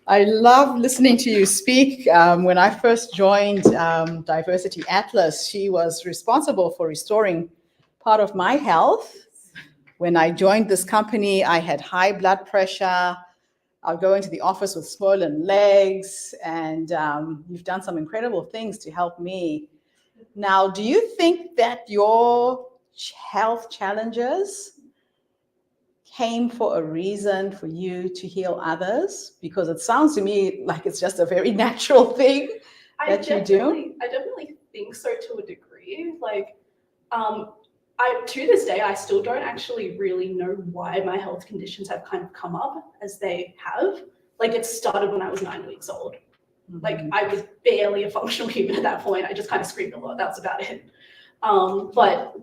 I love listening to you speak. When I first joined Diversity Atlas, she was responsible for restoring part of my health. When I joined this company, I had high blood pressure. I'll go into the office with swollen legs, and you've done some incredible things to help me. Now, do you think that your health challenges came for a reason for you to heal others? Because it sounds to me like it's just a very natural thing that you do. I definitely think so to a degree. Like, I to this day, I still don't actually really know why my health conditions have kind of come up as they have. Like, it started when I was 9 weeks old. Like, I was barely a functional human at that point. I just kind of screamed a lot. That was about it. But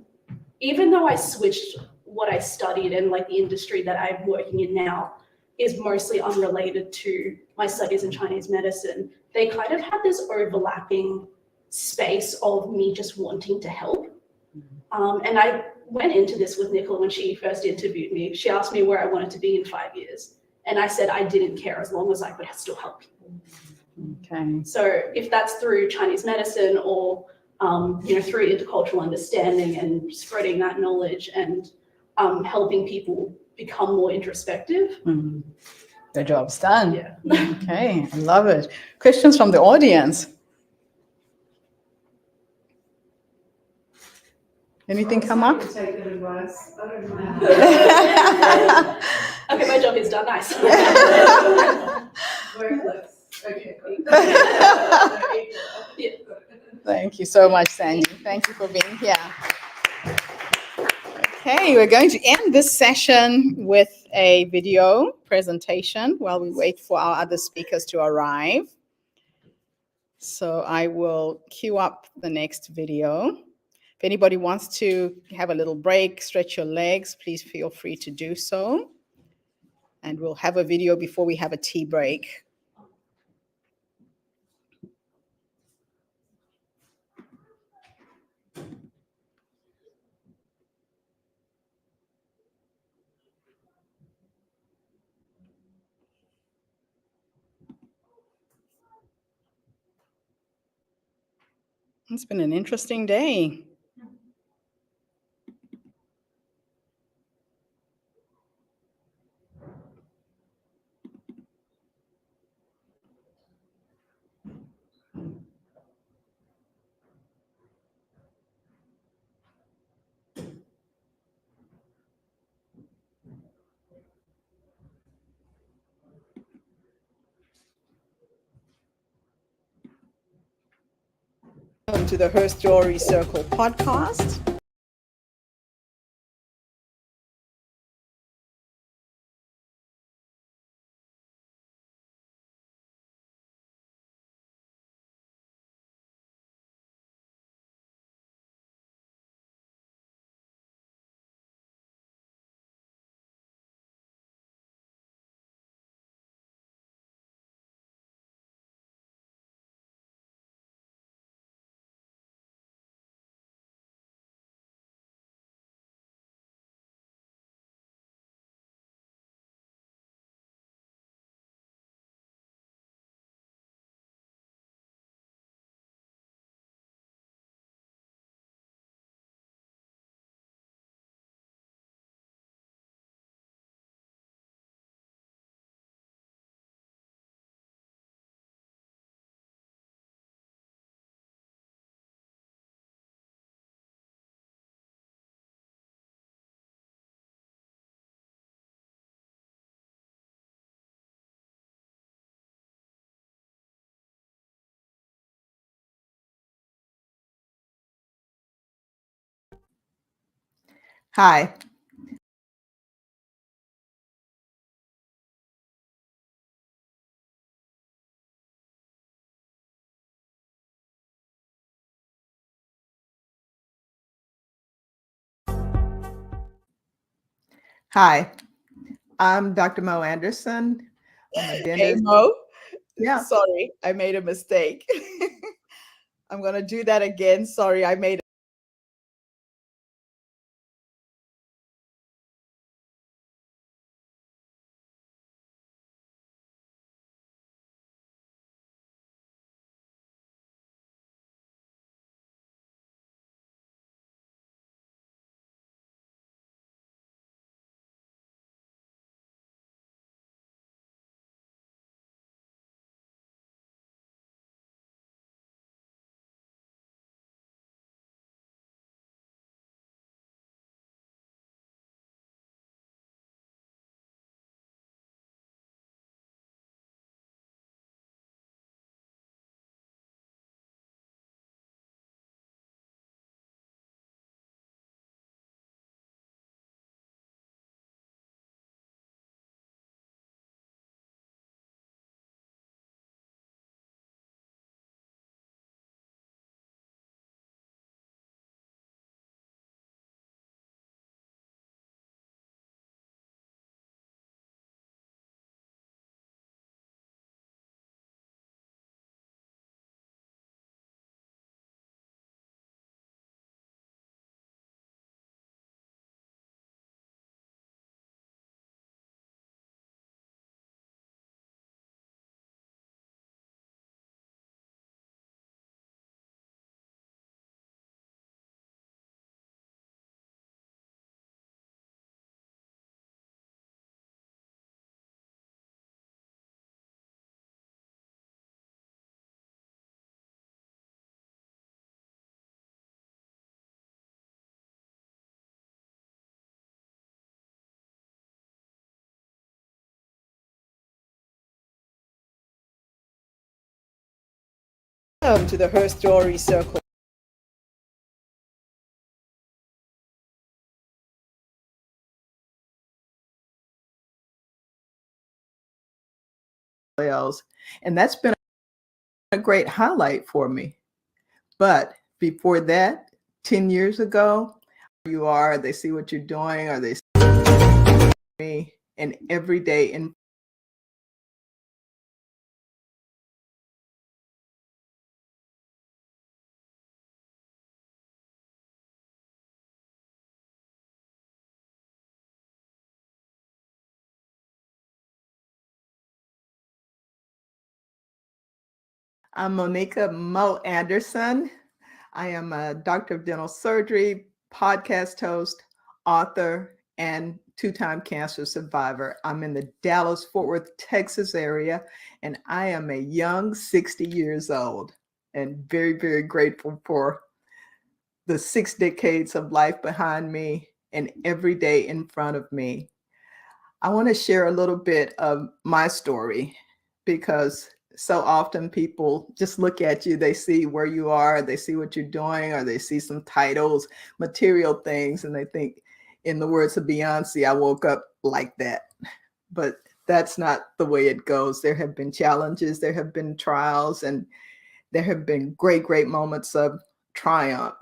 even though I switched what I studied and like the industry that I'm working in now is mostly unrelated to my studies in Chinese medicine, they kind of had this overlapping space of me just wanting to help. And I went into this with Nicola when she first interviewed me. She asked me where I wanted to be in 5 years. And I said I didn't care as long as I could still help people. Okay. So if that's through Chinese medicine or through intercultural understanding and spreading that knowledge and helping people become more introspective. The job's done. Yeah. Okay, I love it. Questions from the audience? Anything come up? Take that advice. I don't mind. Okay, my job is done. Nice. Work less. Okay, cool. Yeah. Thank you so much, Sandy. Thank you for being here. Okay, we're going to end this session with a video presentation while we wait for our other speakers to arrive. So I will queue up the next video. If anybody wants to have a little break, stretch your legs, please feel free to do so. And we'll have a video before we have a tea break. It's been an interesting day. Welcome to the HerStory Circle podcast. Hi. Hi, I'm Dr. Mo Anderson. I'm a Hey, dentist. Mo. Yeah. Sorry, I made a mistake. I'm going to do that again. Sorry, I made Welcome to the Her Story Circle. And that's been a great highlight for me. But before that, 10 years ago, you are, they see what you're doing, or they see me, and every day in I'm Monica Mo Anderson. I am a doctor of dental surgery, podcast host, author, and two-time cancer survivor. I'm in the Dallas-Fort Worth, Texas area, and I am a young 60 years old and very, very grateful for the 6 decades of life behind me and every day in front of me. I want to share a little bit of my story because so often people just look at you, they see where you are, they see what you're doing, or they see some titles, material things, and they think, in the words of Beyonce, I woke up like that. But that's not the way it goes. There have been challenges, there have been trials, and there have been great, great moments of triumph.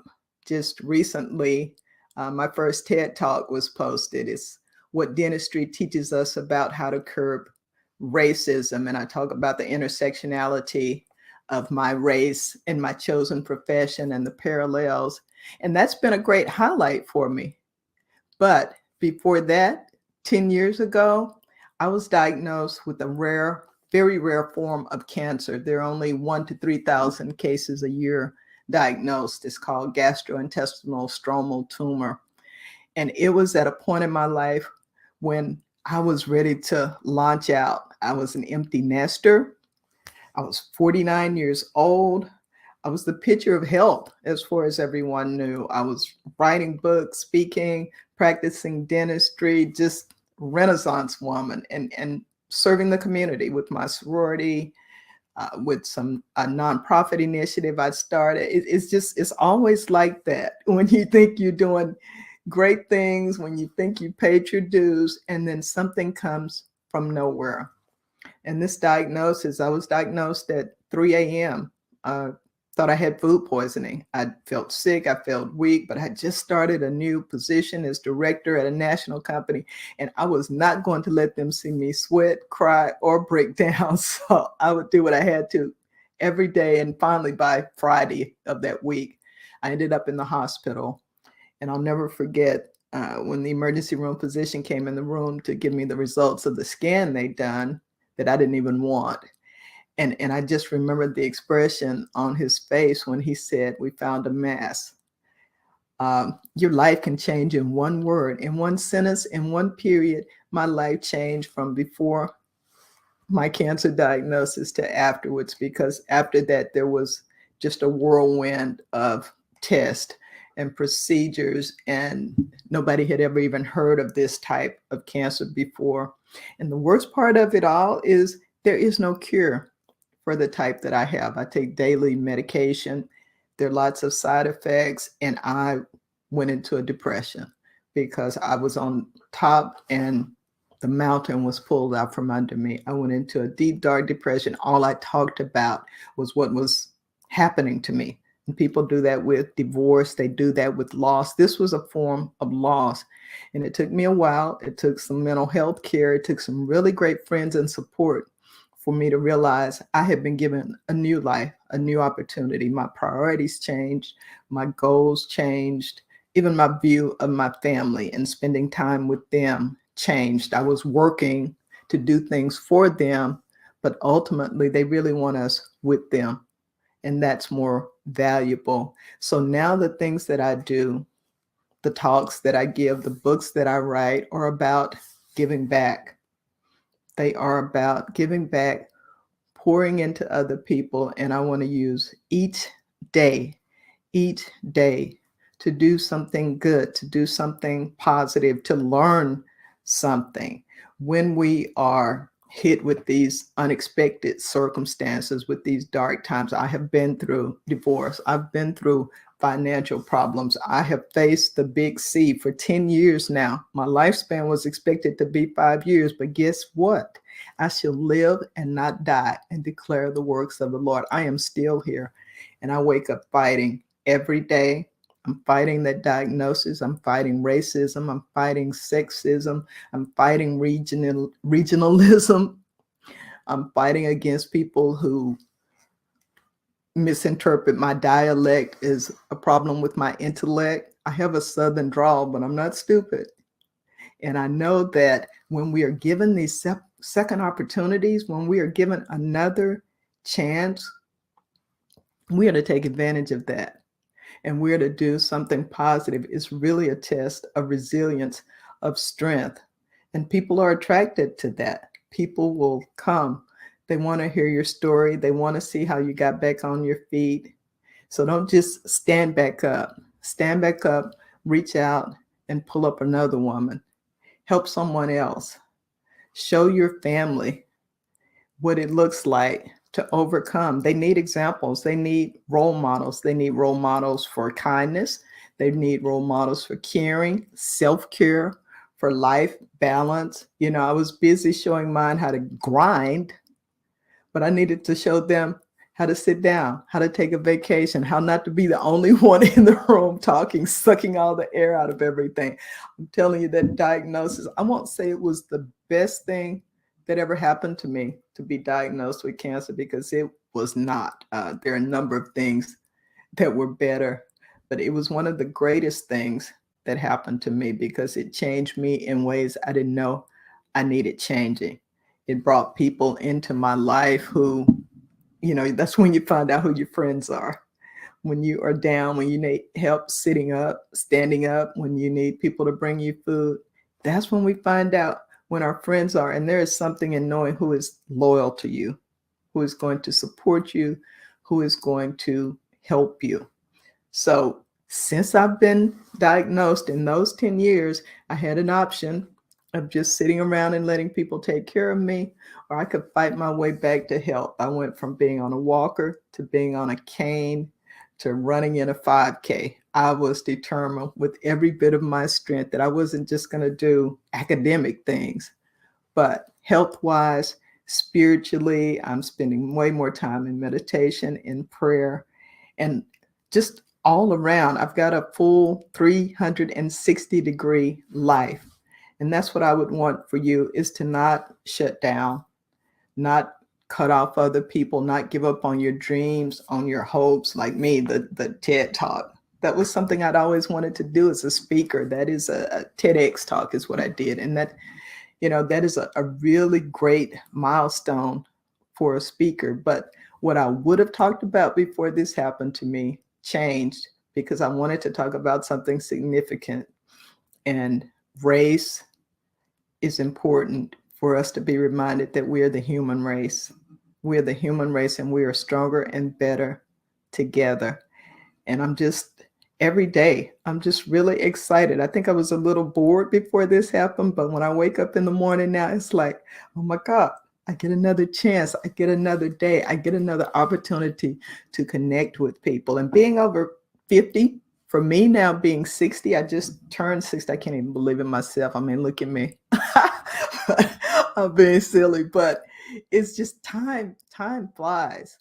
Just recently, my first TED Talk was posted. It's what dentistry teaches us about how to curb racism. And I talk about the intersectionality of my race and my chosen profession and the parallels. And that's been a great highlight for me. But before that, 10 years ago, I was diagnosed with a rare, very rare form of cancer. There are only 1,000 to 3,000 cases a year diagnosed. It's called gastrointestinal stromal tumor. And it was at a point in my life when I was ready to launch out. I was an empty nester. I was 49 years old. I was the picture of health as far as everyone knew. I was writing books, speaking, practicing dentistry, just Renaissance woman, and serving the community with my sorority, with a nonprofit initiative I started. It's always like that when you think you're doing great things, when you think you paid your dues, and then something comes from nowhere. And this diagnosis, I was diagnosed at 3 a.m. Thought I had food poisoning. I felt sick, I felt weak, but I just started a new position as director at a national company, and I was not going to let them see me sweat, cry, or break down. So I would do what I had to every day. And finally, by Friday of that week, I ended up in the hospital. And I'll never forget when the emergency room physician came in the room to give me the results of the scan they'd done that I didn't even want. And I just remembered the expression on his face when he said, "We found a mass." Your life can change in one word, in one sentence, in one period. My life changed from before my cancer diagnosis to afterwards, because after that, there was just a whirlwind of tests and procedures, and nobody had ever even heard of this type of cancer before. And the worst part of it all is there is no cure for the type that I have. I take daily medication. There are lots of side effects, and I went into a depression because I was on top and the mountain was pulled out from under me. I went into a deep, dark depression. All I talked about was what was happening to me. And people do that with divorce. They do that with loss. This was a form of loss. And it took me a while. It took some mental health care. It took some really great friends and support for me to realize I had been given a new life, a new opportunity. My priorities changed. My goals changed. Even my view of my family and spending time with them changed. I was working to do things for them, but ultimately they really want us with them. And that's more valuable. So now the things that I do, the talks that I give, the books that I write are about giving back. They are about giving back, pouring into other people. And I want to use each day to do something good, to do something positive, to learn something. When we are hit with these unexpected circumstances, with these dark times. I have been through divorce. I've been through financial problems. I have faced the big C for 10 years now. My lifespan was expected to be 5 years, but guess what? I shall live and not die and declare the works of the Lord. I am still here, and I wake up fighting every day. I'm fighting that diagnosis. I'm fighting racism. I'm fighting sexism. I'm fighting regionalism. I'm fighting against people who misinterpret my dialect as a problem with my intellect. I have a Southern drawl, but I'm not stupid. And I know that when we are given these second opportunities, when we are given another chance, we are to take advantage of that. And we're to do something positive. It's really a test of resilience, of strength. And people are attracted to that. People will come. They want to hear your story. They want to see how you got back on your feet. So don't just stand back up. Stand back up, reach out, and pull up another woman. Help someone else. Show your family what it looks like to overcome. They need examples. They need role models. They need role models for kindness. They need role models for caring, self-care, for life balance. You know, I was busy showing mine how to grind, but I needed to show them how to sit down, how to take a vacation, how not to be the only one in the room talking, sucking all the air out of everything. I'm telling you, that diagnosis, I won't say it was the best thing that ever happened to me to be diagnosed with cancer, because it was not. There are a number of things that were better, but it was one of the greatest things that happened to me because it changed me in ways I didn't know I needed changing. It brought people into my life who, you know, that's when you find out who your friends are. When you are down, when you need help sitting up, standing up, when you need people to bring you food, that's when we find out when our friends are. And there is something in knowing who is loyal to you, who is going to support you, who is going to help you. So since I've been diagnosed in those 10 years, I had an option of just sitting around and letting people take care of me, or I could fight my way back to health. I went from being on a walker to being on a cane to running in a 5K. I was determined with every bit of my strength that I wasn't just going to do academic things, but health-wise, spiritually, I'm spending way more time in meditation, in prayer, and just all around. I've got a full 360-degree life. And that's what I would want for you, is to not shut down, not cut off other people, not give up on your dreams, on your hopes. Like me, the TED Talk. That was something I'd always wanted to do as a speaker. That is a TEDx talk is what I did. And that, you know, that is a really great milestone for a speaker. But what I would have talked about before this happened to me changed, because I wanted to talk about something significant. And race is important for us to be reminded that we are the human race. We are the human race, and we are stronger and better together. And every day, I'm just really excited. I think I was a little bored before this happened, but when I wake up in the morning now, it's like, oh my God, I get another chance. I get another day. I get another opportunity to connect with people. And being over 50, for me now being 60, I just turned 60. I can't even believe it myself. I mean, look at me. I'm being silly, but it's just time flies.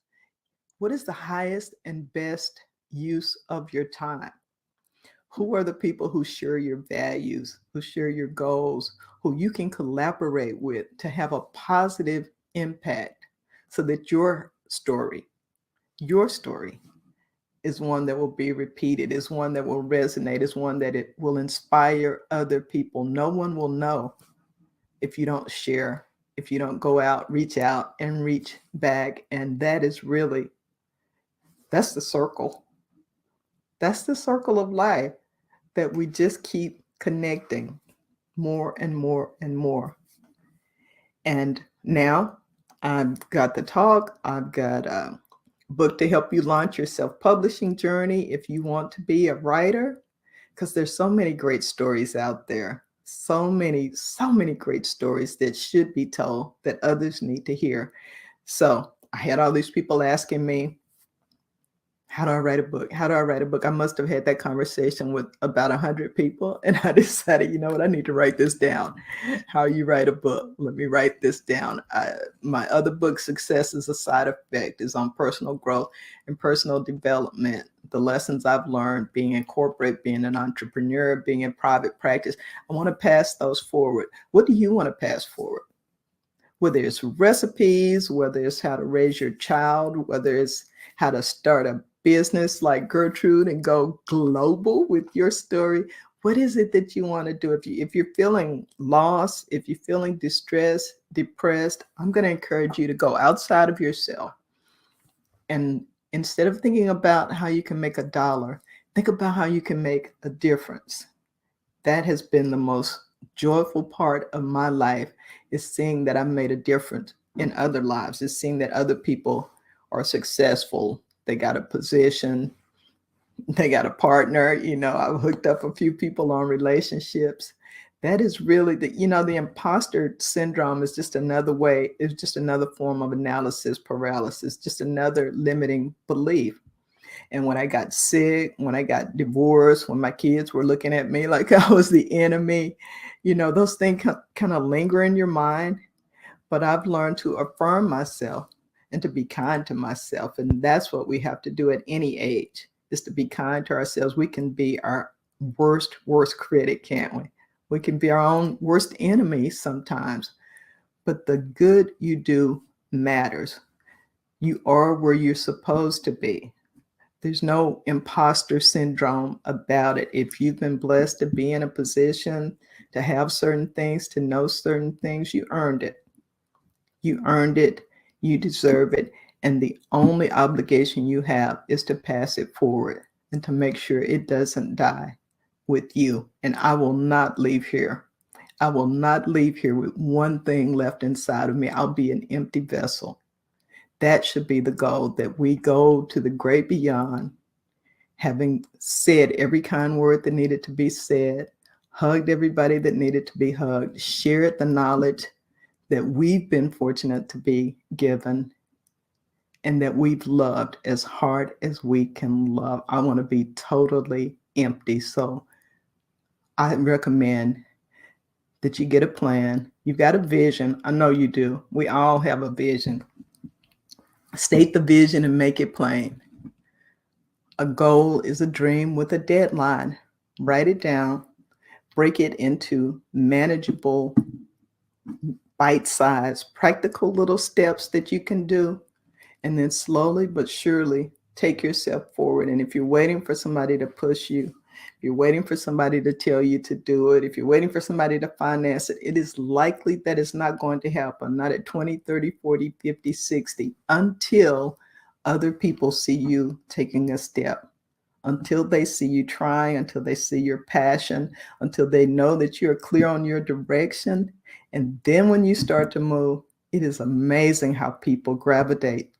What is the highest and best use of your time? Who are the people who share your values, who share your goals, who you can collaborate with to have a positive impact, so that your story is one that will be repeated, is one that will resonate, is one that it will inspire other people. No one will know if you don't share, if you don't go out, reach out and reach back. And that is really, that's the circle. That's the circle of life, that we just keep connecting more and more and more. And now I've got the talk, I've got a book to help you launch your self-publishing journey if you want to be a writer, because there's so many great stories out there. So many great stories that should be told that others need to hear. So I had all these people asking me, how do I write a book? How do I write a book? I must have had that conversation with about 100 people. And I decided, you know what, I need to write this down. How you write a book. Let me write this down. My other book, Success is a Side Effect, is on personal growth and personal development. The lessons I've learned being in corporate, being an entrepreneur, being in private practice. I want to pass those forward. What do you want to pass forward? Whether it's recipes, whether it's how to raise your child, whether it's how to start a business like Gertrude and go global with your story. What is it that you want to do? If you're feeling lost, if you're feeling distressed, depressed, I'm going to encourage you to go outside of yourself. And instead of thinking about how you can make $1, think about how you can make a difference. That has been the most joyful part of my life, is seeing that I've made a difference in other lives, is seeing that other people are successful. They got a position, they got a partner. I've hooked up a few people on relationships. That is really the imposter syndrome is just another way, it's just another form of analysis paralysis, just another limiting belief. And when I got sick, when I got divorced, when my kids were looking at me like I was the enemy, those things kind of linger in your mind. But I've learned to affirm myself and to be kind to myself. And that's what we have to do at any age, is to be kind to ourselves. We can be our worst critic, can't we? We can be our own worst enemy sometimes. But the good you do matters. You are where you're supposed to be. There's no imposter syndrome about it. If you've been blessed to be in a position, to have certain things, to know certain things, you earned it. You earned it. You deserve it. And the only obligation you have is to pass it forward and to make sure it doesn't die with you. And I will not leave here. I will not leave here with one thing left inside of me. I'll be an empty vessel. That should be the goal, that we go to the great beyond, having said every kind word that needed to be said, hugged everybody that needed to be hugged, shared the knowledge that we've been fortunate to be given, and that we've loved as hard as we can love. I want to be totally empty. So I recommend that you get a plan. You've got a vision. I know you do. We all have a vision. State the vision and make it plain. A goal is a dream with a deadline. Write it down. Break it into manageable, bite-sized, practical little steps that you can do. And then slowly but surely take yourself forward. And if you're waiting for somebody to push you, if you're waiting for somebody to tell you to do it, if you're waiting for somebody to finance it, it is likely that it's not going to happen. Not at 20, 30, 40, 50, 60, until other people see you taking a step, until they see you trying, until they see your passion, until they know that you're clear on your direction. And then when you start to move, it is amazing how people gravitate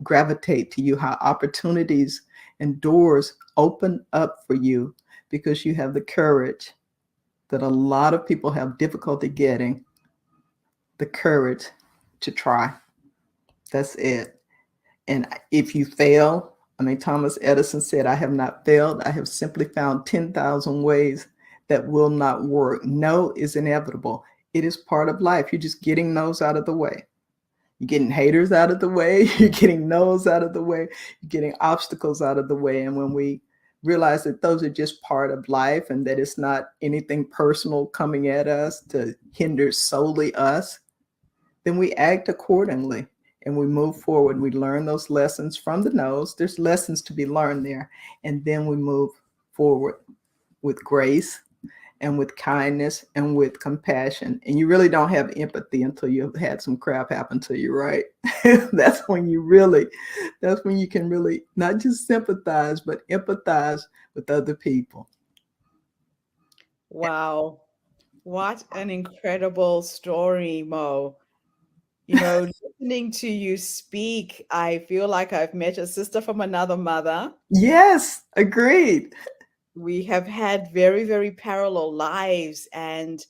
to you, how opportunities and doors open up for you, because you have the courage that a lot of people have difficulty getting, the courage to try. That's it. And if you fail, Thomas Edison said, I have not failed. I have simply found 10,000 ways that will not work. No is inevitable. It is part of life. You're just getting those out of the way. You're getting haters out of the way. You're getting no's out of the way. You're getting obstacles out of the way. And when we realize that those are just part of life and that it's not anything personal coming at us to hinder solely us, then we act accordingly and we move forward. We learn those lessons from the no's. There's lessons to be learned there. And then we move forward with grace and with kindness and with compassion. And you really don't have empathy until you've had some crap happen to you, right? That's when you can really not just sympathize, but empathize with other people. Wow. What an incredible story, Mo. Listening to you speak, I feel like I've met a sister from another mother. Yes, agreed. We have had very, very parallel lives, and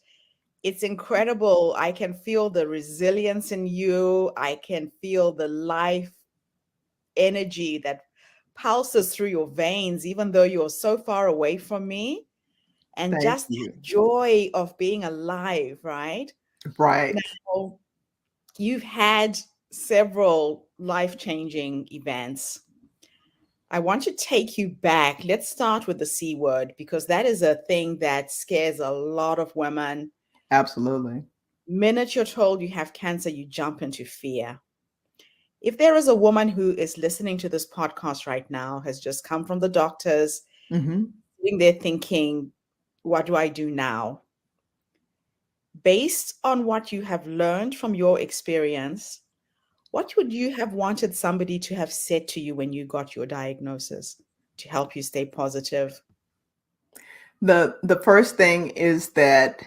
It's incredible. I can feel the resilience in you. I can feel the life energy that pulses through your veins, even though you're so far away from me. And Thank just you. the joy of being alive, right? Right. Now, you've had several life-changing events. I want to take you back. Let's start with the C word, because that is a thing that scares a lot of women. Absolutely. Minute you're told you have cancer, you jump into fear. If there is a woman who is listening to this podcast right now, has just come from the doctors, sitting there thinking, what do I do now? Based on what you have learned from your experience, what would you have wanted somebody to have said to you when you got your diagnosis to help you stay positive? The first thing is that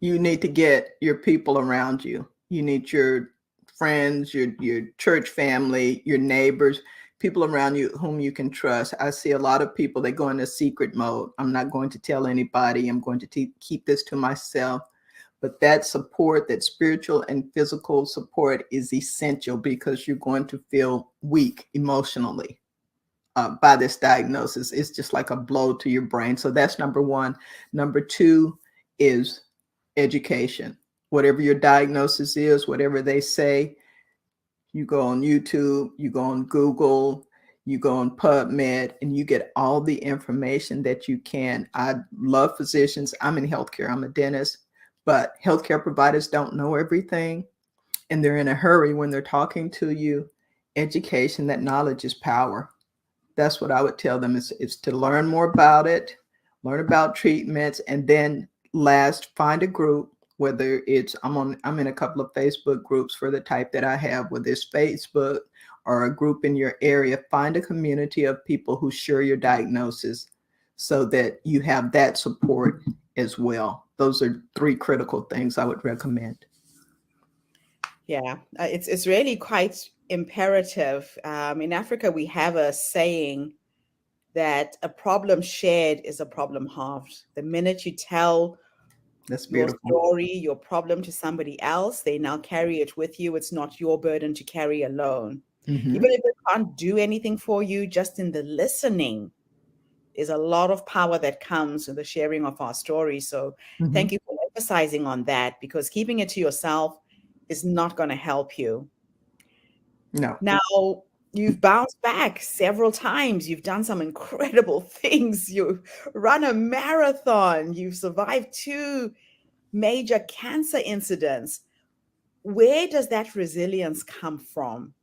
you need to get your people around you. You need your friends, your church family, your neighbors, people around you whom you can trust. I see a lot of people, they go into secret mode. I'm not going to tell anybody. I'm going to keep this to myself. But that support, that spiritual and physical support is essential, because you're going to feel weak emotionally by this diagnosis. It's just like a blow to your brain. So that's number one. Number two is education. Whatever your diagnosis is, whatever they say, you go on YouTube, you go on Google, you go on PubMed, and you get all the information that you can. I love physicians. I'm in healthcare. I'm a dentist, but healthcare providers don't know everything, and they're in a hurry when they're talking to you. Education, that knowledge is power. That's what I would tell them, is to learn more about it, learn about treatments, and then last, find a group, whether it's, I'm in a couple of Facebook groups for the type that I have, whether it's Facebook or a group in your area. Find a community of people who share your diagnosis so that you have that support as well. Those are three critical things I would recommend. Yeah, it's really quite imperative. In Africa, we have a saying that a problem shared is a problem halved. The minute you tell That's your beautiful. story, your problem to somebody else, they now carry it with you. It's not your burden to carry alone. Mhm. Even if they can't do anything for you, just in the listening, there's a lot of power that comes with the sharing of our story. So thank you for emphasizing on that, because keeping it to yourself is not going to help you. No. Now, you've bounced back several times. You've done some incredible things. You've run a marathon. You've survived 2 major cancer incidents. Where does that resilience come from?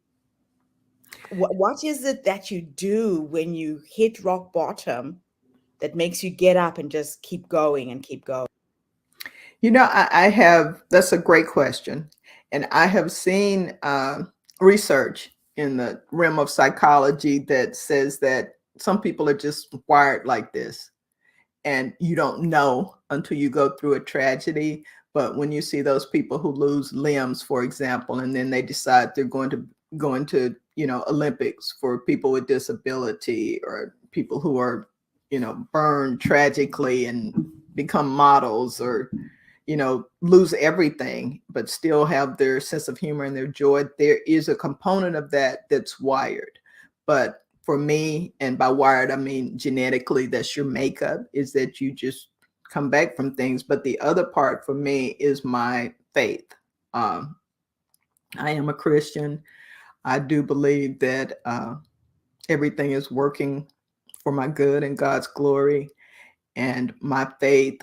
What is it that you do when you hit rock bottom that makes you get up and just keep going and keep going? You know, that's a great question. And I have seen research in the realm of psychology that says that some people are just wired like this. And you don't know until you go through a tragedy. But when you see those people who lose limbs, for example, and then they decide they're going to go into, Olympics for people with disability, or people who are, burned tragically and become models, or, lose everything, but still have their sense of humor and their joy. There is a component of that that's wired. But for me, and by wired, I mean genetically, that's your makeup, is that you just come back from things. But the other part for me is my faith. I am a Christian. I do believe that everything is working for my good and God's glory. And my faith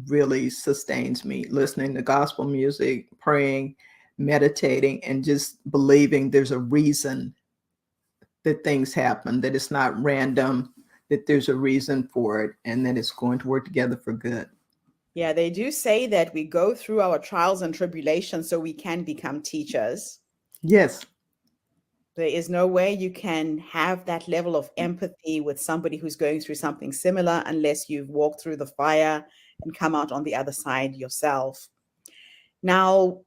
really sustains me. Listening to gospel music, praying, meditating, and just believing there's a reason that things happen, that it's not random, that there's a reason for it, and that it's going to work together for good. Yeah, they do say that we go through our trials and tribulations so we can become teachers. Yes. There is no way you can have that level of empathy with somebody who's going through something similar unless you've walked through the fire and come out on the other side yourself. Now,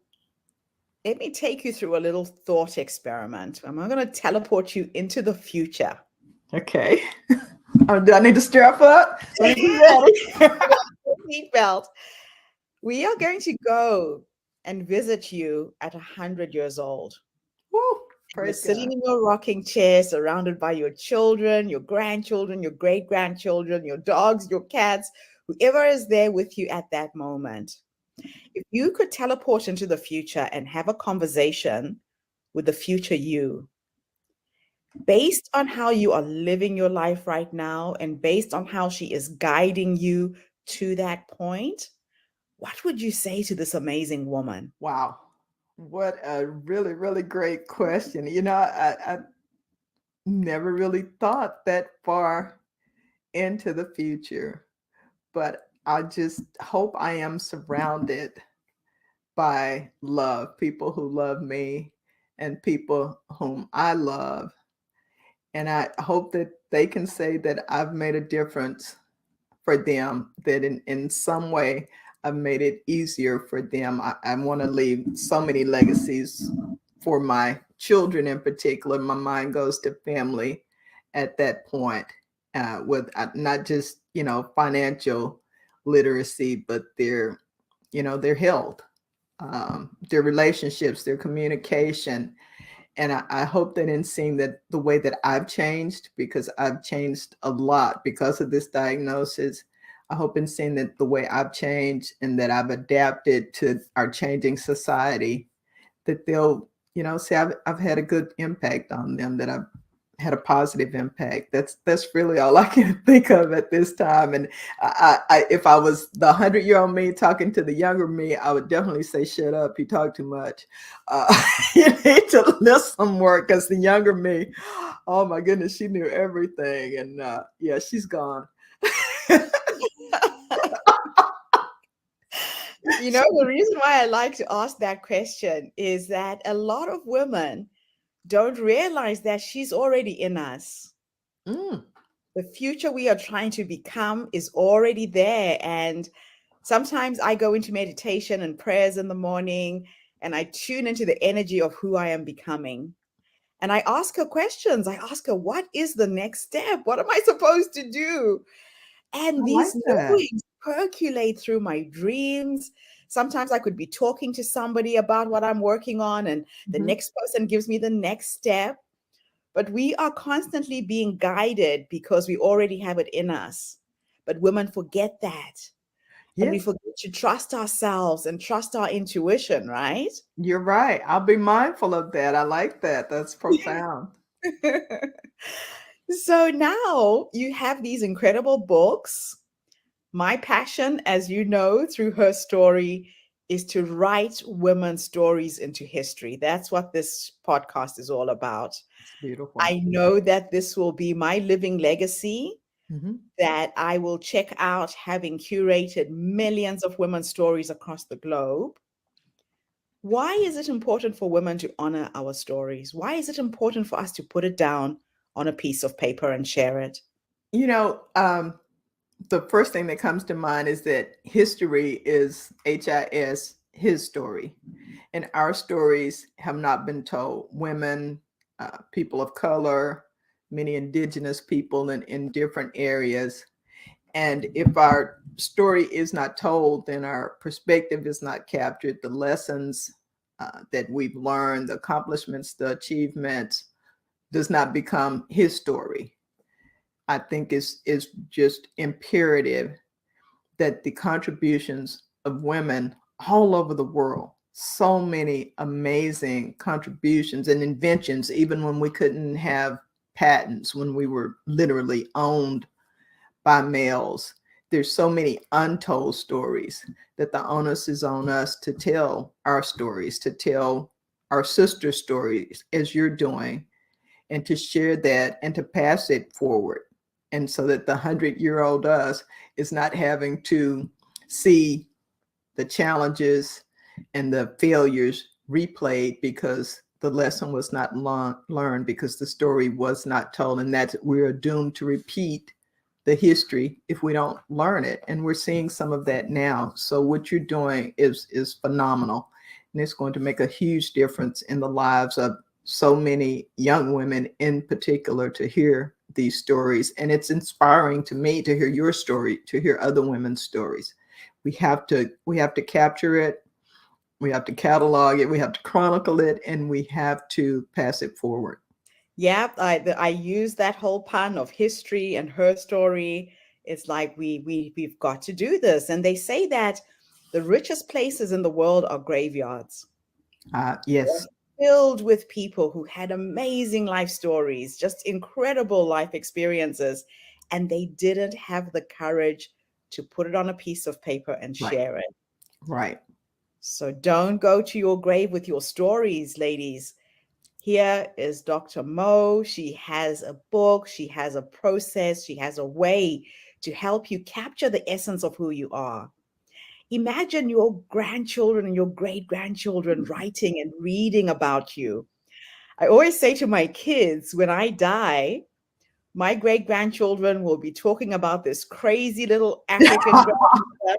let me take you through a little thought experiment. I'm going to teleport you into the future. Okay. Do I need to strap up? Seatbelt. We are going to go and visit you at 100 years old. Woo, You're praise sitting God. in your rocking chair, surrounded by your children, your grandchildren, your great grandchildren, your dogs, your cats, whoever is there with you at that moment. If you could teleport into the future and have a conversation with the future you, based on how you are living your life right now and based on how she is guiding you to that point, what would you say to this amazing woman? Wow. What a really, really great question. You know, I never really thought that far into the future, but I just hope I am surrounded by love, people who love me and people whom I love. And I hope that they can say that I've made a difference for them, that in some way I've made it easier for them. I want to leave so many legacies for my children in particular. My mind goes to family at that point, with not just, financial literacy, but their health, their relationships, their communication. And I hope that in seeing that the way that I've changed, because I've changed a lot because of this diagnosis, I hope in seeing that the way I've changed and that I've adapted to our changing society, that they'll, say I've had a good impact on them, that I've had a positive impact. That's really all I can think of at this time. And if I was the 100-year-old me talking to the younger me, I would definitely say, "Shut up, you talk too much. You need to listen more." Because the younger me, oh my goodness, she knew everything, and yeah, she's gone. The reason why I like to ask that question is that a lot of women don't realize that she's already in us. The future we are trying to become is already there. And sometimes I go into meditation and prayers in the morning and I tune into the energy of who I am becoming. And I ask her questions. I ask her, what is the next step? What am I supposed to do? And these knowings percolate through my dreams. Sometimes I could be talking to somebody about what I'm working on, and the next person gives me the next step. But we are constantly being guided because we already have it in us. But women forget that. And we forget to trust ourselves and trust our intuition, right? You're right. I'll be mindful of that. I like that. That's profound. So now you have these incredible books. My passion, as you know, through HerStory, is to write women's stories into history. That's what this podcast is all about. It's beautiful. I know that this will be my living legacy, that I will check out, having curated millions of women's stories across the globe. Why is it important for women to honor our stories? Why is it important for us to put it down on a piece of paper and share it? The first thing that comes to mind is that history is HIS, his story. And our stories have not been told. Women, people of color, many indigenous people in different areas. And if our story is not told, then our perspective is not captured. The lessons that we've learned, the accomplishments, the achievements, does not become his story. I think is just imperative that the contributions of women all over the world, so many amazing contributions and inventions, even when we couldn't have patents, when we were literally owned by males. There's so many untold stories that the onus is on us to tell our stories, to tell our sister stories as you're doing, and to share that and to pass it forward. And so that the 100-year-old us is not having to see the challenges and the failures replayed because the lesson was not learned, because the story was not told, and that we're doomed to repeat the history if we don't learn it. And we're seeing some of that now. So what you're doing is phenomenal, and it's going to make a huge difference in the lives of so many young women in particular to hear these stories. And it's inspiring to me to hear your story, to hear other women's stories. We have to capture it. We have to catalog it. We have to chronicle it, and we have to pass it forward. Yeah, I use that whole pun of history and her story. It's like we've got to do this. And they say that the richest places in the world are graveyards. Yes. Filled with people who had amazing life stories, just incredible life experiences, and they didn't have the courage to put it on a piece of paper and share it. Right. So don't go to your grave with your stories, ladies. Here is Dr. Mo. She has a book, she has a process, she has a way to help you capture the essence of who you are. Imagine your grandchildren and your great-grandchildren writing and reading about you. I always say to my kids, when I die, my great-grandchildren will be talking about this crazy little African grandmother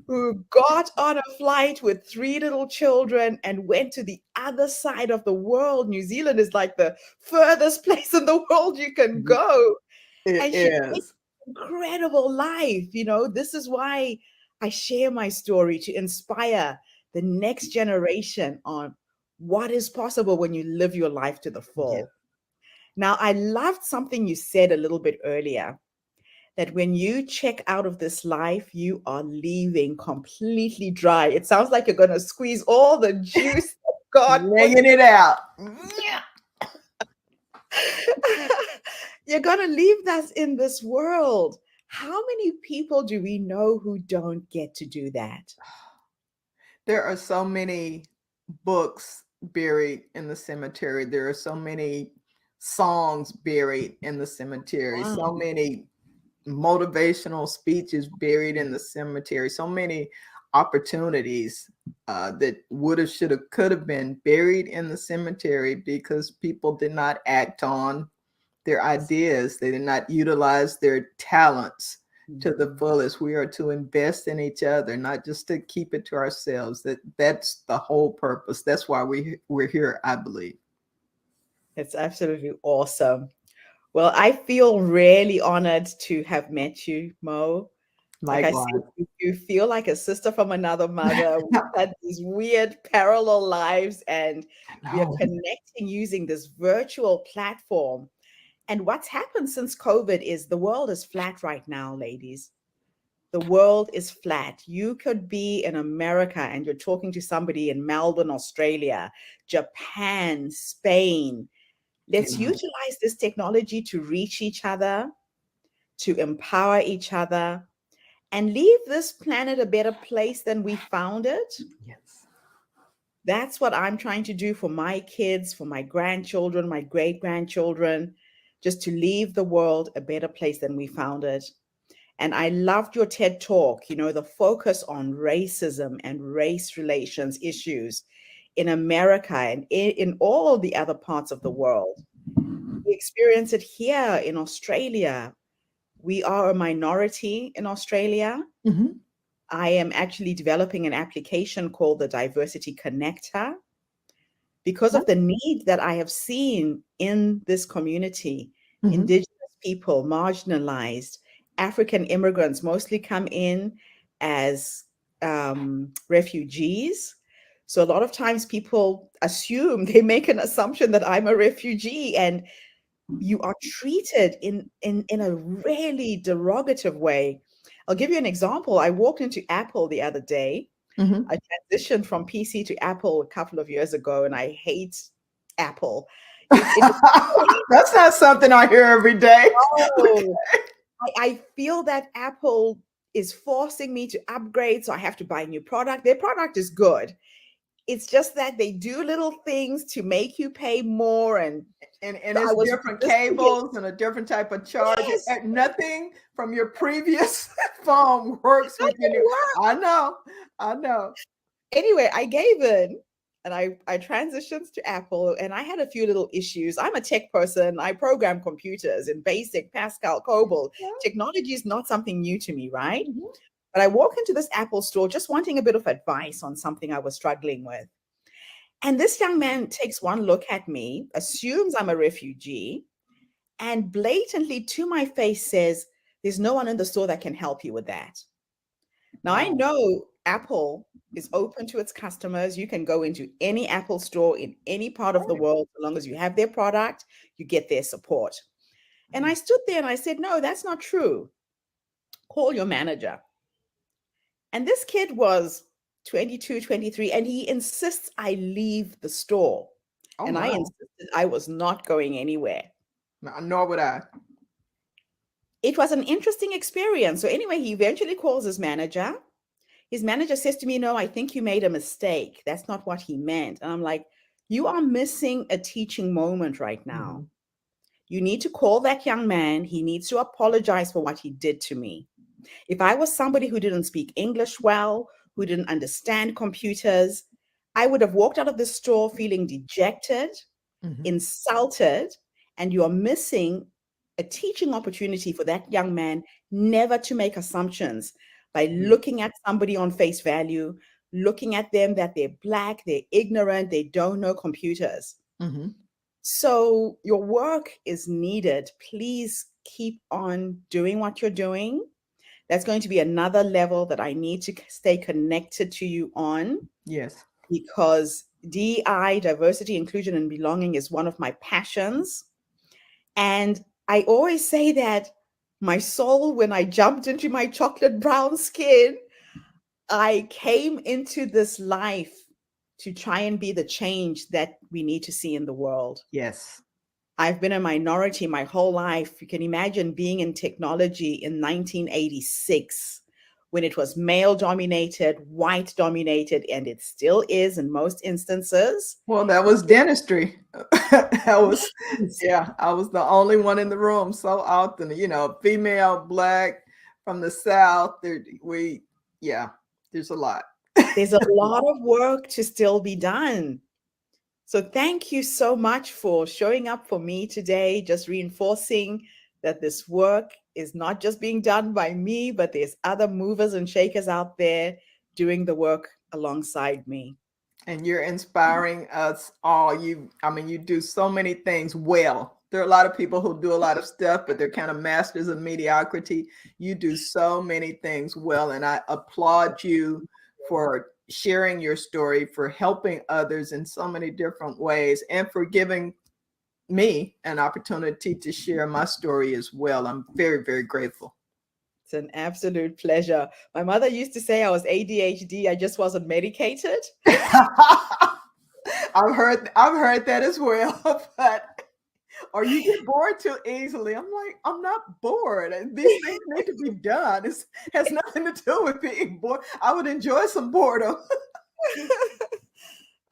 who got on a flight with 3 little children and went to the other side of the world. New Zealand is like the furthest place in the world you can go. It She lived is. an incredible life. This is why I share my story, to inspire the next generation on what is possible when you live your life to the full. Now, I loved something you said a little bit earlier, that when you check out of this life, you are leaving completely dry. It sounds like you're going to squeeze all the juice of God. Laying it out. You're going to leave us in this world. How many people do we know who don't get to do that? There are so many books buried in the cemetery. There are so many songs buried in the cemetery. Wow. So many motivational speeches buried in the cemetery. So many opportunities that would have, should have, could have been buried in the cemetery because people did not act on their ideas. They did not utilize their talents to the fullest. We are to invest in each other, not just to keep it to ourselves. That's the whole purpose. That's why we're here, I believe. It's absolutely awesome. Well, I feel really honored to have met you, Mo. Like I said, you feel like a sister from another mother. We've had these weird parallel lives, and we are connecting using this virtual platform. And what's happened since COVID is the world is flat right now, ladies. The world is flat. You could be in America and you're talking to somebody in Melbourne, Australia, Japan, Spain. Let's utilize this technology to reach each other, to empower each other, and leave this planet a better place than we found it. Yes. That's what I'm trying to do for my kids, for my grandchildren, my great-grandchildren, just to leave the world a better place than we found it. And I loved your TED Talk, the focus on racism and race relations issues in America and in all the other parts of the world. We experience it here in Australia. We are a minority in Australia. Mm-hmm. I am actually developing an application called the Diversity Connector because of the need that I have seen in this community. Mm-hmm. Indigenous people, marginalized, African immigrants mostly come in as refugees. So a lot of times people assume, they make an assumption that I'm a refugee, and you are treated in a really derogative way. I'll give you an example. I walked into Apple the other day. Mm-hmm. I transitioned from PC to Apple a couple of years ago, and I hate Apple. That's not something I hear every day. No. I feel that Apple is forcing me to upgrade, so I have to buy a new product. Their product is good. It's just that they do little things to make you pay more, and it's different cables and a different type of charger. Yes. Nothing from your previous phone works with your new. I know. Anyway, I gave in and I transitioned to Apple, and I had a few little issues. I'm a tech person. I program computers in BASIC, Pascal, COBOL. Yeah. Technology is not something new to me, right? Mm-hmm. But I walk into this Apple store just wanting a bit of advice on something I was struggling with. And this young man takes one look at me, assumes I'm a refugee, and blatantly to my face says, "There's no one in the store that can help you with that." Now, I Wow. know Apple is open to its customers. You can go into any Apple store in any part of the world. As long as you have their product, you get their support. And I stood there and I said, no, that's not true. Call your manager. And this kid was 22, 23, and he insists I leave the store. Oh, And I wow. insisted I was not going anywhere. Nor would I. It was an interesting experience. So, anyway, he eventually calls his manager. His manager says to me, no, I think you made a mistake. That's not what he meant. And I'm like, you are missing a teaching moment right now. You need to call that young man. He needs to apologize for what he did to me. If I was somebody who didn't speak English well, who didn't understand computers, I would have walked out of the store feeling dejected, insulted, and you're missing a teaching opportunity for that young man never to make assumptions by looking at somebody on face value, looking at them that they're Black, they're ignorant, they don't know computers. So your work is needed. Please keep on doing what you're doing. That's going to be another level that I need to stay connected to you on. Yes. Because DI, diversity, inclusion, and belonging, is one of my passions. And I always say that my soul, when I jumped into my chocolate brown skin, I came into this life to try and be the change that we need to see in the world. Yes. I've been a minority my whole life. You can imagine being in technology in 1986 when it was male dominated, white dominated, and it still is in most instances. Well, that was dentistry. I was the only one in the room so often, female, Black, from the South. There's a lot. There's a lot of work to still be done. So thank you so much for showing up for me today, just reinforcing that this work is not just being done by me, but there's other movers and shakers out there doing the work alongside me. And you're inspiring us all. You do so many things well. There are a lot of people who do a lot of stuff, but they're kind of masters of mediocrity. You do so many things well, and I applaud you for sharing your story, for helping others in so many different ways, and for giving me an opportunity to share my story as well. I'm very, very grateful. It's an absolute pleasure. My mother used to say I was ADHD. I just wasn't medicated. I've heard that as well, but or you get bored too easily. I'm like, I'm not bored. And these things need to be done. It has nothing to do with being bored. I would enjoy some boredom.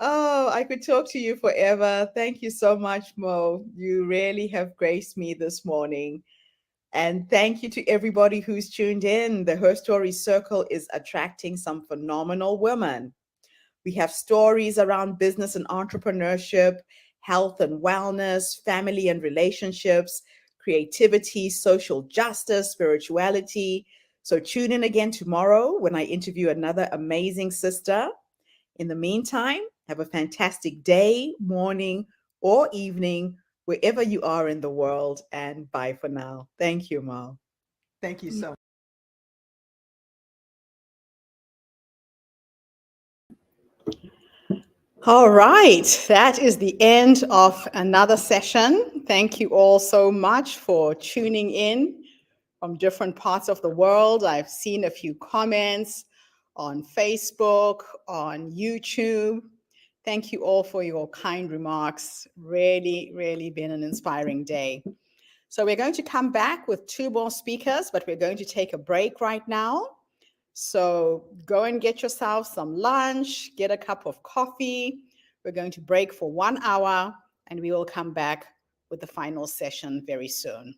Oh, I could talk to you forever. Thank you so much, Mo. You really have graced me this morning. And thank you to everybody who's tuned in. The Her Story Circle is attracting some phenomenal women. We have stories around business and entrepreneurship, health and wellness, family and relationships, creativity, social justice, spirituality. So tune in again tomorrow when I interview another amazing sister. In the meantime, have a fantastic day, morning, or evening, wherever you are in the world. And bye for now. Thank you, Mo. Thank you so much. All right, that is the end of another session. Thank you all so much for tuning in from different parts of the world. I've seen a few comments on Facebook, on YouTube. Thank you all for your kind remarks. Really, really been an inspiring day. So we're going to come back with 2 more speakers, but we're going to take a break right now. So go and get yourself some lunch, get a cup of coffee. We're going to break for 1 hour, and we will come back with the final session very soon.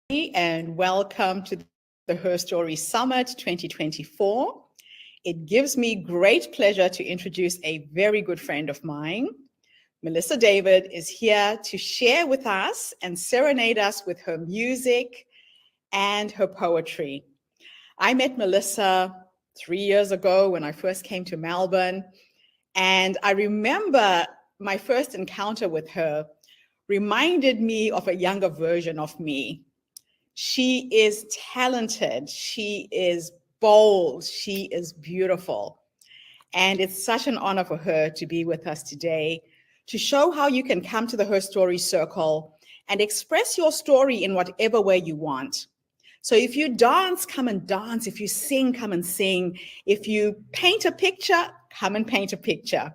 and welcome to the HerStory Summit 2024. It gives me great pleasure to introduce a very good friend of mine. Melissa David is here to share with us and serenade us with her music and her poetry. I met Melissa 3 years ago when I first came to Melbourne, and I remember my first encounter with her reminded me of a younger version of me. She is talented, she is bold, she is beautiful. And it's such an honor for her to be with us today to show how you can come to the HerStory Circle and express your story in whatever way you want. So if you dance, come and dance. If you sing, come and sing. If you paint a picture, come and paint a picture.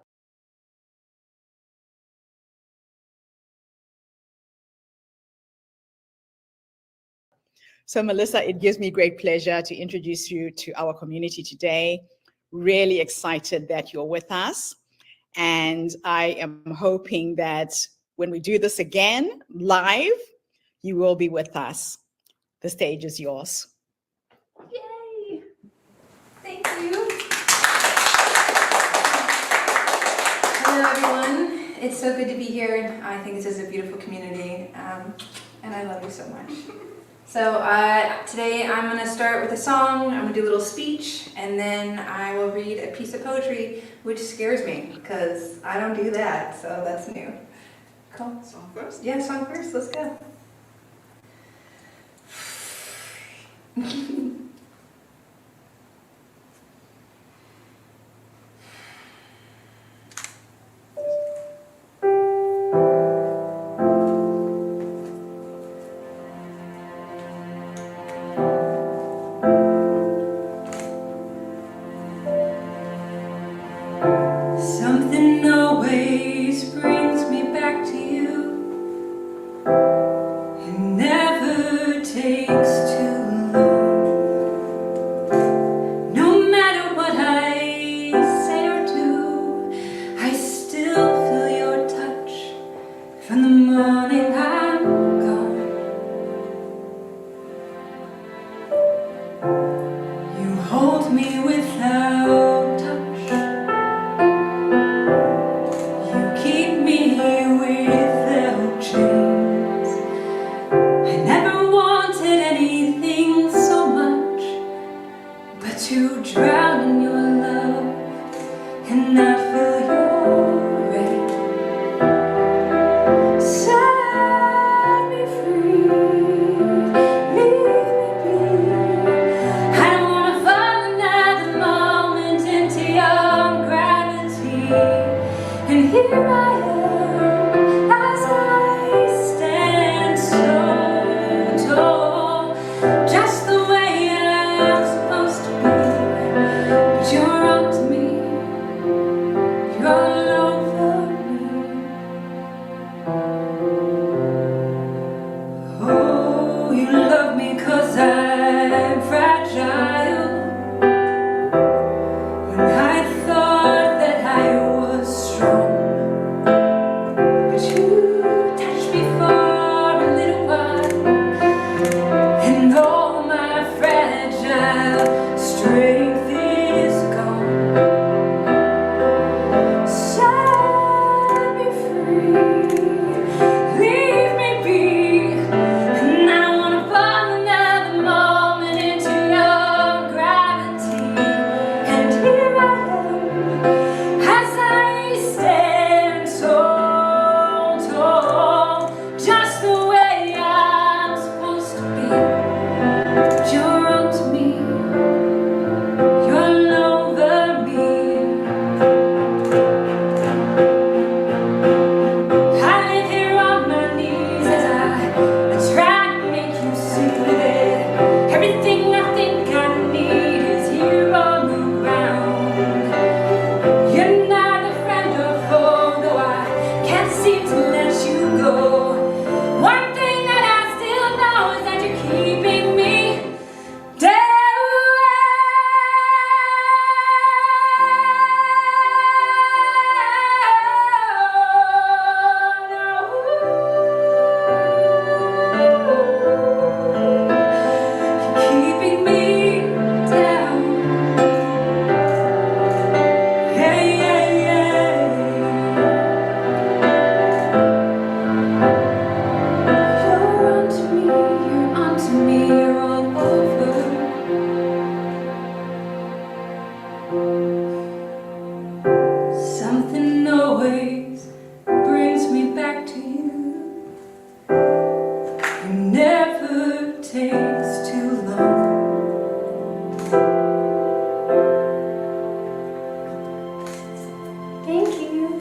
So Melissa, it gives me great pleasure to introduce you to our community today. Really excited that you're with us. And I am hoping that when we do this again live, you will be with us. The stage is yours. Yay! Thank you. Hello, everyone. It's so good to be here. I think this is a beautiful community, and I love you so much. So today I'm going to start with a song, I'm going to do a little speech, and then I will read a piece of poetry, which scares me, because I don't do that, so that's new. Cool. Song first? Yeah, song first, let's go. Something always brings me back to you. It never takes too long. No matter what I say or do, I still feel your touch from the morning I'm gone. You hold me without touch. Keep me without chains. I never wanted anything so much but to drown in your love and not feel your rain. Set me free, leave me be. I don't wanna fall another moment into your gravity. And here I am, as I stand so tall, just the way I'm supposed to be. But you're on to me, you're all over me. Oh, you love me 'cause I'm fragile. When I thought that I was strong, always brings me back to you. It never takes too long. Thank you.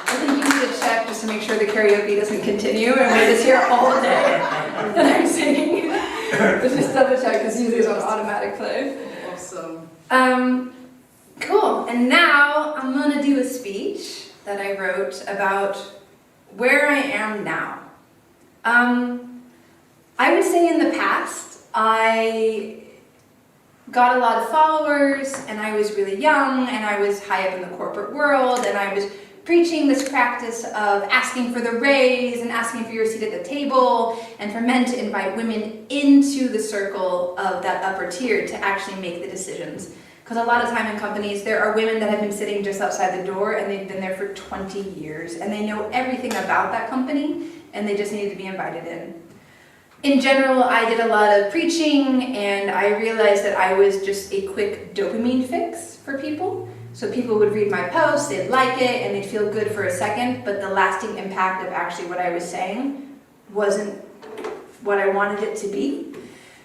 I think you need to check just to make sure the karaoke doesn't continue and we're just here all day and I'm singing. Let's just double check because usually it's on automatic play. Awesome. Cool. And now I'm gonna do a speech that I wrote about where I am now. I would say in the past, I got a lot of followers and I was really young and I was high up in the corporate world and I was preaching this practice of asking for the raise and asking for your seat at the table and for men to invite women into the circle of that upper tier to actually make the decisions. Because a lot of time in companies, there are women that have been sitting just outside the door and they've been there for 20 years and they know everything about that company and they just need to be invited in. In general, I did a lot of preaching and I realized that I was just a quick dopamine fix for people. So people would read my posts, they'd like it, and they'd feel good for a second, but the lasting impact of actually what I was saying wasn't what I wanted it to be.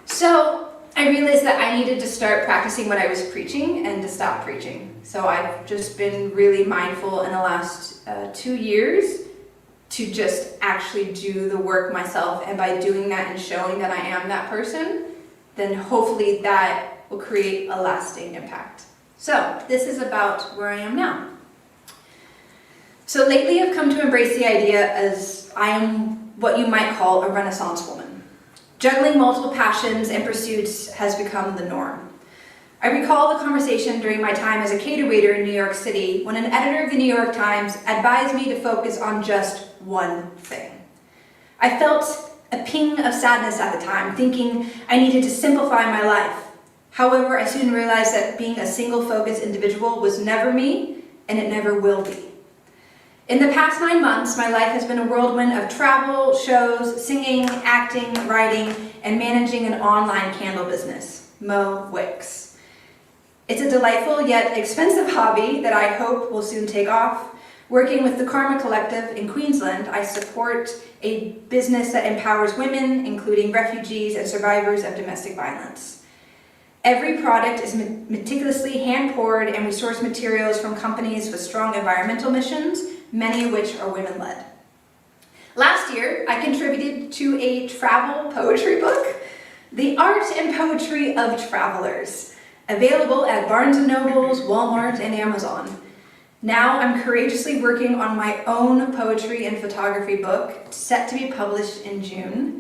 So I realized that I needed to start practicing what I was preaching and to stop preaching. So I've just been really mindful in the last 2 years to just actually do the work myself, and by doing that and showing that I am that person, then hopefully that will create a lasting impact. So this is about where I am now. So lately I've come to embrace the idea as I am what you might call a Renaissance woman. Juggling multiple passions and pursuits has become the norm. I recall the conversation during my time as a cater waiter in New York City when an editor of the New York Times advised me to focus on just one thing. I felt a ping of sadness at the time, thinking I needed to simplify my life. However, I soon realized that being a single-focused individual was never me, and it never will be. In the past 9 months, my life has been a whirlwind of travel, shows, singing, acting, writing, and managing an online candle business, Mo Wicks. It's a delightful yet expensive hobby that I hope will soon take off. Working with the Karma Collective in Queensland, I support a business that empowers women, including refugees and survivors of domestic violence. Every product is meticulously hand-poured and we source materials from companies with strong environmental missions, many of which are women-led. Last year, I contributed to a travel poetry book, The Art and Poetry of Travelers, available at Barnes & Noble's, Walmart, and Amazon. Now I'm courageously working on my own poetry and photography book, set to be published in June.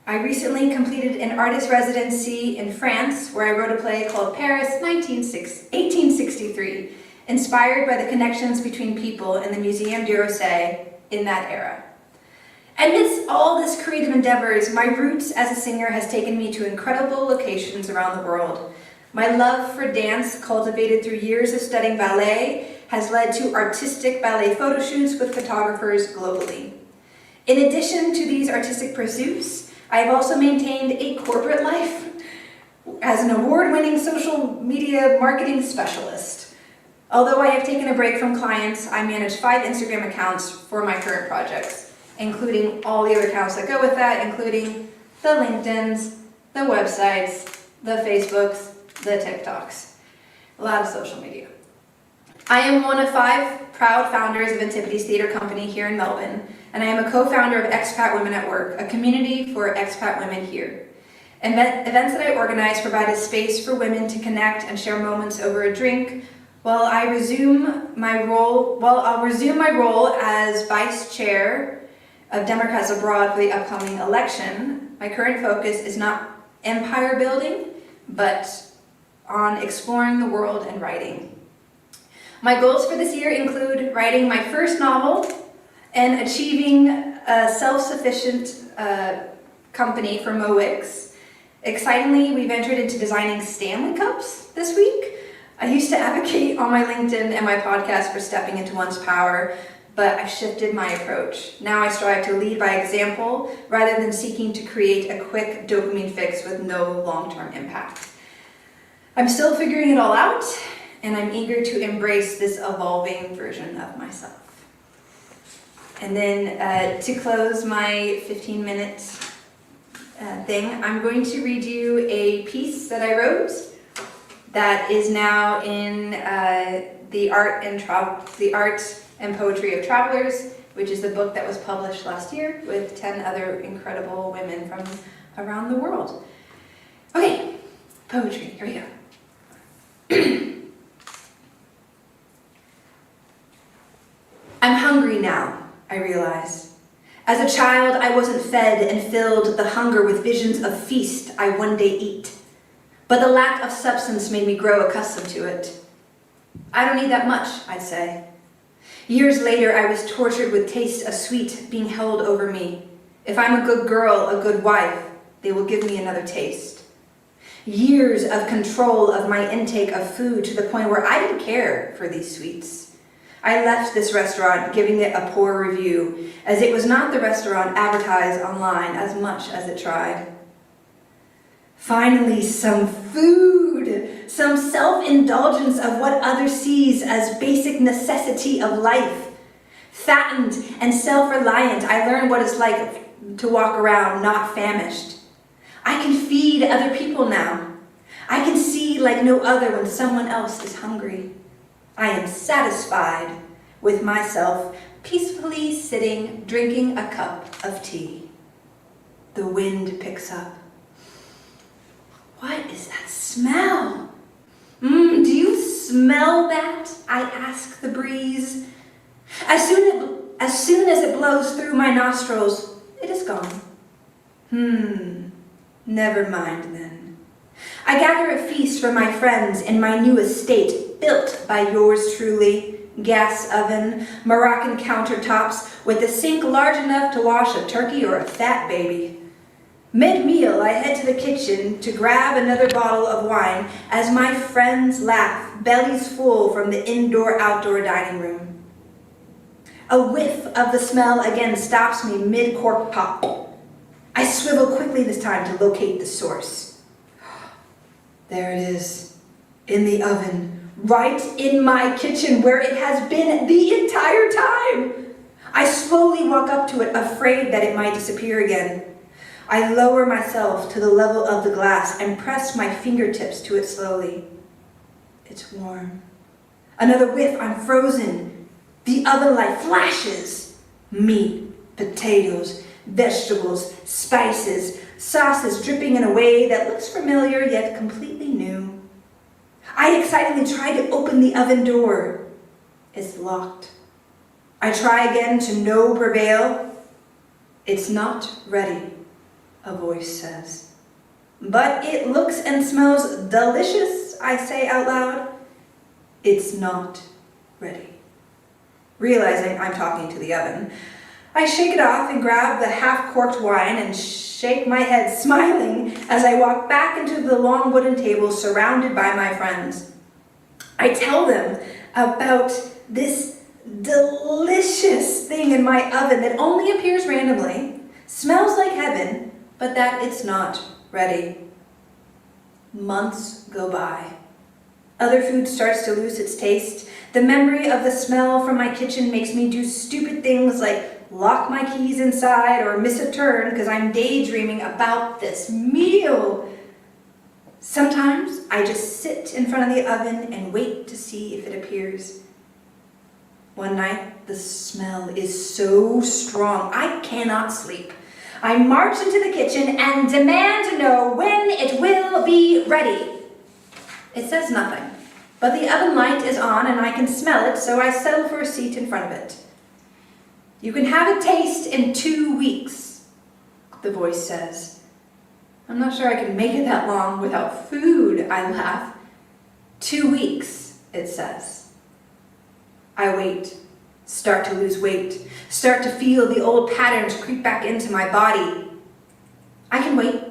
I recently completed an artist residency in France where I wrote a play called Paris 1863, inspired by the connections between people in the Muséum d'Orsay in that era. Amidst all this creative endeavors, my roots as a singer has taken me to incredible locations around the world. My love for dance, cultivated through years of studying ballet, has led to artistic ballet photo shoots with photographers globally. In addition to these artistic pursuits, I have also maintained a corporate life as an award-winning social media marketing specialist. Although I have taken a break from clients, I manage 5 Instagram accounts for my current projects, including all the other accounts that go with that, including the LinkedIns, the websites, the Facebooks, the TikToks. A lot of social media. I am one of 5 proud founders of Antipodes Theatre Company here in Melbourne, and I am a co-founder of Expat Women at Work, a community for expat women here. Events that I organize provide a space for women to connect and share moments over a drink, while I'll resume my role as vice chair of Democrats Abroad for the upcoming election. My current focus is not empire building, but on exploring the world and writing. My goals for this year include writing my first novel and achieving a self-sufficient company for Mo Wicks. Excitingly, we've entered into designing Stanley Cups this week. I used to advocate on my LinkedIn and my podcast for stepping into one's power, but I've shifted my approach. Now I strive to lead by example rather than seeking to create a quick dopamine fix with no long-term impact. I'm still figuring it all out, and I'm eager to embrace this evolving version of myself. And then to close my 15-minute thing, I'm going to read you a piece that I wrote that is now in the Art and Poetry of Travelers, which is the book that was published last year with 10 other incredible women from around the world. Okay, poetry, here we go. I'm hungry now, I realize. As a child, I wasn't fed and filled the hunger with visions of feast I one day eat. But the lack of substance made me grow accustomed to it. I don't need that much, I'd say. Years later, I was tortured with taste of sweet being held over me. If I'm a good girl, a good wife, they will give me another taste. Years of control of my intake of food to the point where I didn't care for these sweets. I left this restaurant giving it a poor review, as it was not the restaurant advertised online as much as it tried. Finally, some food, some self-indulgence of what others sees as basic necessity of life. Fattened and self-reliant, I learned what it's like to walk around not famished. I can feed other people now. I can see like no other when someone else is hungry. I am satisfied with myself, peacefully sitting, drinking a cup of tea. The wind picks up. What is that smell? Do you smell that? I ask the breeze. As soon as it blows through my nostrils, it is gone. Never mind then. I gather a feast for my friends in my new estate, built by yours truly. Gas oven, Moroccan countertops with a sink large enough to wash a turkey or a fat baby. Mid-meal, I head to the kitchen to grab another bottle of wine as my friends laugh, bellies full from the indoor-outdoor dining room. A whiff of the smell again stops me mid-cork pop. I swivel quickly this time to locate the source. There it is, in the oven, right in my kitchen where it has been the entire time. I slowly walk up to it, afraid that it might disappear again. I lower myself to the level of the glass and press my fingertips to it slowly. It's warm. Another whiff, I'm frozen. The oven light flashes. Meat, potatoes, vegetables, spices, sauces dripping in a way that looks familiar yet completely new. I excitedly try to open the oven door. It's locked. I try again to no prevail. It's not ready, a voice says. But it looks and smells delicious, I say out loud. It's not ready. Realizing I'm talking to the oven, I shake it off and grab the half-corked wine and shake my head, smiling as I walk back into the long wooden table surrounded by my friends. I tell them about this delicious thing in my oven that only appears randomly, smells like heaven, but that it's not ready. Months go by. Other food starts to lose its taste. The memory of the smell from my kitchen makes me do stupid things like lock my keys inside or miss a turn because I'm daydreaming about this meal. Sometimes I just sit in front of the oven and wait to see if it appears. One night, the smell is so strong, I cannot sleep. I march into the kitchen and demand to know when it will be ready. It says nothing, but the oven light is on and I can smell it, so I settle for a seat in front of it. You can have a taste in 2 weeks, the voice says. I'm not sure I can make it that long without food, I laugh. 2 weeks, it says. I wait, start to lose weight, start to feel the old patterns creep back into my body. I can wait.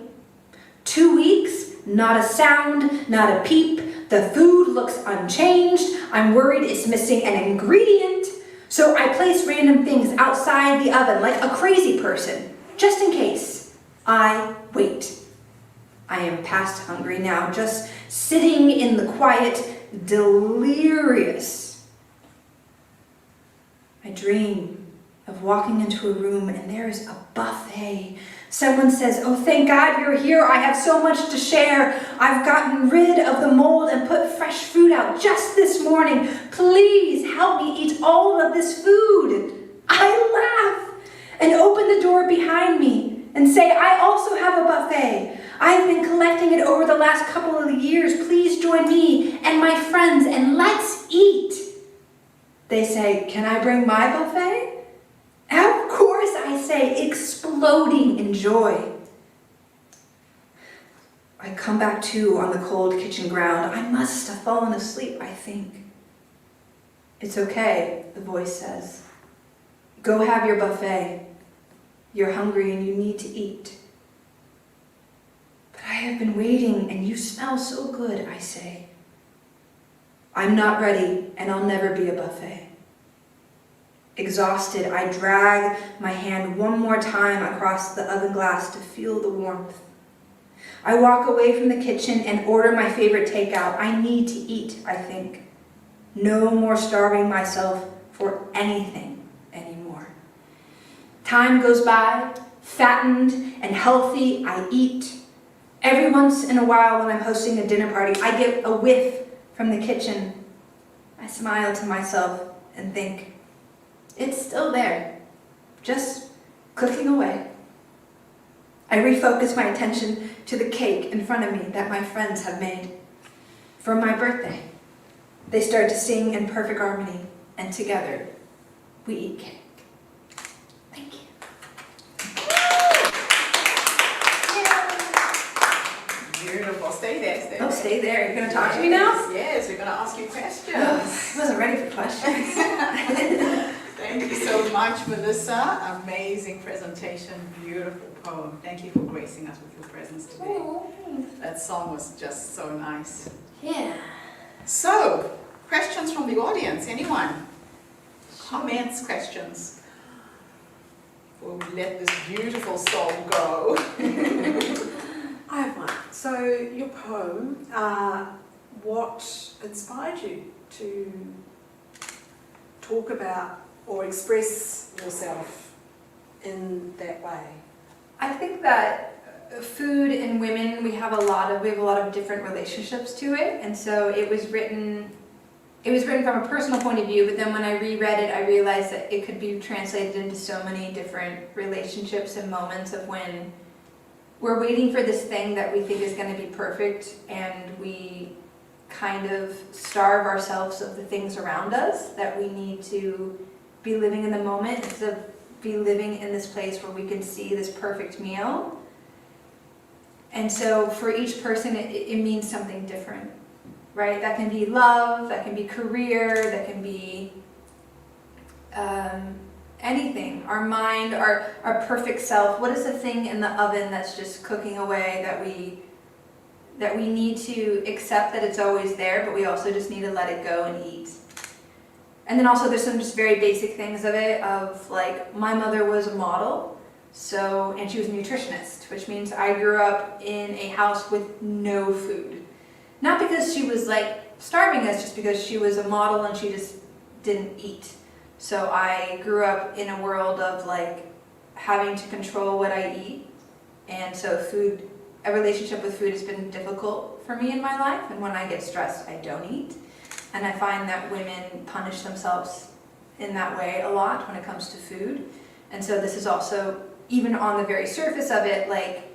2 weeks, not a sound, not a peep. The food looks unchanged. I'm worried it's missing an ingredient. So I place random things outside the oven like a crazy person, just in case. I wait. I am past hungry now, just sitting in the quiet, delirious. I dream of walking into a room and there is a buffet. Someone says, "Oh, thank God you're here. I have so much to share. I've gotten rid of the mold and put fresh fruit out just this morning. Please help me eat all of this food." I laugh and open the door behind me and say, "I also have a buffet. I've been collecting it over the last couple of years. Please join me and my friends and let's eat." They say, "Can I bring my buffet?" Of course, I say, exploding in joy. I come back to on the cold kitchen ground. I must have fallen asleep, I think. "It's okay," the voice says. "Go have your buffet. You're hungry and you need to eat." "But I have been waiting and you smell so good," I say. "I'm not ready and I'll never be a buffet." Exhausted, I drag my hand one more time across the oven glass to feel the warmth. I walk away from the kitchen and order my favorite takeout. I need to eat, I think. No more starving myself for anything anymore. Time goes by, fattened and healthy, I eat. Every once in a while when I'm hosting a dinner party, I get a whiff from the kitchen. I smile to myself and think, it's still there, just cooking away. I refocus my attention to the cake in front of me that my friends have made for my birthday. They start to sing in perfect harmony, and together we eat cake. Thank you. Beautiful. Stay there. Stay Oh, there. stay there. You're going to talk to me now? Yes, we're going to ask you questions. I wasn't ready for questions. Thank you so much, Melissa. Amazing presentation, beautiful poem. Thank you for gracing us with your presence today. That song was just so nice. Yeah. So, questions from the audience, anyone? Comments, questions? We'll let this beautiful song go. I have one. So, your poem, what inspired you to talk about or express yourself in that way? I think that food and women, we have a lot of different relationships to it, and so it was written from a personal point of view, but then when I reread it, I realized that it could be translated into so many different relationships and moments of when we're waiting for this thing that we think is going to be perfect, and we kind of starve ourselves of the things around us that we need to be living in the moment instead of be living in this place where we can see this perfect meal. And so for each person, it means something different, right? That can be love, that can be career, that can be anything. Our mind, our perfect self. What is the thing in the oven that's just cooking away that we need to accept that it's always there, but we also just need to let it go and eat? And then also there's some just very basic things of it, of like, my mother was a model, and she was a nutritionist, which means I grew up in a house with no food. Not because she was like starving us, just because she was a model and she just didn't eat. So I grew up in a world of like having to control what I eat. And so a relationship with food has been difficult for me in my life. And when I get stressed, I don't eat. And I find that women punish themselves in that way a lot when it comes to food. And so this is also, even on the very surface of it, like,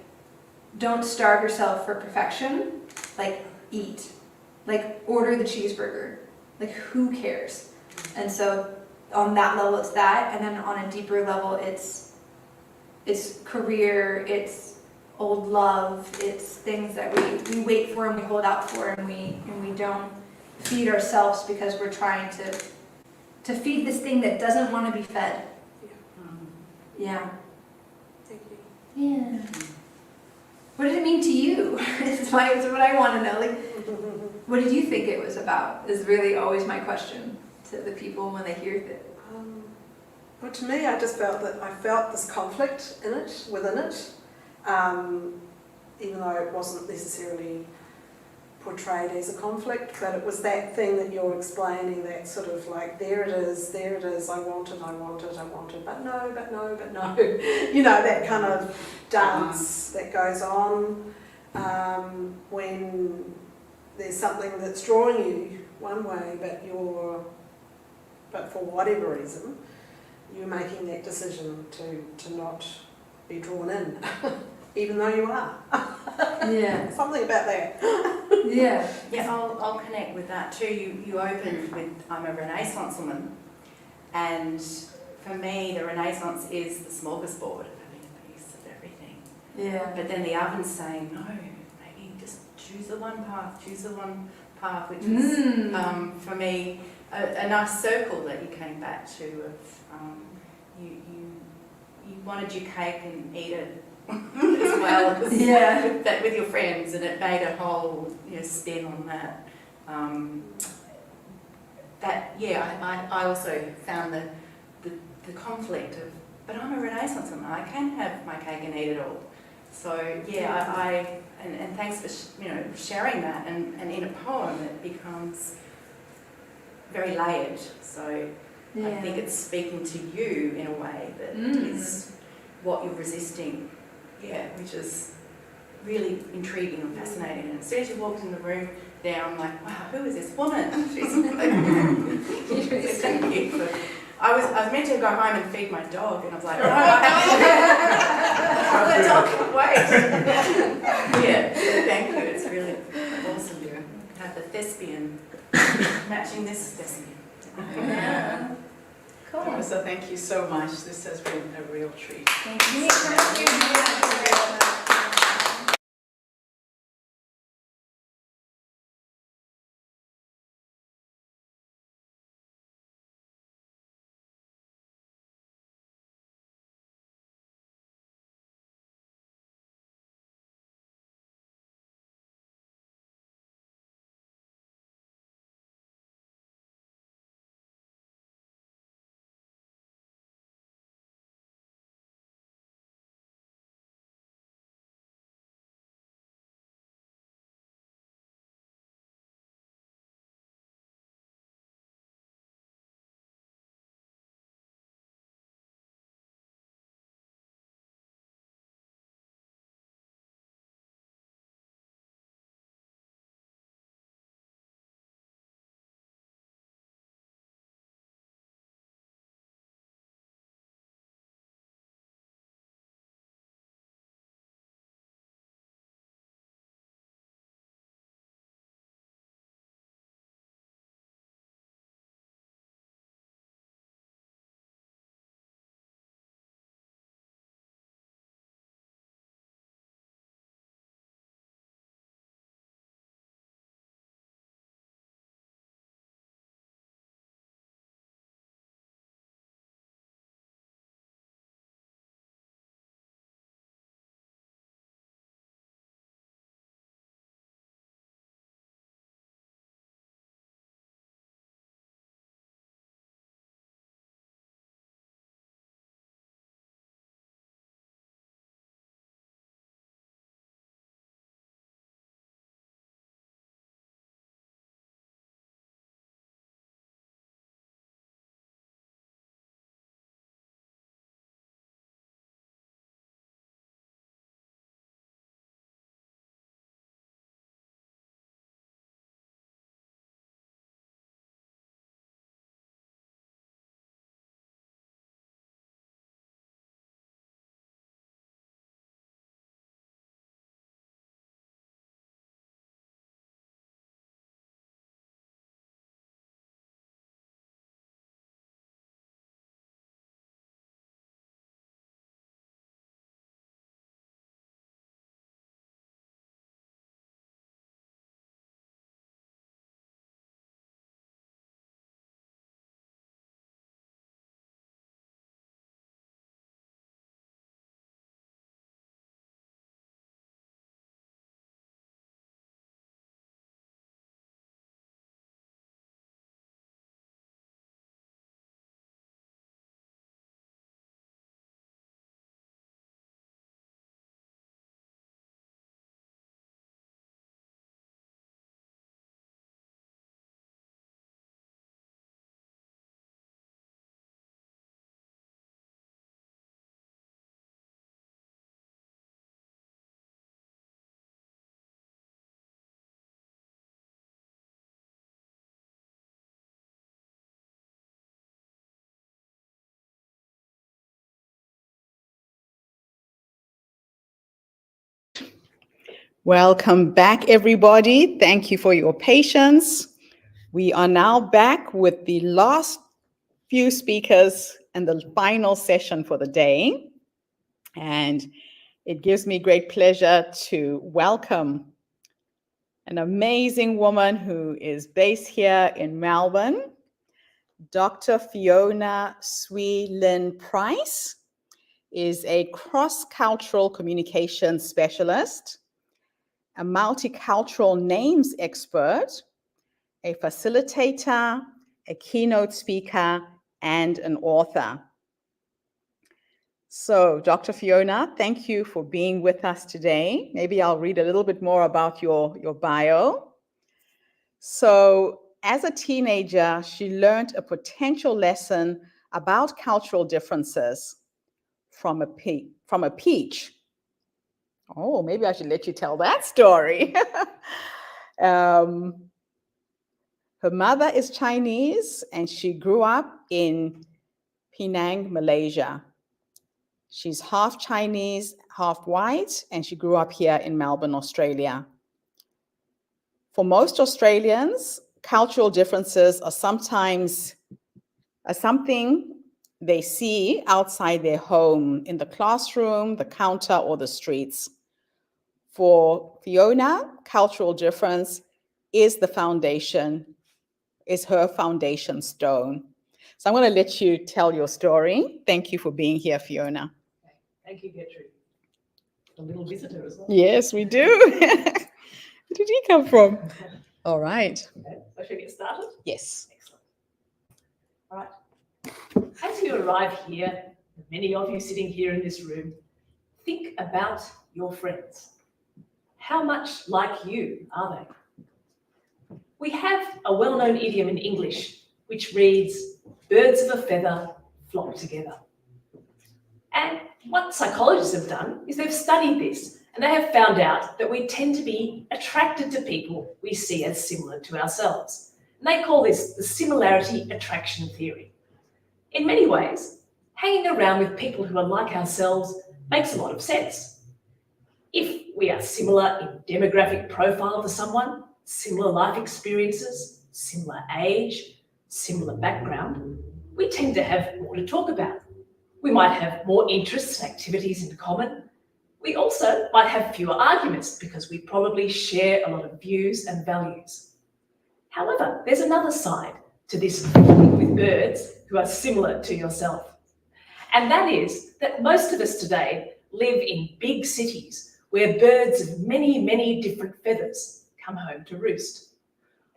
don't starve yourself for perfection. Like, eat. Like, order the cheeseburger. Like, who cares? And so on that level, it's that. And then on a deeper level, it's career, it's old love, it's things that we wait for and we hold out for, and we don't feed ourselves because we're trying to feed this thing that doesn't want to be fed. Yeah. Thank you. Yeah. What did it mean to you? It's what I want to know. Like, what did you think it was about? Is really always my question to the people when they hear it. Well, to me, I just felt that I felt this conflict within it, even though it wasn't necessarily portrayed as a conflict, but it was that thing that you're explaining, that sort of like, there it is, I want it, but no, but no, but no. You know, that kind of dance that goes on when there's something that's drawing you one way, but for whatever reason, you're making that decision to not be drawn in, even though you are. Yeah. Something about that. Yeah. Yeah, I'll connect with that too. You opened with, I'm a Renaissance woman, and for me the Renaissance is the smorgasbord of having a piece of everything. Yeah. But then the oven's saying, no, maybe just choose the one path, which is for me a nice circle that you came back to of you wanted your cake and eat it as well as with your friends, and it made a whole spin on that. I also found the conflict of, but I'm a Renaissance woman, I can have my cake and eat it all. So and thanks for sharing that, and in a poem it becomes very layered. So I think it's speaking to you in a way that is what you're resisting. Yeah, which is really intriguing and fascinating. And as soon as you walked in the room there, I'm like, wow, who is this woman? She's like, thank you. But I was meant to go home and feed my dog, and I was like, no, I have to. The dog can wait. Yeah, so thank you. It's really awesome to have the thespian matching this thespian. Yeah. Cool. So thank you so much. This has been a real treat. Thank you. Welcome back, everybody. Thank you for your patience. We are now back with the last few speakers and the final session for the day. And it gives me great pleasure to welcome an amazing woman who is based here in Melbourne, Dr. Fiona Swee Lynn Price is a cross-cultural communication specialist, a multicultural names expert, a facilitator, a keynote speaker, and an author. So, Dr. Fiona, thank you for being with us today. Maybe I'll read a little bit more about your bio. So, as a teenager, she learned a potential lesson about cultural differences from a peach. Oh, maybe I should let you tell that story. Her mother is Chinese and she grew up in Penang, Malaysia. She's half Chinese, half white, and she grew up here in Melbourne, Australia. For most Australians, cultural differences are sometimes something they see outside their home, in the classroom, the counter, or the streets. For Fiona, cultural difference is the foundation, is her foundation stone. So I'm going to let you tell your story. Thank you for being here, Fiona. Thank you, Gertrude. A little visitor as well. Yes, we do. Where did he come from? All right. Okay, so should we get started? Yes. Excellent. All right. As you arrive here, many of you sitting here in this room, think about your friends. How much like you are they? We have a well-known idiom in English which reads, birds of a feather flock together. And what psychologists have done is they've studied this and they have found out that we tend to be attracted to people we see as similar to ourselves. And they call this the similarity attraction theory. In many ways, hanging around with people who are like ourselves makes a lot of sense. If we are similar in demographic profile to someone, similar life experiences, similar age, similar background, we tend to have more to talk about. We might have more interests and activities in common. We also might have fewer arguments because we probably share a lot of views and values. However, there's another side to this flocking with birds who are similar to yourself. And that is that most of us today live in big cities where birds of many, many different feathers come home to roost.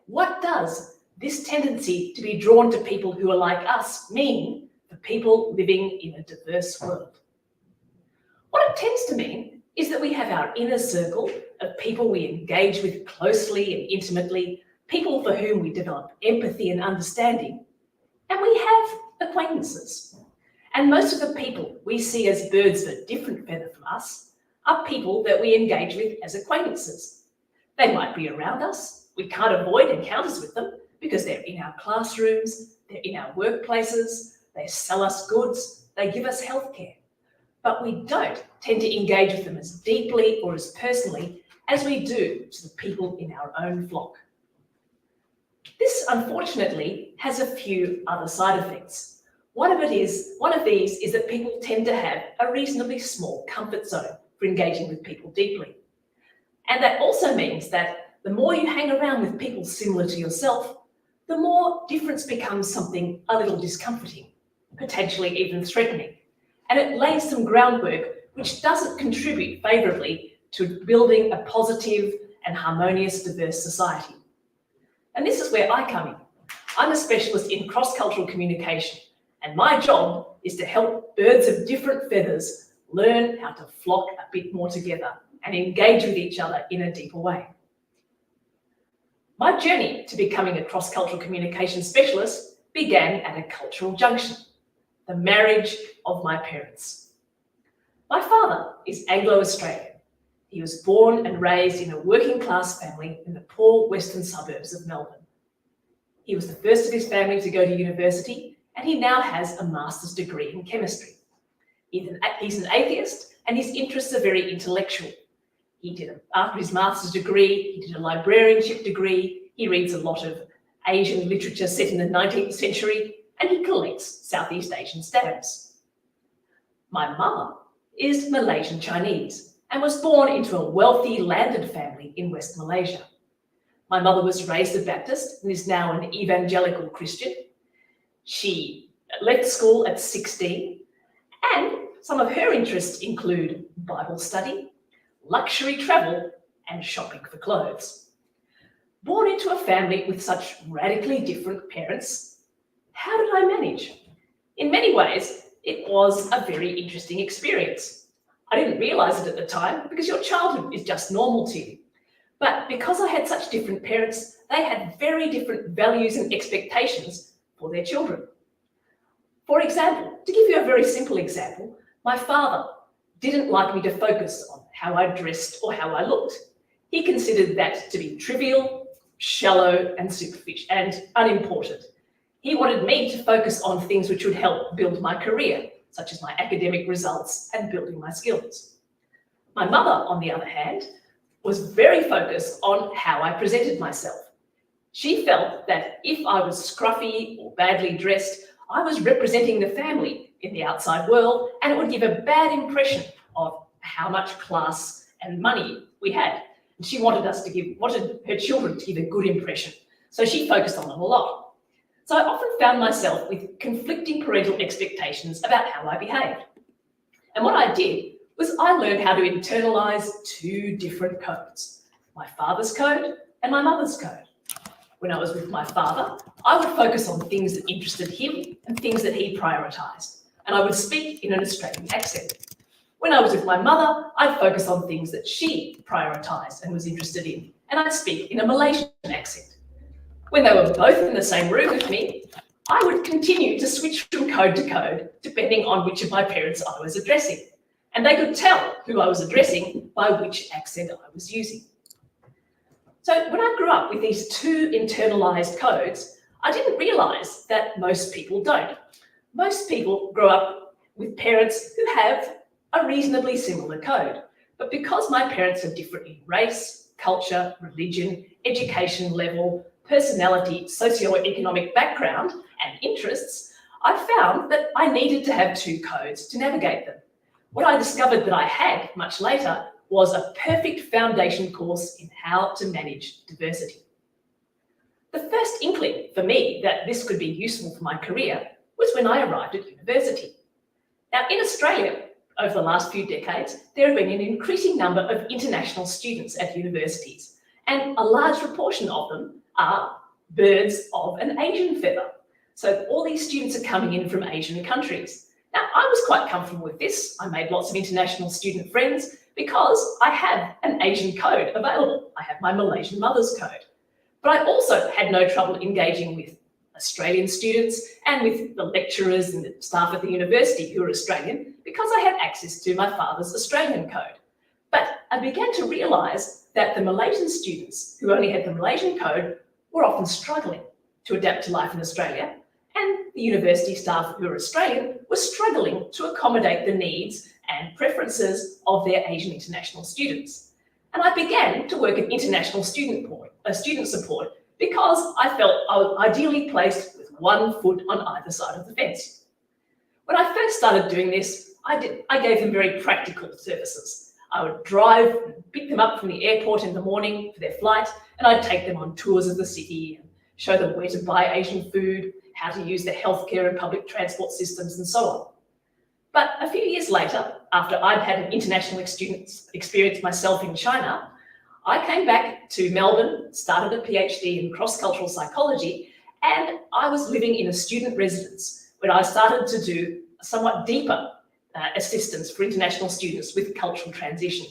What does this tendency to be drawn to people who are like us mean for people living in a diverse world? What it tends to mean is that we have our inner circle of people we engage with closely and intimately, people for whom we develop empathy and understanding, and we have acquaintances. And most of the people we see as birds of a different feather from us are people that we engage with as acquaintances. They might be around us. We can't avoid encounters with them because they're in our classrooms, they're in our workplaces, they sell us goods, they give us healthcare. But we don't tend to engage with them as deeply or as personally as we do to the people in our own flock. This, unfortunately, has a few other side effects. One of these is that people tend to have a reasonably small comfort zone for engaging with people deeply. And that also means that the more you hang around with people similar to yourself, the more difference becomes something a little discomforting, potentially even threatening. And it lays some groundwork which doesn't contribute favourably to building a positive and harmonious, diverse society. And this is where I come in. I'm a specialist in cross-cultural communication, and my job is to help birds of different feathers learn how to flock a bit more together and engage with each other in a deeper way. My journey to becoming a cross-cultural communication specialist began at a cultural junction, the marriage of my parents. My father is Anglo-Australian. He was born and raised in a working-class family in the poor western suburbs of Melbourne. He was the first of his family to go to university, and he now has a master's degree in chemistry. He's an atheist, and his interests are very intellectual. After his master's degree, he did a librarianship degree. He reads a lot of Asian literature set in the 19th century, and he collects Southeast Asian stamps. My mother is Malaysian Chinese and was born into a wealthy landed family in West Malaysia. My mother was raised a Baptist and is now an evangelical Christian. She left school at 16, and some of her interests include Bible study, luxury travel, and shopping for clothes. Born into a family with such radically different parents, how did I manage? In many ways, it was a very interesting experience. I didn't realize it at the time because your childhood is just normal to you. But because I had such different parents, they had very different values and expectations for their children. For example, to give you a very simple example, my father didn't like me to focus on how I dressed or how I looked. He considered that to be trivial, shallow, and superficial and unimportant. He wanted me to focus on things which would help build my career, such as my academic results and building my skills. My mother, on the other hand, was very focused on how I presented myself. She felt that if I was scruffy or badly dressed, I was representing the family in the outside world, and it would give a bad impression of how much class and money we had. And she wanted her children to give a good impression. So she focused on them a lot. So I often found myself with conflicting parental expectations about how I behaved. And what I did was I learned how to internalize two different codes, my father's code and my mother's code. When I was with my father, I would focus on things that interested him and things that he prioritized, and I would speak in an Australian accent. When I was with my mother, I'd focus on things that she prioritized and was interested in, and I'd speak in a Malaysian accent. When they were both in the same room with me, I would continue to switch from code to code, depending on which of my parents I was addressing, and they could tell who I was addressing by which accent I was using. So when I grew up with these two internalized codes, I didn't realize that most people don't. Most people grow up with parents who have a reasonably similar code. But because my parents are different in race, culture, religion, education level, personality, socioeconomic background, and interests, I found that I needed to have two codes to navigate them. What I discovered that I had much later was a perfect foundation course in how to manage diversity. The first inkling for me that this could be useful for my career was when I arrived at university. Now, in Australia, over the last few decades, there have been an increasing number of international students at universities, and a large proportion of them are birds of an Asian feather. So all these students are coming in from Asian countries. Now, I was quite comfortable with this. I made lots of international student friends because I have an Asian code available. I have my Malaysian mother's code. But I also had no trouble engaging with Australian students and with the lecturers and the staff at the university who are Australian because I had access to my father's Australian code. But I began to realise that the Malaysian students who only had the Malaysian code were often struggling to adapt to life in Australia, and the university staff who are Australian were struggling to accommodate the needs and preferences of their Asian international students. And I began to work in international student support because I felt I was ideally placed with one foot on either side of the fence. When I first started doing this, I gave them very practical services. I would drive and pick them up from the airport in the morning for their flight, and I'd take them on tours of the city and show them where to buy Asian food, how to use the healthcare and public transport systems, and so on. But a few years later, after I'd had an international experience myself in China, I came back to Melbourne, started a PhD in cross-cultural psychology, and I was living in a student residence when I started to do a somewhat deeper assistance for international students with cultural transition.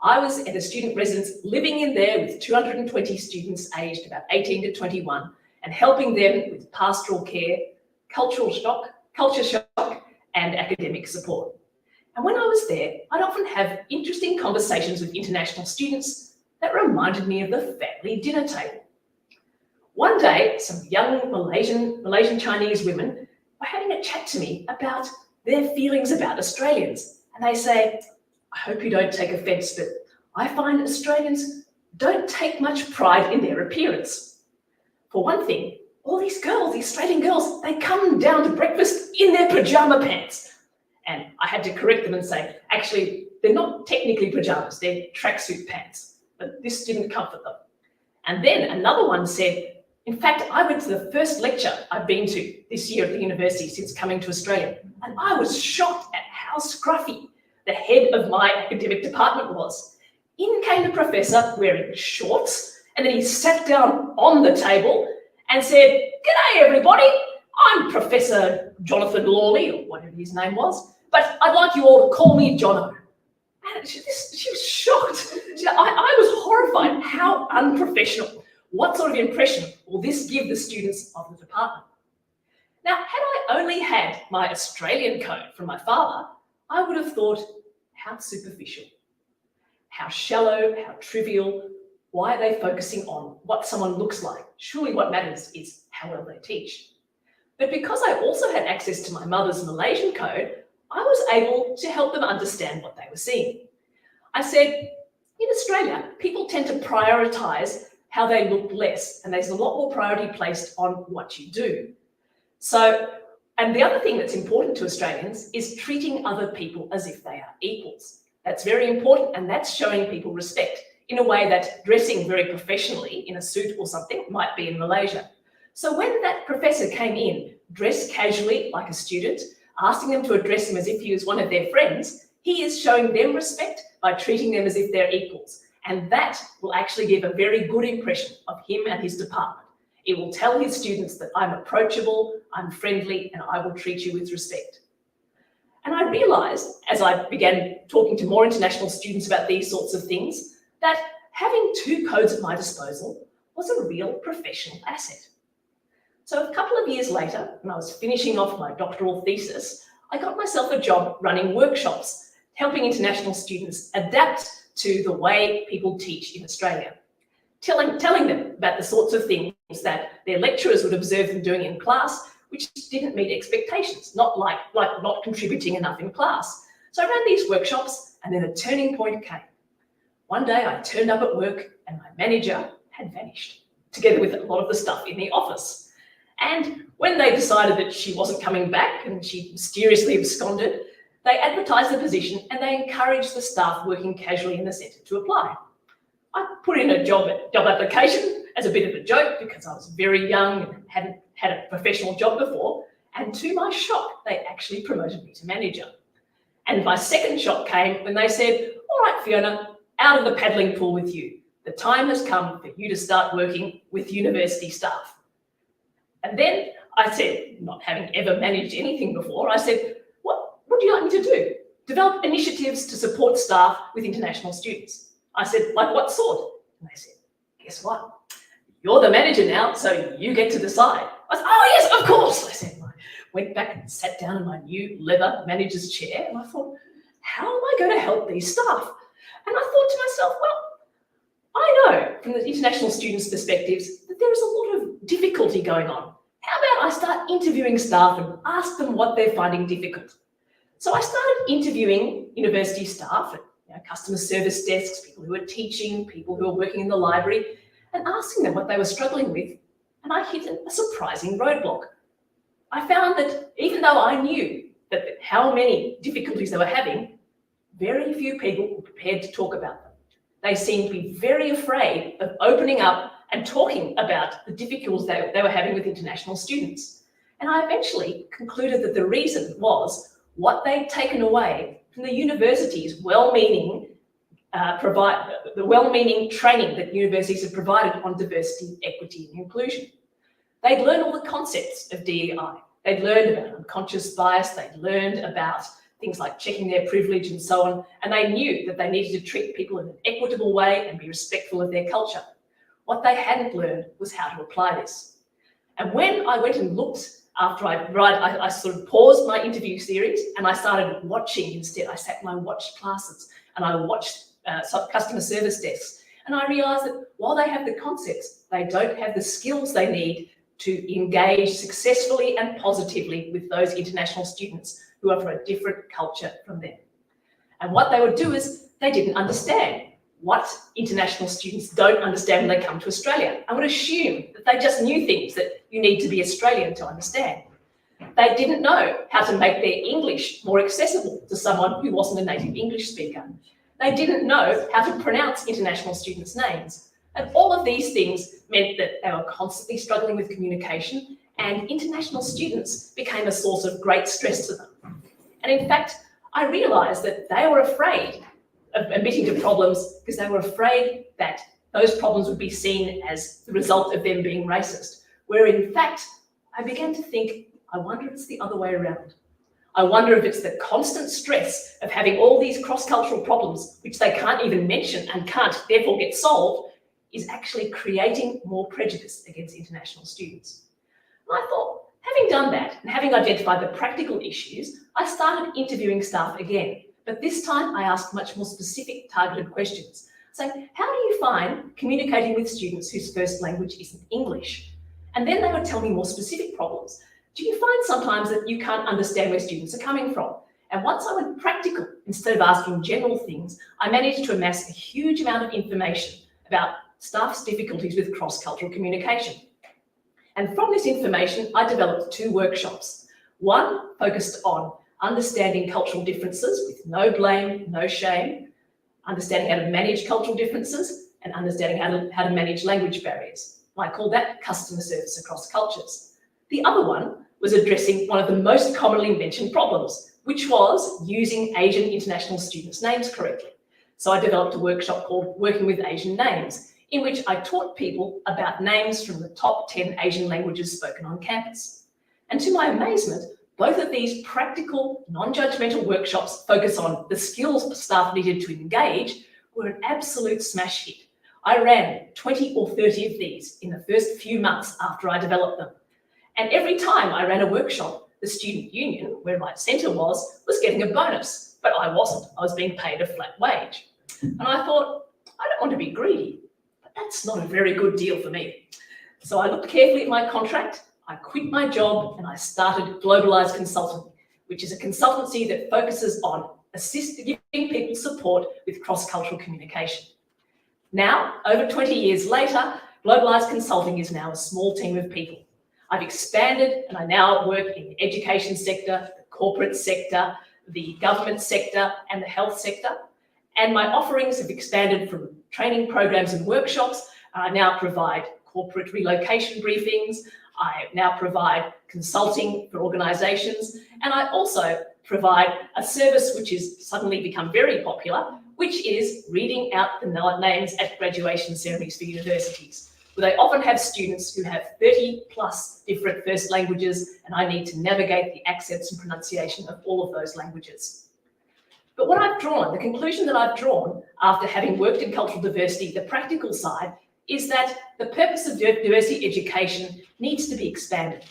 I was at a student residence living in there with 220 students aged about 18 to 21 and helping them with pastoral care, culture shock, and academic support. And when I was there, I'd often have interesting conversations with international students that reminded me of the family dinner table. One day, some young Malaysian Chinese women were having a chat to me about their feelings about Australians. And they say, I hope you don't take offence, but I find Australians don't take much pride in their appearance. For one thing, all these girls, the Australian girls, they come down to breakfast in their pajama pants. And I had to correct them and say, actually, they're not technically pajamas, they're tracksuit pants. But this didn't comfort them. And then another one said, in fact, I went to the first lecture I've been to this year at the university since coming to Australia, and I was shocked at how scruffy the head of my academic department was. In came the professor wearing shorts, and then he sat down on the table and said, "G'day everybody, I'm Professor Jonathan Lawley," or whatever his name was, "but I'd like you all to call me Jono." And she was shocked. I was horrified. How unprofessional. What sort of impression will this give the students of the department? Now, had I only had my Australian code from my father, I would have thought, how superficial, how shallow, how trivial. Why are they focusing on what someone looks like? Surely what matters is how well they teach. But because I also had access to my mother's Malaysian code, I was able to help them understand what they were seeing. I said, in Australia, people tend to prioritise how they look less, and there's a lot more priority placed on what you do. So, and the other thing that's important to Australians is treating other people as if they are equals. That's very important, and that's showing people respect in a way that dressing very professionally in a suit or something might be in Malaysia. So when that professor came in, dressed casually like a student, asking them to address him as if he was one of their friends, he is showing them respect by treating them as if they're equals. And that will actually give a very good impression of him and his department. It will tell his students that I'm approachable, I'm friendly, and I will treat you with respect. And I realised, as I began talking to more international students about these sorts of things, that having two codes at my disposal was a real professional asset. So a couple of years later, when I was finishing off my doctoral thesis, I got myself a job running workshops, helping international students adapt to the way people teach in Australia, telling them about the sorts of things that their lecturers would observe them doing in class, which didn't meet expectations, not like not contributing enough in class. So I ran these workshops, and then a turning point came. One day I turned up at work and my manager had vanished, together with a lot of the stuff in the office. And when they decided that she wasn't coming back and she mysteriously absconded, they advertised the position and they encouraged the staff working casually in the centre to apply. I put in a job application as a bit of a joke because I was very young and hadn't had a professional job before, and to my shock, they actually promoted me to manager. And my second shock came when they said, "All right, Fiona, out of the paddling pool with you. The time has come for you to start working with university staff." And then I said, not having ever managed anything before, I said, what do you like me to do? Develop initiatives to support staff with international students. I said, like what sort? And they said, guess what? You're the manager now, so you get to decide. I said, oh yes, of course. I said, I went back and sat down in my new leather manager's chair, and I thought, how am I going to help these staff? And I thought to myself, well, I know from the international students' perspectives that there is a lot of difficulty going on. How about I start interviewing staff and ask them what they're finding difficult? So I started interviewing university staff at customer service desks, people who are teaching, people who are working in the library, and asking them what they were struggling with. And I hit a surprising roadblock. I found that even though I knew that how many difficulties they were having, very few people were prepared to talk about them. They seemed to be very afraid of opening up and talking about the difficulties they were having with international students. And I eventually concluded that the reason was what they'd taken away from the university's well-meaning training that universities have provided on diversity, equity, and inclusion. They'd learned all the concepts of DEI. They'd learned about unconscious bias. They'd learned about things like checking their privilege and so on. And they knew that they needed to treat people in an equitable way and be respectful of their culture. What they hadn't learned was how to apply this. And when I went and looked after I sort of paused my interview series and I started watching instead. I sat and I watched classes and I watched customer service desks. And I realised that while they have the concepts, they don't have the skills they need to engage successfully and positively with those international students who are from a different culture from them. And what they would do is they didn't understand what international students don't understand when they come to Australia. I would assume that they just knew things that you need to be Australian to understand. They didn't know how to make their English more accessible to someone who wasn't a native English speaker. They didn't know how to pronounce international students' names. And all of these things meant that they were constantly struggling with communication, and international students became a source of great stress to them. And in fact, I realised that they were afraid of admitting to problems because they were afraid that those problems would be seen as the result of them being racist. Where in fact, I began to think, I wonder if it's the other way around. I wonder if it's the constant stress of having all these cross-cultural problems, which they can't even mention and can't therefore get solved, is actually creating more prejudice against international students. And I thought, having done that and having identified the practical issues, I started interviewing staff again. But this time I asked much more specific, targeted questions, saying, how do you find communicating with students whose first language isn't English? And then they would tell me more specific problems. Do you find sometimes that you can't understand where students are coming from? And once I went practical, instead of asking general things, I managed to amass a huge amount of information about staff's difficulties with cross-cultural communication. And from this information, I developed 2 workshops. One focused on understanding cultural differences with no blame, no shame, understanding how to manage cultural differences, and understanding how to manage language barriers. I call that customer service across cultures. The other one was addressing one of the most commonly mentioned problems, which was using Asian international students' names correctly. So I developed a workshop called Working with Asian Names, in which I taught people about names from the top 10 Asian languages spoken on campus. And to my amazement, both of these practical, non-judgmental workshops focus on the skills staff needed to engage were an absolute smash hit. I ran 20 or 30 of these in the first few months after I developed them. And every time I ran a workshop, the student union, where my centre was getting a bonus, but I wasn't. I was being paid a flat wage. And I thought, I don't want to be greedy, but that's not a very good deal for me. So I looked carefully at my contract, I quit my job, and I started Globalised Consulting, which is a consultancy that focuses on giving people support with cross-cultural communication. Now, over 20 years later, Globalised Consulting is now a small team of people. I've expanded and I now work in the education sector, the corporate sector, the government sector, and the health sector. And my offerings have expanded from training programs and workshops. I now provide corporate relocation briefings. I now provide consulting for organisations. And I also provide a service which has suddenly become very popular, which is reading out the names at graduation ceremonies for universities, where they often have students who have 30 plus different first languages, and I need to navigate the accents and pronunciation of all of those languages. But what I've drawn, the conclusion that I've drawn after having worked in cultural diversity, the practical side, is that the purpose of diversity education needs to be expanded.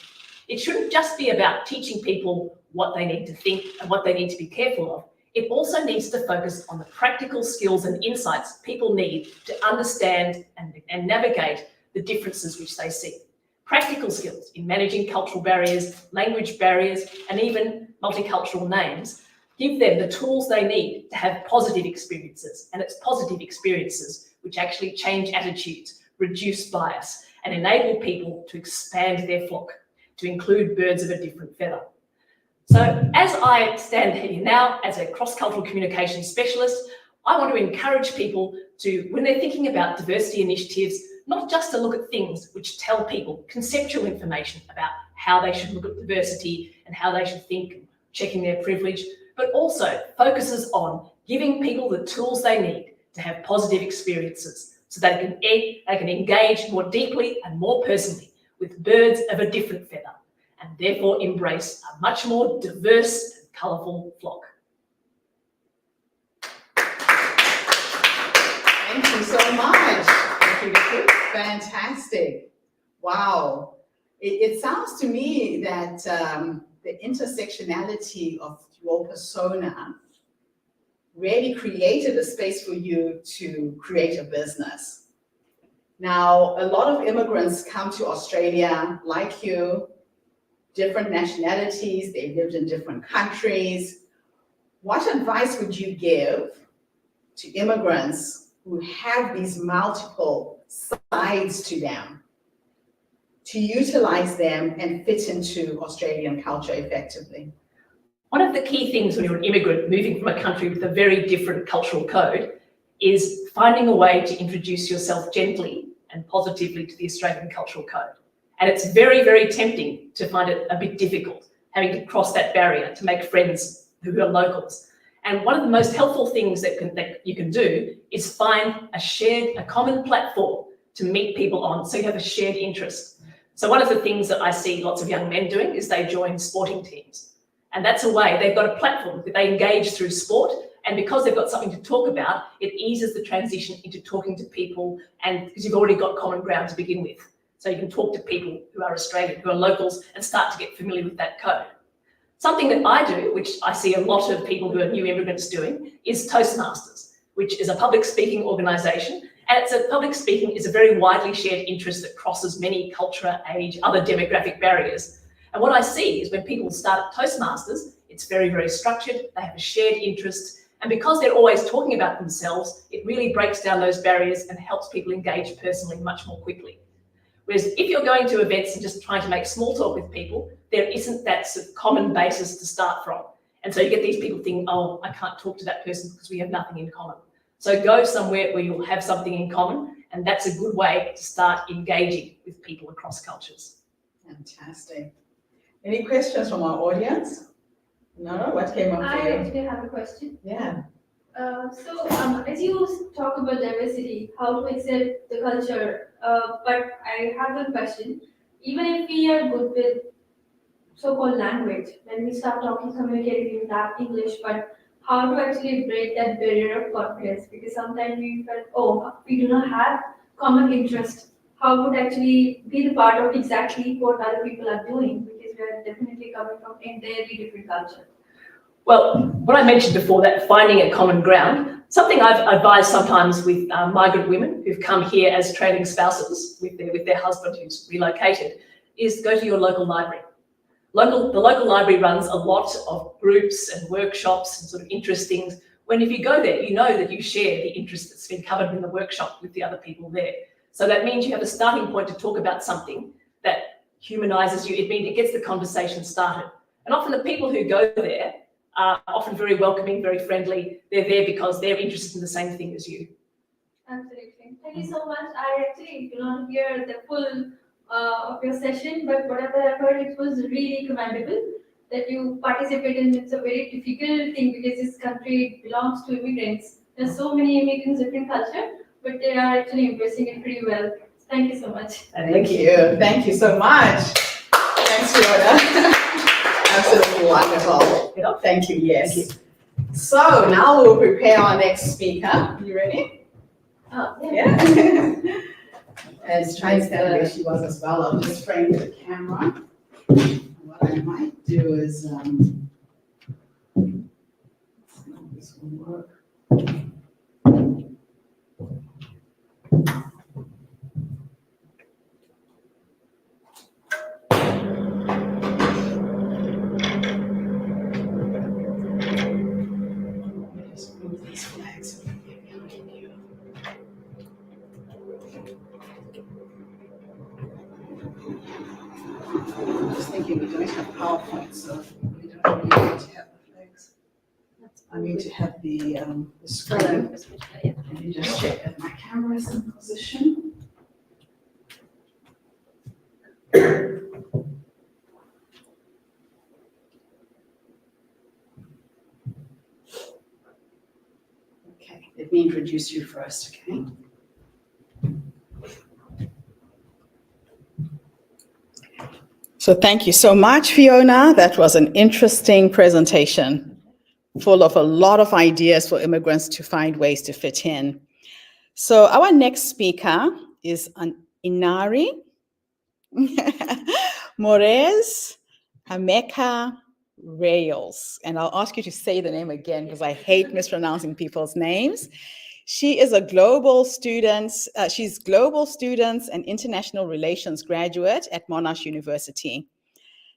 It shouldn't just be about teaching people what they need to think and what they need to be careful of. It also needs to focus on the practical skills and insights people need to understand and navigate the differences which they see. Practical skills in managing cultural barriers, language barriers, and even multicultural names give them the tools they need to have positive experiences. And it's positive experiences which actually change attitudes, reduce bias, and enable people to expand their flock, to include birds of a different feather. So as I stand here now as a cross-cultural communication specialist, I want to encourage people to, when they're thinking about diversity initiatives, not just to look at things which tell people conceptual information about how they should look at diversity and how they should think, checking their privilege, but also focuses on giving people the tools they need to have positive experiences so they can engage more deeply and more personally with birds of a different feather, and therefore embrace a much more diverse and colourful flock. Thank you so much. Fantastic. Wow. It sounds to me that the intersectionality of your persona really created a space for you to create a business. Now, a lot of immigrants come to Australia like you, different nationalities, they lived in different countries. What advice would you give to immigrants who have these multiple sides to them, to utilize them and fit into Australian culture effectively? One of the key things when you're an immigrant moving from a country with a very different cultural code is finding a way to introduce yourself gently and positively to the Australian cultural code. And it's very, very tempting to find it a bit difficult, having to cross that barrier to make friends who are locals. And one of the most helpful things that you can do is find a common platform to meet people on, so you have a shared interest. So one of the things that I see lots of young men doing is they join sporting teams. And that's a way, they've got a platform that they engage through sport, and because they've got something to talk about, it eases the transition into talking to people, and because you've already got common ground to begin with. So you can talk to people who are Australian, who are locals, and start to get familiar with that code. Something that I do, which I see a lot of people who are new immigrants doing, is Toastmasters, which is a public speaking organisation. And public speaking is a very widely shared interest that crosses many culture, age, other demographic barriers. And what I see is when people start at Toastmasters, it's very, very structured, they have a shared interest, and because they're always talking about themselves, it really breaks down those barriers and helps people engage personally much more quickly. Whereas if you're going to events and just trying to make small talk with people, there isn't that sort of common basis to start from. And so you get these people thinking, oh, I can't talk to that person because we have nothing in common. So go somewhere where you'll have something in common, and that's a good way to start engaging with people across cultures. Fantastic. Any questions from our audience? No? What came up for I you? actually have a question. Yeah. As you talk about diversity, how to accept the culture, but I have one question. Even if we are good with so-called language, when we start talking, communicating in that English, but how to actually break that barrier of confidence? Because sometimes we felt, oh, we do not have common interest. How would actually be the part of exactly what other people are doing? Because we are definitely coming from entirely different culture. Well, what I mentioned before, that finding a common ground, something I've advised sometimes with migrant women who've come here as trailing spouses with their husband who's relocated, is go to your local library. The local library runs a lot of groups and workshops and sort of interest things. When if you go there, you know that you share the interest that's been covered in the workshop with the other people there. So that means you have a starting point to talk about something that humanises you. It means it gets the conversation started. And often the people who go there are often very welcoming, very friendly. They're there because they're interested in the same thing as you. Absolutely. Thank you so much. I actually do not hear the full of your session, but whatever I've heard, it was really commendable that you participate in. It's a very difficult thing because this country belongs to immigrants. There's so many immigrants, different culture, but they are actually embracing it pretty well. Thank you so much. Thank you. Thank you so much. Thanks, Fiona. Absolutely wonderful. Thank you. Yes. Thank you. So now we'll prepare our next speaker. You ready? Yeah. As trying to tell her she was as well, I'll just frame the camera. What I might do is, this will work. Just move these flags behind you. I'm just thinking we don't have PowerPoint, so we don't really need to have the flags. I need to have the screen. Let me just check that my camera is in position. Okay, let me introduce you first, okay? So thank you so much, Fiona. That was an interesting presentation, full of a lot of ideas for immigrants to find ways to fit in. So our next speaker is an Inari Morez Hameka Rails. And I'll ask you to say the name again because I hate mispronouncing people's names. She is a global student. She's global students and international relations graduate at Monash University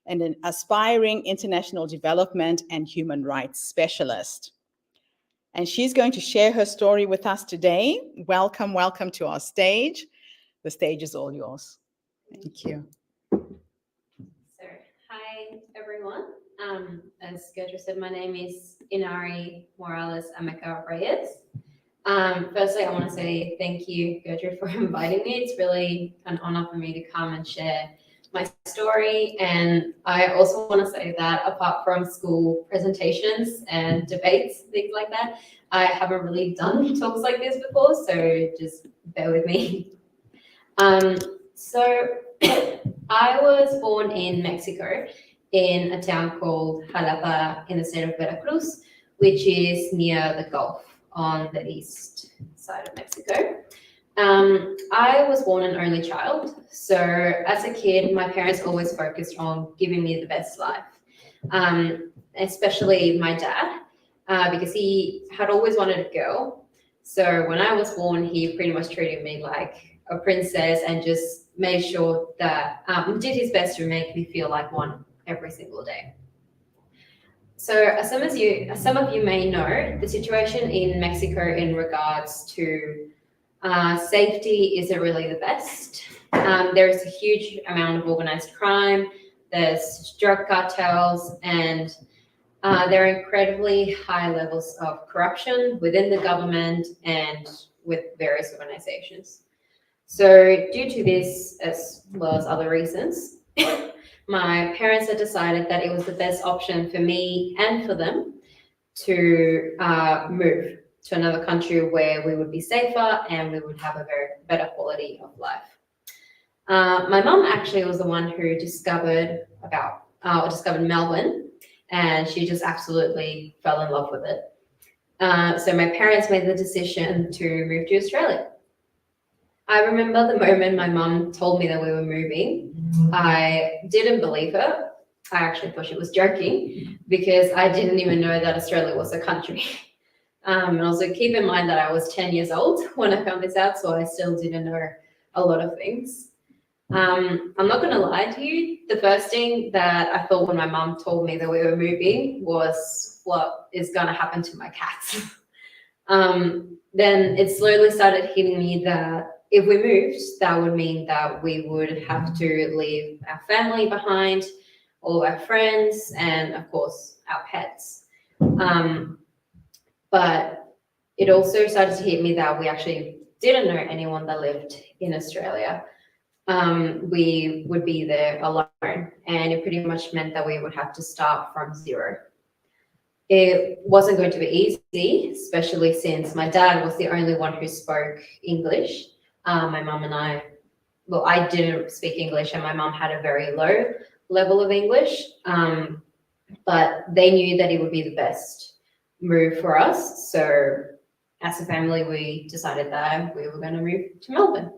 and an aspiring international development and human rights specialist. and she's going to share her story with us today. Welcome, welcome to our stage. The stage is all yours. Thank you. So, hi everyone. As Gertrude said, my name is Inari Morales Ameka Reyes. Firstly, I want to say thank you, Gertrude, for inviting me. It's really an honor for me to come and share my story. And I also want to say that apart from school presentations and debates, things like that, I haven't really done talks like this before, so just bear with me. So I was born in Mexico in a town called Jalapa in the state of Veracruz, which is near the Gulf on the east side of Mexico. I was born an only child, so as a kid, my parents always focused on giving me the best life, especially my dad, because he had always wanted a girl. So when I was born, he pretty much treated me like a princess and just made sure that did his best to make me feel like one every single day. So as some of you may know, the situation in Mexico in regards to safety isn't really the best. There's a huge amount of organized crime, there's drug cartels, and there are incredibly high levels of corruption within the government and with various organizations. So due to this, as well as other reasons, my parents had decided that it was the best option for me and for them to move to another country where we would be safer and we would have a very better quality of life. My mum actually was the one who discovered Melbourne, and she just absolutely fell in love with it. So my parents made the decision to move to Australia. I remember the moment my mum told me that we were moving. I didn't believe her. I actually thought she was joking because I didn't even know that Australia was a country. And also keep in mind that I was 10 years old when I found this out, so I still didn't know a lot of things. I'm not going to lie to you. The first thing that I thought when my mum told me that we were moving was what is going to happen to my cats. Then it slowly started hitting me that if we moved, that would mean that we would have to leave our family behind, all our friends, and of course, our pets. But it also started to hit me that we actually didn't know anyone that lived in Australia. We would be there alone, and it pretty much meant that we would have to start from zero. It wasn't going to be easy, especially since my dad was the only one who spoke English. My mum and I didn't speak English, and my mum had a very low level of English, but they knew that it would be the best move for us. So as a family, we decided that we were going to move to Melbourne.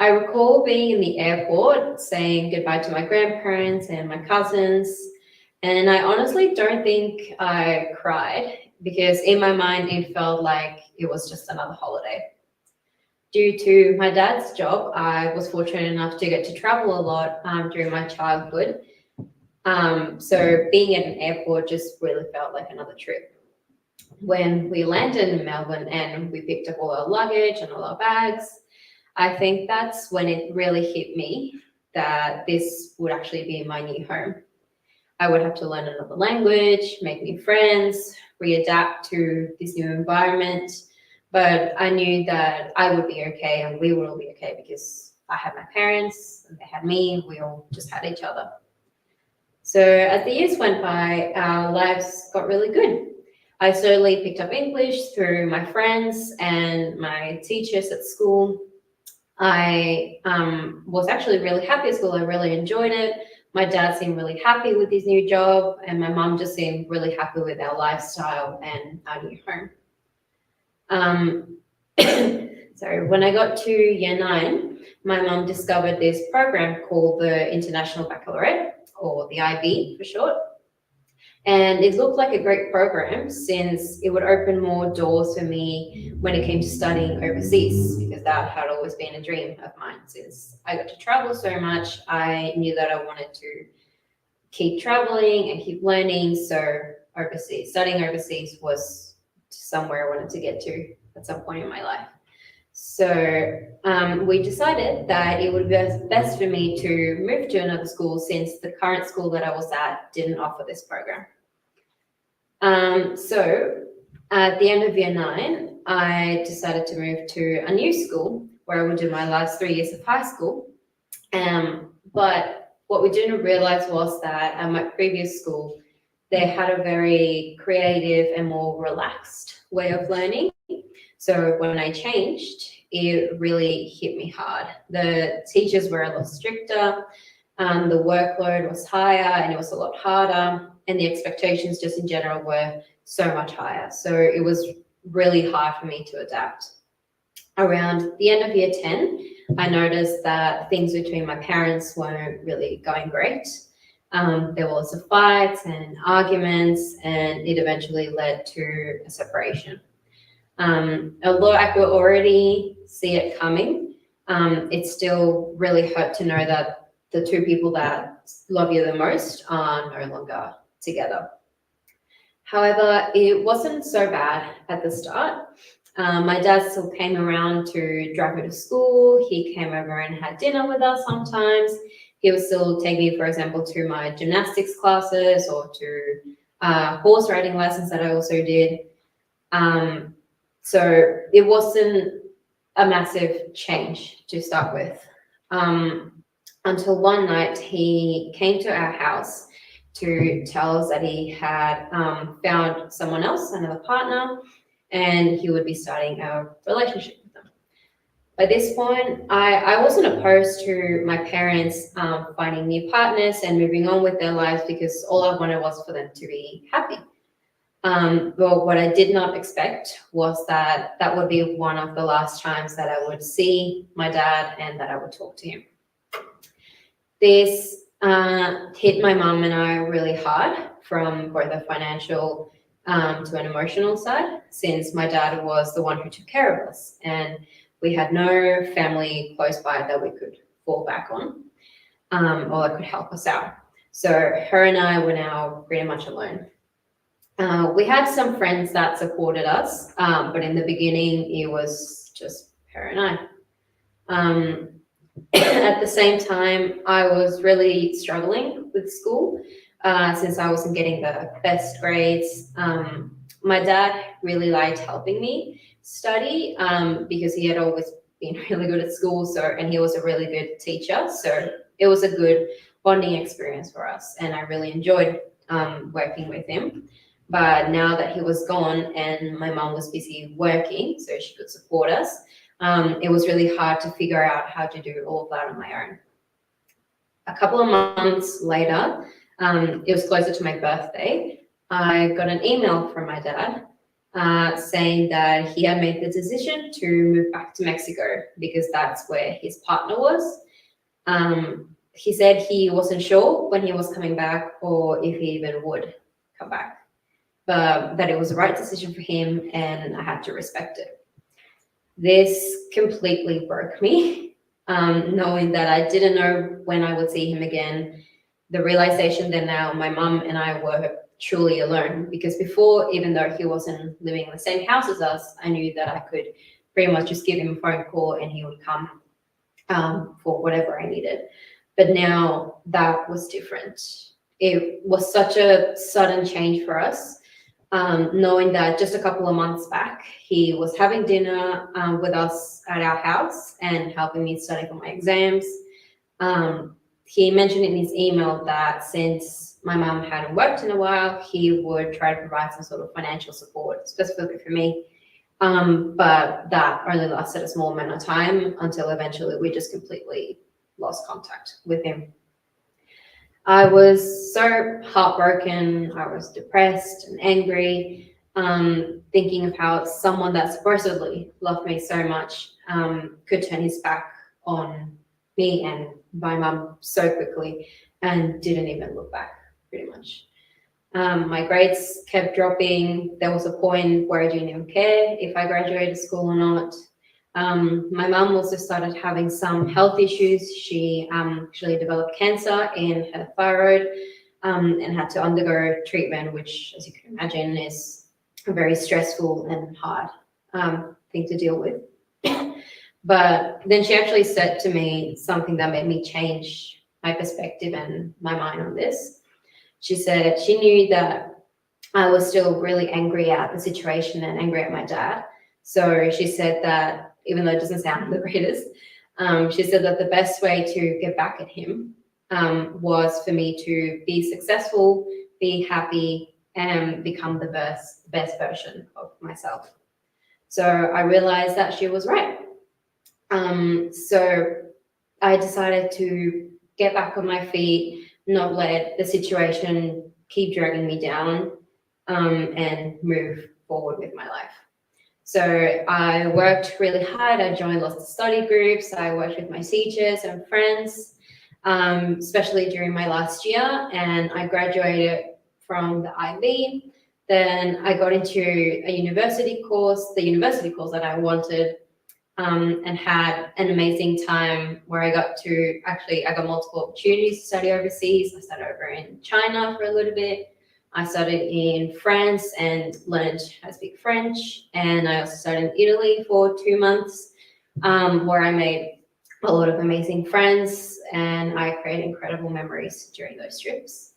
I recall being in the airport saying goodbye to my grandparents and my cousins, and I honestly don't think I cried because in my mind it felt like it was just another holiday. Due to my dad's job, I was fortunate enough to get to travel a lot during my childhood. So being at an airport just really felt like another trip. When we landed in Melbourne and we picked up all our luggage and all our bags, I think that's when it really hit me that this would actually be my new home. I would have to learn another language, make new friends, readapt to this new environment. But I knew that I would be okay and we would all be okay because I had my parents and they had me. We all just had each other. So as the years went by, our lives got really good. I slowly picked up English through my friends and my teachers at school. I was actually really happy at school. I really enjoyed it. My dad seemed really happy with his new job, and my mum just seemed really happy with our lifestyle and our new home. So when I got to year 9, my mum discovered this program called the International Baccalaureate, or the IB for short. And it looked like a great program since it would open more doors for me when it came to studying overseas, because that had always been a dream of mine. Since I got to travel so much, I knew that I wanted to keep traveling and keep learning. So studying overseas was somewhere I wanted to get to at some point in my life. So we decided that it would be best for me to move to another school since the current school that I was at didn't offer this program. So at the end of year 9, I decided to move to a new school where I would do my last 3 years of high school. But what we didn't realize was that at my previous school, they had a very creative and more relaxed way of learning. So when I changed, it really hit me hard. The teachers were a lot stricter, the workload was higher and it was a lot harder, and the expectations just in general were so much higher. So it was really hard for me to adapt. Around the end of year 10, I noticed that things between my parents weren't really going great. There were lots of fights and arguments, and it eventually led to a separation. Although I could already see it coming, it still really hurt to know that the two people that love you the most are no longer together. However, it wasn't so bad at the start. My dad still came around to drive me to school. He came over and had dinner with us sometimes. He would still take me, for example, to my gymnastics classes or to horse riding lessons that I also did. So it wasn't a massive change to start with. Until one night he came to our house to tell us that he had found someone else, another partner, and he would be starting a relationship with them. By this point, I wasn't opposed to my parents finding new partners and moving on with their lives, because all I wanted was for them to be happy. But what I did not expect was that that would be one of the last times that I would see my dad and that I would talk to him. This hit my mum and I really hard, from both a financial to an emotional side, since my dad was the one who took care of us and we had no family close by that we could fall back on or that could help us out. So her and I were now pretty much alone. We had some friends that supported us, but in the beginning it was just her and I. At the same time, I was really struggling with school since I wasn't getting the best grades. My dad really liked helping me study because he had always been really good at school, and he was a really good teacher. So it was a good bonding experience for us, and I really enjoyed working with him. But now that he was gone and my mom was busy working so she could support us, it was really hard to figure out how to do all of that on my own. A couple of months later, it was closer to my birthday, I got an email from my dad saying that he had made the decision to move back to Mexico because that's where his partner was. He said he wasn't sure when he was coming back or if he even would come back, but that it was the right decision for him and I had to respect it. This completely broke me, knowing that I didn't know when I would see him again. The realization that now my mum and I were truly alone, because before, even though he wasn't living in the same house as us, I knew that I could pretty much just give him a phone call and he would come for whatever I needed. But now that was different. It was such a sudden change for us. Knowing that just a couple of months back, he was having dinner with us at our house and helping me study for my exams. He mentioned in his email that since my mum hadn't worked in a while, he would try to provide some sort of financial support, specifically for me. But that only lasted a small amount of time until eventually we just completely lost contact with him. I was so heartbroken, I was depressed and angry, thinking of how someone that supposedly loved me so much could turn his back on me and my mum so quickly and didn't even look back, pretty much. My grades kept dropping. There was a point where I didn't even care if I graduated school or not. My mum also started having some health issues. She actually developed cancer in her thyroid and had to undergo treatment, which, as you can imagine, is a very stressful and hard thing to deal with. But then she actually said to me something that made me change my perspective and my mind on this. She said she knew that I was still really angry at the situation and angry at my dad. So she said that, even though it doesn't sound the greatest, she said that the best way to get back at him was for me to be successful, be happy, and become the best version of myself. So I realized that she was right. So I decided to get back on my feet, not let the situation keep dragging me down, and move forward with my life. So I worked really hard. I joined lots of study groups. I worked with my teachers and friends, especially during my last year, and I graduated from the IB. Then I got into a university course, the university course that I wanted, and had an amazing time where I got multiple opportunities to study overseas. I studied over in China for a little bit. I studied in France and learned how to speak French. And I also studied in Italy for 2 months, where I made a lot of amazing friends and I created incredible memories during those trips.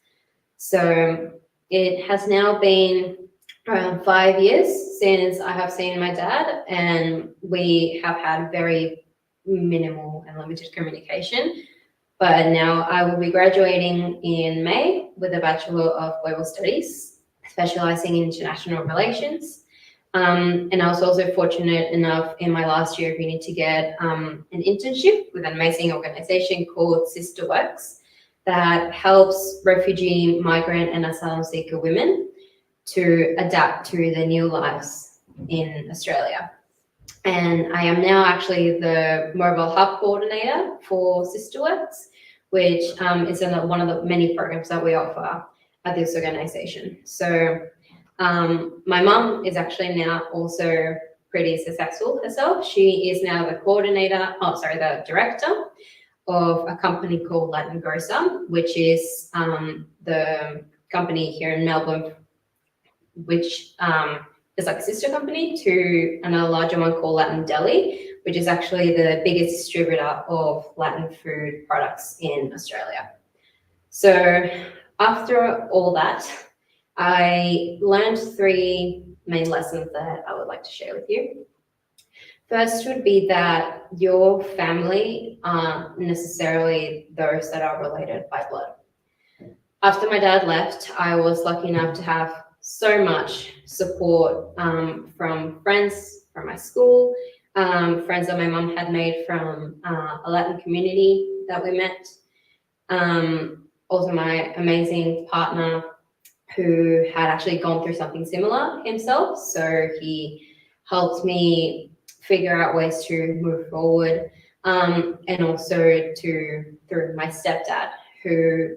So it has now been around 5 years since I have seen my dad, and we have had very minimal and limited communication. But now I will be graduating in May with a Bachelor of Global Studies, specializing in international relations. And I was also fortunate enough in my last year of uni to get an internship with an amazing organization called Sister Works that helps refugee, migrant, and asylum seeker women to adapt to their new lives in Australia. And I am now actually the mobile hub coordinator for Sister Works, which is one of the many programs that we offer at this organization. So my mum is actually now also pretty successful herself. She is now the director of a company called Latin Grocer, which is the company here in Melbourne, which is like a sister company to another larger one called Latin Deli, which is actually the biggest distributor of Latin food products in Australia. So after all that, I learned 3 main lessons that I would like to share with you. First would be that your family aren't necessarily those that are related by blood. After my dad left, I was lucky enough to have so much support from friends from my school, friends that my mum had made from a Latin community that we met. Also my amazing partner who had actually gone through something similar himself. So he helped me figure out ways to move forward, and also through my stepdad who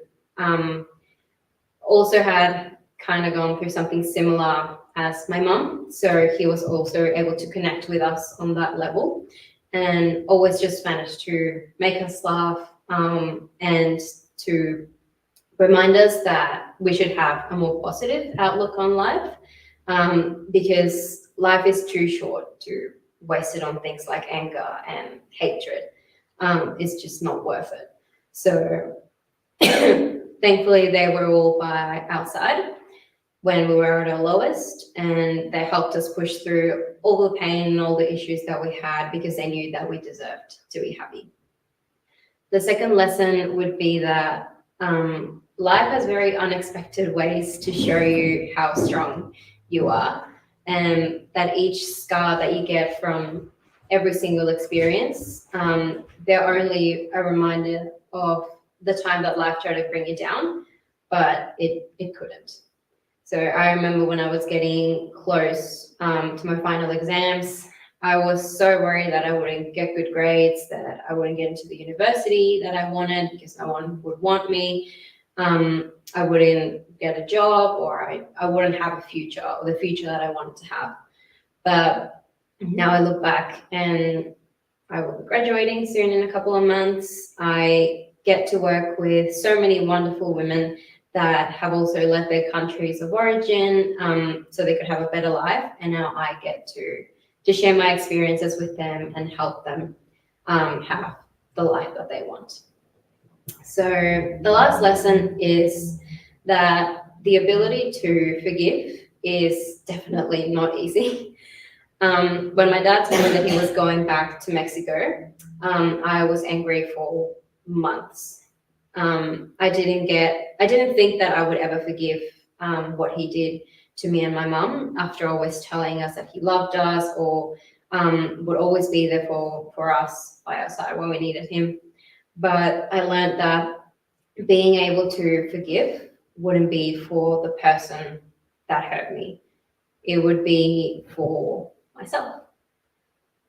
also had kind of gone through something similar as my mum. So he was also able to connect with us on that level and always just managed to make us laugh, and to remind us that we should have a more positive outlook on life, because life is too short to waste it on things like anger and hatred. It's just not worth it. So thankfully they were all by our side when we were at our lowest, and they helped us push through all the pain and all the issues that we had because they knew that we deserved to be happy. The second lesson would be that life has very unexpected ways to show you how strong you are, and that each scar that you get from every single experience, they're only a reminder of the time that life tried to bring you down, but it couldn't. So I remember when I was getting close to my final exams, I was so worried that I wouldn't get good grades, that I wouldn't get into the university that I wanted because no one would want me. I wouldn't get a job, or I wouldn't have a future, or the future that I wanted to have. But now I look back and I will be graduating soon in a couple of months. I get to work with so many wonderful women that have also left their countries of origin so they could have a better life. And now I get to share my experiences with them and help them have the life that they want. So the last lesson is that the ability to forgive is definitely not easy. When my dad told me that he was going back to Mexico, I was angry for months. I didn't think that I would ever forgive what he did to me and my mum after always telling us that he loved us or would always be there for us by our side when we needed him. But I learned that being able to forgive wouldn't be for the person that hurt me. It would be for myself.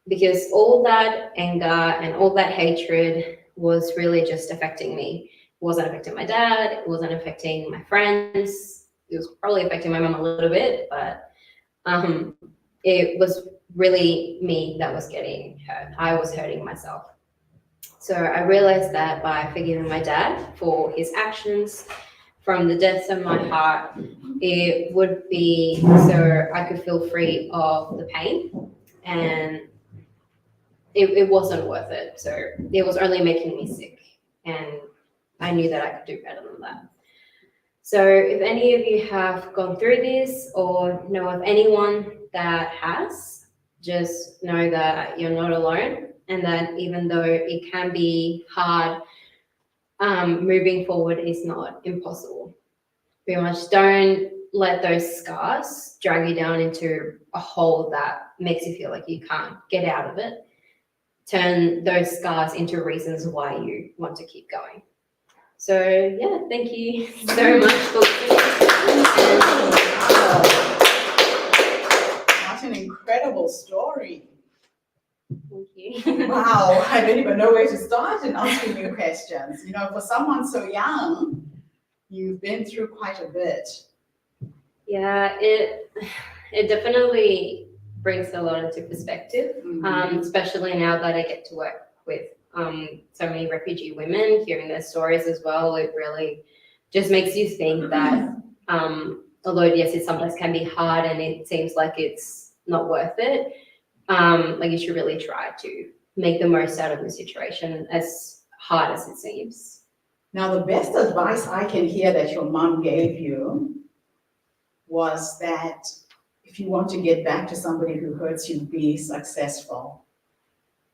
Because all that anger and all that hatred was really just affecting me. It wasn't affecting my dad, it wasn't affecting my friends, it was probably affecting my mom a little bit, but it was really me that was getting hurt. I was hurting myself. So I realized that by forgiving my dad for his actions, from the depths of my heart, it would be so I could feel free of the pain, and it wasn't worth it. So it was only making me sick, and I knew that I could do better than that. So if any of you have gone through this or know of anyone that has, just know that you're not alone, and that even though it can be hard, moving forward is not impossible. Pretty much don't let those scars drag you down into a hole that makes you feel like you can't get out of it. Turn those scars into reasons why you want to keep going. So yeah, thank you so much for listening. What an incredible story. Thank you. Wow, I don't even know where to start in asking you questions. You know, for someone so young, you've been through quite a bit. Yeah, it definitely brings a lot into perspective, especially now that I get to work with so many refugee women, hearing their stories as well. It really just makes you think that although yes, it sometimes can be hard and it seems like it's not worth it, like you should really try to make the most out of the situation, as hard as it seems. Now, the best advice I can hear that your mom gave you was that if you want to get back to somebody who hurts you, be successful.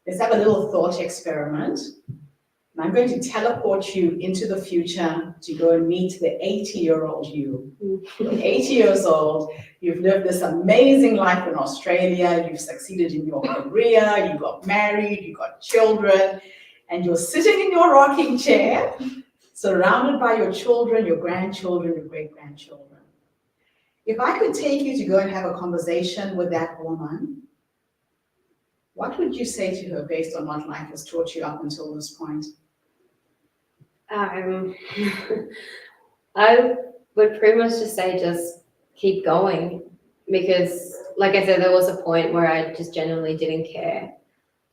Let's have a little thought experiment. And I'm going to teleport you into the future to go and meet the 80-year-old you. You're 80 years old, you've lived this amazing life in Australia, you've succeeded in your career, you got married, you got children, and you're sitting in your rocking chair, surrounded by your children, your grandchildren, your great-grandchildren. If I could take you to go and have a conversation with that woman, what would you say to her based on what life has taught you up until this point? I would pretty much just say just keep going, because like I said, there was a point where I just genuinely didn't care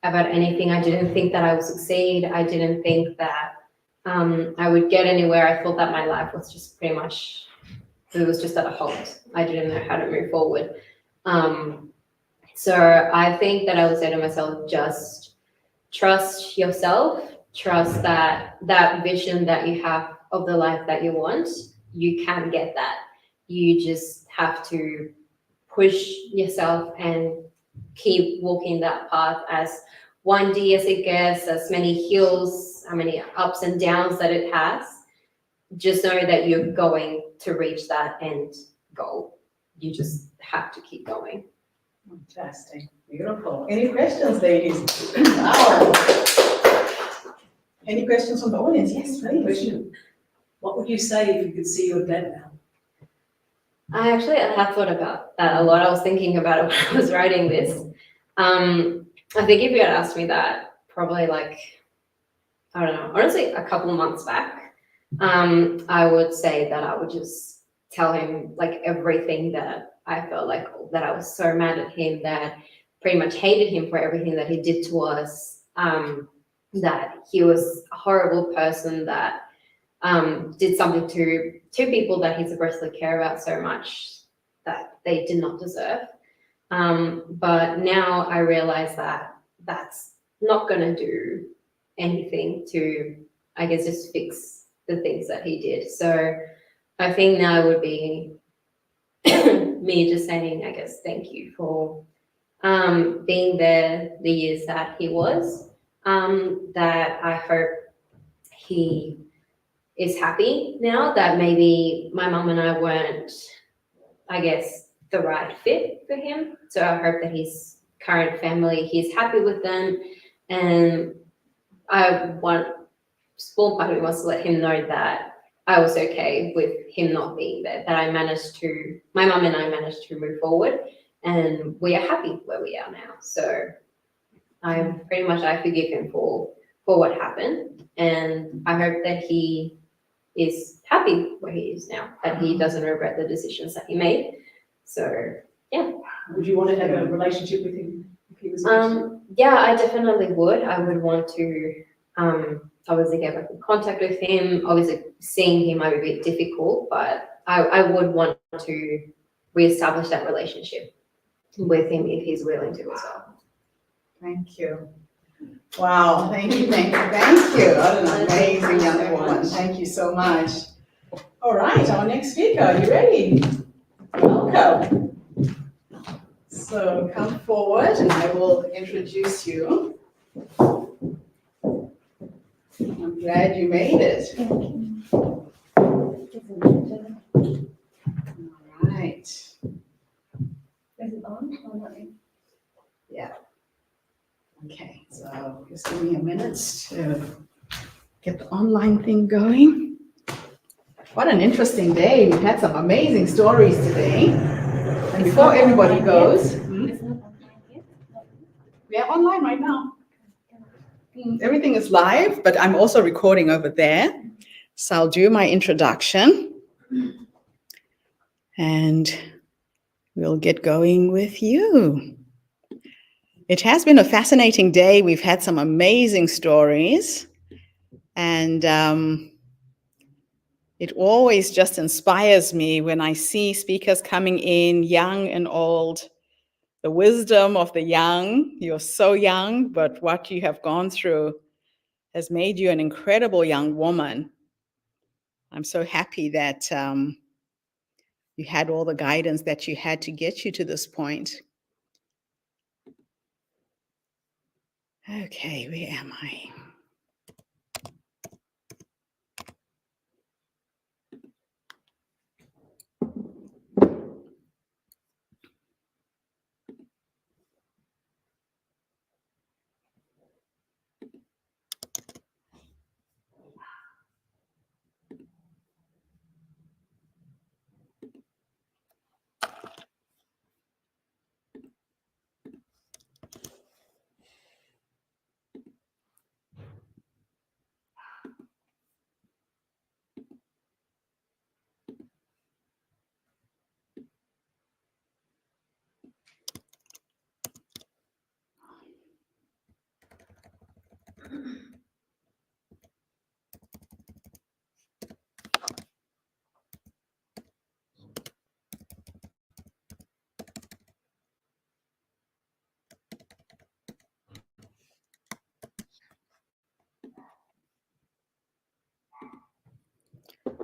about anything. I didn't think that I would succeed. I didn't think that I would get anywhere. I thought that my life was just pretty much, it was just at a halt. I didn't know how to move forward. So I think that I would say to myself, just trust yourself, trust that vision that you have of the life that you want, you can get that. You just have to push yourself and keep walking that path as windy as it gets, as many hills, how many ups and downs that it has. Just know that you're going to reach that end goal. You just have to keep going. Fantastic, beautiful. Any questions, ladies? Wow. Any questions from the audience? Yes, please. Question. What would you say if you could see your dad now? I have thought about that a lot. I was thinking about it when I was writing this. I think if you had asked me that probably like, I don't know, honestly a couple of months back, I would say that I would just tell him like everything that I felt like, that I was so mad at him, that pretty much hated him for everything that he did to us, that he was a horrible person, that did something to people that he supposedly care about so much that they did not deserve. But now I realize that that's not going to do anything to, I guess, just fix the things that he did. So I think now would be me just saying, I guess, thank you for being there the years that he was, that I hope he is happy now, that maybe my mum and I weren't, I guess, the right fit for him. So I hope that his current family, he's happy with them. And small part of me wants to let him know that I was okay with him not being there, that my mum and I managed to move forward, and we are happy where we are now. So I forgive him for what happened, and I hope that he is happy where he is now, that he doesn't regret the decisions that he made. So yeah. Would you want to have a relationship with him if he was? Yeah, I definitely would. I would want to obviously get back in contact with him. Obviously seeing him might be a bit difficult, but I would want to reestablish that relationship with him if he's willing to as well. Thank you. Wow, thank you. What an amazing young woman. Thank you so much. All right, our next speaker, are you ready? Welcome. So come forward and I will introduce you. I'm glad you made it. All right. Is it on? Yeah. Okay, so just give me a minute to get the online thing going. What an interesting day. We've had some amazing stories today. And before everybody goes, we are online right now. Everything is live, but I'm also recording over there. So I'll do my introduction and we'll get going with you. It has been a fascinating day. We've had some amazing stories, and it always just inspires me when I see speakers coming in, young and old. The wisdom of the young. You're so young, but what you have gone through has made you an incredible young woman. I'm so happy that you had all the guidance that you had to get you to this point. Okay, where am I?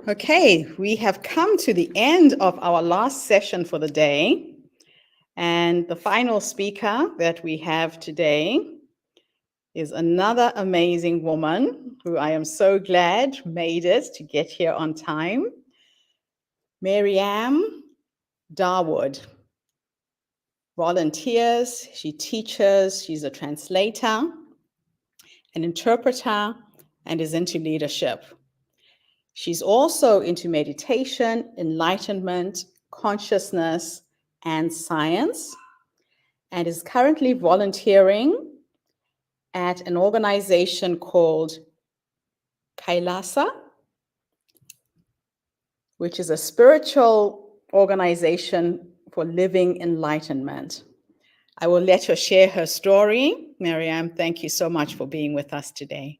Okay, we have come to the end of our last session for the day. And the final speaker that we have today is another amazing woman who I am so glad made it to get here on time. Maryam Darwood volunteers, she teaches, she's a translator, an interpreter, and is into leadership. She's also into meditation, enlightenment, consciousness, and science, and is currently volunteering at an organization called Kailasa, which is a spiritual organization for living enlightenment. I will let her share her story. Maryam, thank you so much for being with us today.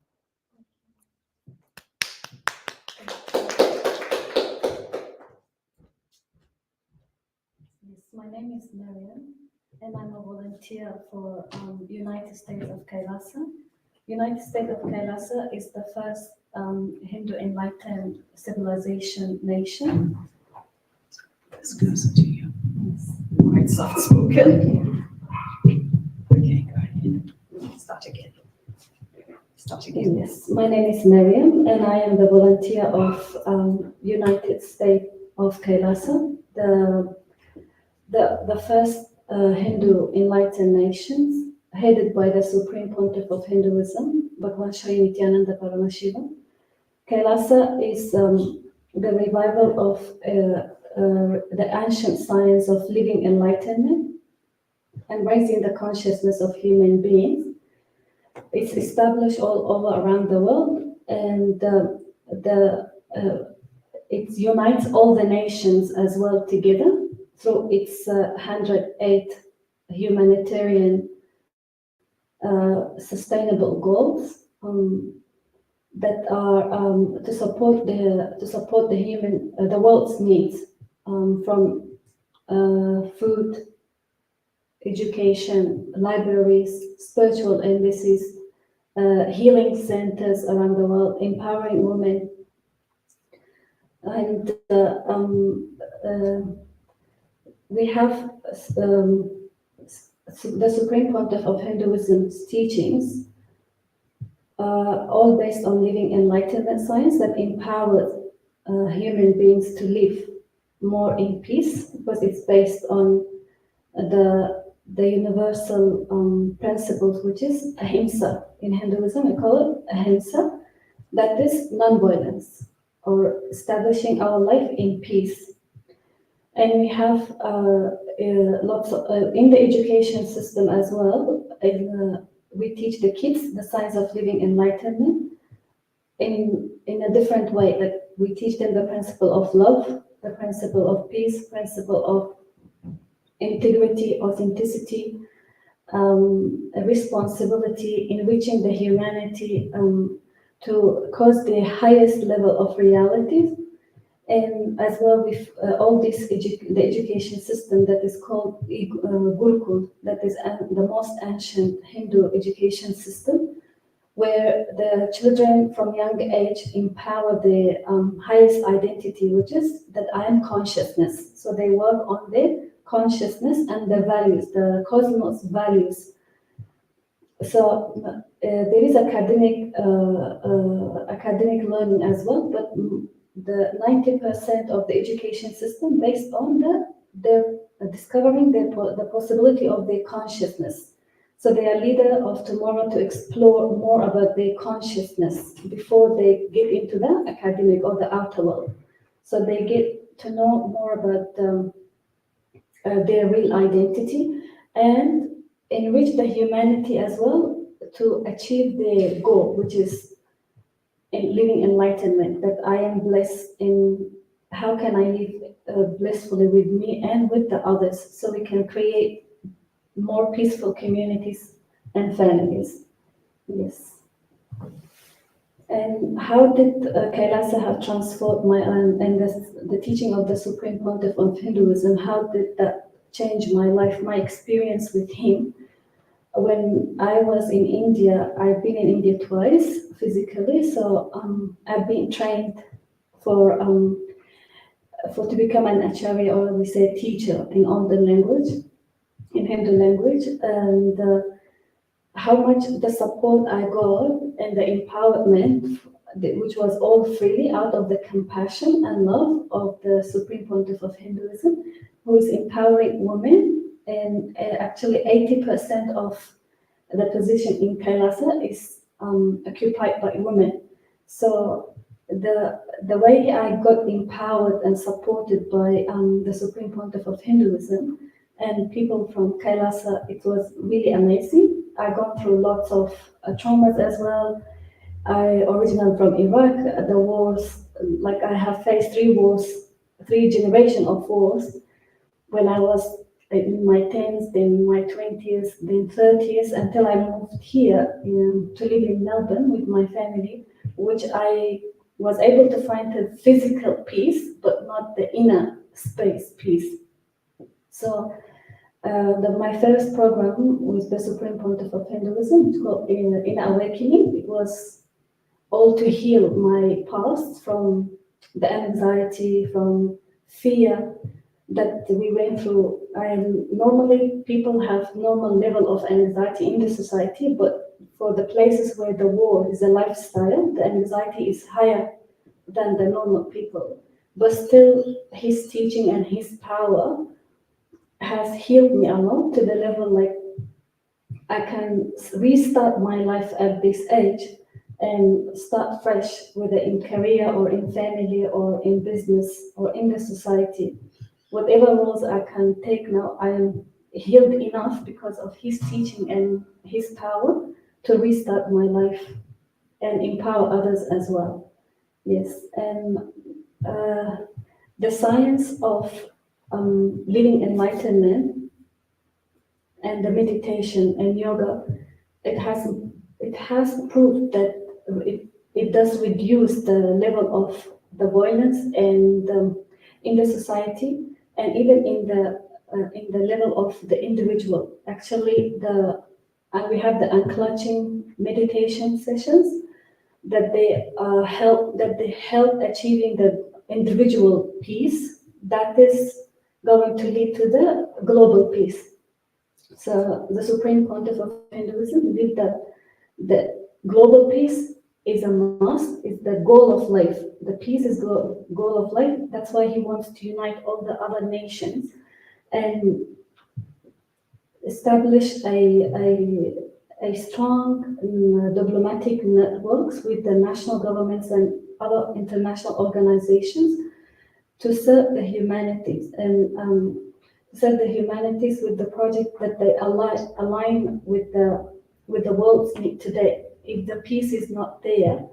name is Mariam, and I'm a volunteer for United States of Kailasa. United States of Kailasa is the first Hindu enlightened civilization nation. This goes to you. Yes. Quite soft spoken. Okay, go ahead. Start again. Start again. Yes, my name is Mariam, and I am the volunteer of United States of Kailasa, the first Hindu enlightened nations, headed by the Supreme Pontiff of Hinduism, Bhagwan Shri Nityananda Paramashiva. Kailasa is the revival of the ancient science of living enlightenment and raising the consciousness of human beings. It's established all over around the world, and it unites all the nations as well together through its 108 humanitarian sustainable goals that are to support the world's needs from food, education, libraries, spiritual embassies, healing centers around the world, empowering women. And we have the Supreme Pontiff of Hinduism's teachings, all based on living enlightenment science that empowers human beings to live more in peace, because it's based on the universal principles, which is ahimsa. In Hinduism, we call it ahimsa, that is non-violence, or establishing our life in peace. And we have lots of, in the education system as well, we teach the kids the science of living enlightenment in a different way. That we teach them the principle of love, the principle of peace, principle of integrity, authenticity, responsibility, enriching the humanity to cause the highest level of realities. And as well with all this the education system that is called Gurukul, that is the most ancient Hindu education system, where the children from young age empower the highest identity, which is that I am consciousness. So they work on their consciousness and the values, the cosmos values. So there is academic learning as well, but the 90% of the education system based on their discovering the possibility of their consciousness. So they are leader of tomorrow to explore more about their consciousness before they get into the academic or the outer world. So they get to know more about their real identity and enrich the humanity as well to achieve their goal, which is in living enlightenment, that I am blessed in how can I live blissfully with me and with the others, so we can create more peaceful communities and families. Yes. And how did Kailasa have transformed my own, and the teaching of the Supreme Pontiff of Hinduism, how did that change my life, my experience with him? When I was in India, I've been in India twice physically, so I've been trained for to become an acharya, or we say teacher in all the language, in Hindu language, and how much the support I got and the empowerment, which was all freely out of the compassion and love of the Supreme Pontiff of Hinduism, who is empowering women. And actually 80% of the position in Kailasa is occupied by women. So the way I got empowered and supported by the Supreme Pontiff of Hinduism and people from Kailasa, it was really amazing. I gone through lots of traumas as well. I originally from Iraq, the wars, like I have faced 3 wars, 3 generations of wars when I was in my 10s, then my 20s, then 30s, until I moved here to live in Melbourne with my family, which I was able to find a physical peace, but not the inner space peace. So my first program with the Supreme Pontiff of Hinduism, it's called In Awakening. It was all to heal my past from the anxiety, from fear that we went through. And normally people have normal level of anxiety in the society, but for the places where the war is a lifestyle, the anxiety is higher than the normal people. But still, his teaching and his power has healed me a lot to the level like I can restart my life at this age and start fresh, whether in career or in family or in business or in the society. Whatever roles I can take now, I am healed enough because of his teaching and his power to restart my life and empower others as well. Yes, and the science of living enlightenment and the meditation and yoga, it has proved that it does reduce the level of the violence and in the society and even in the level of the individual. Actually, we have the unclutching meditation sessions that they help achieving the individual peace that is going to lead to the global peace. So the Supreme Pontiff of Hinduism believed that the global peace is a must, is the goal of life. The peace is goal of life. That's why he wants to unite all the other nations and establish a strong diplomatic networks with the national governments and other international organizations to serve the humanities and serve the humanities with the project that they align with the world's need today. If the peace is not there,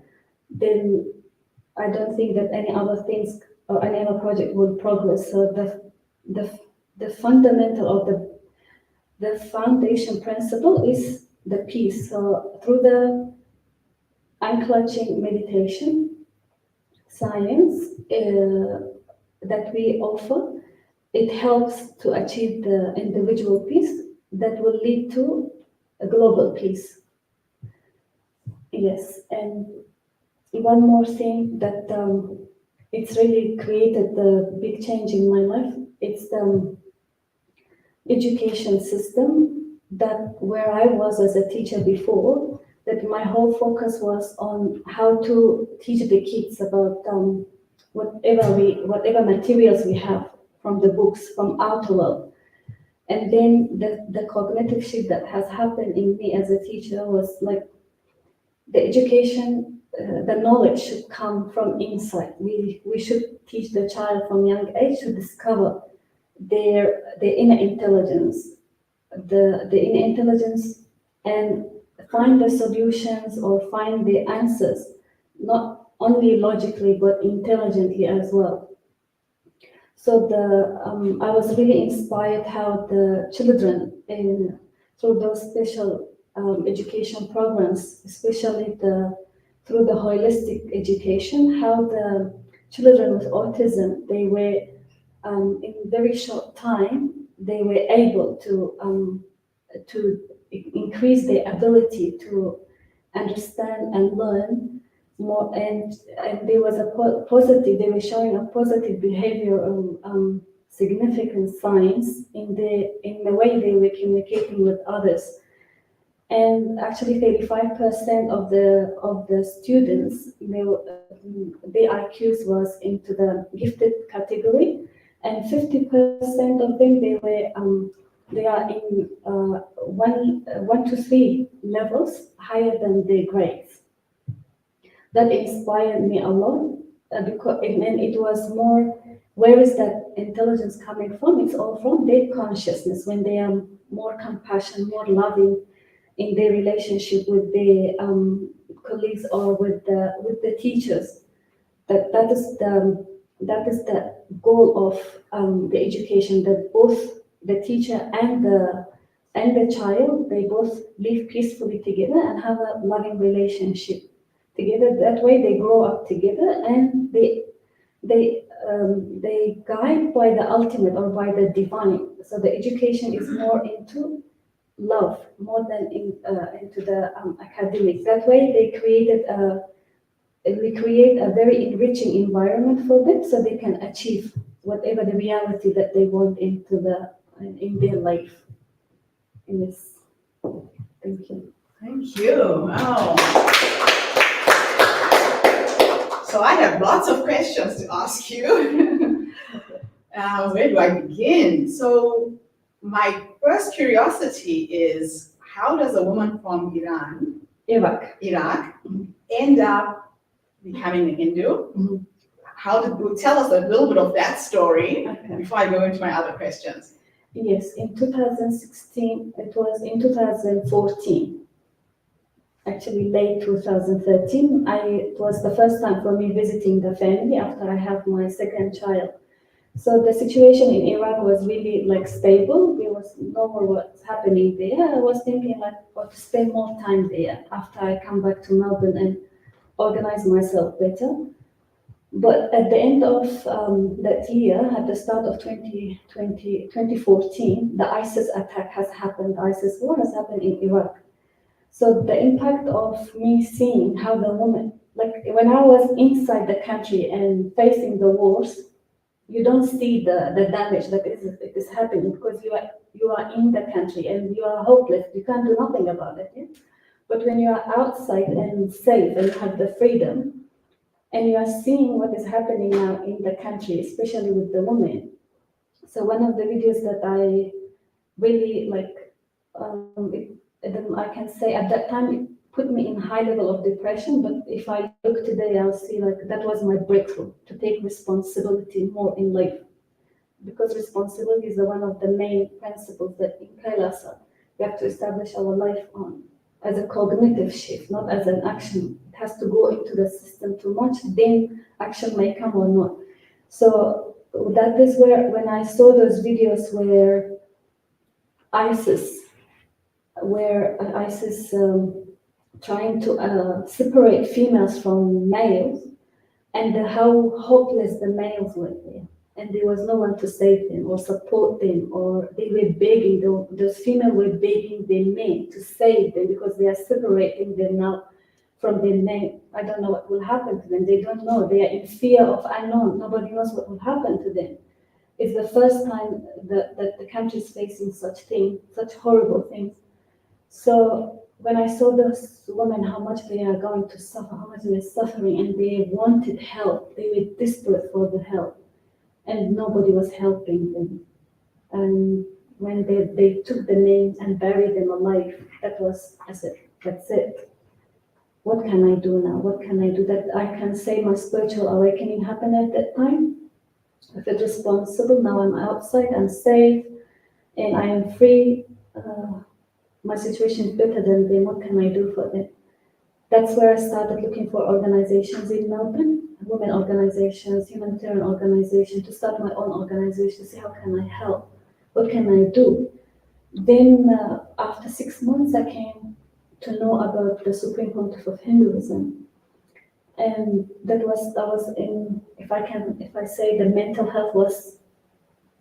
then I don't think that any other things or any other project will progress. So the fundamental of the foundation principle is the peace. So through the unclutching meditation science that we offer, it helps to achieve the individual peace that will lead to a global peace. Yes, and one more thing that it's really created the big change in my life. It's the education system that where I was as a teacher before, that my whole focus was on how to teach the kids about whatever materials we have from the books, from outer world. And then the cognitive shift that has happened in me as a teacher was like the education, the knowledge should come from inside. We should teach the child from young age to discover their inner intelligence, the inner intelligence, and find the solutions or find the answers, not only logically but intelligently as well. So I was really inspired how the children through those special education programs, especially through the holistic education, how the children with autism, they were in very short time, they were able to increase their ability to understand and learn more, and there was a positive. They were showing a positive behavior, significant signs in the way they were communicating with others. And actually, 35% of the students, their IQs was into the gifted category, and 50% of them they are in 1 to 3 levels higher than their grades. That inspired me a lot because it was more, where is that intelligence coming from? It's all from their consciousness, when they are more compassionate, more loving in their relationship with their colleagues or with the teachers. That is the goal of the education, that both the teacher and the child, they both live peacefully together and have a loving relationship together. That way they grow up together and they guide by the ultimate or by the divine. So the education is more into love more than into the academics. That way, we create a very enriching environment for them, so they can achieve whatever the reality that they want in their life. In this, thank you. Thank you. Wow. So I have lots of questions to ask you. Where do I begin? So my first curiosity is, how does a woman from Iraq end up becoming a Hindu? Tell us a little bit of that story before I go into my other questions. Yes, in 2016, it was in 2014. Actually, late 2013, it was the first time for me visiting the family after I had my second child. So the situation in Iraq was really stable. There was no more what's happening there. I was thinking to spend more time there after I come back to Melbourne and organize myself better. But at the end of that year, at the start of 2014, the ISIS attack has happened. The ISIS war has happened in Iraq. So the impact of me seeing how the woman, when I was inside the country and facing the wars, you don't see the damage that is happening because you are in the country and you are hopeless. You can't do nothing about it. Yeah? But when you are outside and safe and have the freedom, and you are seeing what is happening now in the country, especially with the women. So one of the videos that I really I can say at that time it put me in high level of depression. But if I look today, I'll see that was my breakthrough to take responsibility more in life, because responsibility is one of the main principles that in Kailasa we have to establish our life on as a cognitive shift, not as an action. It has to go into the system too much, then action may come or not. So that is where, when I saw those videos where ISIS trying to separate females from males, and how hopeless the males were there. And there was no one to save them or support them, or they were begging, those females were begging their men to save them because they are separating them now from their men. I don't know what will happen to them. They don't know. They are in fear of unknown. Nobody knows what will happen to them. It's the first time that the country is facing such things, such horrible things. So when I saw those women, how much they are going to suffer, how much they were suffering, and they wanted help, they were desperate for the help, and nobody was helping them. And when they took the names and buried them alive, I said, that's it. What can I do now? What can I do that I can say my spiritual awakening happened at that time? I feel responsible. Now I'm outside, I'm safe, and I am free. My situation is better than them. What can I do for them? That's where I started looking for organizations in Melbourne, women organizations, humanitarian organizations, to start my own organization, to see how can I help? What can I do? Then after 6 months, I came to know about the Supreme Pontiff of Hinduism. And that was in, if I say the mental health was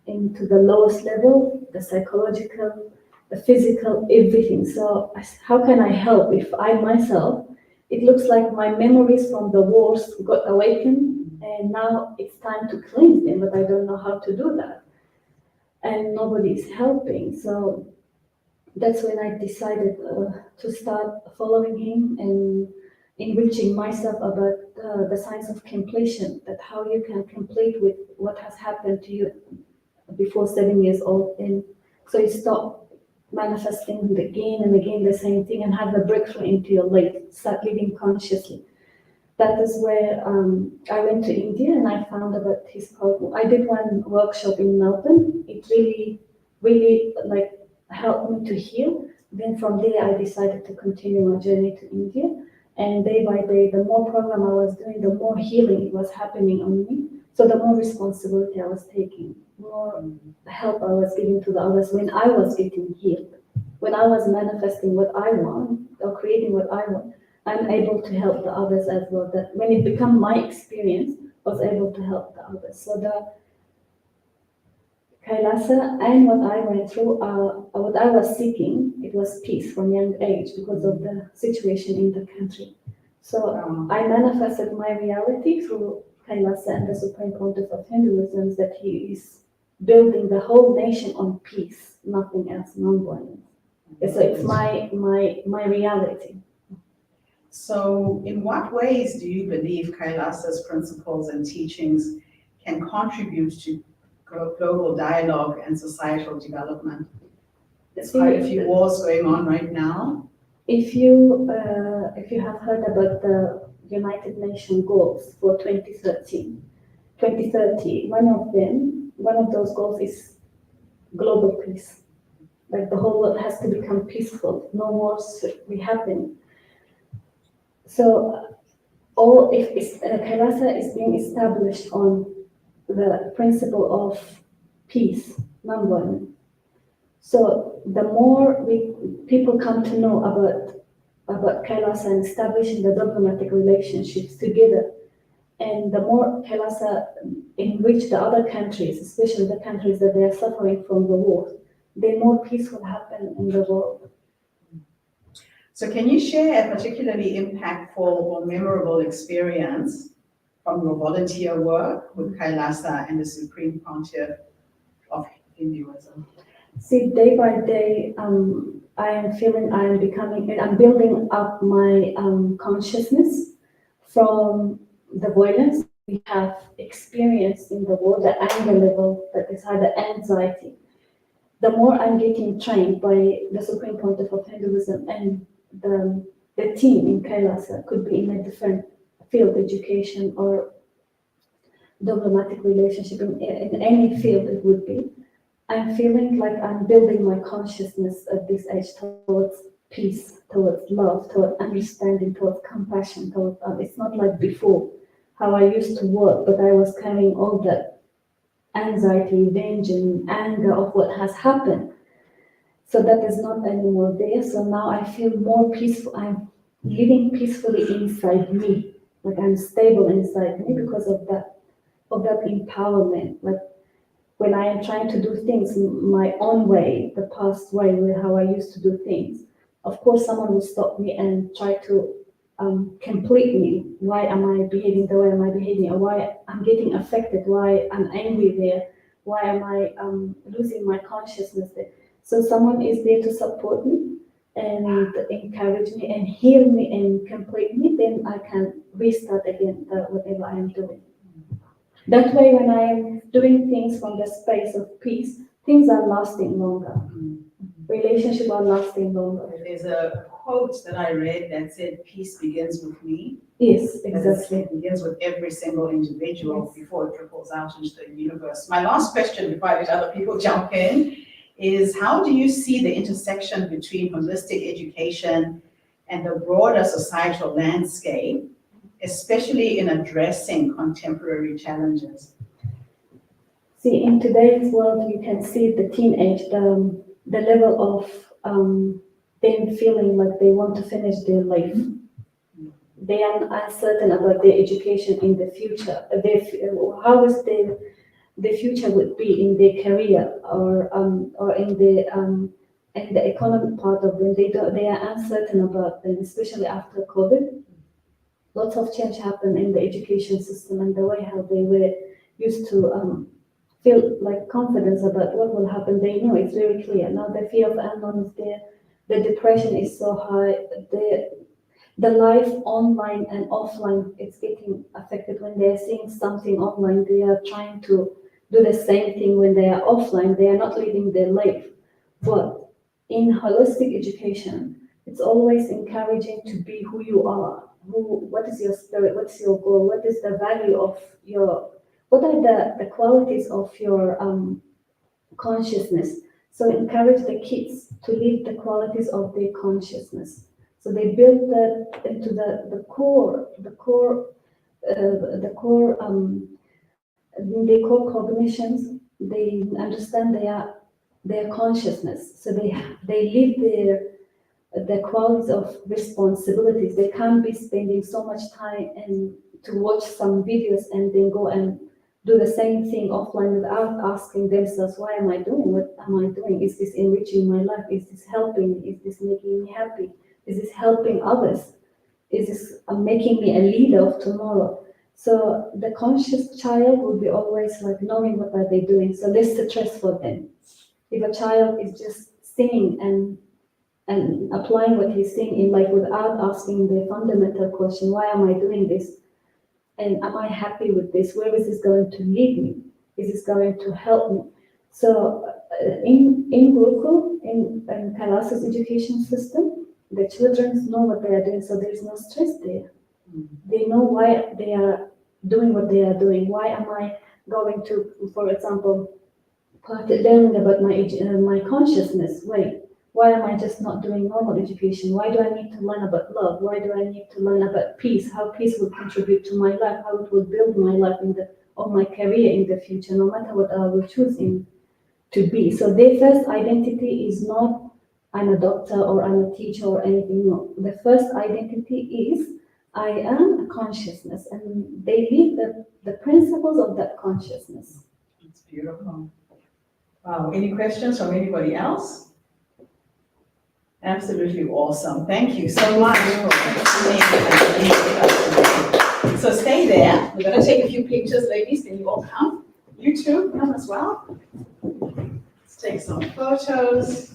into the lowest level, the psychological, the physical, everything. So how can I help if I myself, it looks like my memories from the wars got awakened and now it's time to cleanse them, but I don't know how to do that. And nobody is helping. So that's when I decided to start following him and enriching myself about the science of completion, that how you can complete with what has happened to you before 7 years old. And so you stop manifesting again and again the same thing and have a breakthrough into your life, start living consciously. That is where I went to India and I found about his program. I did one workshop in Melbourne. It really, really helped me to heal. Then from there, I decided to continue my journey to India. And day by day, the more program I was doing, the more healing was happening on me. So the more responsibility I was taking, more help I was giving to the others when I was getting healed. When I was manifesting what I want or creating what I want, I'm able to help the others as well. That when it becomes my experience was able to help the others. So the Kailasa and what I went through, what I was seeking, it was peace from young age because of the situation in the country. So I manifested my reality through Kailasa and the Supreme Pontiff of Hinduism, that he is building the whole nation on peace, nothing else, non-violence. So it's my reality. So in what ways do you believe Kailasa's principles and teachings can contribute to global dialogue and societal development? There's quite a few wars going on right now. If you have heard about the United Nations goals for 2030, one of those goals is global peace. Like the whole world has to become peaceful. No wars should be happening. So, Kailasa is being established on the principle of peace, non-violence. So the more people come to know about Kailasa and establishing the diplomatic relationships together, and the more Kailasa enrich the other countries, especially the countries that they are suffering from the war, the more peace will happen in the world. So can you share a particularly impactful or memorable experience from your volunteer work with Kailasa and the Supreme Pontiff of Hinduism? See, day by day, I'm building up my consciousness from the violence we have experienced in the world, the anger level that is high, the anxiety. The more I'm getting trained by the Supreme Pontiff of Hinduism and the team in Kailasa, could be in a different field, education or diplomatic relationship, in any field it would be. I'm feeling like I'm building my consciousness at this age towards peace, towards love, towards understanding, towards compassion, towards it's not like before, how I used to work, but I was carrying all that anxiety, revenge, and anger of what has happened. So that is not anymore there. So now I feel more peaceful. I'm living peacefully inside me. Like I'm stable inside me because of that empowerment. Like when I am trying to do things my own way, the past way, how I used to do things, of course someone will stop me and try to complete me. Why am I behaving the way am I behaving? Or why I'm getting affected? Why I'm angry there? Why am I losing my consciousness there? So someone is there to support me and encourage me and heal me and complete me. Then I can restart again whatever I am doing. That way, when I am doing things from the space of peace, things are lasting longer. Relationships are lasting longer. There's a quote that I read that said, "Peace begins with me." Yes, exactly. It begins with every single individual before it ripples out into the universe. My last question before I let other people jump in is, how do you see the intersection between holistic education and the broader societal landscape, especially in addressing contemporary challenges? See, in today's world, you can see the teenage, the level of them feeling like they want to finish their life. They are uncertain about their education in the future. How is the future would be in their career or in the economic part of them. They are uncertain about them, especially after COVID. Lots of change happened in the education system and the way how they were used to feel like confidence about what will happen. They know it's very clear. Now the fear of unknown is there. The depression is so high. The life online and offline is getting affected. When they are seeing something online, they are trying to do the same thing when they are offline. They are not living their life. But in holistic education, it's always encouraging to be who you are. What is your spirit? What's your goal? What is the value of what are the qualities of your consciousness? So encourage the kids to live the qualities of their consciousness. So they build that into the core cognitions. They understand their consciousness. So they live their qualities of responsibilities. They can't be spending so much time in to watch some videos and then go and do the same thing offline without asking themselves, why am I doing? What am I doing? Is this enriching my life? Is this helping? Is this making me happy? Is this helping others? Is this making me a leader of tomorrow? So the conscious child will be always like knowing what are they doing. So less stress for them. If a child is just singing and applying what he's saying in life without asking the fundamental question, why am I doing this? And am I happy with this? Where is this going to lead me? Is this going to help me? So in Gurukul, in Kailasa's education system, the children know what they are doing, so there is no stress there. They know why they are doing what they are doing. Why am I going to, for example, learning about my consciousness? Why am I just not doing normal education? Why do I need to learn about love? Why do I need to learn about peace? How peace will contribute to my life? How it will build my life or my career in the future, no matter what I will choose to be. So their first identity is not I'm a doctor or I'm a teacher or anything. No, the first identity is I am a consciousness, and they live the principles of that consciousness. It's beautiful. Wow, any questions from anybody else? Absolutely awesome. Thank you so much. So stay there. We're going to take a few pictures, ladies. Can you all come? You too, come as well. Let's take some photos.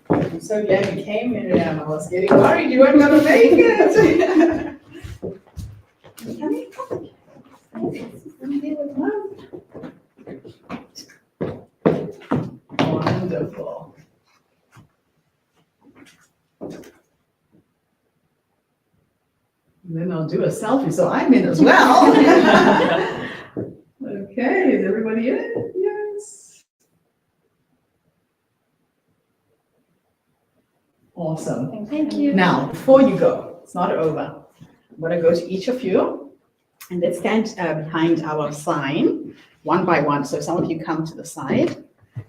I'm so glad you came, Miriam. I was getting worried you weren't going to make it. Come here, come. I'm here with Mom. Wonderful. And then I'll do a selfie, so I'm in as well. Okay, is everybody in? Yes. Awesome. Thank you. Now, before you go, it's not over. I'm going to go to each of you, and let's stand behind our sign, one by one. So some of you come to the side,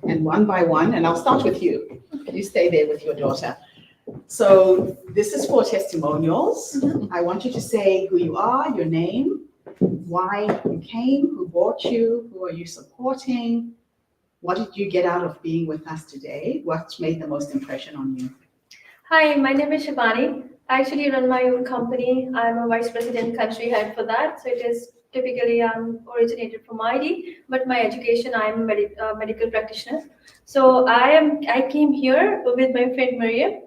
and one by one, and I'll start with you. You stay there with your daughter. So this is for testimonials. I want you to say who you are, your name, why you came, who brought you, who are you supporting, what did you get out of being with us today, what made the most impression on you? Hi, my name is Shivani. I actually run my own company. I'm a vice president country head for that. So it is typically originated from ID, but my education, I'm a medical practitioner. So I came here with my friend Maria.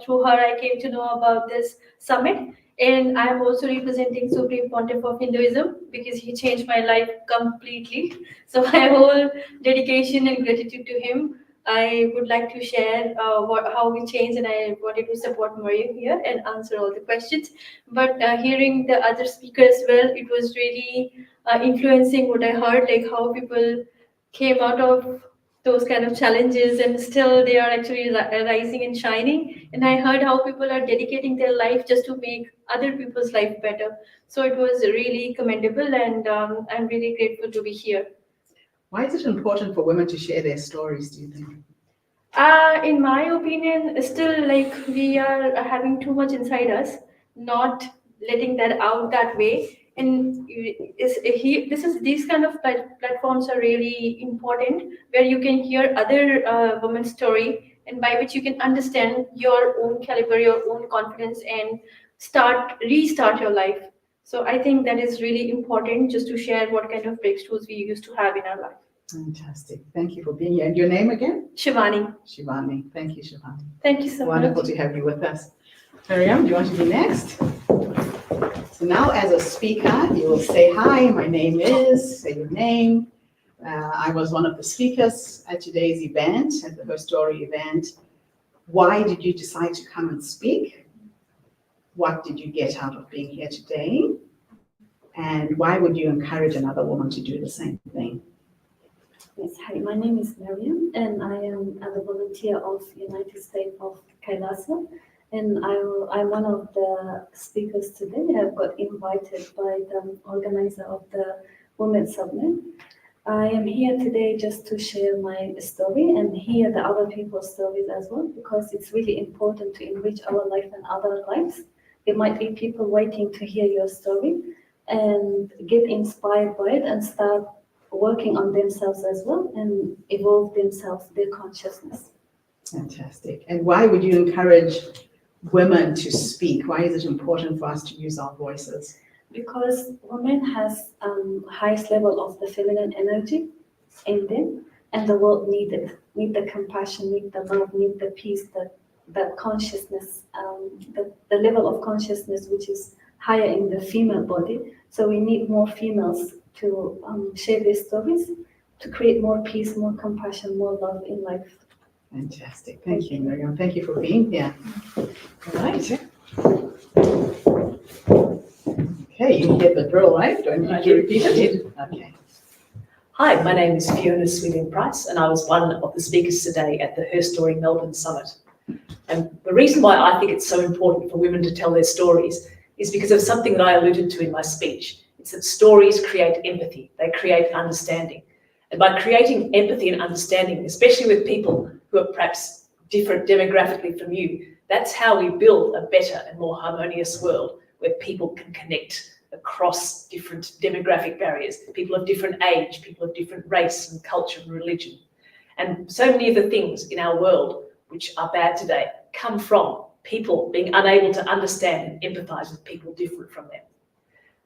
Through her, I came to know about this summit. And I'm also representing Supreme Pontiff of Hinduism because he changed my life completely. So my whole dedication and gratitude to him, I would like to share how we changed, and I wanted to support Maria here and answer all the questions. But hearing the other speakers as well, it was really influencing what I heard, like how people came out of those kind of challenges and still they are actually rising and shining. And I heard how people are dedicating their life just to make other people's life better. So it was really commendable, and I'm really grateful to be here. Why is it important for women to share their stories, do you think? In my opinion, still like we are having too much inside us, not letting that out that way. And these kind of platforms are really important, where you can hear other women's story, and by which you can understand your own caliber, your own confidence, and restart your life. So I think that is really important, just to share what kind of breakthroughs we used to have in our life. Fantastic. Thank you for being here. And your name again? Shivani. Shivani. Thank you, Shivani. Thank you so much. Wonderful to have you with us. Miriam, do you want to be next? So now as a speaker, you will say, hi, my name is, say your name. I was one of the speakers at today's event, at the HerStory event. Why did you decide to come and speak? What did you get out of being here today? And why would you encourage another woman to do the same thing? Yes, hi, my name is Mariam, and I am a volunteer of United States of Kailasa, and I'm one of the speakers today. I got invited by the organizer of the Women's Summit. I am here today just to share my story and hear the other people's stories as well, because it's really important to enrich our life and other lives. There might be people waiting to hear your story and get inspired by it and start working on themselves as well and evolve themselves, their consciousness. Fantastic. And why would you encourage women to speak? Why is it important for us to use our voices? Because women has highest level of the feminine energy in them, and the world need it. Need the compassion, need the love, need the peace, that consciousness, the level of consciousness which is higher in the female body. So we need more females to share their stories, to create more peace, more compassion, more love in life. Fantastic. Thank you, Miriam. Thank you for being here. All right. Okay, you get the drill, right? Do I need to repeat it? Okay. Hi, my name is Fiona Swilliam-Price, and I was one of the speakers today at the HerStory Melbourne Summit. And the reason why I think it's so important for women to tell their stories is because of something that I alluded to in my speech. It's that stories create empathy, they create understanding. And by creating empathy and understanding, especially with people who are perhaps different demographically from you, that's how we build a better and more harmonious world where people can connect across different demographic barriers, people of different age, people of different race and culture and religion. And so many of the things in our world which are bad today come from people being unable to understand and empathise with people different from them.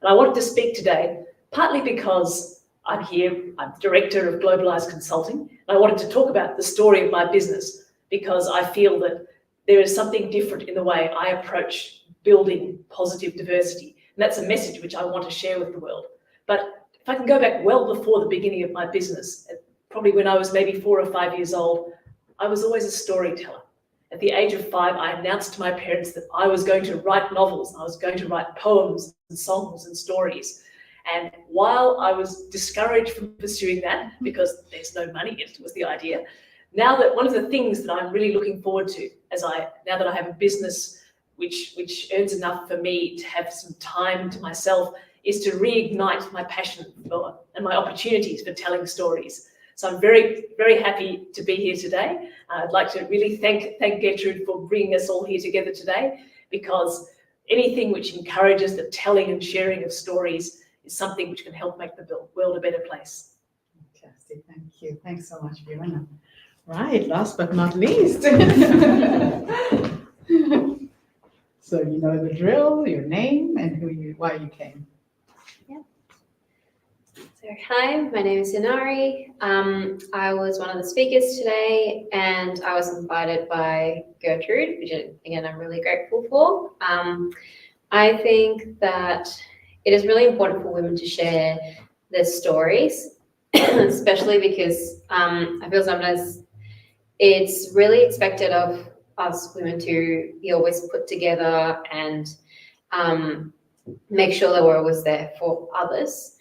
And I wanted to speak today partly because I'm here, I'm Director of Globalised Consulting, and I wanted to talk about the story of my business because I feel that there is something different in the way I approach building positive diversity. And that's a message which I want to share with the world. But if I can go back well before the beginning of my business, probably when I was maybe 4 or 5 years old, I was always a storyteller. At the age of 5, I announced to my parents that I was going to write novels, I was going to write poems and songs and stories. And while I was discouraged from pursuing that, because there's no money in it, was the idea, now that one of the things that I'm really looking forward to, now that I have a business which earns enough for me to have some time to myself, is to reignite my passion for, and my opportunities for telling stories. So I'm very, very happy to be here today. I'd like to really thank Gertrude for bringing us all here together today, because anything which encourages the telling and sharing of stories is something which can help make the world a better place. Fantastic. Thank you. Thanks so much, Fiona. Right, last but not least. So you know the drill, your name, and why you came. Yeah. So hi, my name is Inari. I was one of the speakers today, and I was invited by Gertrude, which again I'm really grateful for. I think that it is really important for women to share their stories, especially because I feel sometimes it's really expected of us women to be always put together and make sure that we're always there for others.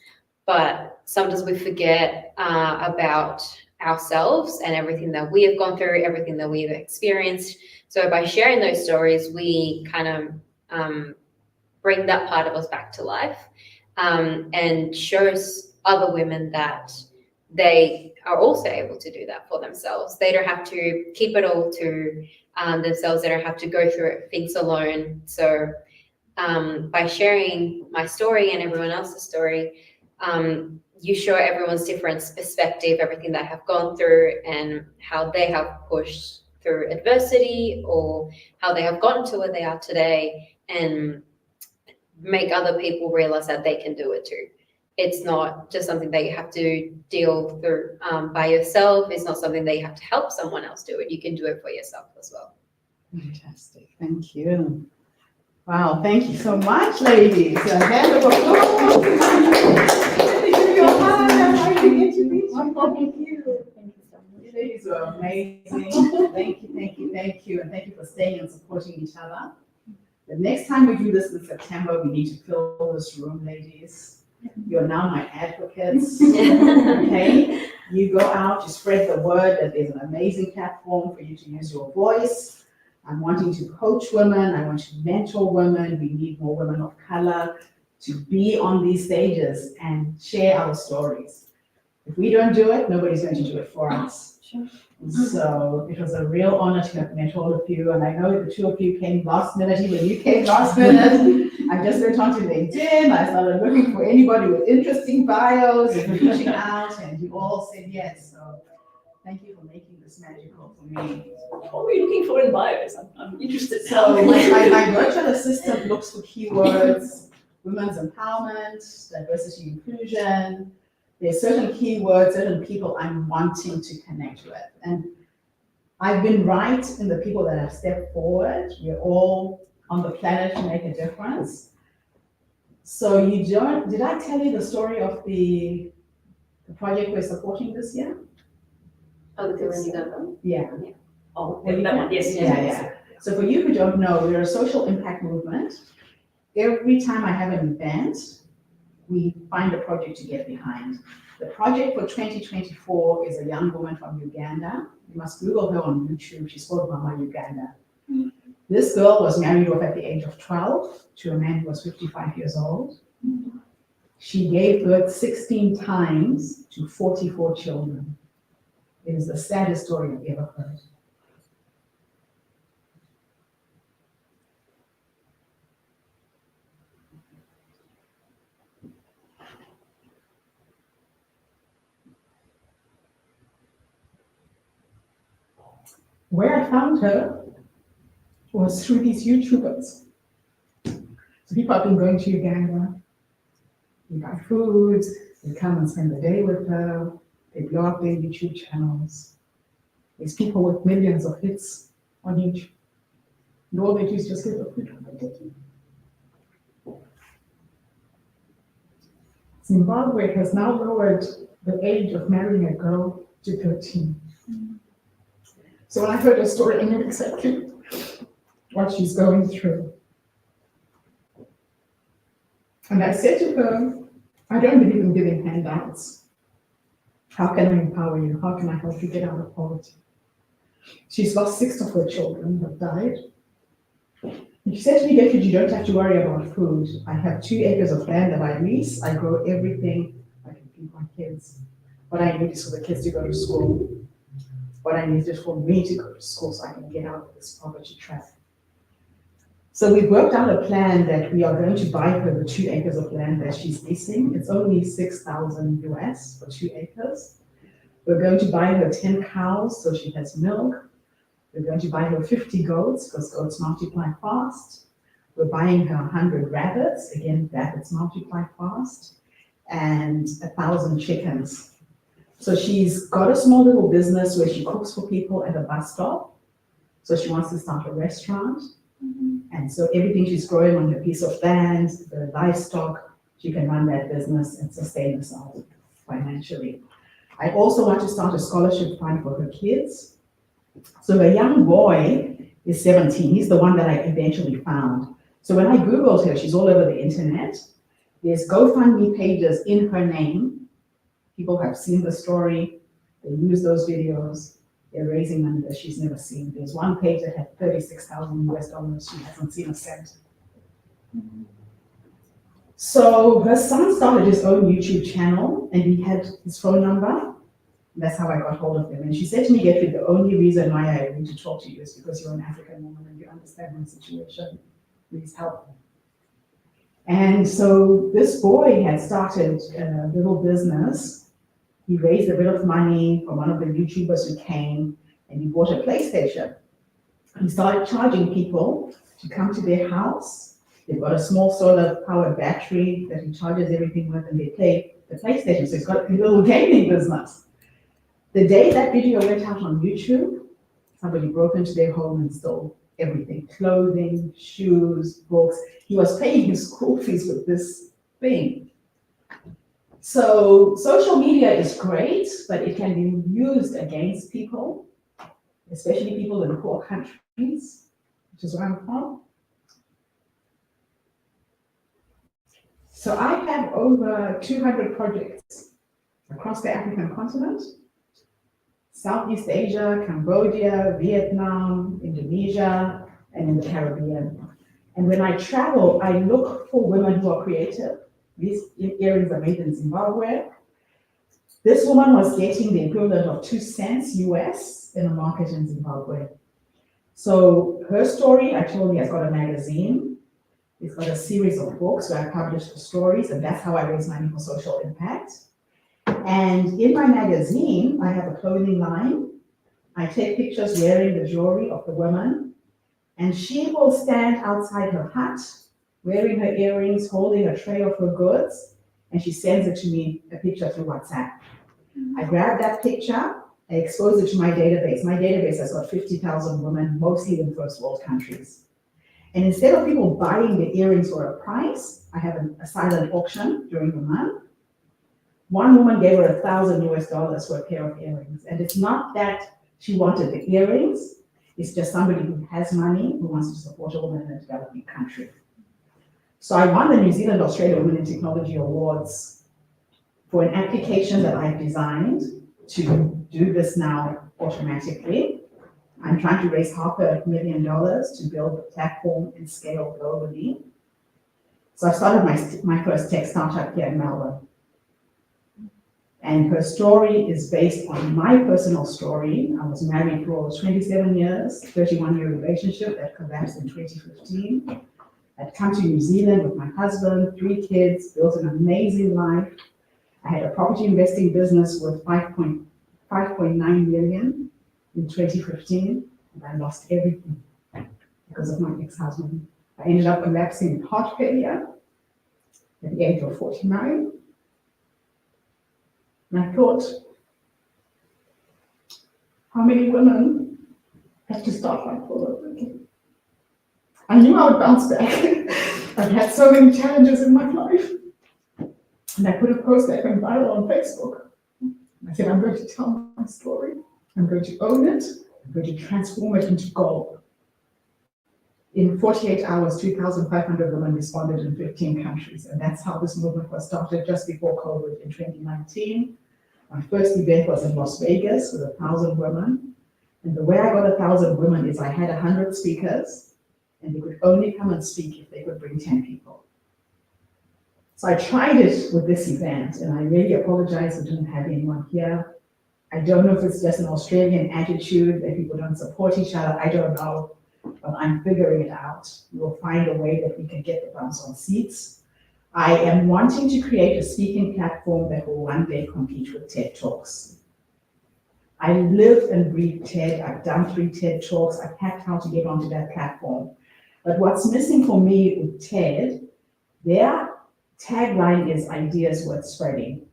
But sometimes we forget about ourselves and everything that we have gone through, everything that we've experienced. So by sharing those stories, we kind of bring that part of us back to life and shows other women that they are also able to do that for themselves. They don't have to keep it all to themselves. They don't have to go through things alone. So by sharing my story and everyone else's story, you show everyone's different perspective, everything they have gone through and how they have pushed through adversity or how they have gotten to where they are today, and make other people realize that they can do it too. It's not just something that you have to deal through by yourself. It's not something that you have to help someone else do it. You can do it for yourself as well. Fantastic. Thank you. Wow, thank you so much, ladies. A hand of applause. Thank you. Ladies are amazing. Thank you, thank you, thank you. And thank you for staying and supporting each other. The next time we do this in September, we need to fill this room, ladies. You're now my advocates. Okay? You go out, you spread the word that there's an amazing platform for you to use your voice. I'm wanting to coach women. I want to mentor women. We need more women of color to be on these stages and share our stories. If we don't do it, nobody's going to do it for us. Sure. So it was a real honor to have met all of you, and I know the two of you came last minute, even you came last minute. I just went onto LinkedIn, I started looking for anybody with interesting bios and reaching out, and you all said yes. So thank you for making this magical for me. What were you looking for in bios? I'm interested now. So my virtual assistant looks for keywords, women's empowerment, diversity, inclusion. There's certain keywords, certain people I'm wanting to connect with. And I've been right in the people that have stepped forward. We're all on the planet to make a difference. So did I tell you the story of the project we're supporting this year? Oh, the girl in Uganda? Yeah. Oh, that one, yes. Yeah. So for you who don't know, we're a social impact movement. Every time I have an event, we find a project to get behind. The project for 2024 is a young woman from Uganda. You must Google her on YouTube. She's called Mama Uganda. This girl was married off at the age of 12 to a man who was 55 years old. She gave birth 16 times to 44 children. It is the saddest story I've ever heard. Where I found her was through these YouTubers. So people have been going to Uganda, they buy food, they come and spend the day with her, they blow up their YouTube channels. There's people with millions of hits on YouTube. And all they do is just give the food on the day. Zimbabwe has now lowered the age of marrying a girl to 13. So when I heard her story, I knew exactly what she's going through. And I said to her, I don't believe in giving handouts. How can I empower you? How can I help you get out of poverty? She's lost 6 of her children have died. And she said to me, Gertrude, you don't have to worry about food. I have 2 acres of land that I lease. I grow everything I can feed my kids. What I need is for the kids to go to school. What I need is for me to go to school so I can get out of this poverty trap. So we've worked out a plan that we are going to buy her the 2 acres of land that she's leasing. It's only $6,000 US for 2 acres. We're going to buy her 10 cows so she has milk. We're going to buy her 50 goats because goats multiply fast. We're buying her 100 rabbits. Again, rabbits multiply fast. And 1,000 chickens. So she's got a small little business where she cooks for people at a bus stop. So she wants to start a restaurant. And so everything she's growing on her piece of land, the livestock, she can run that business and sustain herself financially. I also want to start a scholarship fund for her kids. So her young boy is 17. He's the one that I eventually found. So when I Googled her, she's all over the internet. There's GoFundMe pages in her name. People have seen the story. They use those videos. They're raising money that she's never seen. There's one page that had $36,000 US. She hasn't seen a cent. So her son started his own YouTube channel and he had his phone number. That's how I got hold of him. And she said to me, Gertrude, the only reason why I agreed to talk to you is because you're an African woman and you understand my situation. Please help me. And so this boy had started a little business. He raised a bit of money from one of the YouTubers who came and he bought a PlayStation. He started charging people to come to their house. They've got a small solar powered battery that he charges everything with and they play the PlayStation. So he's got a little gaming business. The day that video went out on YouTube, somebody broke into their home and stole everything, clothing, shoes, books. He was paying his school fees with this thing. So social media is great, but it can be used against people, especially people in poor countries, which is where I'm from. So I have over 200 projects across the African continent, Southeast Asia, Cambodia, Vietnam, Indonesia, and in the Caribbean. And when I travel, I look for women who are creative. These earrings are made in Zimbabwe. This woman was getting the equivalent of 2 cents US in a market in Zimbabwe. So HerStory, I told you, has got a magazine. It's got a series of books where I publish the stories, and that's how I raise money for social impact. And in my magazine, I have a clothing line. I take pictures wearing the jewelry of the woman, and she will stand outside her hut, wearing her earrings, holding a tray of her goods, and she sends it to me, a picture through WhatsApp. I grab that picture, I expose it to my database. My database has got 50,000 women, mostly in first world countries. And instead of people buying the earrings for a price, I have a silent auction during the month. One woman gave her $1,000 US for a pair of earrings. And it's not that she wanted the earrings, it's just somebody who has money who wants to support a woman in a developing country. So I won the New Zealand Australia Women in Technology Awards for an application that I've designed to do this now automatically. I'm trying to raise $500,000 to build the platform and scale globally. So I started my first tech startup here in Melbourne. And HerStory is based on my personal story. I was married for 27 years, 31-year relationship that collapsed in 2015. I'd come to New Zealand with my husband, 3 kids, built an amazing life. I had a property investing business worth 5.9 million in 2015, and I lost everything because of my ex-husband. I ended up collapsing with heart failure at the age of 49. And I thought, how many women have to start life all over again? I knew I would bounce back. I've had so many challenges in my life. And I put a post that went viral on Facebook. I said, I'm going to tell my story. I'm going to own it. I'm going to transform it into gold. In 48 hours, 2,500 women responded in 15 countries. And that's how this movement was started just before COVID in 2019. My first event was in Las Vegas with 1,000 women. And the way I got 1,000 women is I had 100 speakers, and they could only come and speak if they could bring 10 people. So I tried it with this event, and I really apologize I didn't have anyone here. I don't know if it's just an Australian attitude that people don't support each other. I don't know, but I'm figuring it out. We'll find a way that we can get the bums on seats. I am wanting to create a speaking platform that will one day compete with TED Talks. I live and breathe TED. I've done 3 TED Talks. I've hacked how to get onto that platform. But what's missing for me with TED, their tagline is ideas worth spreading.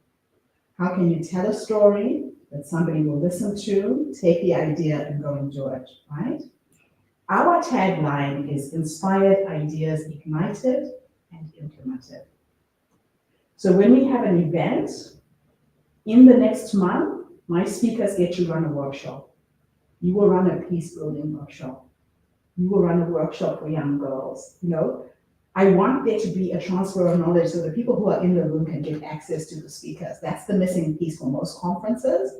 How can you tell a story that somebody will listen to, take the idea and go and do it, right? Our tagline is inspired ideas ignited and implemented. So when we have an event, in the next month, my speakers get to run a workshop. You will run a peace building workshop. You will run a workshop for young girls. You know, I want there to be a transfer of knowledge so the people who are in the room can get access to the speakers. That's the missing piece for most conferences.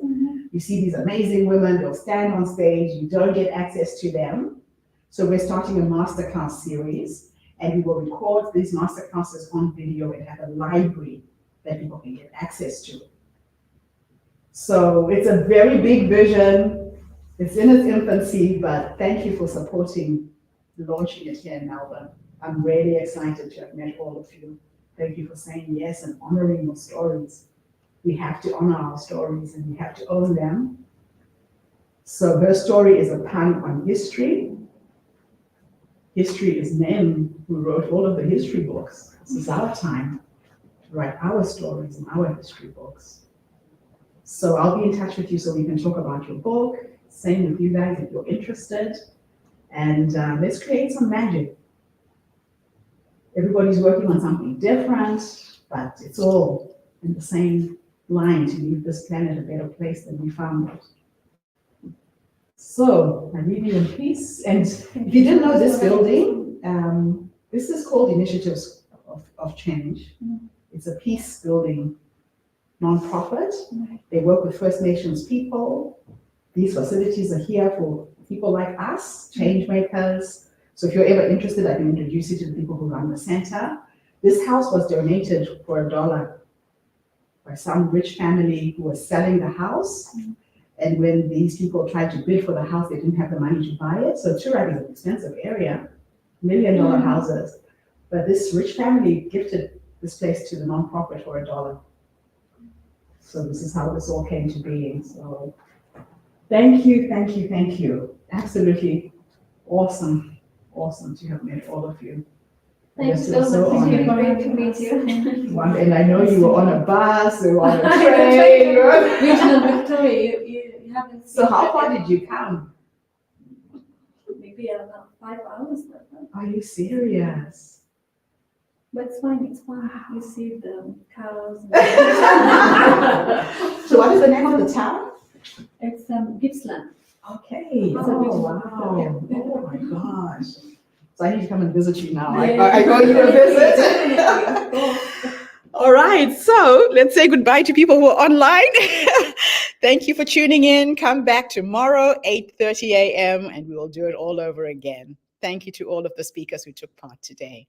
You see these amazing women, they'll stand on stage, you don't get access to them. So we're starting a masterclass series, and we will record these masterclasses on video and have a library that people can get access to. So it's a very big vision. It's in its infancy, but thank you for supporting launching it here in Melbourne. I'm really excited to have met all of you. Thank you for saying yes and honoring your stories. We have to honor our stories and we have to own them. So HerStory is a pun on history. History is men who wrote all of the history books. This is our time to write our stories in our history books. So I'll be in touch with you so we can talk about your book. Same with you guys if you're interested. And let's create some magic. Everybody's working on something different, but it's all in the same line to leave this planet a better place than we found it. So I leave you in peace. And if you didn't know this building, this is called Initiatives of Change. It's a peace building nonprofit. They work with First Nations people. These facilities are here for people like us, change makers. So if you're ever interested, I can introduce you to the people who run the center. This house was donated for $1 some rich family who was selling the house. And when these people tried to bid for the house, they didn't have the money to buy it. So Toorak is an expensive area, $1 million houses. But this rich family gifted this place to the nonprofit for $1. So this is how this all came to being. So thank you, thank you, thank you. Absolutely awesome, awesome to have met all of you. Thank you so much. It's great to meet you. And I know you were on a bus or on a train. Regional Victoria, you haven't So how far did you come? Maybe about 5 hours. Are you serious? But it's fine, it's fine. You see the cows. So what is the name of the town? It's Gippsland. Okay. It's a Oh, regional wow. Victoria. Oh my gosh. So I need to come and visit you now. Yeah. I go you a visit. All right, so let's say goodbye to people who are online. Thank you for tuning in. Come back tomorrow, 8:30 a.m., and we will do it all over again. Thank you to all of the speakers who took part today.